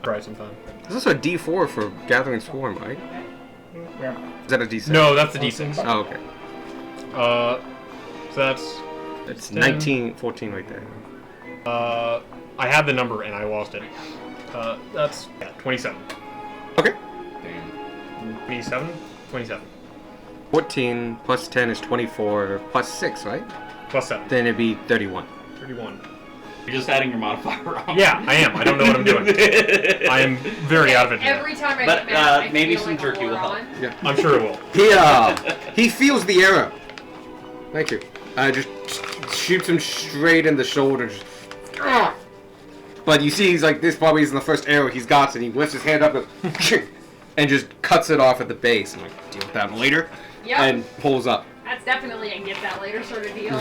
S5: Try sometime.
S1: There's also a D4 for Gathering Swarm, right?
S8: Yeah.
S1: Is that a D6?
S5: No, that's the D6.
S1: Oh, okay.
S5: So that's.
S1: It's
S5: 10.
S1: 19, 14 right there.
S5: I had the number and I lost it. That's 27.
S1: Okay.
S10: Damn.
S5: 27? 27.
S1: 14 plus 10 is 24 plus 6, right?
S5: Plus 7.
S1: Then it'd be 31.
S5: 31.
S6: You're just adding your modifier on.
S5: Yeah, I am. I don't know what I'm doing. I am very out of it.
S7: Every time I
S6: But,
S7: get mad, I
S6: maybe
S7: feel
S6: some
S7: like a
S6: jerky will help.
S7: moron.
S1: Yeah.
S5: I'm sure it will.
S1: He feels the arrow. Thank you. Just shoots him straight in the shoulder. Just, but you see, he's like, this probably isn't the first arrow he's got, and he lifts his hand up and just cuts it off at the base. I'm like, deal with that later.
S7: Yep.
S1: And pulls up.
S7: That's definitely a get that later sort of deal.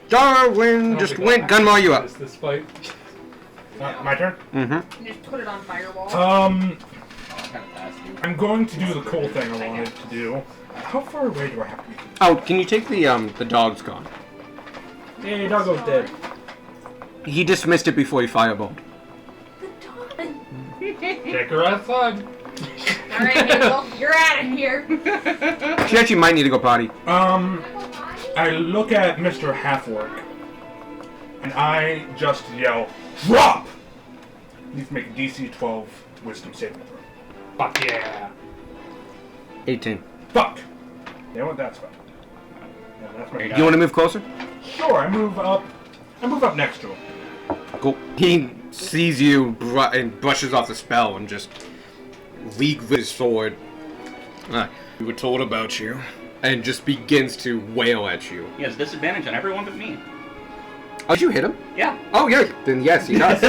S1: Darwin just went. Gunmar, you up.
S9: This fight.
S8: My turn?
S1: Mm-hmm.
S7: You just put it on firewall.
S8: I'm going to do the cool thing I wanted to do. How far away do I have to be?
S1: Oh, can you take the dog's gone?
S8: Hey, doggo's dead.
S1: He dismissed it before he fireballed.
S9: Take her outside.
S7: Alright, Hazel, you're out of here.
S1: She actually might need to go potty.
S8: I look at Mr. Halfwork, and I just yell, DROP! You need to make a DC 12 Wisdom saving throw.
S9: Fuck yeah.
S1: 18.
S8: Fuck! You know what? That's fine. Yeah, that's my
S1: You want to move closer?
S8: Sure, I move up next to him.
S1: Cool. He sees you and brushes off the spell and just leagues with his sword. We were told about you. And just begins to wail at you.
S6: He has disadvantage on everyone but me.
S1: Oh, did you hit him?
S6: Yeah.
S1: Oh, yeah. Then yes, he does.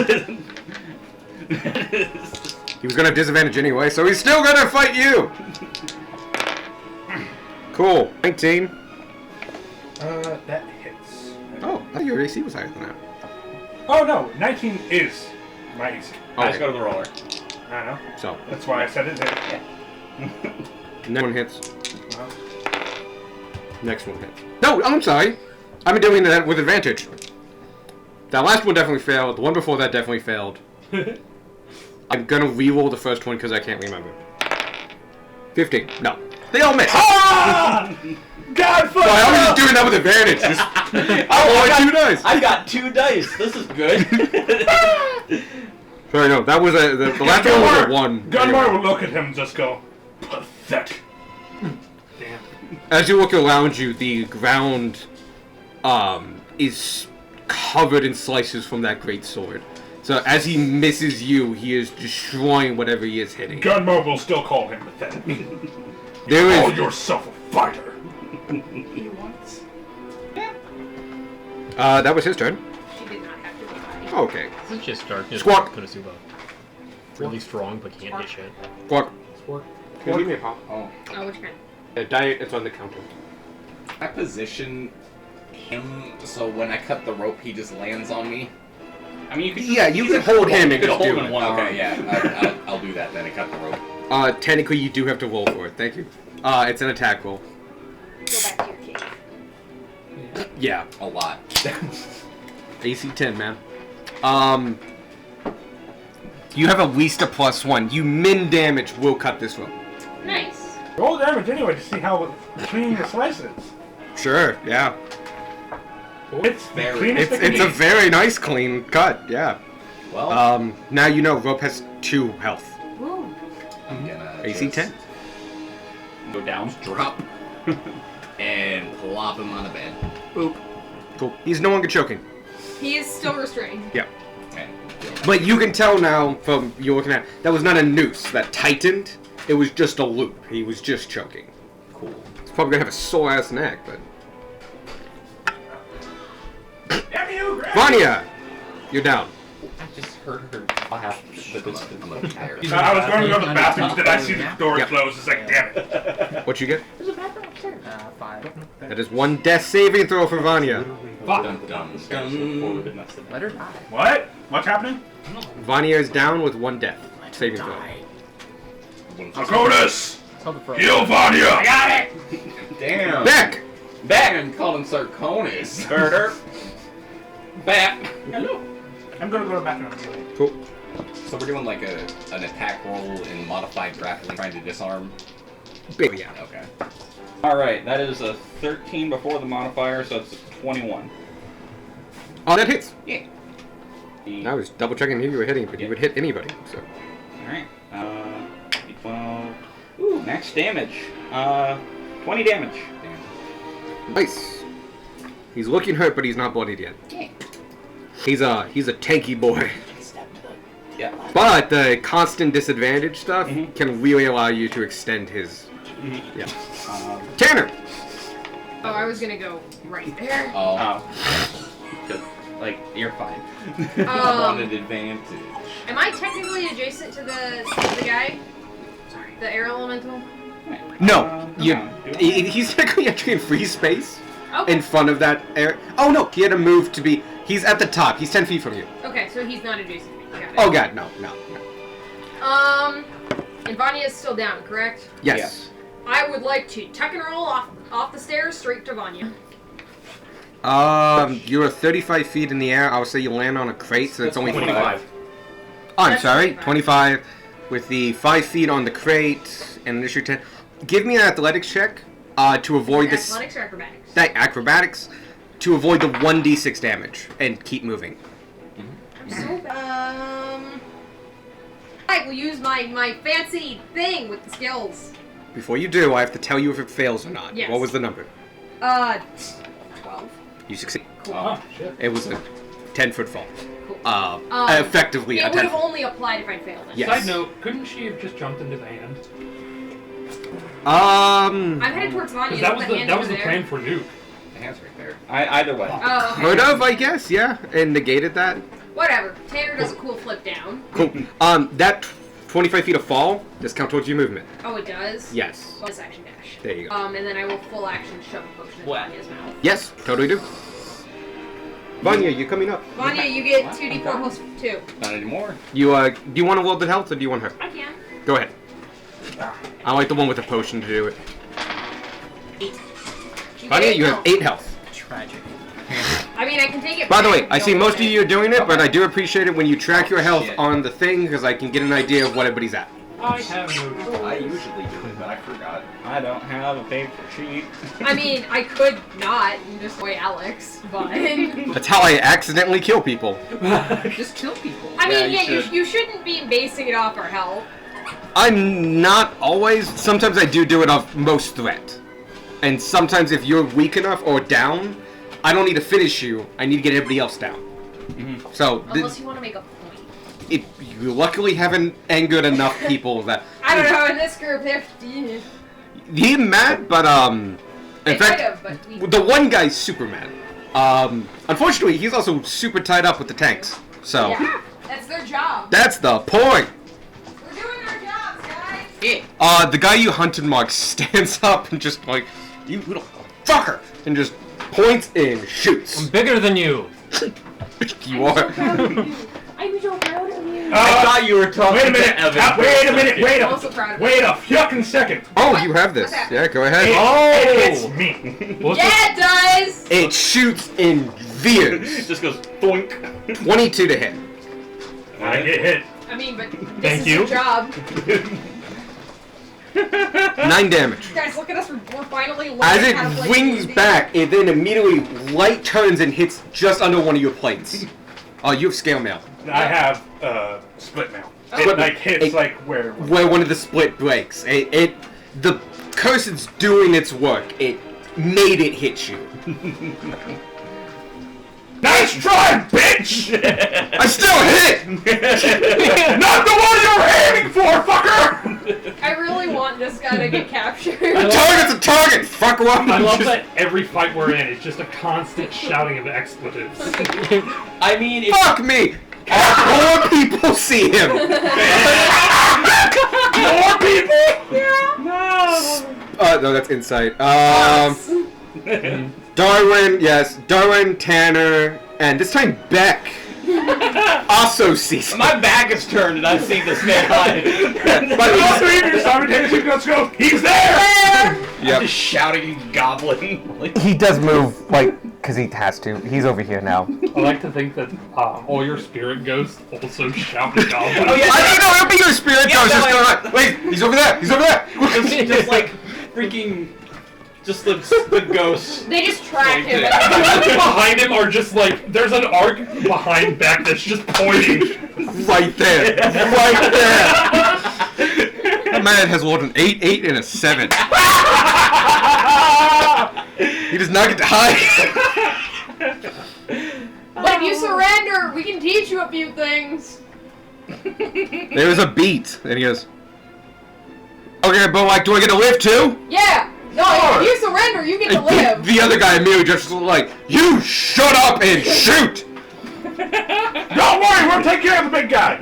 S1: He was going to have disadvantage anyway, so he's still going to fight you! Cool. 19.
S8: That hits.
S1: Oh, I thought your AC was higher than that.
S8: Oh no, 19 is my AC.
S6: Let's go to the roller.
S8: I know.
S1: So,
S8: That's why I said it.
S1: next one hits.
S8: Uh-huh.
S1: Next one hits. No, I'm sorry. I've been doing that with advantage. That last one definitely failed. The one before that definitely failed. I'm gonna re-roll the first one because I can't remember. 15. No. They all miss.
S8: Ah! God fuck!
S1: Well, I was just doing that with advantage. Just two dice.
S6: I got 2 dice. This is good.
S1: Sorry, no. That was the last one was a 1.
S8: Gunmar will look at him and just go, pathetic.
S9: Damn.
S1: As you look around you, the ground is covered in slices from that great sword. So as he misses you, he is destroying whatever he is hitting.
S8: Gunmar will still call him pathetic.
S1: There
S8: Call
S1: is.
S8: yourself a fighter.
S6: He wants.
S1: That was his turn.
S7: She did not have to be fighting.
S1: Okay.
S5: It's just darkness.
S1: Squawk.
S5: Konosuba. Really strong, but can't hit shit.
S1: Squawk.
S9: Squawk.
S1: Can you give me a pop?
S10: Oh.
S7: Oh, which kind?
S1: Diet, it's on the counter.
S10: I position him so when I cut the rope, he just lands on me.
S6: I mean, you could.
S1: Yeah, you can hold him
S6: You
S1: and
S6: could
S1: just
S6: hold
S1: do
S6: him
S1: it.
S6: in one arm.
S10: Okay, yeah, I'll do that then and cut the rope.
S1: Technically, you do have to roll for it. Thank you. It's an attack roll.
S7: Go back to your cave.
S10: Yeah, a lot.
S1: AC 10, man. You have at least a +1. You min damage will cut this rope.
S7: Nice.
S8: Roll damage anyway to see how clean the slice is.
S1: Sure, yeah.
S8: It's the
S10: Very-
S8: cleanest it can
S1: It's a
S8: be.
S1: very nice clean cut, yeah.
S10: Well,
S1: Now you know rope has 2 health.
S7: Woo.
S10: I'm gonna
S1: AC
S10: just
S1: 10.
S6: Go down.
S10: drop and plop him on the bed.
S1: Boop. Cool. He's no longer choking.
S7: He is still restrained.
S1: Yeah.
S10: Okay.
S1: But you can tell now from you looking at that was not a noose that tightened. It was just a loop. He was just choking.
S10: Cool.
S1: He's probably gonna have a sore ass neck, but. Vanya! You're down.
S6: I just heard her laugh. But this
S10: I'm a tired.
S8: I was going to go to the bathroom, then I see the door
S1: Yep.
S8: close. It's like, damn it.
S1: What you get?
S3: 5.
S1: That is 1 death saving throw for Vanya.
S10: Dun, dun, dun.
S3: Let her die.
S8: What? What's happening?
S1: Vanya is down with 1 death saving throw.
S8: Arconis!
S3: Tell the pro.
S8: Heal Vanya! I got it!
S10: Damn.
S1: Back!
S10: Back and call him Sarconis.
S6: Murder. Bat.
S9: Hello. I'm gonna go to the bathroom anyway.
S1: Cool.
S10: So we're doing like an attack roll in modified grappling, trying to disarm.
S1: Baby, yeah.
S10: Okay.
S2: All right, that is a 13 before the modifier, so it's a 21.
S1: Oh, that hits.
S2: Yeah.
S1: I was double checking who you were hitting, but you would hit anybody. So.
S2: All right. 12. Ooh, max damage. 20 damage.
S1: Nice. He's looking hurt, but he's not bloodied yet.
S11: Yeah.
S1: He's a tanky boy.
S2: Yeah.
S1: But the constant disadvantage stuff
S2: Mhm.
S1: can really allow you to extend his.
S2: Mhm.
S1: Yeah.
S2: Um,
S1: Tanner.
S7: Oh, I was gonna go right there.
S10: Oh.
S2: Good. Like, you're fine.
S10: I wanted advantage.
S7: Am I technically adjacent to the guy? Sorry. The air elemental?
S1: No, you.
S2: come on, do it.
S1: He's technically actually in free space
S7: Okay.
S1: in front of that air. Oh no, he had to move to be. He's at the top. He's 10 feet from you.
S7: Okay, so he's not adjacent to me. Got it.
S1: Oh god, no.
S7: And Vanya is still down, correct?
S1: Yes.
S7: I would like to tuck and roll off the stairs straight to Vanya.
S1: You're 35 feet in the air. I would say you land on a crate, so it's only
S5: 25.
S1: Oh, I'm
S7: That's
S1: sorry,
S7: 25.
S1: 25 with the 5 feet on the crate and an issue 10. Give me an athletics check to avoid this.
S7: Athletics or acrobatics?
S1: Acrobatics to avoid the 1d6 damage and keep moving.
S7: I'm so bad. I will use my fancy thing with the skills.
S1: Before you do, I have to tell you if it fails or not.
S7: Yes.
S1: What was the number?
S7: 12.
S1: You succeed.
S7: Cool.
S9: Oh, shit.
S1: It was a 10-foot fall.
S7: Cool.
S1: Effectively a
S7: It would
S1: 10.
S7: have only applied if I failed it.
S1: Yes.
S9: Side note, couldn't she have just jumped into the hand?
S7: I'm headed towards Vanya.
S9: Because
S7: Is
S9: that was
S7: the
S9: the
S7: hand
S9: plan for Nuke.
S10: The hand's right there.
S2: Either way.
S7: Oh, okay.
S1: Could have, I guess, yeah, and negated that.
S7: Whatever. Tanner does a cool flip down.
S1: Cool. That 25 feet of fall does count towards your movement.
S7: Oh, it does?
S1: Yes.
S7: Bonus action dash.
S1: There you go.
S7: And then I will full action shove a potion in Vanya's mouth.
S1: Yes, totally do. Vanya, you coming up?
S7: Vanya, you get 2d4 plus 2.
S10: Not anymore.
S1: You do you want a little bit of health or do you want her?
S7: I can.
S1: Go ahead. I like the one with the potion to do it.
S7: 8.
S1: Vanya, you have 8 health.
S3: Tragic.
S7: I mean, I can take it
S1: By the
S7: back
S1: way,
S7: and
S1: I
S7: go
S1: see most
S7: with
S1: of
S7: it.
S1: you are doing it, but I do appreciate it when you track your health
S10: Shit.
S1: on the thing because I can get an idea of what everybody's at.
S9: I have no.
S10: I usually do it, but I forgot.
S2: I don't have a paper sheet.
S7: I mean, I could not and just way Alex, but
S1: That's how I accidentally kill people.
S3: Just kill people.
S7: I mean,
S2: Yeah, you
S7: you shouldn't be basing it off our health.
S1: I'm not always. Sometimes I do it off most threat. And sometimes if you're weak enough or down, I don't need to finish you. I need to get everybody else down. So
S7: Unless you want to make a point.
S1: you luckily haven't angered enough people that
S7: I don't know. In this group, they're
S1: he mad, but in
S7: they
S1: fact,
S7: might have, but we.
S1: the one guy's super mad. Unfortunately, he's also super tied up with the tanks. So
S7: Yeah, that's their job.
S1: that's the point.
S7: We're doing our jobs, guys.
S1: The guy you hunted, Mark, stands up and just like, you little fucker, and just points and shoots.
S5: I'm bigger than you.
S1: You are.
S7: I'm so proud of you.
S2: I thought you were talking
S8: Wait a minute!
S2: to Evan.
S8: Wait a minute! Wait
S7: I'm also proud
S8: a
S7: of
S8: wait
S7: you.
S8: a fucking second!
S1: Oh, you have this.
S7: What's happening?
S1: Yeah, go ahead.
S8: It's me.
S5: What's
S7: Yeah, it does.
S1: It shoots in veers.
S2: Just goes boink.
S1: 22 to hit.
S8: I get hit.
S7: I mean, but this
S8: Thank
S7: is
S8: you.
S7: your job.
S1: 9 damage.
S7: Guys, look at us. We're finally learning
S1: As
S7: how to
S1: it
S7: play
S1: wings
S7: D&D.
S1: back, it then immediately light turns and hits just under one of your plates. Oh, you have scale mail.
S8: I have split mail.
S1: Split
S8: It like hits
S1: it-
S8: like where?
S1: Where one of the split breaks. The curse is doing its work. It made it hit you.
S8: Nice try, bitch!
S1: I still hit!
S8: Not the one you're aiming for, fucker!
S7: I really want this guy to get captured.
S1: A target's a target, fucker!
S9: I love that every fight we're in is just a constant shouting of expletives.
S2: I mean, if
S1: Fuck me! More people see him!
S8: More people!
S1: No, that's insight. Darwin, yes. Darwin, Tanner, and this time Beck also sees him.
S2: my back is turned and I see this man.
S1: By the
S8: All
S1: way,
S8: three of you simultaneously, let's go. He's there!
S1: Yep.
S10: Just shouting goblin. Like,
S1: He does move, like, Because he has to. He's over here now.
S9: I like to think that all your spirit ghosts also shout at goblins.
S2: Oh, yeah.
S1: I don't know. It'll be your spirit
S2: Yeah,
S1: ghost.
S2: no,
S1: Just go like, wait, he's over there. He's over there.
S2: just like freaking, just the ghosts.
S7: They just track him.
S9: Behind him are just like, there's an arc behind back that's just pointing.
S1: Right there. Right there. That man has rolled an 8, 8, and a 7. He does not get to hide.
S7: But if you surrender, we can teach you a few things.
S1: There was a beat, and he goes, okay, but like, do I get to live too?
S7: Yeah. No, if you surrender, you get to live.
S1: The other guy immediately just like, you shut up and shoot!
S8: Don't worry, we'll take care of the big guy.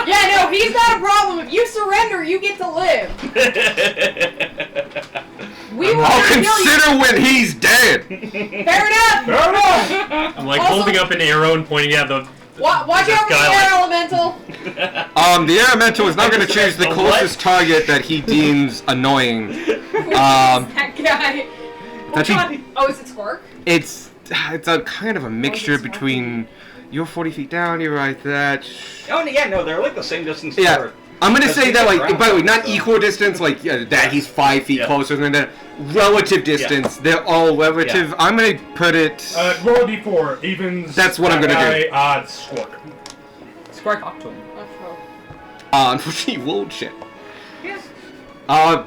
S7: Yeah, no, he's not a problem. If you surrender, you get to live. We will
S1: I'll
S7: not kill you.
S1: consider when he's dead!
S7: Fair enough.
S8: Fair enough.
S5: I'm like
S7: Also-
S5: holding up an arrow and pointing at the.
S7: Watch
S5: This
S7: out for the
S5: guy,
S7: air
S5: like-
S7: elemental.
S1: The air elemental is not going to choose the
S2: The
S1: closest target that he deems annoying.
S7: That guy.
S1: That
S7: Oh, is it Squark?
S1: it's a kind of a mixture between you're 40 feet down, you're right that.
S2: Oh, yeah, no, they're like the same distance.
S1: Yeah,
S2: apart.
S1: I'm gonna
S2: Because
S1: say
S2: they
S1: that,
S2: get
S1: like,
S2: around,
S1: by the way, not
S2: so.
S1: equal distance, like, that he's 5 feet
S2: Yeah.
S1: closer than that. Relative distance, they're all relative. I'm gonna put it.
S8: Roll a d4, evens.
S1: That's what I'm gonna
S8: that
S1: do.
S8: guy, Odds, Squawk.
S3: Squark talk to him.
S1: Unfortunately, he rolled shit.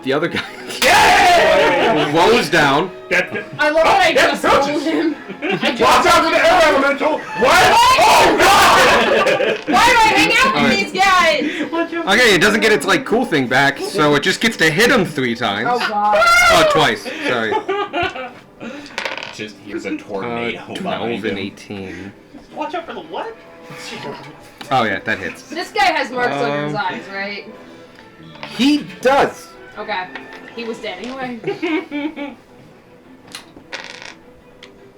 S1: The other guy
S8: Yeah!
S1: rolls down.
S7: I love that I
S8: yeah,
S7: just
S8: approaches.
S7: told him. I
S8: Watch
S7: just
S8: out
S7: told
S8: for the
S7: him.
S8: air elemental! What? Oh god!
S7: Why do I hang out with
S1: Alright.
S7: these guys?
S1: Okay, it doesn't get its, like, cool thing back, so it just gets to hit him 3 times.
S7: Oh god.
S1: Oh, twice. Sorry.
S10: Just here's a tornado.
S1: 12
S10: behind
S1: and
S10: him.
S1: 18.
S2: Watch out for the what?
S1: Oh, yeah, that hits.
S7: This guy has marks under his eyes, right?
S1: He does.
S7: Okay. He was dead anyway.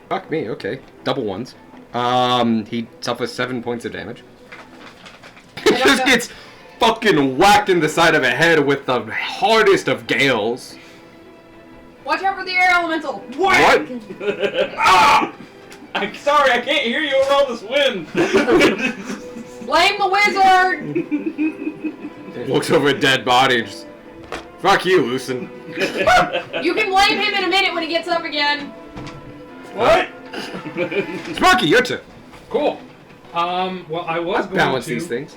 S1: Fuck me, okay. Double ones. He suffers 7 points of damage.
S7: don't
S1: Just
S7: know.
S1: gets fucking whacked in the side of the head with the hardest of gales.
S7: Watch out for the air elemental.
S1: What?
S2: Ah! I'm sorry, I can't hear you over all this wind.
S7: Blame the wizard.
S1: Looks over a dead body and just, fuck you, Lucen.
S7: You can blame him in a minute when he gets up again.
S8: What?
S1: Sparky, your turn.
S9: Cool. Well, I was
S1: Let's
S9: going
S1: balance
S9: to.
S1: these things.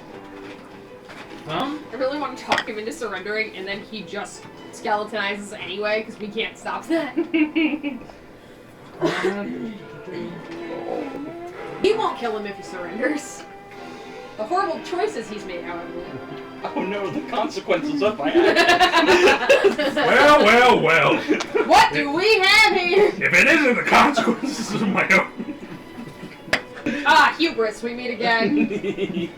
S7: I really want to talk him into surrendering, and then he just skeletonizes anyway, because we can't stop that. He won't kill him if he surrenders. The horrible choices he's made, however.
S2: Oh no, the consequences of my actions.
S8: Well.
S7: What do we have here?
S8: If it isn't the consequences of my own.
S7: Ah, hubris, we meet again.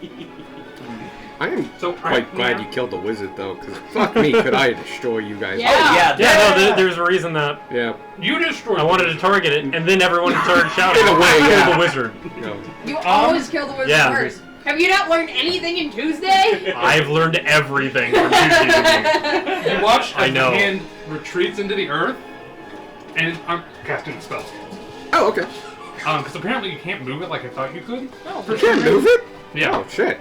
S1: I am
S9: So,
S1: quite glad you killed the wizard, though, because fuck me, could I destroy you guys?
S7: Yeah.
S2: Oh yeah,
S5: Yeah, no, there's a reason that
S1: Yeah.
S9: You destroyed.
S5: I wanted to target it, and then everyone started shouting,
S1: In a way,
S5: "Kill
S1: yeah.
S5: the wizard."
S1: No.
S7: You always kill the wizard
S5: yeah.
S7: first. Have you not learned anything in Tuesday?
S5: I've learned everything from Tuesday.
S9: You watch
S5: I
S9: as
S5: know.
S9: the hand retreats into the earth, and I'm casting a spell.
S1: Oh, okay.
S9: Because apparently you can't move it like I thought you could.
S1: You can't move it?
S9: Yeah.
S1: Oh, shit.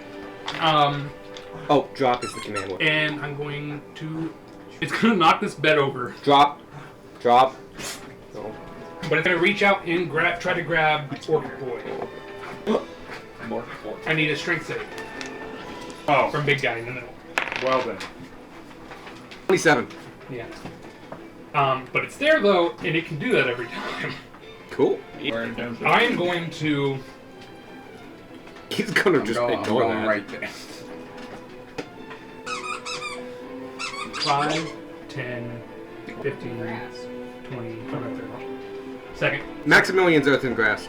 S9: Oh,
S1: drop is the command word.
S9: and I'm going to. It's gonna knock this bed over,
S1: Drop. No.
S9: but it's gonna reach out and try to grab Orchid Boy. I need a strength save
S8: Oh,
S9: from big guy in the middle.
S8: well then.
S1: 27.
S9: Yeah. But it's there though, and it can do that every time.
S1: Cool.
S9: I am going to.
S1: He's gonna
S10: I'm
S1: just
S10: going
S1: ignore that.
S10: right there.
S9: 5, 10, 15, 20, 25, 30. Second.
S1: Maximilian's Earth and Grass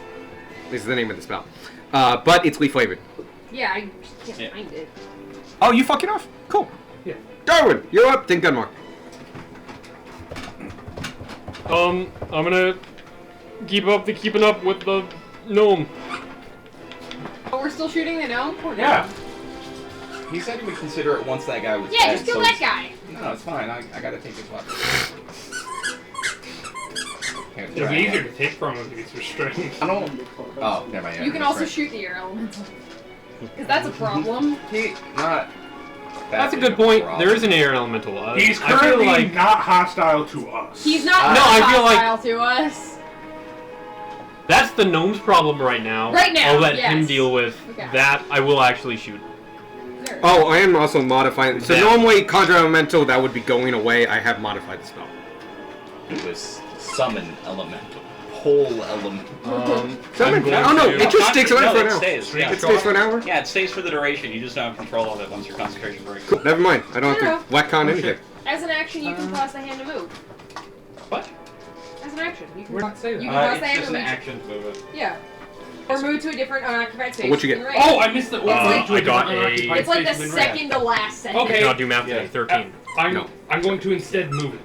S1: is the name of the spell. But it's leaf flavored.
S7: Yeah, I just can't find it.
S1: Oh, you fucking off? Cool.
S9: Yeah.
S1: Darwin, you're up. Think Gunmark.
S5: I'm gonna keeping up with the gnome.
S7: But we're still shooting the gnome? Poor gnome.
S8: Yeah.
S10: He said he would consider it once that guy was
S7: Yeah,
S10: dead.
S7: just kill
S10: so
S7: that
S10: it's-
S7: guy.
S10: No, it's fine. I gotta take his weapon. Can't
S9: It'll
S10: try
S9: be
S10: it.
S9: easier to take from him if he's restrained.
S10: I don't. Oh, never mind. Yeah,
S7: You can
S10: that's
S7: also
S10: right.
S7: shoot the air elemental. Because that's a problem.
S10: He not.
S5: That's a
S10: big
S5: good
S10: of
S5: point.
S10: problem.
S5: There is an air elemental.
S8: He's
S5: I feel
S8: currently
S5: like
S8: not hostile to us.
S7: He's not
S5: No, I feel like-
S7: hostile to us.
S5: that's the gnome's problem right now.
S7: Right now,
S5: I'll let him
S7: yes.
S5: deal with
S7: Okay.
S5: that. I will actually shoot.
S7: There.
S1: Oh, I am also modifying. So
S5: Yeah.
S1: normally conjure elemental that would be going away. I have modified the spell.
S10: It was summon elemental, pole elemental.
S1: Summon?
S5: going
S1: Oh no,
S5: to-
S1: it just sticks around
S2: no,
S1: for an
S2: it
S1: hour.
S2: stays. Yeah.
S1: It stays for an hour.
S2: Yeah, it stays for the duration. You just don't have control of it once your concentration breaks.
S1: Cool. Never mind. I don't
S7: No,
S1: have to whack on anything.
S7: As an action, you can cause the hand to move.
S2: What?
S7: As an action, you can.
S9: We're not saying
S7: You
S9: that.
S7: can cause the
S2: It's
S7: hand
S2: just
S7: to
S2: an
S7: move.
S2: action to move it.
S7: Yeah. Or move to a different unoccupied space.
S1: What'd you get?
S7: in range.
S9: Oh, I missed the.
S7: It's like-
S5: I got a-
S7: It's like the second to last sentence.
S9: Okay.
S5: I'll do math today.
S2: Yeah.
S5: 13.
S1: No.
S9: I'm going to instead move it.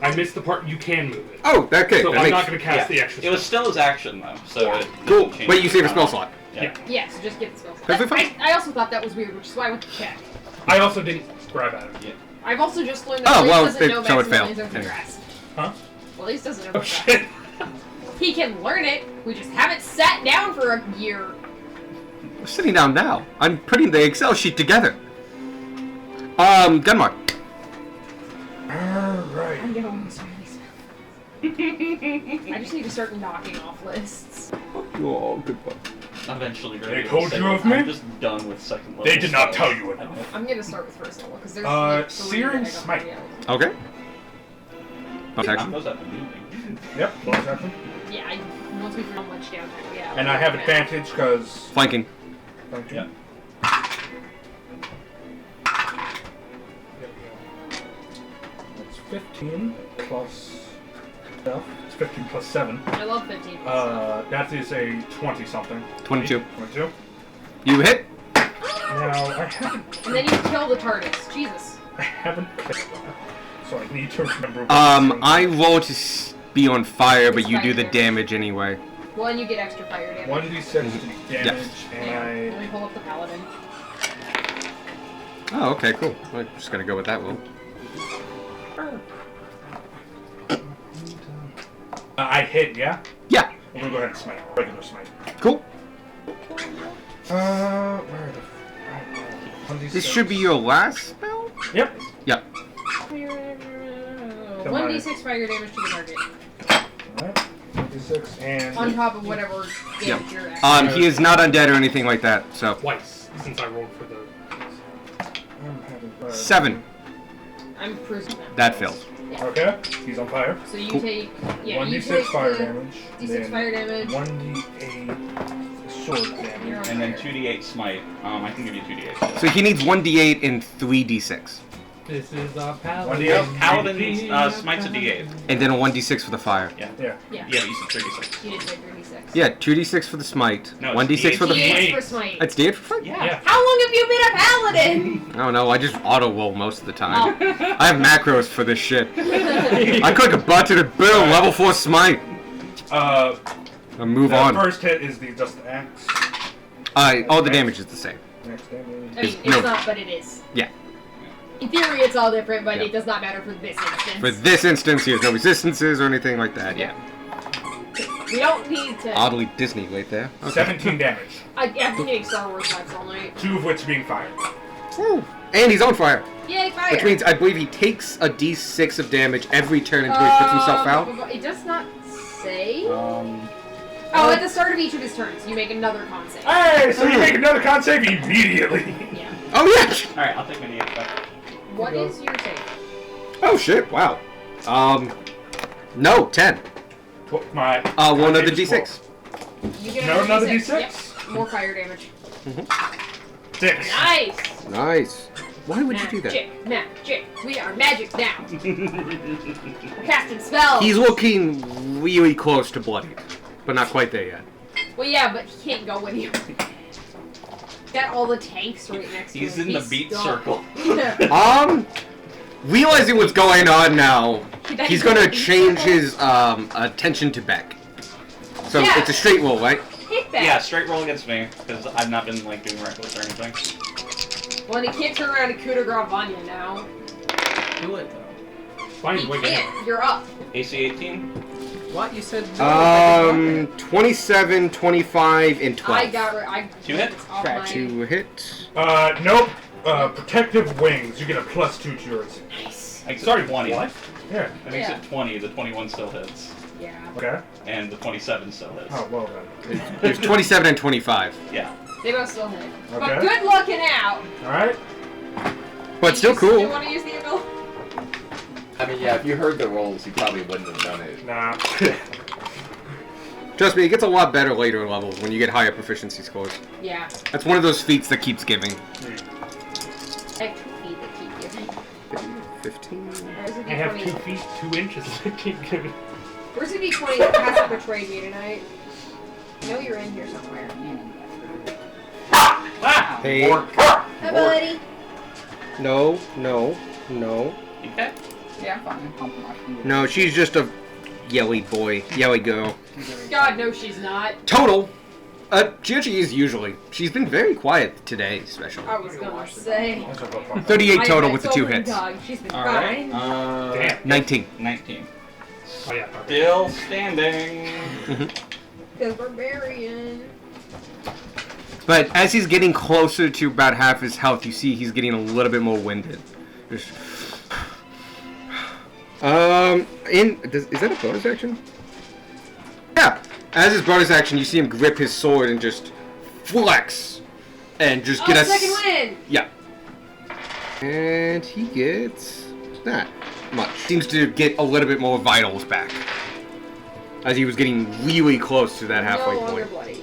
S9: I missed the part you can move it.
S1: Oh, okay.
S9: So
S1: that
S9: I'm
S1: makes-
S9: not going to cast
S2: Yeah.
S9: the extra.
S2: It was still his action though, so it
S1: Cool.
S2: doesn't change
S1: But you save a
S2: the
S1: spell
S2: amount.
S1: slot.
S2: Yeah.
S7: Yeah, so just get the spell.
S1: Perfectly fine.
S7: I also thought that was weird, which is why I went to check.
S9: I also didn't grab at it.
S7: I've also just learned that
S1: Oh,
S7: Blaze
S1: well,
S7: doesn't know
S1: so it
S7: maximum
S1: failed.
S7: lanes of
S1: Anyway.
S7: grass.
S9: Huh?
S7: Blaze doesn't know
S9: Oh
S7: about
S9: shit.
S7: that. He can learn it. We just haven't sat down for a year.
S1: We're sitting down now. I'm putting the Excel sheet together. Gunmark.
S8: Alright.
S7: I'm getting so many spells. I just need to start knocking off lists.
S1: Oh, good one.
S2: Eventually, you're
S8: They
S2: gonna
S8: told
S2: say,
S8: you of
S2: I'm
S8: me?
S2: just done with second level.
S8: They did not
S2: spells.
S8: tell you enough.
S7: I'm gonna start with first level because there's
S8: Searing
S7: like 3 that I
S8: Smite.
S7: don't
S1: Okay. Bonus
S2: Knock
S1: action.
S2: those out immediately.
S8: Yep, bonus action.
S7: Yeah, once we how much downtime we have.
S8: And I have advantage because.
S1: Flanking.
S8: Thank you.
S2: Yeah.
S8: That's 15 plus. No, it's 15 plus 7.
S7: I love 15.
S8: That is a 20 something.
S1: 22.
S8: 22.
S1: You hit.
S8: Now, I haven't.
S7: And then you kill the TARDIS. Jesus.
S8: I haven't clicked that. So I need to remember. what
S1: I roll to be on fire, but you do the
S7: Fire.
S1: damage anyway.
S7: Well, and you get extra fire damage.
S8: 1d6 damage, and
S7: Let me pull up the paladin.
S1: Oh, okay, cool. I'm just gonna go with that roll.
S8: I hit, yeah?
S1: Yeah.
S8: We're gonna go ahead and smite. Regular smite.
S1: Cool.
S8: Where the. 1d6.
S1: This should be your last spell.
S8: Yep.
S1: Yep.
S7: 1d6 fire damage to the target.
S8: Alright. 1d6 and.
S7: On top of whatever
S1: Yep.
S7: damage you're at.
S1: He is not undead or anything like that. So
S9: Twice since I rolled for the.
S1: 7.
S7: I'm presuming
S1: That fails.
S8: Okay, he's on fire.
S7: So you
S1: Cool.
S7: take. Yeah, you
S8: 1d6
S7: take
S8: fire
S7: the
S8: damage.
S7: D6
S8: then
S7: fire damage.
S8: 1d8 sword damage.
S7: You're on
S2: And then
S7: fire.
S2: 2d8 smite. I can give you 2d8.
S1: So he needs 1d8 and 3d6,
S9: This is a
S8: paladin.
S2: Paladin smites a d8.
S1: and then a 1d6 for the fire.
S8: Yeah.
S7: Yeah.
S2: Yeah, you said 3d6.
S7: You did say 36.
S1: Yeah, 2d6 for the smite,
S2: No, it's
S1: 1d6 for the.
S7: D8 for smite.
S1: It's d8 for fight.
S2: Yeah.
S9: Yeah.
S7: How long have you been a paladin?
S1: I don't know. I just auto roll most of the time. I have macros for this shit. I click a button and boom, level 4 smite.
S8: Uh,
S1: And move
S8: the
S1: on.
S8: first hit is just the axe.
S1: All the damage is the same.
S8: Next damage.
S7: I mean, it's
S1: No.
S7: not, but it is.
S1: Yeah.
S7: In theory, it's all different, but
S1: Yeah.
S7: it does not matter for this instance.
S1: For this instance, he has no resistances or anything like that. Yeah.
S7: We don't need to.
S1: Oddly Disney right there. Okay.
S8: 17 damage.
S7: I've been getting Star Wars vibes all night.
S8: 2 of which being fired.
S1: And he's on fire.
S7: Yay, fire!
S1: Which means I believe he takes a d6 of damage every turn until he puts himself out.
S7: It does not say.
S2: Um,
S7: Oh, at the start of each of his turns, you make another con save.
S8: Hey, so you make another con save immediately.
S7: Yeah.
S1: Oh yeah!
S2: Alright, I'll take my d8 back.
S7: What is your save?
S1: Oh shit! Wow. No, 10.
S8: My
S1: One of the
S8: con save is
S1: d6.
S7: You get
S8: No, another
S7: D6.
S8: D6?
S7: Yep. More fire damage.
S8: 6.
S7: Nice.
S1: Nice. Why would you do that?
S7: Magic. We are magic now. We're casting spells.
S1: He's looking really close to bloody, but not quite there yet.
S7: Well, yeah, but he can't go with you. Got all the tanks right next to him.
S2: He's in the beat
S7: stuck.
S2: circle.
S1: Realizing what's going on now,
S7: That
S1: he's
S7: is
S1: gonna
S7: beat
S1: change
S7: circle.
S1: his attention to Beck. So
S7: Yeah.
S1: it's a straight roll, right?
S7: Hit that.
S2: Yeah, straight roll against me, because I've not been like doing reckless or anything.
S7: Well, and he can't turn around and coup de grace Vanya now.
S9: Do it though. Fine,
S7: He
S9: wait.
S7: can't. You're up.
S2: AC 18.
S3: What? You said no.
S1: 27, 25, and 12.
S7: I got rid. I
S2: Two hit?
S7: it's off
S3: Scratch.
S7: my-
S1: 2 hit.
S8: Nope. Protective wings. You get a +2 to yours.
S7: Nice.
S2: Makes it
S4: Sorry,
S2: 20.
S4: what?
S8: Yeah.
S2: That makes
S7: Yeah.
S2: it 20. The 21 still hits.
S7: Yeah.
S8: Okay.
S2: And the 27 still hits.
S8: Oh, well then.
S1: There's 27 and 25.
S2: Yeah.
S7: They both still hit. But
S8: Okay.
S7: good looking out.
S8: Alright.
S1: But still
S7: Do
S1: cool.
S7: you want to use the ability?
S10: I mean, yeah, if you heard the rolls, you probably wouldn't have done it.
S8: Nah.
S1: Trust me, it gets a lot better later levels when you get higher proficiency scores.
S7: Yeah.
S1: That's one of those feats that keeps giving.
S7: I have 2 feet that keep giving.
S1: 15.
S7: Where's the
S9: I have 2
S7: D20?
S9: feet 2 inches that keep giving.
S7: Where's the D20 that hasn't betrayed me tonight? I know you're in here somewhere.
S1: Hey.
S7: Hi, buddy.
S1: No.
S2: Okay.
S3: Yeah, I'm fine. I'm pumping my finger.
S1: No, she's just a yelly boy. Yelly girl.
S7: God, no, she's not.
S1: Total. She actually is usually. She's been very quiet today, especially.
S7: I was gonna say.
S1: 38 total
S7: I
S1: with the
S7: told
S1: 2
S7: her
S1: hits.
S7: Dog. She's been
S2: Alright.
S7: fine.
S9: Damn.
S1: 19.
S2: 19.
S9: Oh yeah.
S2: Still standing.
S7: The barbarian.
S1: But as he's getting closer to about half his health, you see he's getting a little bit more winded. Just... is that a bonus action? Yeah. As his bonus action, you see him grip his sword and just flex, and just get a
S7: second win.
S1: Yeah. And he gets not much. Seems to get a little bit more vitals back, as he was getting really close to that halfway
S7: no longer
S1: point.
S7: bloody.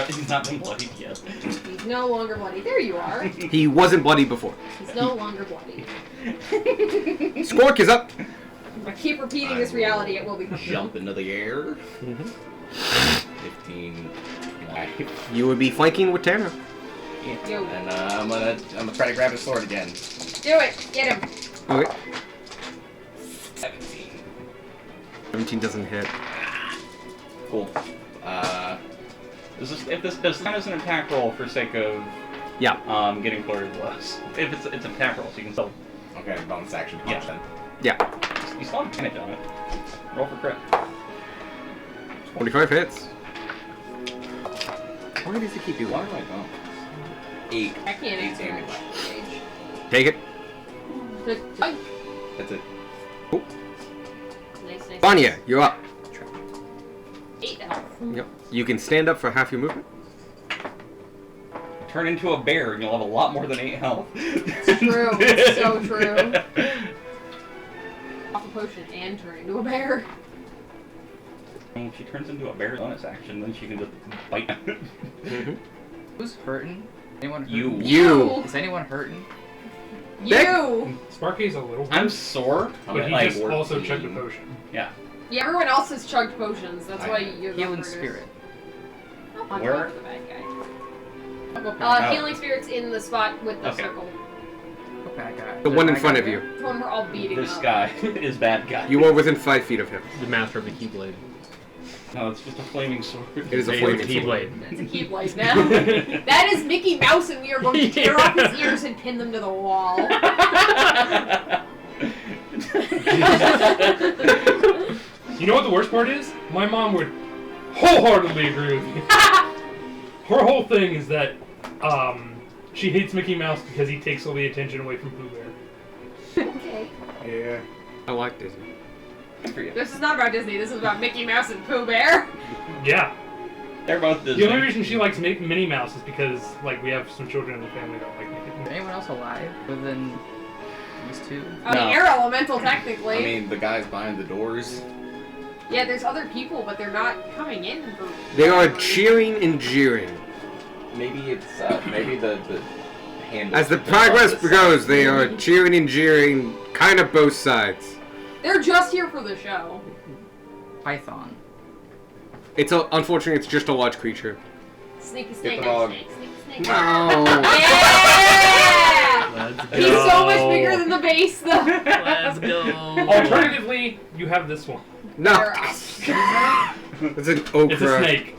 S2: He's not been bloodied yet.
S7: He's no longer bloody. There you are.
S1: He wasn't bloody before.
S7: He's no longer bloody.
S1: Scork is up.
S7: If I keep repeating this reality, it will become
S10: Jump into the air.
S1: Mhm.
S10: 15. 20.
S1: You would be flanking with Tanner.
S7: Yo.
S10: And I'm gonna try to grab his sword again.
S7: Do it. Get him.
S1: Okay.
S10: 17.
S1: 17 doesn't hit.
S10: Cool.
S2: If this count as an attack roll for sake of
S1: Yeah.
S2: getting flurry of blows. If it's an attack roll, so you can still
S10: Okay, bonus action punch then.
S1: Yeah.
S2: you still have advantage on it. Roll for crit.
S1: 25 hits. Why does he keep doing
S10: Why
S1: that?
S10: do I don't? 8.
S7: I can't
S10: 8
S7: answer
S10: damage.
S7: that stage.
S1: Take it.
S7: Ay.
S10: That's it.
S7: Nice, nice.
S1: Vanya, you're up.
S7: 8 health.
S1: Yep. You can stand up for half your movement.
S2: Turn into a bear and you'll have a lot more than 8 health.
S7: It's true. It's so true. Off a potion and turn into a bear.
S2: If she turns into a bear bonus action, then she can just bite.
S3: Who's hurting? Anyone hurting?
S2: You.
S1: You.
S3: Is anyone hurting?
S7: You!
S9: Sparky's a little.
S2: I'm sore,
S9: But he
S2: like,
S9: just also
S10: 14.
S9: chugged a potion.
S2: yeah.
S7: Yeah, everyone else has chugged potions. That's why you're the
S3: Healing
S7: hurters.
S3: spirit.
S7: I'm
S2: Where?
S7: not the bad guy.
S2: Oh.
S7: Healing spirit's in the spot with the
S2: Okay.
S7: circle.
S3: What bad guy?
S1: The one in front of you.
S7: The one we're all beating
S2: This
S7: up.
S2: guy is bad guy.
S1: You are within 5 feet of him.
S5: The master of the Keyblade.
S2: No, it's just a flaming sword.
S1: It is a
S5: Hey,
S1: flaming
S5: Keyblade.
S7: That's a Keyblade now. That is Mickey Mouse, and we are going to tear off his ears and pin them to the wall.
S9: You know what the worst part is? My mom would wholeheartedly agree with me. Her whole thing is that she hates Mickey Mouse because he takes all the attention away from Pooh Bear.
S7: Okay.
S8: Yeah.
S1: I like Disney.
S2: Good for you.
S7: This is not about Disney. This is about Mickey Mouse and Pooh Bear.
S9: Yeah.
S2: They're both
S9: The
S2: Disney.
S9: only reason she likes Minnie Mouse is because, like, we have some children in the family that don't like Mickey
S3: Is
S9: Mouse.
S3: anyone else alive other than these two?
S7: I mean,
S10: No.
S7: air elemental, technically.
S10: I mean, the guys behind the doors.
S7: yeah, there's other people, but they're not coming in for.
S1: They are cheering and jeering.
S10: Maybe it's maybe the handle.
S1: As the progress goes, they are cheering and jeering, kind of both sides.
S7: They're just here for the show.
S3: Python.
S1: Unfortunately, it's just a large creature.
S7: Sneaky
S10: Get
S7: snake,
S10: the dog.
S7: snake, snake, snake.
S1: No.
S7: Yeah!
S5: Let's go.
S7: He's so much bigger than the base, though.
S5: Let's go.
S9: Alternatively, you have this one.
S1: No.
S7: They're up.
S1: It's an okra.
S9: It's a snake.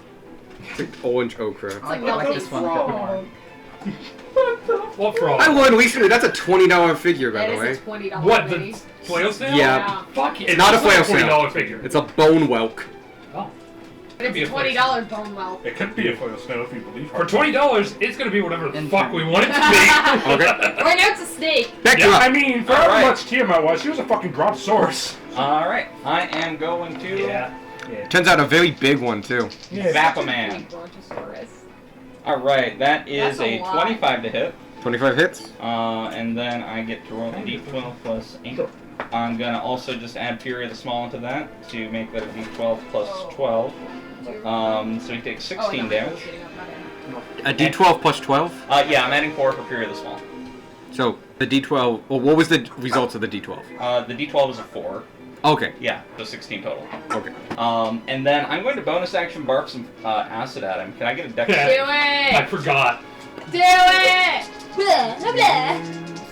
S1: It's an orange okra.
S3: I like this one a bit more.
S9: What frog?
S12: I won recently. That's a $20 figure, by
S7: That
S12: the way.
S7: is a $20
S9: What,
S7: mini.
S9: the flail snail?
S12: Yeah.
S9: Fuck it.
S12: It's not a flail
S9: $20
S12: snail.
S9: figure.
S12: It's a bone whelk.
S9: Oh.
S7: But it's a $20 bone whelp.
S8: It could be a foil snail if you believe
S9: For $20, it's gonna be whatever the fuck we want it to be.
S12: Okay.
S7: Right now it's a snake.
S12: Back
S8: Yeah,
S12: you up.
S8: I mean, for
S2: All
S8: how
S2: right.
S8: much Tiamat was, she was a fucking drop source.
S2: Alright, I am going to
S9: Yeah.
S12: Turns out a very big one, too.
S2: Vapaman.
S7: Brontosaurus.
S2: Alright, that is
S7: That's a
S2: a
S7: lot.
S2: 25 to hit.
S12: 25 hits.
S2: And then I get to roll a d12 plus 8. I'm gonna also just add Fury of the Small into that to make that a d12 plus 12. So he takes 16 damage.
S12: A D12 plus 12.
S2: Yeah, I'm adding 4 for Fury of the Small.
S12: So the D12. Well, what was the results of the D12?
S2: The d12 is a 4.
S12: Okay.
S2: Yeah, so 16 total.
S12: Okay.
S2: And then I'm going to bonus action bark some acid at him. Can I get a dex?
S7: Do
S9: I
S7: it!
S9: forgot.
S7: Do it! Blah, blah, blah.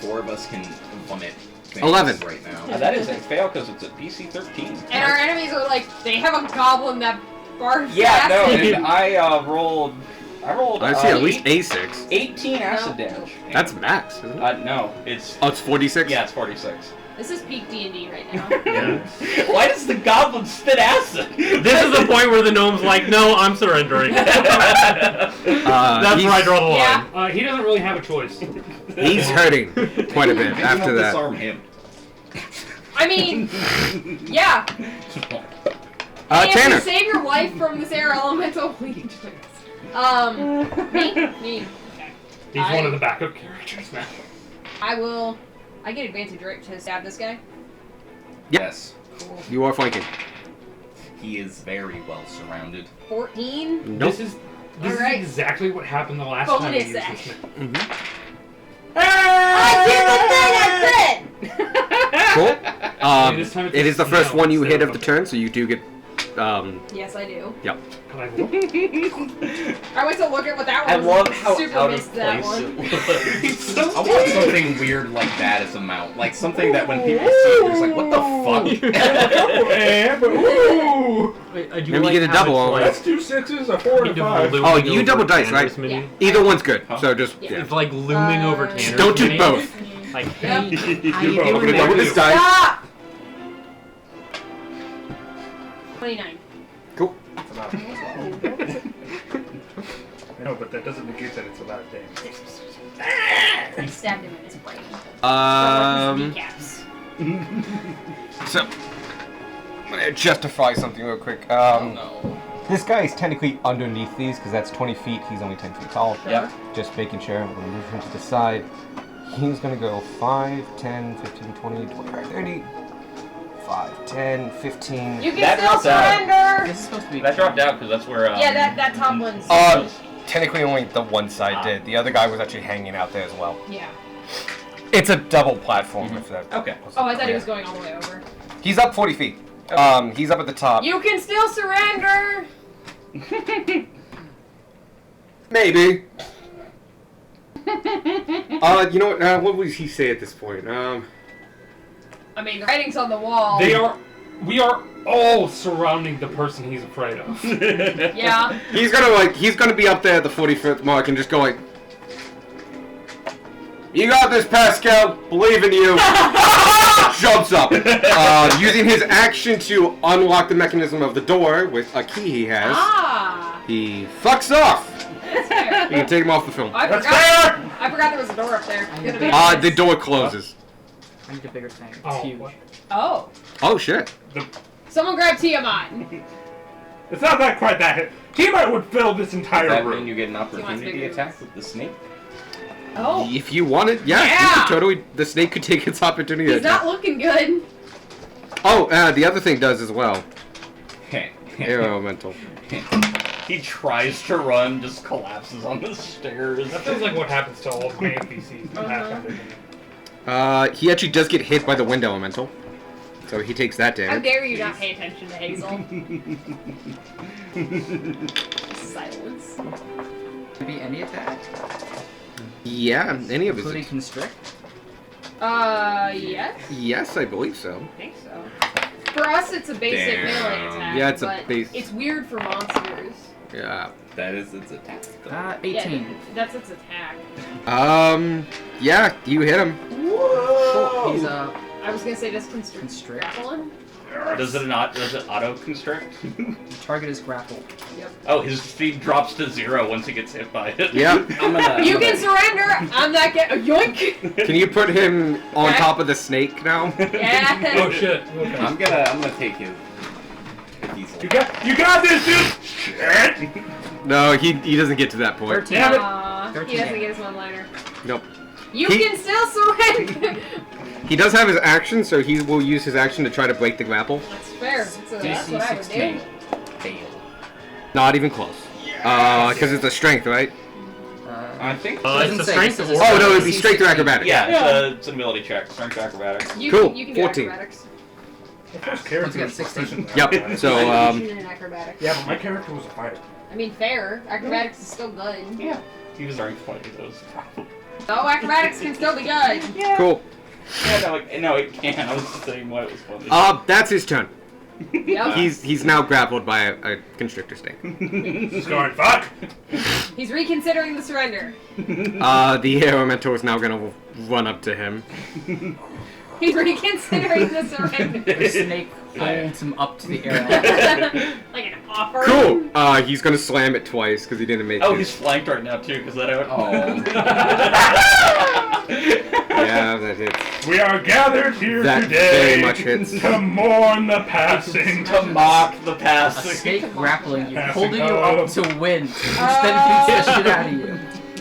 S10: 4 of us can vomit things
S12: 11.
S10: right now.
S2: That is a fail because it's a DC 13.
S7: And our enemies are like, they have a goblin that barfs
S2: Yeah, no,
S7: acid.
S2: and I rolled.
S12: I see at least A6.
S2: 18 acid damage.
S12: That's max, isn't it?
S2: No, it's.
S12: Oh, it's 46?
S2: Yeah, it's 46.
S7: This is peak D&D right now.
S5: Yeah.
S2: Why does the goblin spit acid?
S5: This is the point where the gnome's like, no, I'm surrendering. That's where I draw the line.
S7: Yeah.
S9: He doesn't really have a choice.
S12: He's hurting quite a bit
S10: Maybe
S12: after
S10: don't
S12: that.
S10: disarm him.
S7: I mean, yeah. And
S12: Tanner.
S7: to save your life from this air elemental, legions. Me. Okay.
S9: He's one of the backup characters now.
S7: I get advantage, right, to stab this guy?
S10: Yes.
S7: Cool.
S12: You are flanking.
S10: He is very well surrounded.
S7: 14?
S12: Nope.
S9: This is
S7: Alright.
S9: exactly what happened the last time we
S7: Bonus
S9: used this
S7: action.
S9: thing.
S7: I did the thing I
S12: Cool.
S9: This time it's
S12: It
S9: a
S12: is the first
S9: snail
S12: one you hit
S9: instead
S12: of the
S9: of
S12: turn, so you do get.
S7: said! Yes, I do.
S12: Yep.
S9: Can I look?
S7: I went to look at what that
S2: I
S7: was.
S2: love how
S7: super
S2: out of
S7: missed that
S2: place
S7: one.
S2: it was.
S10: I want something weird like that as a mount. Like something that when people see it, they're just like, what the fuck?
S5: I do
S12: Maybe
S5: like
S12: get a
S5: how
S12: double
S5: it's
S8: That's 2 6s, a 4 and a 5.
S12: Oh, you double dice, right?
S5: Tanner's mini.
S12: Either one's good. So just
S7: Yeah.
S12: yeah.
S5: It's like looming over Tanner's
S12: Don't do
S5: mini.
S12: both.
S5: Like,
S7: Yep.
S5: hey, how you
S8: both.
S5: doing
S12: I'm gonna double
S5: there?
S12: this dice.
S7: Stop! 29.
S12: Cool.
S8: No, but that doesn't negate that it's a lot of damage.
S7: I stabbed him in his brain. Kneecaps.
S1: So, I'm gonna justify something real quick.
S10: Oh no.
S1: This guy is technically underneath these because that's 20 feet. He's only 10 feet tall.
S2: Yep.
S1: Just making sure. I'm gonna move him to the side. He's gonna go 5, 10, 15, 20, 25, 30. 5, 10, 15.
S7: You can
S2: That
S7: still
S2: dropped out.
S7: surrender!
S3: This is supposed to be.
S2: That dropped out because that's where.
S7: Yeah, that top one's.
S1: Technically only the one side did. The other guy was actually hanging out there as well.
S7: Yeah.
S1: It's a double platform if that.
S2: Okay.
S7: Oh, I thought he was going all the way over.
S1: He's up 40 feet. He's up at the top.
S7: You can still surrender!
S12: Maybe. You know what? What would he say at this point?
S7: I mean, the writing's on the wall.
S9: We are all surrounding the person he's afraid of.
S7: Yeah.
S12: He's gonna be up there at the 40-foot mark and just go like, "You got this, Pascal. Believe in you." Jumps up, using his action to unlock the mechanism of the door with a key he has.
S7: Ah!
S12: He fucks off.
S7: That's fair.
S12: You can take him off the film.
S7: I forgot there was a door up there. Good
S12: The door closes.
S3: I need a bigger tank. It's
S9: Oh,
S3: huge.
S9: what?
S7: Oh.
S12: Oh shit.
S7: Someone grab Tiamat.
S8: It's not that quite that. Tiamat would fill this
S10: Does
S8: entire
S10: that
S8: room.
S10: mean you get an
S7: wants
S10: opportunity
S7: bigger
S10: attack with the snake?
S7: Oh.
S12: If you want it, yeah. You
S7: Yeah.
S12: could totally. The snake could take its opportunity.
S7: He's not looking good.
S12: Oh, the other thing does as well. Aero mental.
S2: He tries to run, just collapses on the stairs.
S9: That feels like what happens to all my NPCs in Pathfinder.
S12: He actually does get hit by the wind elemental, so he takes that
S7: How
S12: damage.
S7: dare you not pay attention to Hazel? Silence.
S3: Maybe any attack,
S12: Yeah, any of
S3: including
S12: his.
S3: constrict.
S7: Yes?
S12: Yes, I believe so.
S7: I think so. For us, it's a basic
S10: Damn.
S7: melee attack.
S12: Yeah, it's a
S7: but
S12: base-
S7: It's weird for monsters.
S12: Yeah.
S10: That is its attack.
S3: 18.
S7: Yeah, that's its attack.
S12: Yeah, you hit him.
S3: Cool. He's
S7: I was gonna say this constrict.
S3: Constrict.
S7: Grapple him?
S2: Does it not? Does it auto constrict?
S3: Target is grappled.
S7: Yep.
S2: Oh, his speed drops to 0 once he gets hit by it.
S12: Yeah.
S7: You can surrender! I'm not getting. Yoink!
S12: Can you put him on
S7: Okay.
S12: top of the snake now?
S7: Yeah.
S5: Oh shit. Okay.
S10: I'm gonna take his. If he's
S8: You got this, dude! Shit!
S12: No, he doesn't get to that point.
S3: 13.
S8: Damn it.
S7: Aw, he
S3: 13
S7: doesn't
S3: damage.
S7: get his one-liner.
S12: Nope.
S7: You
S12: He-
S7: can still surrender!
S12: He does have his action, so he will use his action to try to break the grapple.
S7: That's fair. So that's
S3: DC
S7: what I would
S3: 16.
S7: do.
S10: fail.
S12: Not even close. Because it's a strength, right?
S2: I think.
S5: It's
S3: Doesn't
S5: a
S3: say,
S5: strength
S3: it
S5: or
S3: says
S12: Oh no, it'd be
S3: DC
S12: strength or
S3: 16.
S12: acrobatics.
S2: Yeah, it's an ability check. Strength acrobatics.
S7: You
S12: Cool,
S7: Can, you can do
S12: 14.
S7: acrobatics.
S8: The first character
S3: Once again,
S8: was
S3: 16.
S8: proficient.
S12: Yep. So
S7: Shooting in acrobatics.
S8: Yeah, but my character was a fighter.
S7: I mean, fair. Acrobatics is still good.
S2: Yeah. He was strength 20 of those.
S7: No, acrobatics can still be good.
S12: cool.
S2: Yeah, no, it can. I was just saying why it was funny.
S12: That's his turn.
S7: Yep.
S12: He's now grappled by a constrictor snake.
S8: He's going, fuck!
S7: He's reconsidering the surrender.
S12: The air elemental is now gonna run up to him.
S7: He's reconsidering the surrender.
S3: The snake holds him up to the air.
S7: Like an offer.
S12: Cool. He's gonna slam it twice because he didn't make
S2: Oh,
S12: it.
S2: he's flanked right now too, because that.
S12: Yeah, that hits.
S8: We are gathered here
S12: That
S8: today
S12: very much hits.
S8: to mourn the passing.
S2: To mock the
S3: A
S2: passing.
S3: snake grappling you,
S8: Passing
S3: holding you up
S8: up.
S3: to win, which then beats the shit out of you.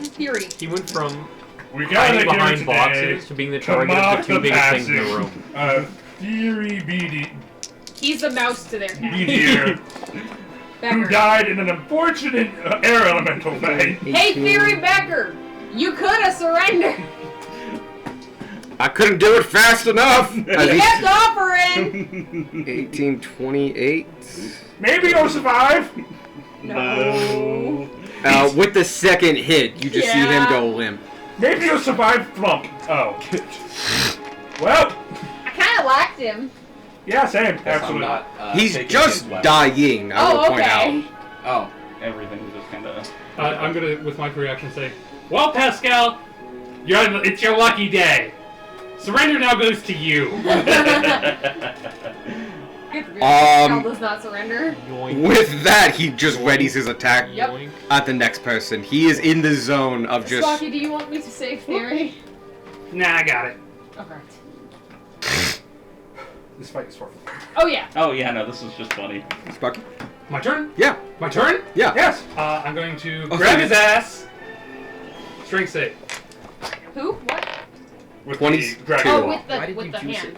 S7: Theory.
S5: He went from
S8: We
S5: hiding
S8: gathered here
S5: behind
S8: today
S5: boxes to being the
S8: to
S5: target
S8: mock
S5: of the two
S8: the
S5: biggest things in the
S8: passing
S5: room.
S8: of Theory
S7: He's the mouse to their cat.
S8: Beedier, who
S7: Becker.
S8: died in an unfortunate air elemental fight.
S7: Hey, Theory Becker! You could have surrendered!
S12: I couldn't do it fast enough.
S7: He kept offering!
S12: 1828.
S8: Maybe you'll survive.
S7: No.
S12: With the second hit, you just see him
S7: Yeah.
S12: go limp.
S8: Maybe you'll survive Flump. Oh. Well,
S7: I kind of liked him.
S8: yeah, same.
S10: Guess I'm
S8: Absolutely.
S10: not,
S12: He's
S10: taking
S12: just
S10: his weapon.
S12: dying, I will
S7: Oh,
S12: point
S7: okay.
S12: out.
S10: Oh.
S2: Everything was just kind of.
S5: I'm gonna, with my reaction, say, "Well, Pascal, it's your lucky day. Surrender now goes to you."
S7: Pascal does not surrender.
S5: Yoink.
S12: With that, he just readies his attack
S7: Yep.
S5: Yoink.
S12: at the next person. He is in the zone of just...
S7: Slocky, do you want me to save Theory?
S9: Nah, I got it.
S7: Okay.
S8: This fight is for fun.
S7: Oh, yeah.
S2: Oh yeah, no, this is just funny.
S12: Spucky?
S9: My turn?
S12: Yeah,
S9: My turn?
S12: yeah.
S8: Yes.
S9: I'm going to
S12: Oh,
S9: grab
S12: sorry.
S9: his ass. Strength save.
S7: Who? What?
S8: With
S12: 20
S8: the dragon
S7: Oh,
S8: ball.
S7: with
S3: Why
S7: the,
S3: did
S7: with
S3: you
S7: the
S3: juice
S7: hand.
S3: it?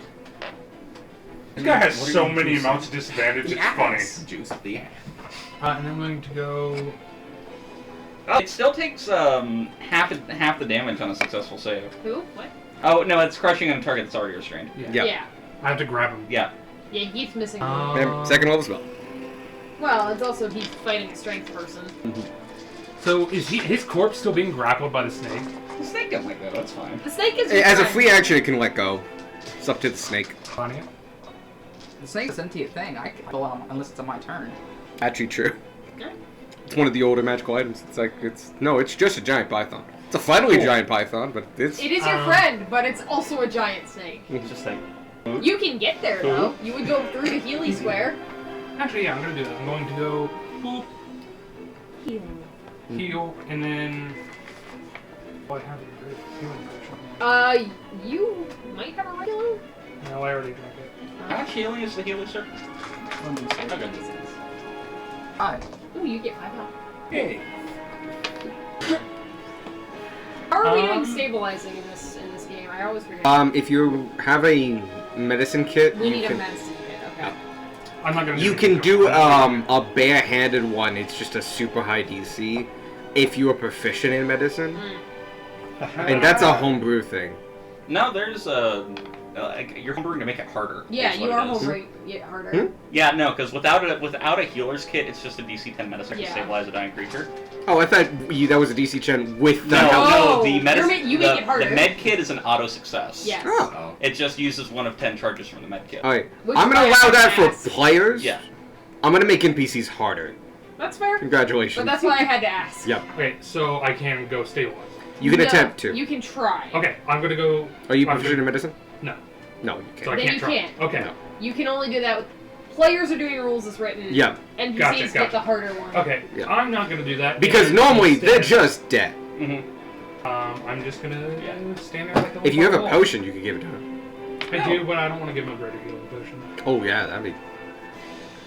S8: This guy has
S10: What are
S8: so
S10: you
S8: many
S10: juicing?
S8: amounts of disadvantage.
S3: The
S8: It's funny.
S3: axe.
S10: Juice the ass.
S9: And I'm going to go.
S2: It still takes half the damage on a successful save.
S7: Who? What?
S2: Oh no, it's crushing on a target that's already restrained.
S12: Yeah.
S7: Yeah.
S9: I have to grab him.
S2: Yeah.
S7: Yeah, he keeps missing.
S12: Remember, second level spell.
S7: Well, it's also he's fighting a strength person.
S9: So is his corpse still being grappled by the snake?
S2: The snake don't like that. That's fine.
S7: The snake is.
S12: As a
S7: fine.
S12: free action, it can let go. It's up to the snake.
S9: Funny it.
S3: The snake's a sentient thing. I can pull on unless it's on my turn.
S12: Actually true.
S7: Yeah.
S12: It's one of the older magical items. It's like, it's just a giant python. It's a finally
S9: Cool.
S12: giant python, but it's...
S7: It is your friend, but it's also a giant snake.
S2: It's just like.
S7: You can get there though. You would go through the Healy Square.
S9: Actually, yeah, I'm going to do that. I'm going to go. Boop. Heal, and then. Oh, I have a healing potion.
S7: You might have a regular.
S9: No, I already drank it.
S2: How much healing is the healer, sir? Okay.
S3: 5.
S7: Ooh, you get 5 health.
S8: Hey.
S7: How are we doing stabilizing in this game? I always forget.
S12: If you have a medicine kit,
S7: we
S12: you
S7: need a
S12: can...
S7: medicine kit. Okay.
S9: I'm not going to
S12: You can do a barehanded one. It's just a super high DC if you are proficient in medicine, and that's a homebrew thing.
S2: No, there's you're homebrewing to make it harder.
S7: Yeah,
S2: is
S7: you
S2: what
S7: are
S2: it is.
S7: home harder.
S2: Yeah, no, because without a healer's kit, it's just a DC 10 medicine to
S7: Yeah.
S2: stabilize a dying creature.
S12: Oh, I thought that was a DC 10 with the
S2: No,
S12: health.
S2: no, the
S7: you're
S2: medicine.
S7: you make it harder.
S2: The med kit is an auto success.
S7: Yes.
S12: Oh.
S10: Oh.
S2: It just uses one of 10 charges from the med kit.
S12: Alright,
S7: Which
S12: I'm
S7: is
S12: gonna
S7: why I
S12: allow that
S7: asked.
S12: for players.
S2: Yeah.
S12: I'm gonna make NPCs harder.
S7: That's fair.
S12: Congratulations.
S7: But that's why I had to ask.
S12: Yep.
S9: Okay, so I can go stabilize.
S12: You can
S7: No,
S12: attempt to.
S7: You can try.
S9: Okay, I'm gonna go.
S12: Are you
S9: I'm
S12: proficient in
S9: gonna-
S12: medicine?
S9: No.
S12: No, you
S9: So I
S12: can't.
S7: Then
S9: can't
S7: you
S9: try.
S7: can't.
S9: Okay.
S12: No.
S7: You can only do that with players are doing rules as written.
S12: Yeah.
S7: NPCs
S9: Gotcha,
S7: get
S9: gotcha.
S7: the harder one.
S9: Okay.
S12: Yeah.
S9: I'm not gonna do that.
S12: Because
S9: And
S12: normally they're
S9: instead,
S12: just dead.
S9: I'm just gonna stand there like a
S12: If you have a
S9: little
S12: potion, you can give it to him.
S9: I do, but I don't want to give him a greater healing potion.
S12: Oh yeah, that'd be.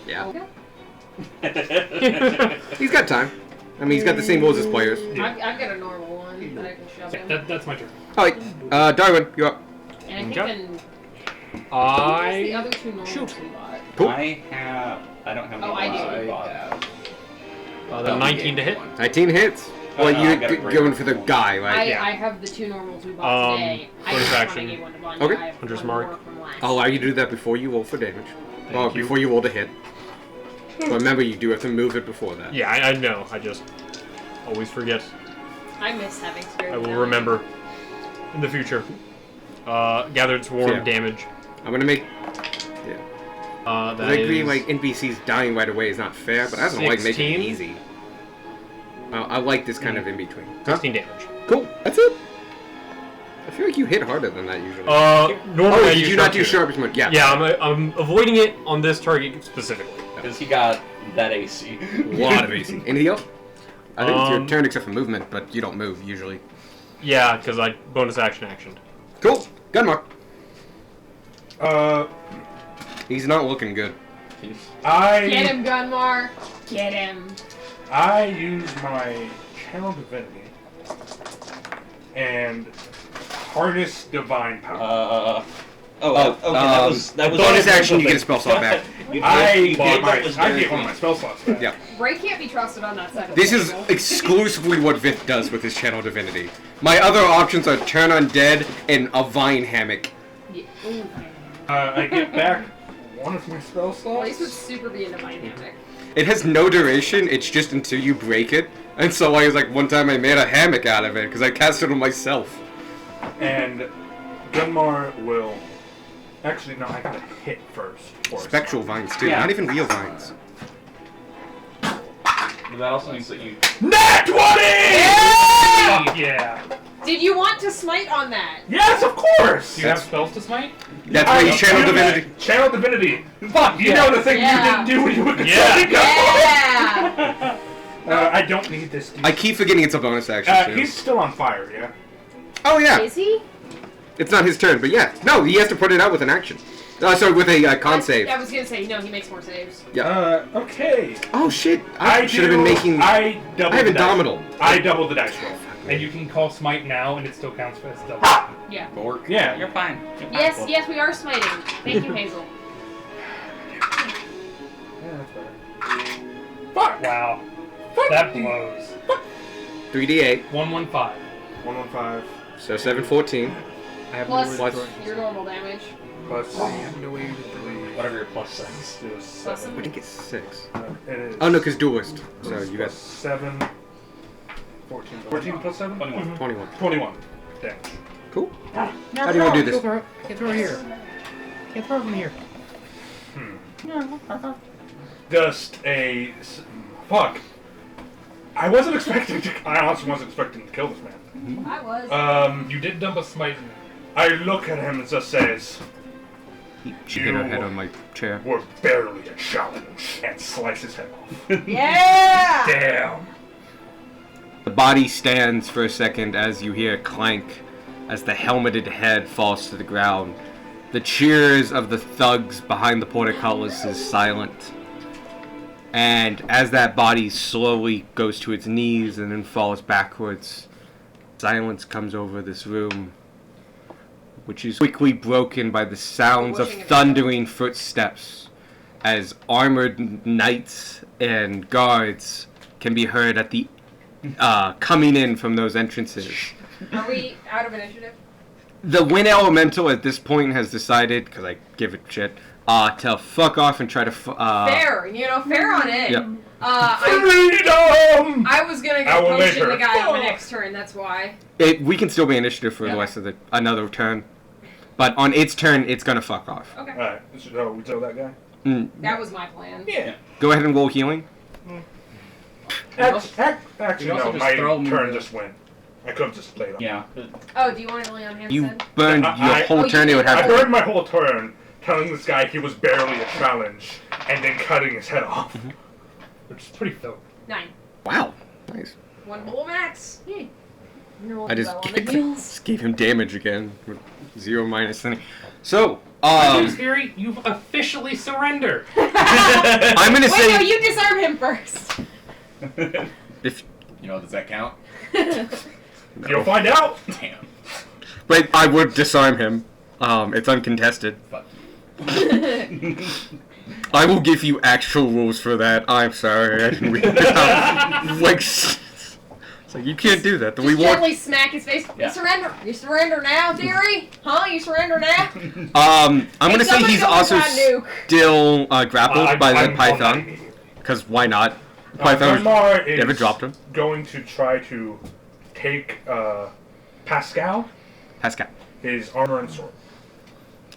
S12: Yeah.
S7: Okay.
S12: He's got time. I mean, he's got the same rules as players.
S7: I've got a normal one that I can shove in.
S9: That's my turn.
S12: Alright, Darwin, you're up.
S7: And I think
S5: Okay.
S7: then. Where's the
S5: I
S7: other two normals we bought?
S12: Cool.
S2: I don't have any
S7: Oh, I do.
S2: I bought.
S5: the 19 to hit.
S12: 19 hits.
S2: Oh,
S12: Well,
S2: no, I
S12: you're
S2: got a great
S12: going
S2: one.
S12: for the guy, right?
S5: Yeah.
S7: I have the two normals we bought today. I
S5: bonus
S7: just want
S5: action.
S7: to give one to Vanya.
S12: Okay.
S7: I have
S5: Hunter's
S7: one
S5: Mark.
S7: more from last.
S12: I'll allow you to do that before you roll for damage.
S5: Thank you.
S12: Before you roll to hit. But remember, you do have to move it before that.
S5: Yeah, I know. I just always forget.
S7: I miss having Spirit
S5: I
S7: of
S5: will
S7: Valor.
S5: remember in the future. Gathered swarm
S12: Yeah.
S5: damage.
S12: I'm gonna make.
S5: That
S12: I agree,
S5: is-
S12: like NPCs dying right away is not fair, but I don't like making it
S5: 16?
S12: easy. I like this kind of in between.
S5: 16 damage.
S12: Cool. That's it. I feel like you hit harder than that usually.
S5: Normally
S12: oh,
S5: I
S12: did
S5: use
S12: you not do
S5: sharpshooter.
S12: sharpest one? Yeah.
S5: Yeah, I'm avoiding it on this target specifically.
S6: Because he got that AC.
S12: A lot of AC. Anything else? I think it's your
S5: Um,
S12: turn except for movement, but you don't move usually.
S5: Yeah, because I bonus action actioned.
S12: Cool. Gunmark.
S8: Uh,
S12: He's not looking good.
S7: Get
S8: I
S7: him, Gunmar! Get him!
S8: use my channel divinity and harness divine power.
S6: That was
S12: bonus action. You get a spell slot back.
S8: I get one of my spell slots back.
S12: Yeah.
S7: Ray can't be trusted on that side of
S12: This
S7: the
S12: is
S7: table.
S12: exclusively what Vith does with his channel divinity. My other options are turn undead and a vine hammock.
S7: Yeah. Ooh.
S8: I get back one of my spell
S7: Well, he
S8: slots.
S7: would super be in the dynamic.
S12: It has no duration. It's just until you break it. And so I was like, one time I made a hammock out of it because I cast it on myself.
S8: And Gunmar will. Actually, no, I gotta hit first.
S12: Spectral vines too,
S6: Yeah.
S12: not even real vines.
S6: But that also means that you.
S8: Nat 20!
S9: Fuck yeah.
S7: Did you want to smite on that?
S8: Yes, of course!
S9: Do you have spells to smite?
S12: That's why you channel divinity.
S8: Channel divinity. Fuck, you know the thing
S7: Yeah.
S8: you didn't do when you were
S9: Yeah.
S8: controlling
S7: Yeah!
S8: Gunmar. I don't need this.
S12: I keep forgetting it's a bonus action too.
S8: He's still on fire, yeah?
S12: Oh yeah,
S7: Is he?
S12: it's not his turn, but yeah. No, he has to put it out with an action. Sorry, with a con save.
S7: I was gonna say, no, he makes more saves.
S8: Okay.
S12: Oh shit, I should have been making...
S8: I doubled
S12: I have
S8: the dice.
S12: Indomitable.
S8: I doubled the dice roll.
S9: And you can call smite now, and it still counts as double.
S7: Yeah.
S6: Bork.
S8: Yeah.
S6: You're fine. You're fine.
S7: Yes, yes, we are smiting. Thank you, Hazel.
S8: Yeah, that's better. Fuck!
S9: Wow. That blows.
S12: 3d8,
S9: 115.
S8: 115
S12: so 714.
S3: I have
S7: Plus
S3: no way to
S12: Plus-
S3: throw it.
S7: your normal damage.
S8: plus.
S3: I have no way to throw it.
S6: Whatever your plus says.
S7: Plus
S8: Seven.
S12: We didn't get 6.
S8: It is.
S12: Oh no, because duelist. So you got
S8: 7. 14. 14 plus 7?
S6: 21.
S12: 21.
S8: 21. Damage.
S12: Cool.
S3: No,
S12: How do you want to do this?
S3: Throw it. I can't throw it here. Can't throw it from here.
S8: Just a. Fuck. I wasn't expecting to. I honestly wasn't expecting to kill this man.
S7: I was.
S9: You did dump a smite in.
S8: I look at him and just says,
S12: She hit her head on my chair.
S8: "We're barely a challenge," and slice his head off.
S11: Yeah!
S8: Damn.
S12: The body stands for a second as you hear a clank as the helmeted head falls to the ground. The cheers of the thugs behind the portcullis is silent. And as that body slowly goes to its knees and then falls backwards, silence comes over this room, which is quickly broken by the sounds of thundering footsteps as armored knights and guards can be heard at the coming in from those entrances.
S7: Are we out of initiative?
S12: The Wind Elemental at this point has decided, because I give it shit, to fuck off and try to...
S7: Fair, fair on it.
S12: Yep.
S8: Freedom!
S7: I was gonna
S8: I
S7: go
S8: will make
S7: potion
S8: her.
S7: the guy on my next turn, that's why.
S12: We can still be initiative for the rest of another turn. But on its turn, it's gonna fuck off.
S7: Okay.
S8: Alright, so we tell that guy?
S12: Mm.
S7: That was my plan.
S8: Yeah.
S12: Go ahead and roll healing.
S8: Actually,
S3: You also
S8: no.
S3: just throw
S8: My
S3: 'em
S8: turn
S3: in the-
S8: just went. I could have just played on.
S6: Yeah.
S7: Oh, do you want to lay on hand?
S1: You
S7: Sid?
S1: burned your whole
S7: Oh, you
S1: turn. It would
S7: did.
S8: I
S1: have.
S8: burned my whole turn telling this guy he was barely a challenge, and then cutting his head off.
S9: Which is pretty dope.
S7: 9.
S1: Wow. Nice.
S7: 1 blow max. Yeah.
S1: I just
S7: on the heels.
S1: just gave him damage again with 0 minus any. So,
S9: Good news, Theory, you've officially surrendered.
S1: I'm gonna
S11: Wait,
S1: say
S11: no, you disarm him first.
S1: if
S10: You know, does that count?
S8: You'll find out.
S10: Damn.
S1: wait, I would disarm him. It's uncontested.
S10: Fuck
S1: I will give you actual rules for that. I'm sorry, I didn't read it out. Like, it's like you can't do that.
S7: Just
S1: We want.
S7: gently smack his face.
S6: Yeah.
S7: You surrender. You surrender now, Theory? Huh? You surrender now?
S1: I'm gonna
S7: Hey,
S1: say
S7: somebody
S1: he's
S7: go
S1: also
S7: with that nuke.
S1: still grappled by the
S8: I'm
S1: python. Because why not? Python.
S8: Gunmar
S1: You ever
S8: is
S1: dropped him?
S8: going to try to take Pascal,
S1: Pascal.
S8: his armor and sword.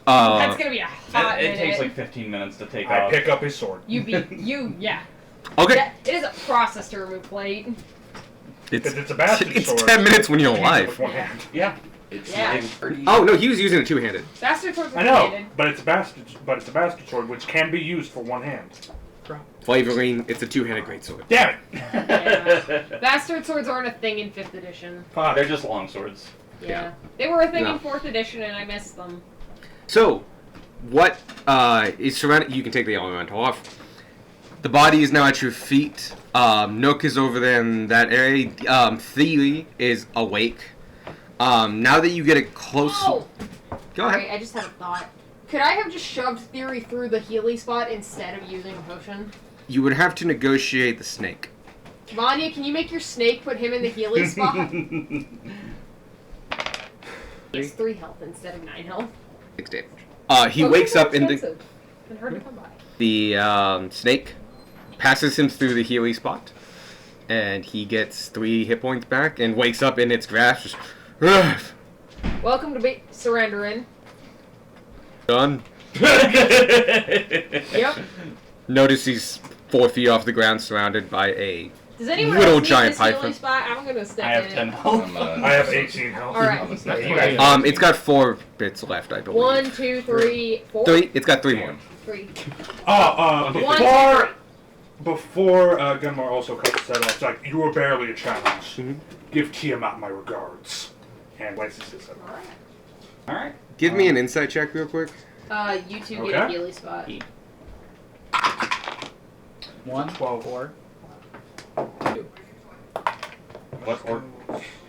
S7: That's gonna be a hot
S6: It
S7: minute.
S6: takes like 15 minutes to take
S8: I
S6: off.
S8: pick up his sword.
S7: Yeah.
S1: Okay.
S7: That, it is a process to remove plate.
S8: Because it's a bastard
S1: it's
S8: sword.
S1: 10 minutes when you're
S8: Use it
S1: alive.
S8: with one hand.
S6: Yeah.
S7: Yeah.
S1: Oh no, he was using it two-handed.
S7: Bastard swords are
S8: I know,
S7: one-handed.
S8: but it's a bastard sword which can be used for one hand.
S1: Flavoring, it's a two-handed greatsword.
S8: Damn it!
S7: Yeah. Bastard swords aren't a thing in 5th edition.
S8: Fuck.
S6: They're just long swords.
S7: Yeah. They were a thing
S1: No.
S7: in 4th edition and I missed them.
S1: So, what is surrounded? You can take the element off. The body is now at your feet. Nook is over there in that area. Theory is awake. Now that you get it close,
S7: Oh!
S1: go ahead.
S7: Sorry, I just had a thought. Could I have just shoved Theory through the Healy spot instead of using a potion?
S1: You would have to negotiate the snake.
S7: Vanya, can you make your snake put him in the Healy spot? It's 3 health instead of 9 health.
S1: 6 damage. He wakes up in the
S7: And hard to come by.
S1: snake, passes him through the Healy spot, and he gets 3 hit points back and wakes up in its grasp. Just, "Ugh,
S7: Welcome to surrendering.
S1: done.
S7: Yep.
S1: Notice he's 4 feet off the ground, surrounded by a
S7: Does anyone
S1: little
S7: else need
S1: giant
S7: this Healy
S1: python.
S7: spot? I'm gonna step
S6: I have
S7: in
S6: 10
S7: it.
S6: health.
S8: I have 18 health.
S7: Alright.
S8: You guys-
S1: It's got 4 bits left, I believe.
S7: 1, 2, 3, 4.
S1: 3. It's got 3 more.
S7: 3.
S8: Oh,
S7: 1, 2, 3.
S8: before Gunmar also cuts his head off, it's like, you were barely a challenge.
S1: Mhm.
S8: Give Tiamat my regards. And laces his head off.
S6: Alright.
S1: Give me an insight check real quick.
S7: You two get a
S8: Okay.
S7: Healy spot.
S3: 1,
S8: 12.
S3: 4.
S6: What or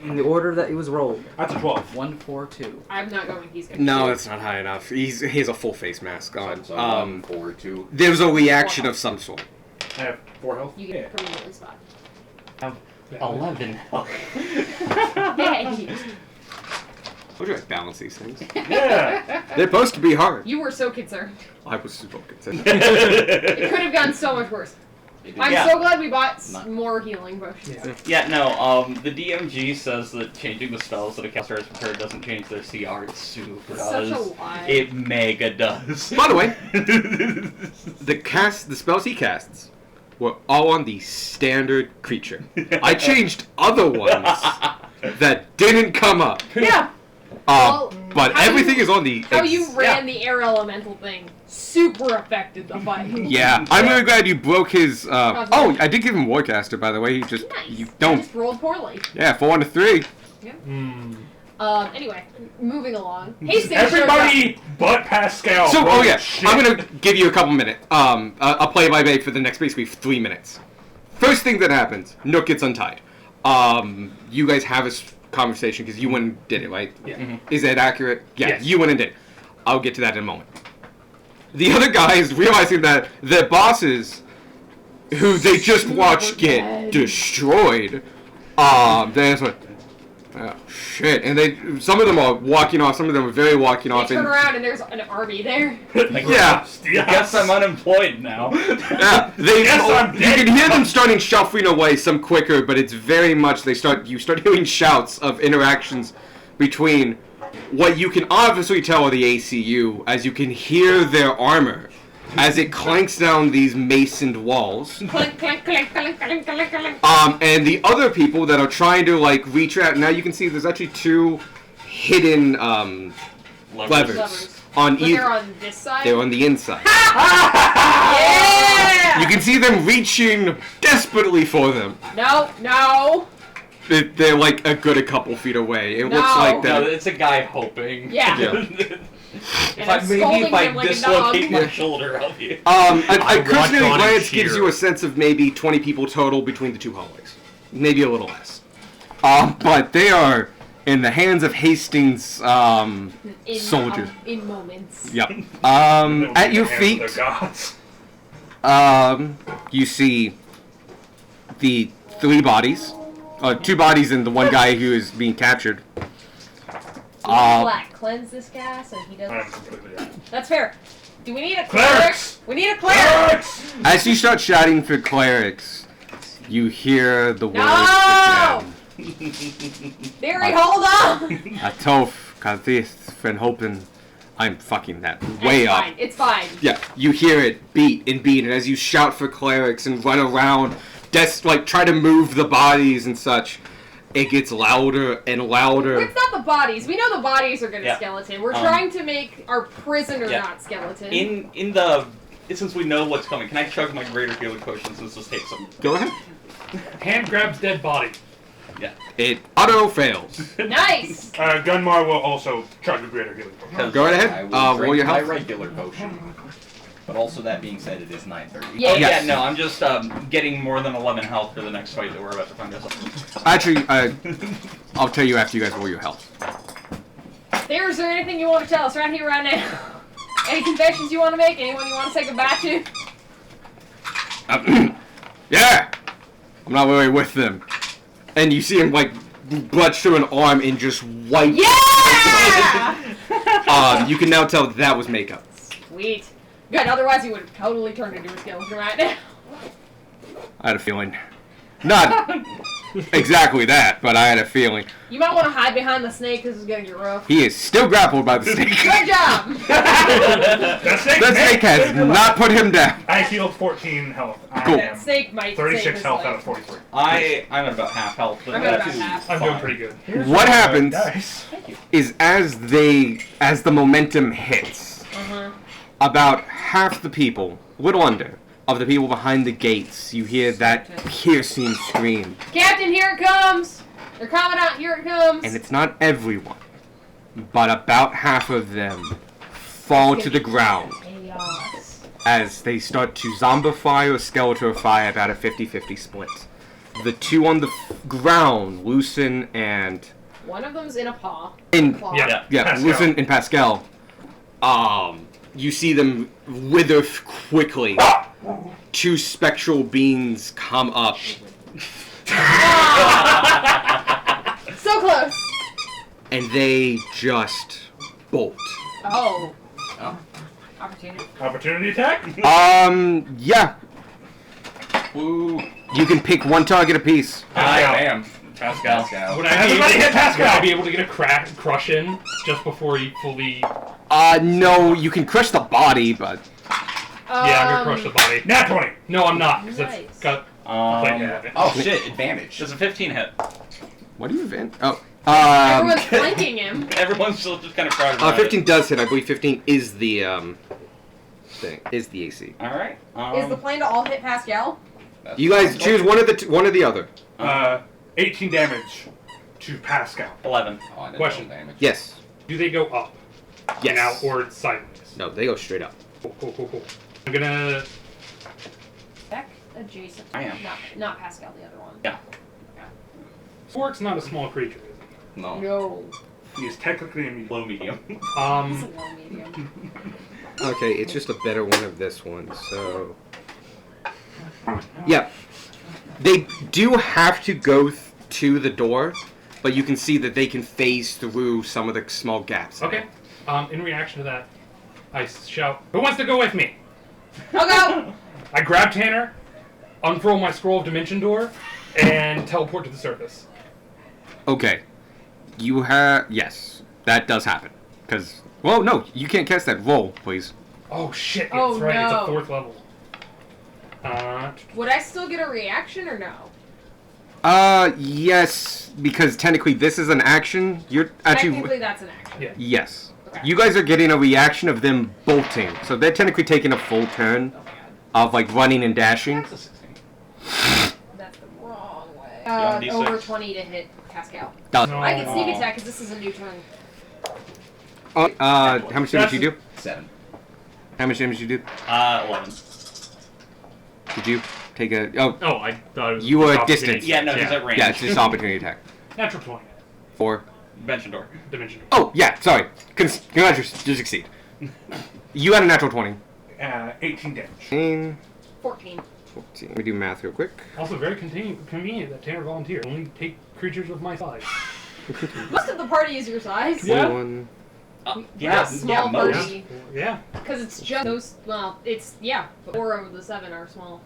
S13: In the order that it was rolled.
S8: That's a 12.
S3: 1, 4, 2.
S7: I'm not going. He's going.
S1: No, that's not high enough. He has a full face mask on.
S10: So 1, 4, 2.
S1: There's a reaction of some sort.
S8: I have 4 health.
S7: You get a permanent spot.
S6: 11 health.
S7: Yay!
S1: Told you I'd balance these things.
S8: Yeah!
S1: They're supposed to be hard.
S7: You were so concerned.
S1: I was super concerned.
S7: It could have gone so much worse. I'm
S6: Yeah.
S7: so glad we bought
S10: Not-
S7: more healing potions.
S6: Yeah, no, the DMG says that changing the spells that a caster has prepared doesn't change their CR. It super
S7: It's such a
S6: does.
S7: lie.
S6: It mega does.
S1: By the way, the spells he casts were all on the standard creature. I changed other ones that didn't come up.
S7: Yeah. Well,
S1: But
S7: how
S1: everything
S7: you-
S1: is on the.
S7: How you ran the air elemental thing super affected the fight.
S1: Yeah, I'm really glad you broke his. Oh, I did give him Warcaster, by the way. You just
S7: Nice.
S1: you
S7: I
S1: don't.
S7: just rolled poorly.
S1: Yeah, 4 and a 3.
S7: Anyway, moving along. Hey, Sam.
S8: Everybody but Pascal.
S1: So,
S8: rolled
S1: oh yeah,
S8: shit.
S1: I'm gonna give you a couple minutes. A play-by-play for the next basically 3 minutes. First thing that happens, Nook gets untied. You guys have a conversation because you went and did it, right?
S9: Yeah.
S6: Mhm.
S1: Is that accurate? Yeah,
S9: Yes.
S1: you went and did it. I'll get to that in a moment. The other guys realizing that their bosses, who they just watched get destroyed, they're just like, oh shit, and some of them are walking off. Some of them are very walking
S7: They
S1: off.
S7: turn
S1: And,
S7: around and there's an army there.
S6: Like,
S1: yeah.
S6: I guess I'm unemployed now.
S1: Yeah, you can hear them starting shuffling away some quicker, but it's very much you start hearing shouts of interactions between what you can obviously tell are the ACU, as you can hear their armor
S12: as it clanks down these masoned walls.
S7: Clink, clink, clink, clink, clink, clink, clink.
S12: And the other people that are trying to like reach out, now you can see there's actually two hidden levers on
S7: But
S12: either.
S7: they're on this side?
S12: They're on the inside.
S7: Yeah!
S12: You can see them reaching desperately for them.
S7: No, no.
S12: They're like a couple feet away. It looks
S7: No.
S12: like
S6: No,
S12: that.
S6: it's a guy hoping.
S7: Yeah.
S6: If
S7: I'm scolding
S6: if I
S7: him like a
S6: dislocate
S7: dog.
S6: my shoulder, I'll be.
S12: A
S5: watch
S12: cursory
S5: on and
S12: glance gives
S5: cheer.
S12: you a sense of maybe 20 people total between the two hallways. Maybe a little less. But they are in the hands of Hastings
S7: In,
S12: soldiers.
S7: in moments.
S12: Yep.
S8: It'll be
S12: At
S8: in
S12: your
S8: the hands of
S12: feet,
S8: the gods.
S12: you see the three bodies. Two bodies and the one guy who is being captured.
S7: Black, cleanse this guy so he
S8: I am
S7: doesn't.
S8: completely out.
S7: That's fair. Do we need a
S8: Clerics!
S7: cleric? We need a cleric!
S8: Clerics!
S12: As you start shouting for clerics, you hear the words
S7: No!
S12: again.
S7: Barry, hold on!
S12: Atof, Kathith, Fenhopen. I'm fucking that way
S7: it's
S12: up.
S7: fine. It's fine.
S12: Yeah, you hear it beat and beat, and as you shout for clerics and run around, try to move the bodies and such, it gets louder and louder.
S7: It's not the bodies. We know the bodies are gonna
S6: Yeah.
S7: skeleton. We're trying to make our prisoner
S6: Yeah.
S7: not skeleton.
S6: In the since we know what's coming, can I chug my greater healing potion since this takes some?
S12: Go ahead.
S9: Hand grabs dead body.
S6: Yeah.
S12: It auto fails.
S7: Nice!
S8: Gunmar will also chug the greater healing potion.
S12: Go right
S10: I
S12: ahead.
S10: will
S12: Roll
S10: drink
S12: your
S10: my
S12: health.
S10: regular potion. But also, that being said, it is 9:30.
S7: Yeah.
S6: Oh
S12: Yes.
S6: yeah, no, I'm just getting more than 11 health for the next fight that we're about to find ourselves.
S12: Actually, I'll tell you after you guys roll your health.
S7: There, is there anything you want to tell us right here, right now? Any confessions you want to make? Anyone you want to say goodbye to?
S12: Yeah! I'm not really with them. And you see him, like, clutch through an arm and just wipe.
S7: Yeah!
S12: You can now tell that was makeup.
S7: Sweet. Good, otherwise he would have totally turned into a skeleton right now.
S12: I had a feeling. Not exactly that, but I had a feeling.
S7: You might want to hide behind the snake, this is gonna get rough.
S12: He is still grappled by the snake.
S7: Good job!
S12: The snake has not put him down.
S8: I healed 14 health. I
S12: Cool.
S8: am
S7: Snake might save
S8: 36
S7: his
S8: health
S7: life.
S8: out of 43.
S6: I'm at about half health. But
S7: I'm at
S6: that's
S7: about half.
S9: I'm doing
S6: fine.
S9: pretty good.
S12: What happens
S8: Nice.
S12: is as the momentum hits, about half the people, little under, of the people behind the gates, you hear that piercing scream.
S7: Captain, here it comes! They're coming out, here it comes!
S12: And it's not everyone, but about half of them fall to the ground
S7: Chaos.
S12: as they start to zombify or skeletorify about a 50-50 split. The two on the ground, Lucen and...
S7: One of them's in a paw.
S12: In,
S7: Claw.
S12: yeah,
S8: Pascal.
S12: Lucen and Pascal. You see them wither quickly. Two spectral beings come up.
S7: So close!
S12: And they just bolt.
S7: Oh. Opportunity.
S8: Opportunity attack?
S12: Yeah.
S6: Woo.
S12: You can pick one target apiece.
S6: I am. Pascal.
S9: Would I be
S8: Everybody
S9: able,
S8: hit Pascal!
S9: Would I be able to get a crush in just before he fully...
S12: No, you can crush the body, but...
S9: Yeah, I'm gonna crush the body.
S8: Nat 20!
S9: No, I'm not, because
S7: Nice.
S9: it's got...
S10: Oh shit, advantage.
S6: Does a 15 hit?
S12: What do you invent? Oh.
S7: Everyone's flanking him.
S6: Everyone's still just kind of crowded around
S12: 15 does hit. I believe 15 is the, thing. Is the AC.
S6: All right.
S11: Is the plan to all hit Pascal?
S10: That's
S12: You guys
S10: possible.
S12: choose one of the one or the other.
S8: 18 damage to Pascal.
S6: 11.
S10: Oh, I did
S9: Question.
S10: no damage.
S12: Yes.
S9: Do they go up?
S12: Yes.
S9: Now, or sideways?
S12: No, they go straight up.
S9: Cool. I'm gonna...
S7: Back adjacent.
S6: I am.
S7: Not Pascal, the other one.
S6: Yeah.
S9: Fork's not a small creature, is it?
S10: No.
S7: No.
S8: He is technically a medium.
S6: Low medium.
S7: It's a low medium.
S12: Okay, it's just a better one of this one, so... Yeah. They do have to go to the door, but you can see that they can phase through some of the small gaps.
S9: Okay. In reaction to that, I shout, "Who wants to go with me?"
S7: I'll go!
S9: I grab Tanner, unfurl my scroll of dimension door, and teleport to the surface.
S12: Okay. You have... Yes, that does happen. Because... Well, no, you can't cast that. Roll, please.
S9: Oh shit!
S7: Oh,
S9: It's right. It's
S7: no.
S9: a 4th level.
S7: Would I still get a reaction or no?
S12: Yes, because technically this is an action. You're actually.
S7: Technically, that's an action.
S9: Yeah.
S12: Yes.
S7: Okay.
S12: You guys are getting a reaction of them bolting. So they're technically taking a full turn of like running and dashing.
S2: That's a 16.
S7: That's the wrong way.
S2: You on D6?
S7: Over 20 to hit Pascal.
S12: Done.
S9: No.
S7: I get sneak attack because this is a new turn.
S12: Oh, how much damage did you do?
S10: 7.
S12: How much damage did you do?
S2: 11.
S12: Did you take a? Oh,
S5: Oh, I thought it was.
S12: You were
S5: just
S12: distant.
S5: opportunity.
S2: Yeah, no, he's at range.
S12: yeah, it's just opportunity attack.
S9: Natural 20.
S12: 4.
S2: Bench door.
S9: Dimension.
S12: Oh, yeah, sorry. Congratulations, you succeed. You had a natural 20.
S8: 18 damage.
S12: 14.
S7: 14.
S12: Let me do math real quick.
S9: Also, very convenient that Tanner volunteered. Only take creatures of my size.
S7: Most of the party is your size.
S9: Yeah.
S12: 21.
S2: Yeah,
S7: Small
S2: most.
S7: party.
S9: Yeah.
S7: Because it's just those. Well, it's yeah. 4 of the 7 are small.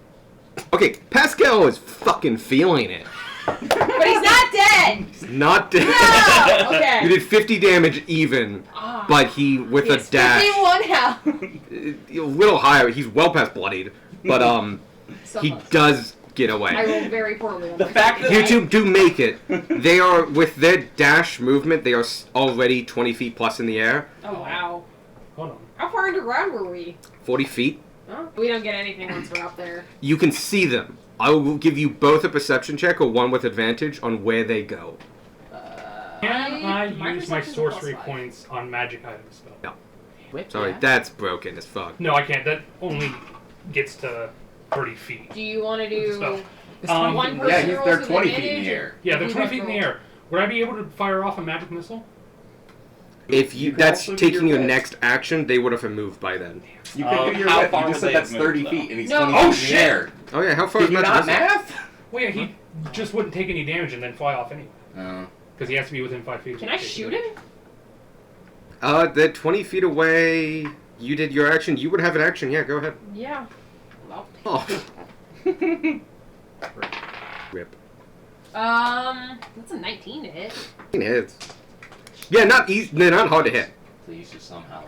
S12: Okay, Pascal is fucking feeling it.
S11: But he's not dead!
S12: Not dead.
S11: No! Okay.
S12: You did 50 damage even,
S7: Ah.
S12: but he, with
S11: He
S12: a
S11: has
S12: dash,
S11: 51 health.
S12: a little higher. He's well past bloodied, but
S7: So
S12: he
S7: close.
S12: does get
S7: I
S12: away.
S7: rolled very poorly on
S2: The
S7: my
S2: fact that
S12: You two do make it. They are, with their dash movement, they are already 20 feet plus in the air.
S7: Oh wow.
S9: Hold on.
S7: How far underground were we?
S12: 40 feet.
S7: Oh, we don't get anything once we're up there.
S12: You can see them. I will give you both a perception check or one with advantage on where they go.
S9: Can I
S7: my
S9: use my
S7: perception's a
S9: sorcery
S7: +5.
S9: points on magic items spell?
S12: No.
S3: Whip,
S12: Sorry,
S3: yeah.
S12: that's broken as fuck.
S9: No, I can't. That only gets to 30 feet.
S7: Do you want to do
S9: So,
S7: one person
S10: Yeah,
S7: rolls
S10: they're
S7: with
S10: 20 feet in
S7: advantage,
S10: the
S7: or-
S10: air.
S9: Yeah, they're
S7: You
S9: 20
S7: both
S9: feet in the
S7: roll.
S9: air. Would I be able to fire off a magic missile?
S12: If you,
S10: You can
S12: that's
S10: also do
S12: taking
S10: your
S12: your
S10: whip.
S12: next action, they would have moved by then.
S10: You can do your
S2: how
S10: whip.
S2: far
S10: You just
S2: would
S10: said
S2: they
S10: that's
S2: have
S10: 30
S2: moved,
S10: feet, and he's
S7: No.
S10: 20
S7: Oh,
S10: feet in the air.
S12: Oh yeah, how far
S10: Did
S12: is
S10: you
S12: Magic
S10: not
S12: Missile?
S10: math?
S9: Well, yeah, he just wouldn't take any damage and then fly off anyway.
S10: Oh.
S9: Because he has to be within 5 feet. of
S7: Can
S9: the
S7: I
S9: station.
S7: shoot him?
S12: They're 20 feet away. You did your action. You would have an action. Yeah, go ahead.
S7: Yeah. Well,
S12: Oh. Rip.
S7: that's a 19 to hit.
S12: Hits. Yeah, not easy. They're not hard to hit.
S10: Please just somehow.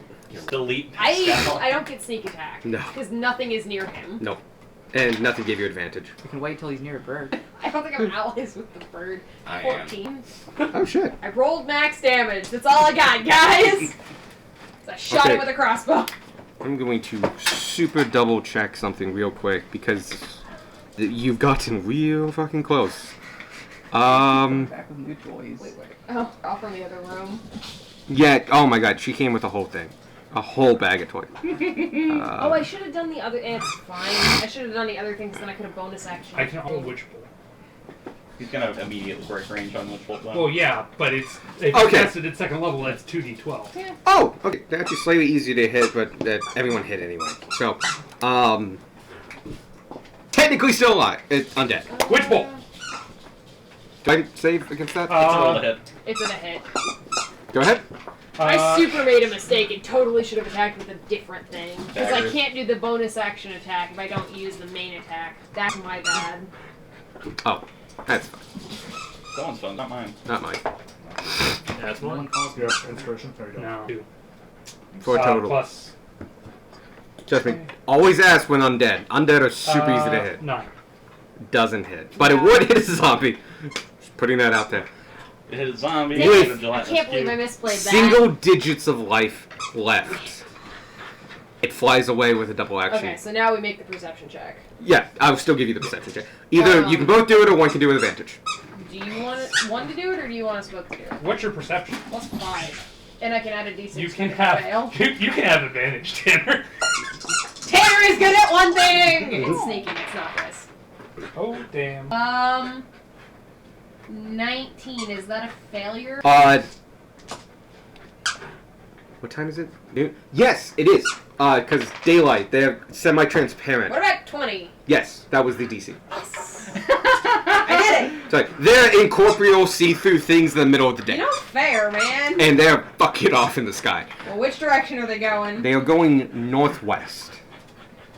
S2: delete
S7: I
S2: Pascal.
S7: don't get sneak attack.
S12: No.
S7: Because nothing is near him.
S12: No. And nothing gave you advantage.
S3: You can wait till he's near a bird.
S7: I don't think I'm allies with the bird.
S10: I am.
S7: 14.
S12: Oh shit.
S7: I rolled max damage. That's all I got, guys. So I shot
S12: Okay.
S7: him with a crossbow.
S12: I'm going to super double check something real quick because you've gotten real fucking close.
S3: Back with new toys.
S7: Wait. Oh, off from the other room.
S12: Yeah, oh my god, she came with a whole thing. A whole bag of toys.
S7: Oh, I should have done the other. It's fine. I should have done the other things, then I could have bonus action.
S9: I can all witch bolt.
S2: He's gonna immediately break range on Witch Bolt.
S9: Well, yeah, but it's if
S12: Okay.
S9: you tested at second level, that's 2d12.
S7: Yeah.
S12: Oh, okay. They're actually slightly easier to hit, but everyone hit anyway. So, technically still alive. It's undead.
S9: Witch bolt.
S12: Do I save against that?
S2: It's a roll to hit.
S7: It's in a hit.
S12: Go ahead.
S7: I super made a mistake and totally should have attacked with a different thing. Because I
S2: Dagger.
S7: can't do the bonus action attack if I don't use the main attack. That's my bad.
S12: Oh, that's fine.
S2: Someone's phone, not mine.
S12: Not mine.
S5: That's
S3: One
S5: one.
S3: calls
S8: Yeah, inspiration. There you go.
S9: No. 2.
S12: For a total.
S9: Plus.
S12: Trust me. Always ask when undead. Undead are super easy to hit.
S9: 9.
S12: Doesn't hit. But it would hit a zombie. Just putting that out there.
S2: It hit a zombie.
S7: Dang
S2: it
S7: it,
S2: hit a
S7: I
S2: gelatinous
S7: can't believe I
S2: cube.
S7: misplayed that.
S12: Single digits of life left. It flies away with a double action.
S7: Okay, so now we make the perception check.
S12: Yeah, I'll still give you the perception check. Either you can both do it or one can do it with advantage.
S7: Do you want one to do it or do you want us both to do it?
S9: What's your perception?
S7: Plus 5. And I can add a d6
S9: You can
S7: if I fail.
S9: have you can have advantage, Tanner.
S7: Tanner is good at one thing! It's sneaking, it's not this.
S9: Oh damn.
S7: 19, is that a failure?
S12: What time is it? Noon? Yes, it is. Because it's daylight. They're semi-transparent.
S7: What about 20?
S12: Yes, that was the DC.
S11: I did it!
S12: Sorry, they're incorporeal, see-through things in the middle of the day.
S11: You're not fair, man.
S12: And they're fucking off in the sky.
S11: Well, which direction are they going?
S12: They are going northwest.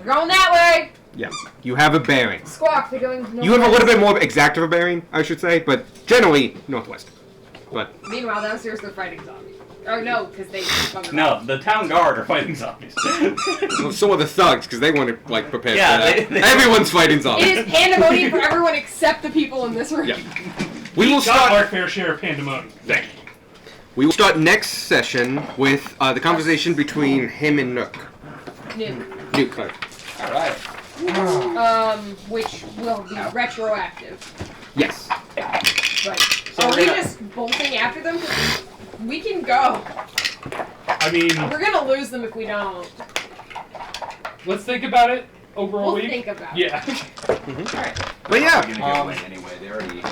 S7: We're going that way!
S12: Yeah, you have a bearing.
S7: Squawk, they're going
S12: You have a little bit more exact of a bearing, I should say, but generally northwest. But
S7: Meanwhile, downstairs they're fighting zombies. Oh no, because they.
S6: No, the town guard are fighting zombies.
S12: Well, so are the thugs, because they want to, like, prepare
S6: Yeah,
S12: for that.
S6: they-
S12: Everyone's fighting zombies.
S7: It is pandemonium for everyone except the people in this room.
S12: Yeah. We will
S9: Got
S12: start.
S9: our fair share of pandemonium. Thank you.
S12: We will start next session with the conversation between him and Nook.
S7: New.
S12: Nook, sorry.
S6: Alright.
S7: Which will be retroactive.
S12: Yes.
S7: But
S6: So
S7: are
S6: we're
S7: we
S6: gonna-
S7: just bolting after them? 'Cause we can go.
S9: I mean,
S7: We're gonna lose them if we don't.
S9: let's think about it over a
S7: We'll
S9: week.
S7: think about
S9: Yeah.
S12: But yeah.
S10: They're gonna get away anyway. They already.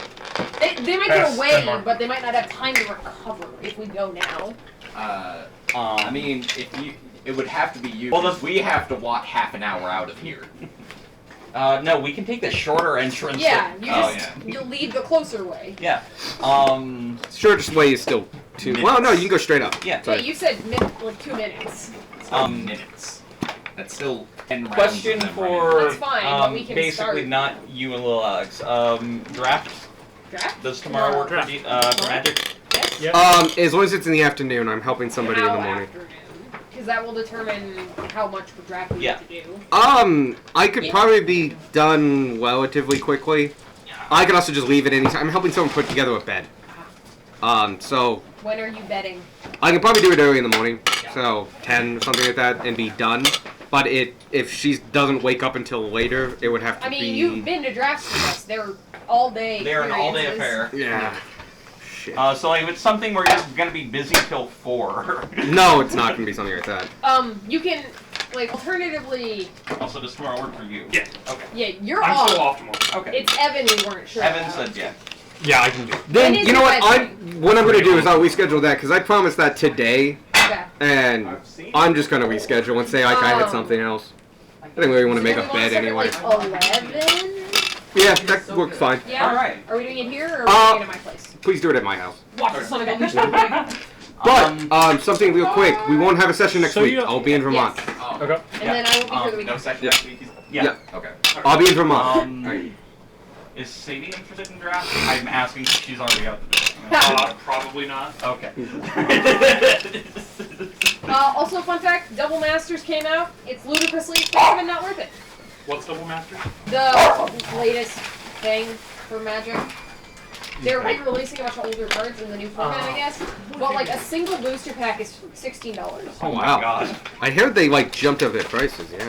S7: They might
S8: Pass,
S7: get away,
S8: Denmark.
S7: but they might not have time to recover if we go now.
S10: I mean, if you, it would have to be you.
S6: Well,
S10: Well, we have to walk half an hour out of here.
S6: No, we can take the shorter entrance.
S7: Yeah,
S6: that-
S7: you
S10: Oh,
S7: just you'll lead the closer way.
S6: Yeah.
S12: Shortest way is still 2. Well, no, you can go straight up.
S6: Yeah.
S7: Yeah,
S12: Sorry.
S7: you said like 2 minutes.
S10: Minutes. That's still 10 rounds.
S6: Question
S10: of them
S6: for
S7: That's fine, but we can
S6: basically
S7: start.
S6: not you and Lil Alex. Draft.
S7: Draft?
S6: Does tomorrow work
S9: Draft.
S6: for Magic?
S7: Yes.
S9: Yep.
S12: As long as it's in the afternoon, I'm helping somebody in the morning.
S7: Because that will determine how much for draft we
S6: Yeah.
S7: have to do.
S12: I could probably be done relatively quickly. I could also just leave it anytime. I'm helping someone put together a bed. So
S7: When are you betting?
S12: I can probably do it early in the morning, so 10 or something like that, and be done. But if she doesn't wake up until later, it would have to
S7: I
S12: be.
S7: mean, you've been to drafts with us. They're all day.
S6: They're an all-day
S7: experiences.
S6: affair.
S12: Yeah. Shit.
S6: So like, if it's something where you're gonna be busy till 4.
S12: No, it's not gonna be something like that.
S7: You can, like, alternatively,
S6: Also, does tomorrow work for you?
S9: Yeah.
S6: Okay.
S7: yeah, you're
S9: I'm
S7: off.
S9: still off tomorrow.
S6: Okay.
S7: It's Evan we weren't sure
S6: Evan
S7: about.
S6: said yeah.
S5: Yeah, I can do it.
S12: Then
S7: When is
S12: you know
S7: the
S12: what?
S7: wedding?
S12: What I'm gonna do is I'll reschedule that because I promised that today,
S7: Okay.
S12: and I'm just gonna reschedule and say like I had something else. I think we want to make
S7: So
S12: a
S7: we wanna
S12: bed
S7: start at,
S12: anyway.
S7: like, 11?
S12: Yeah, that works fine.
S7: Yeah?
S6: Alright.
S7: Are we doing it here or are we doing it at my place?
S12: Please do it at my house.
S7: Watch the son of a bitch.
S12: But something real quick. We won't have a session next
S5: So
S12: week.
S5: you-
S12: I'll be in Vermont.
S7: Yes.
S10: Oh.
S5: Okay.
S7: And then I will be for the
S10: No
S7: weekend.
S10: section
S12: Yeah.
S10: next week.
S6: Yeah.
S10: Okay.
S12: I'll be in Vermont.
S6: Is Sadie interested in draft? I'm asking 'cause she's already out the door.
S9: Probably not.
S6: Okay.
S7: Also, fun fact, Double Masters came out. It's ludicrously expensive and not worth it.
S9: What's Double Master?
S7: The latest thing for Magic. They're re-releasing a bunch of older cards in the new format, I guess. But like a single booster pack is $16.
S12: Oh
S6: my
S12: wow!
S6: God.
S12: I heard they like jumped up their prices. Yeah.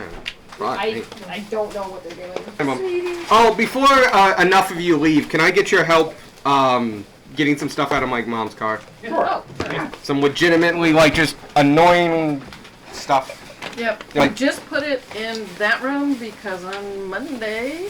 S12: Right.
S7: I don't know what they're doing.
S12: Hey, Mom. Oh, before enough of you leave, can I get your help getting some stuff out of my mom's car?
S7: Oh, sure.
S12: Some legitimately like just annoying stuff.
S14: Yep.
S12: Like-
S14: We just put it in that room because on Monday,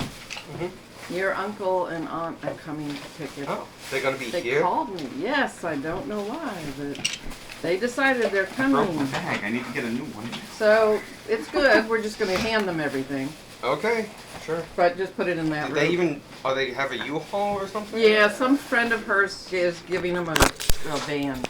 S14: your uncle and aunt are coming to pick it up.
S12: They're gonna be
S14: They
S12: here.
S14: called me. Yes, I don't know why, but they decided they're
S10: I broke my
S14: coming.
S10: bag. I need to get a new one.
S14: So it's good. We're just going to hand them everything,
S12: Okay, sure.
S14: but just put it in that
S12: Did
S14: room.
S12: they even? Are they have a U-Haul or something?
S14: Yeah, some friend of hers is giving them a van.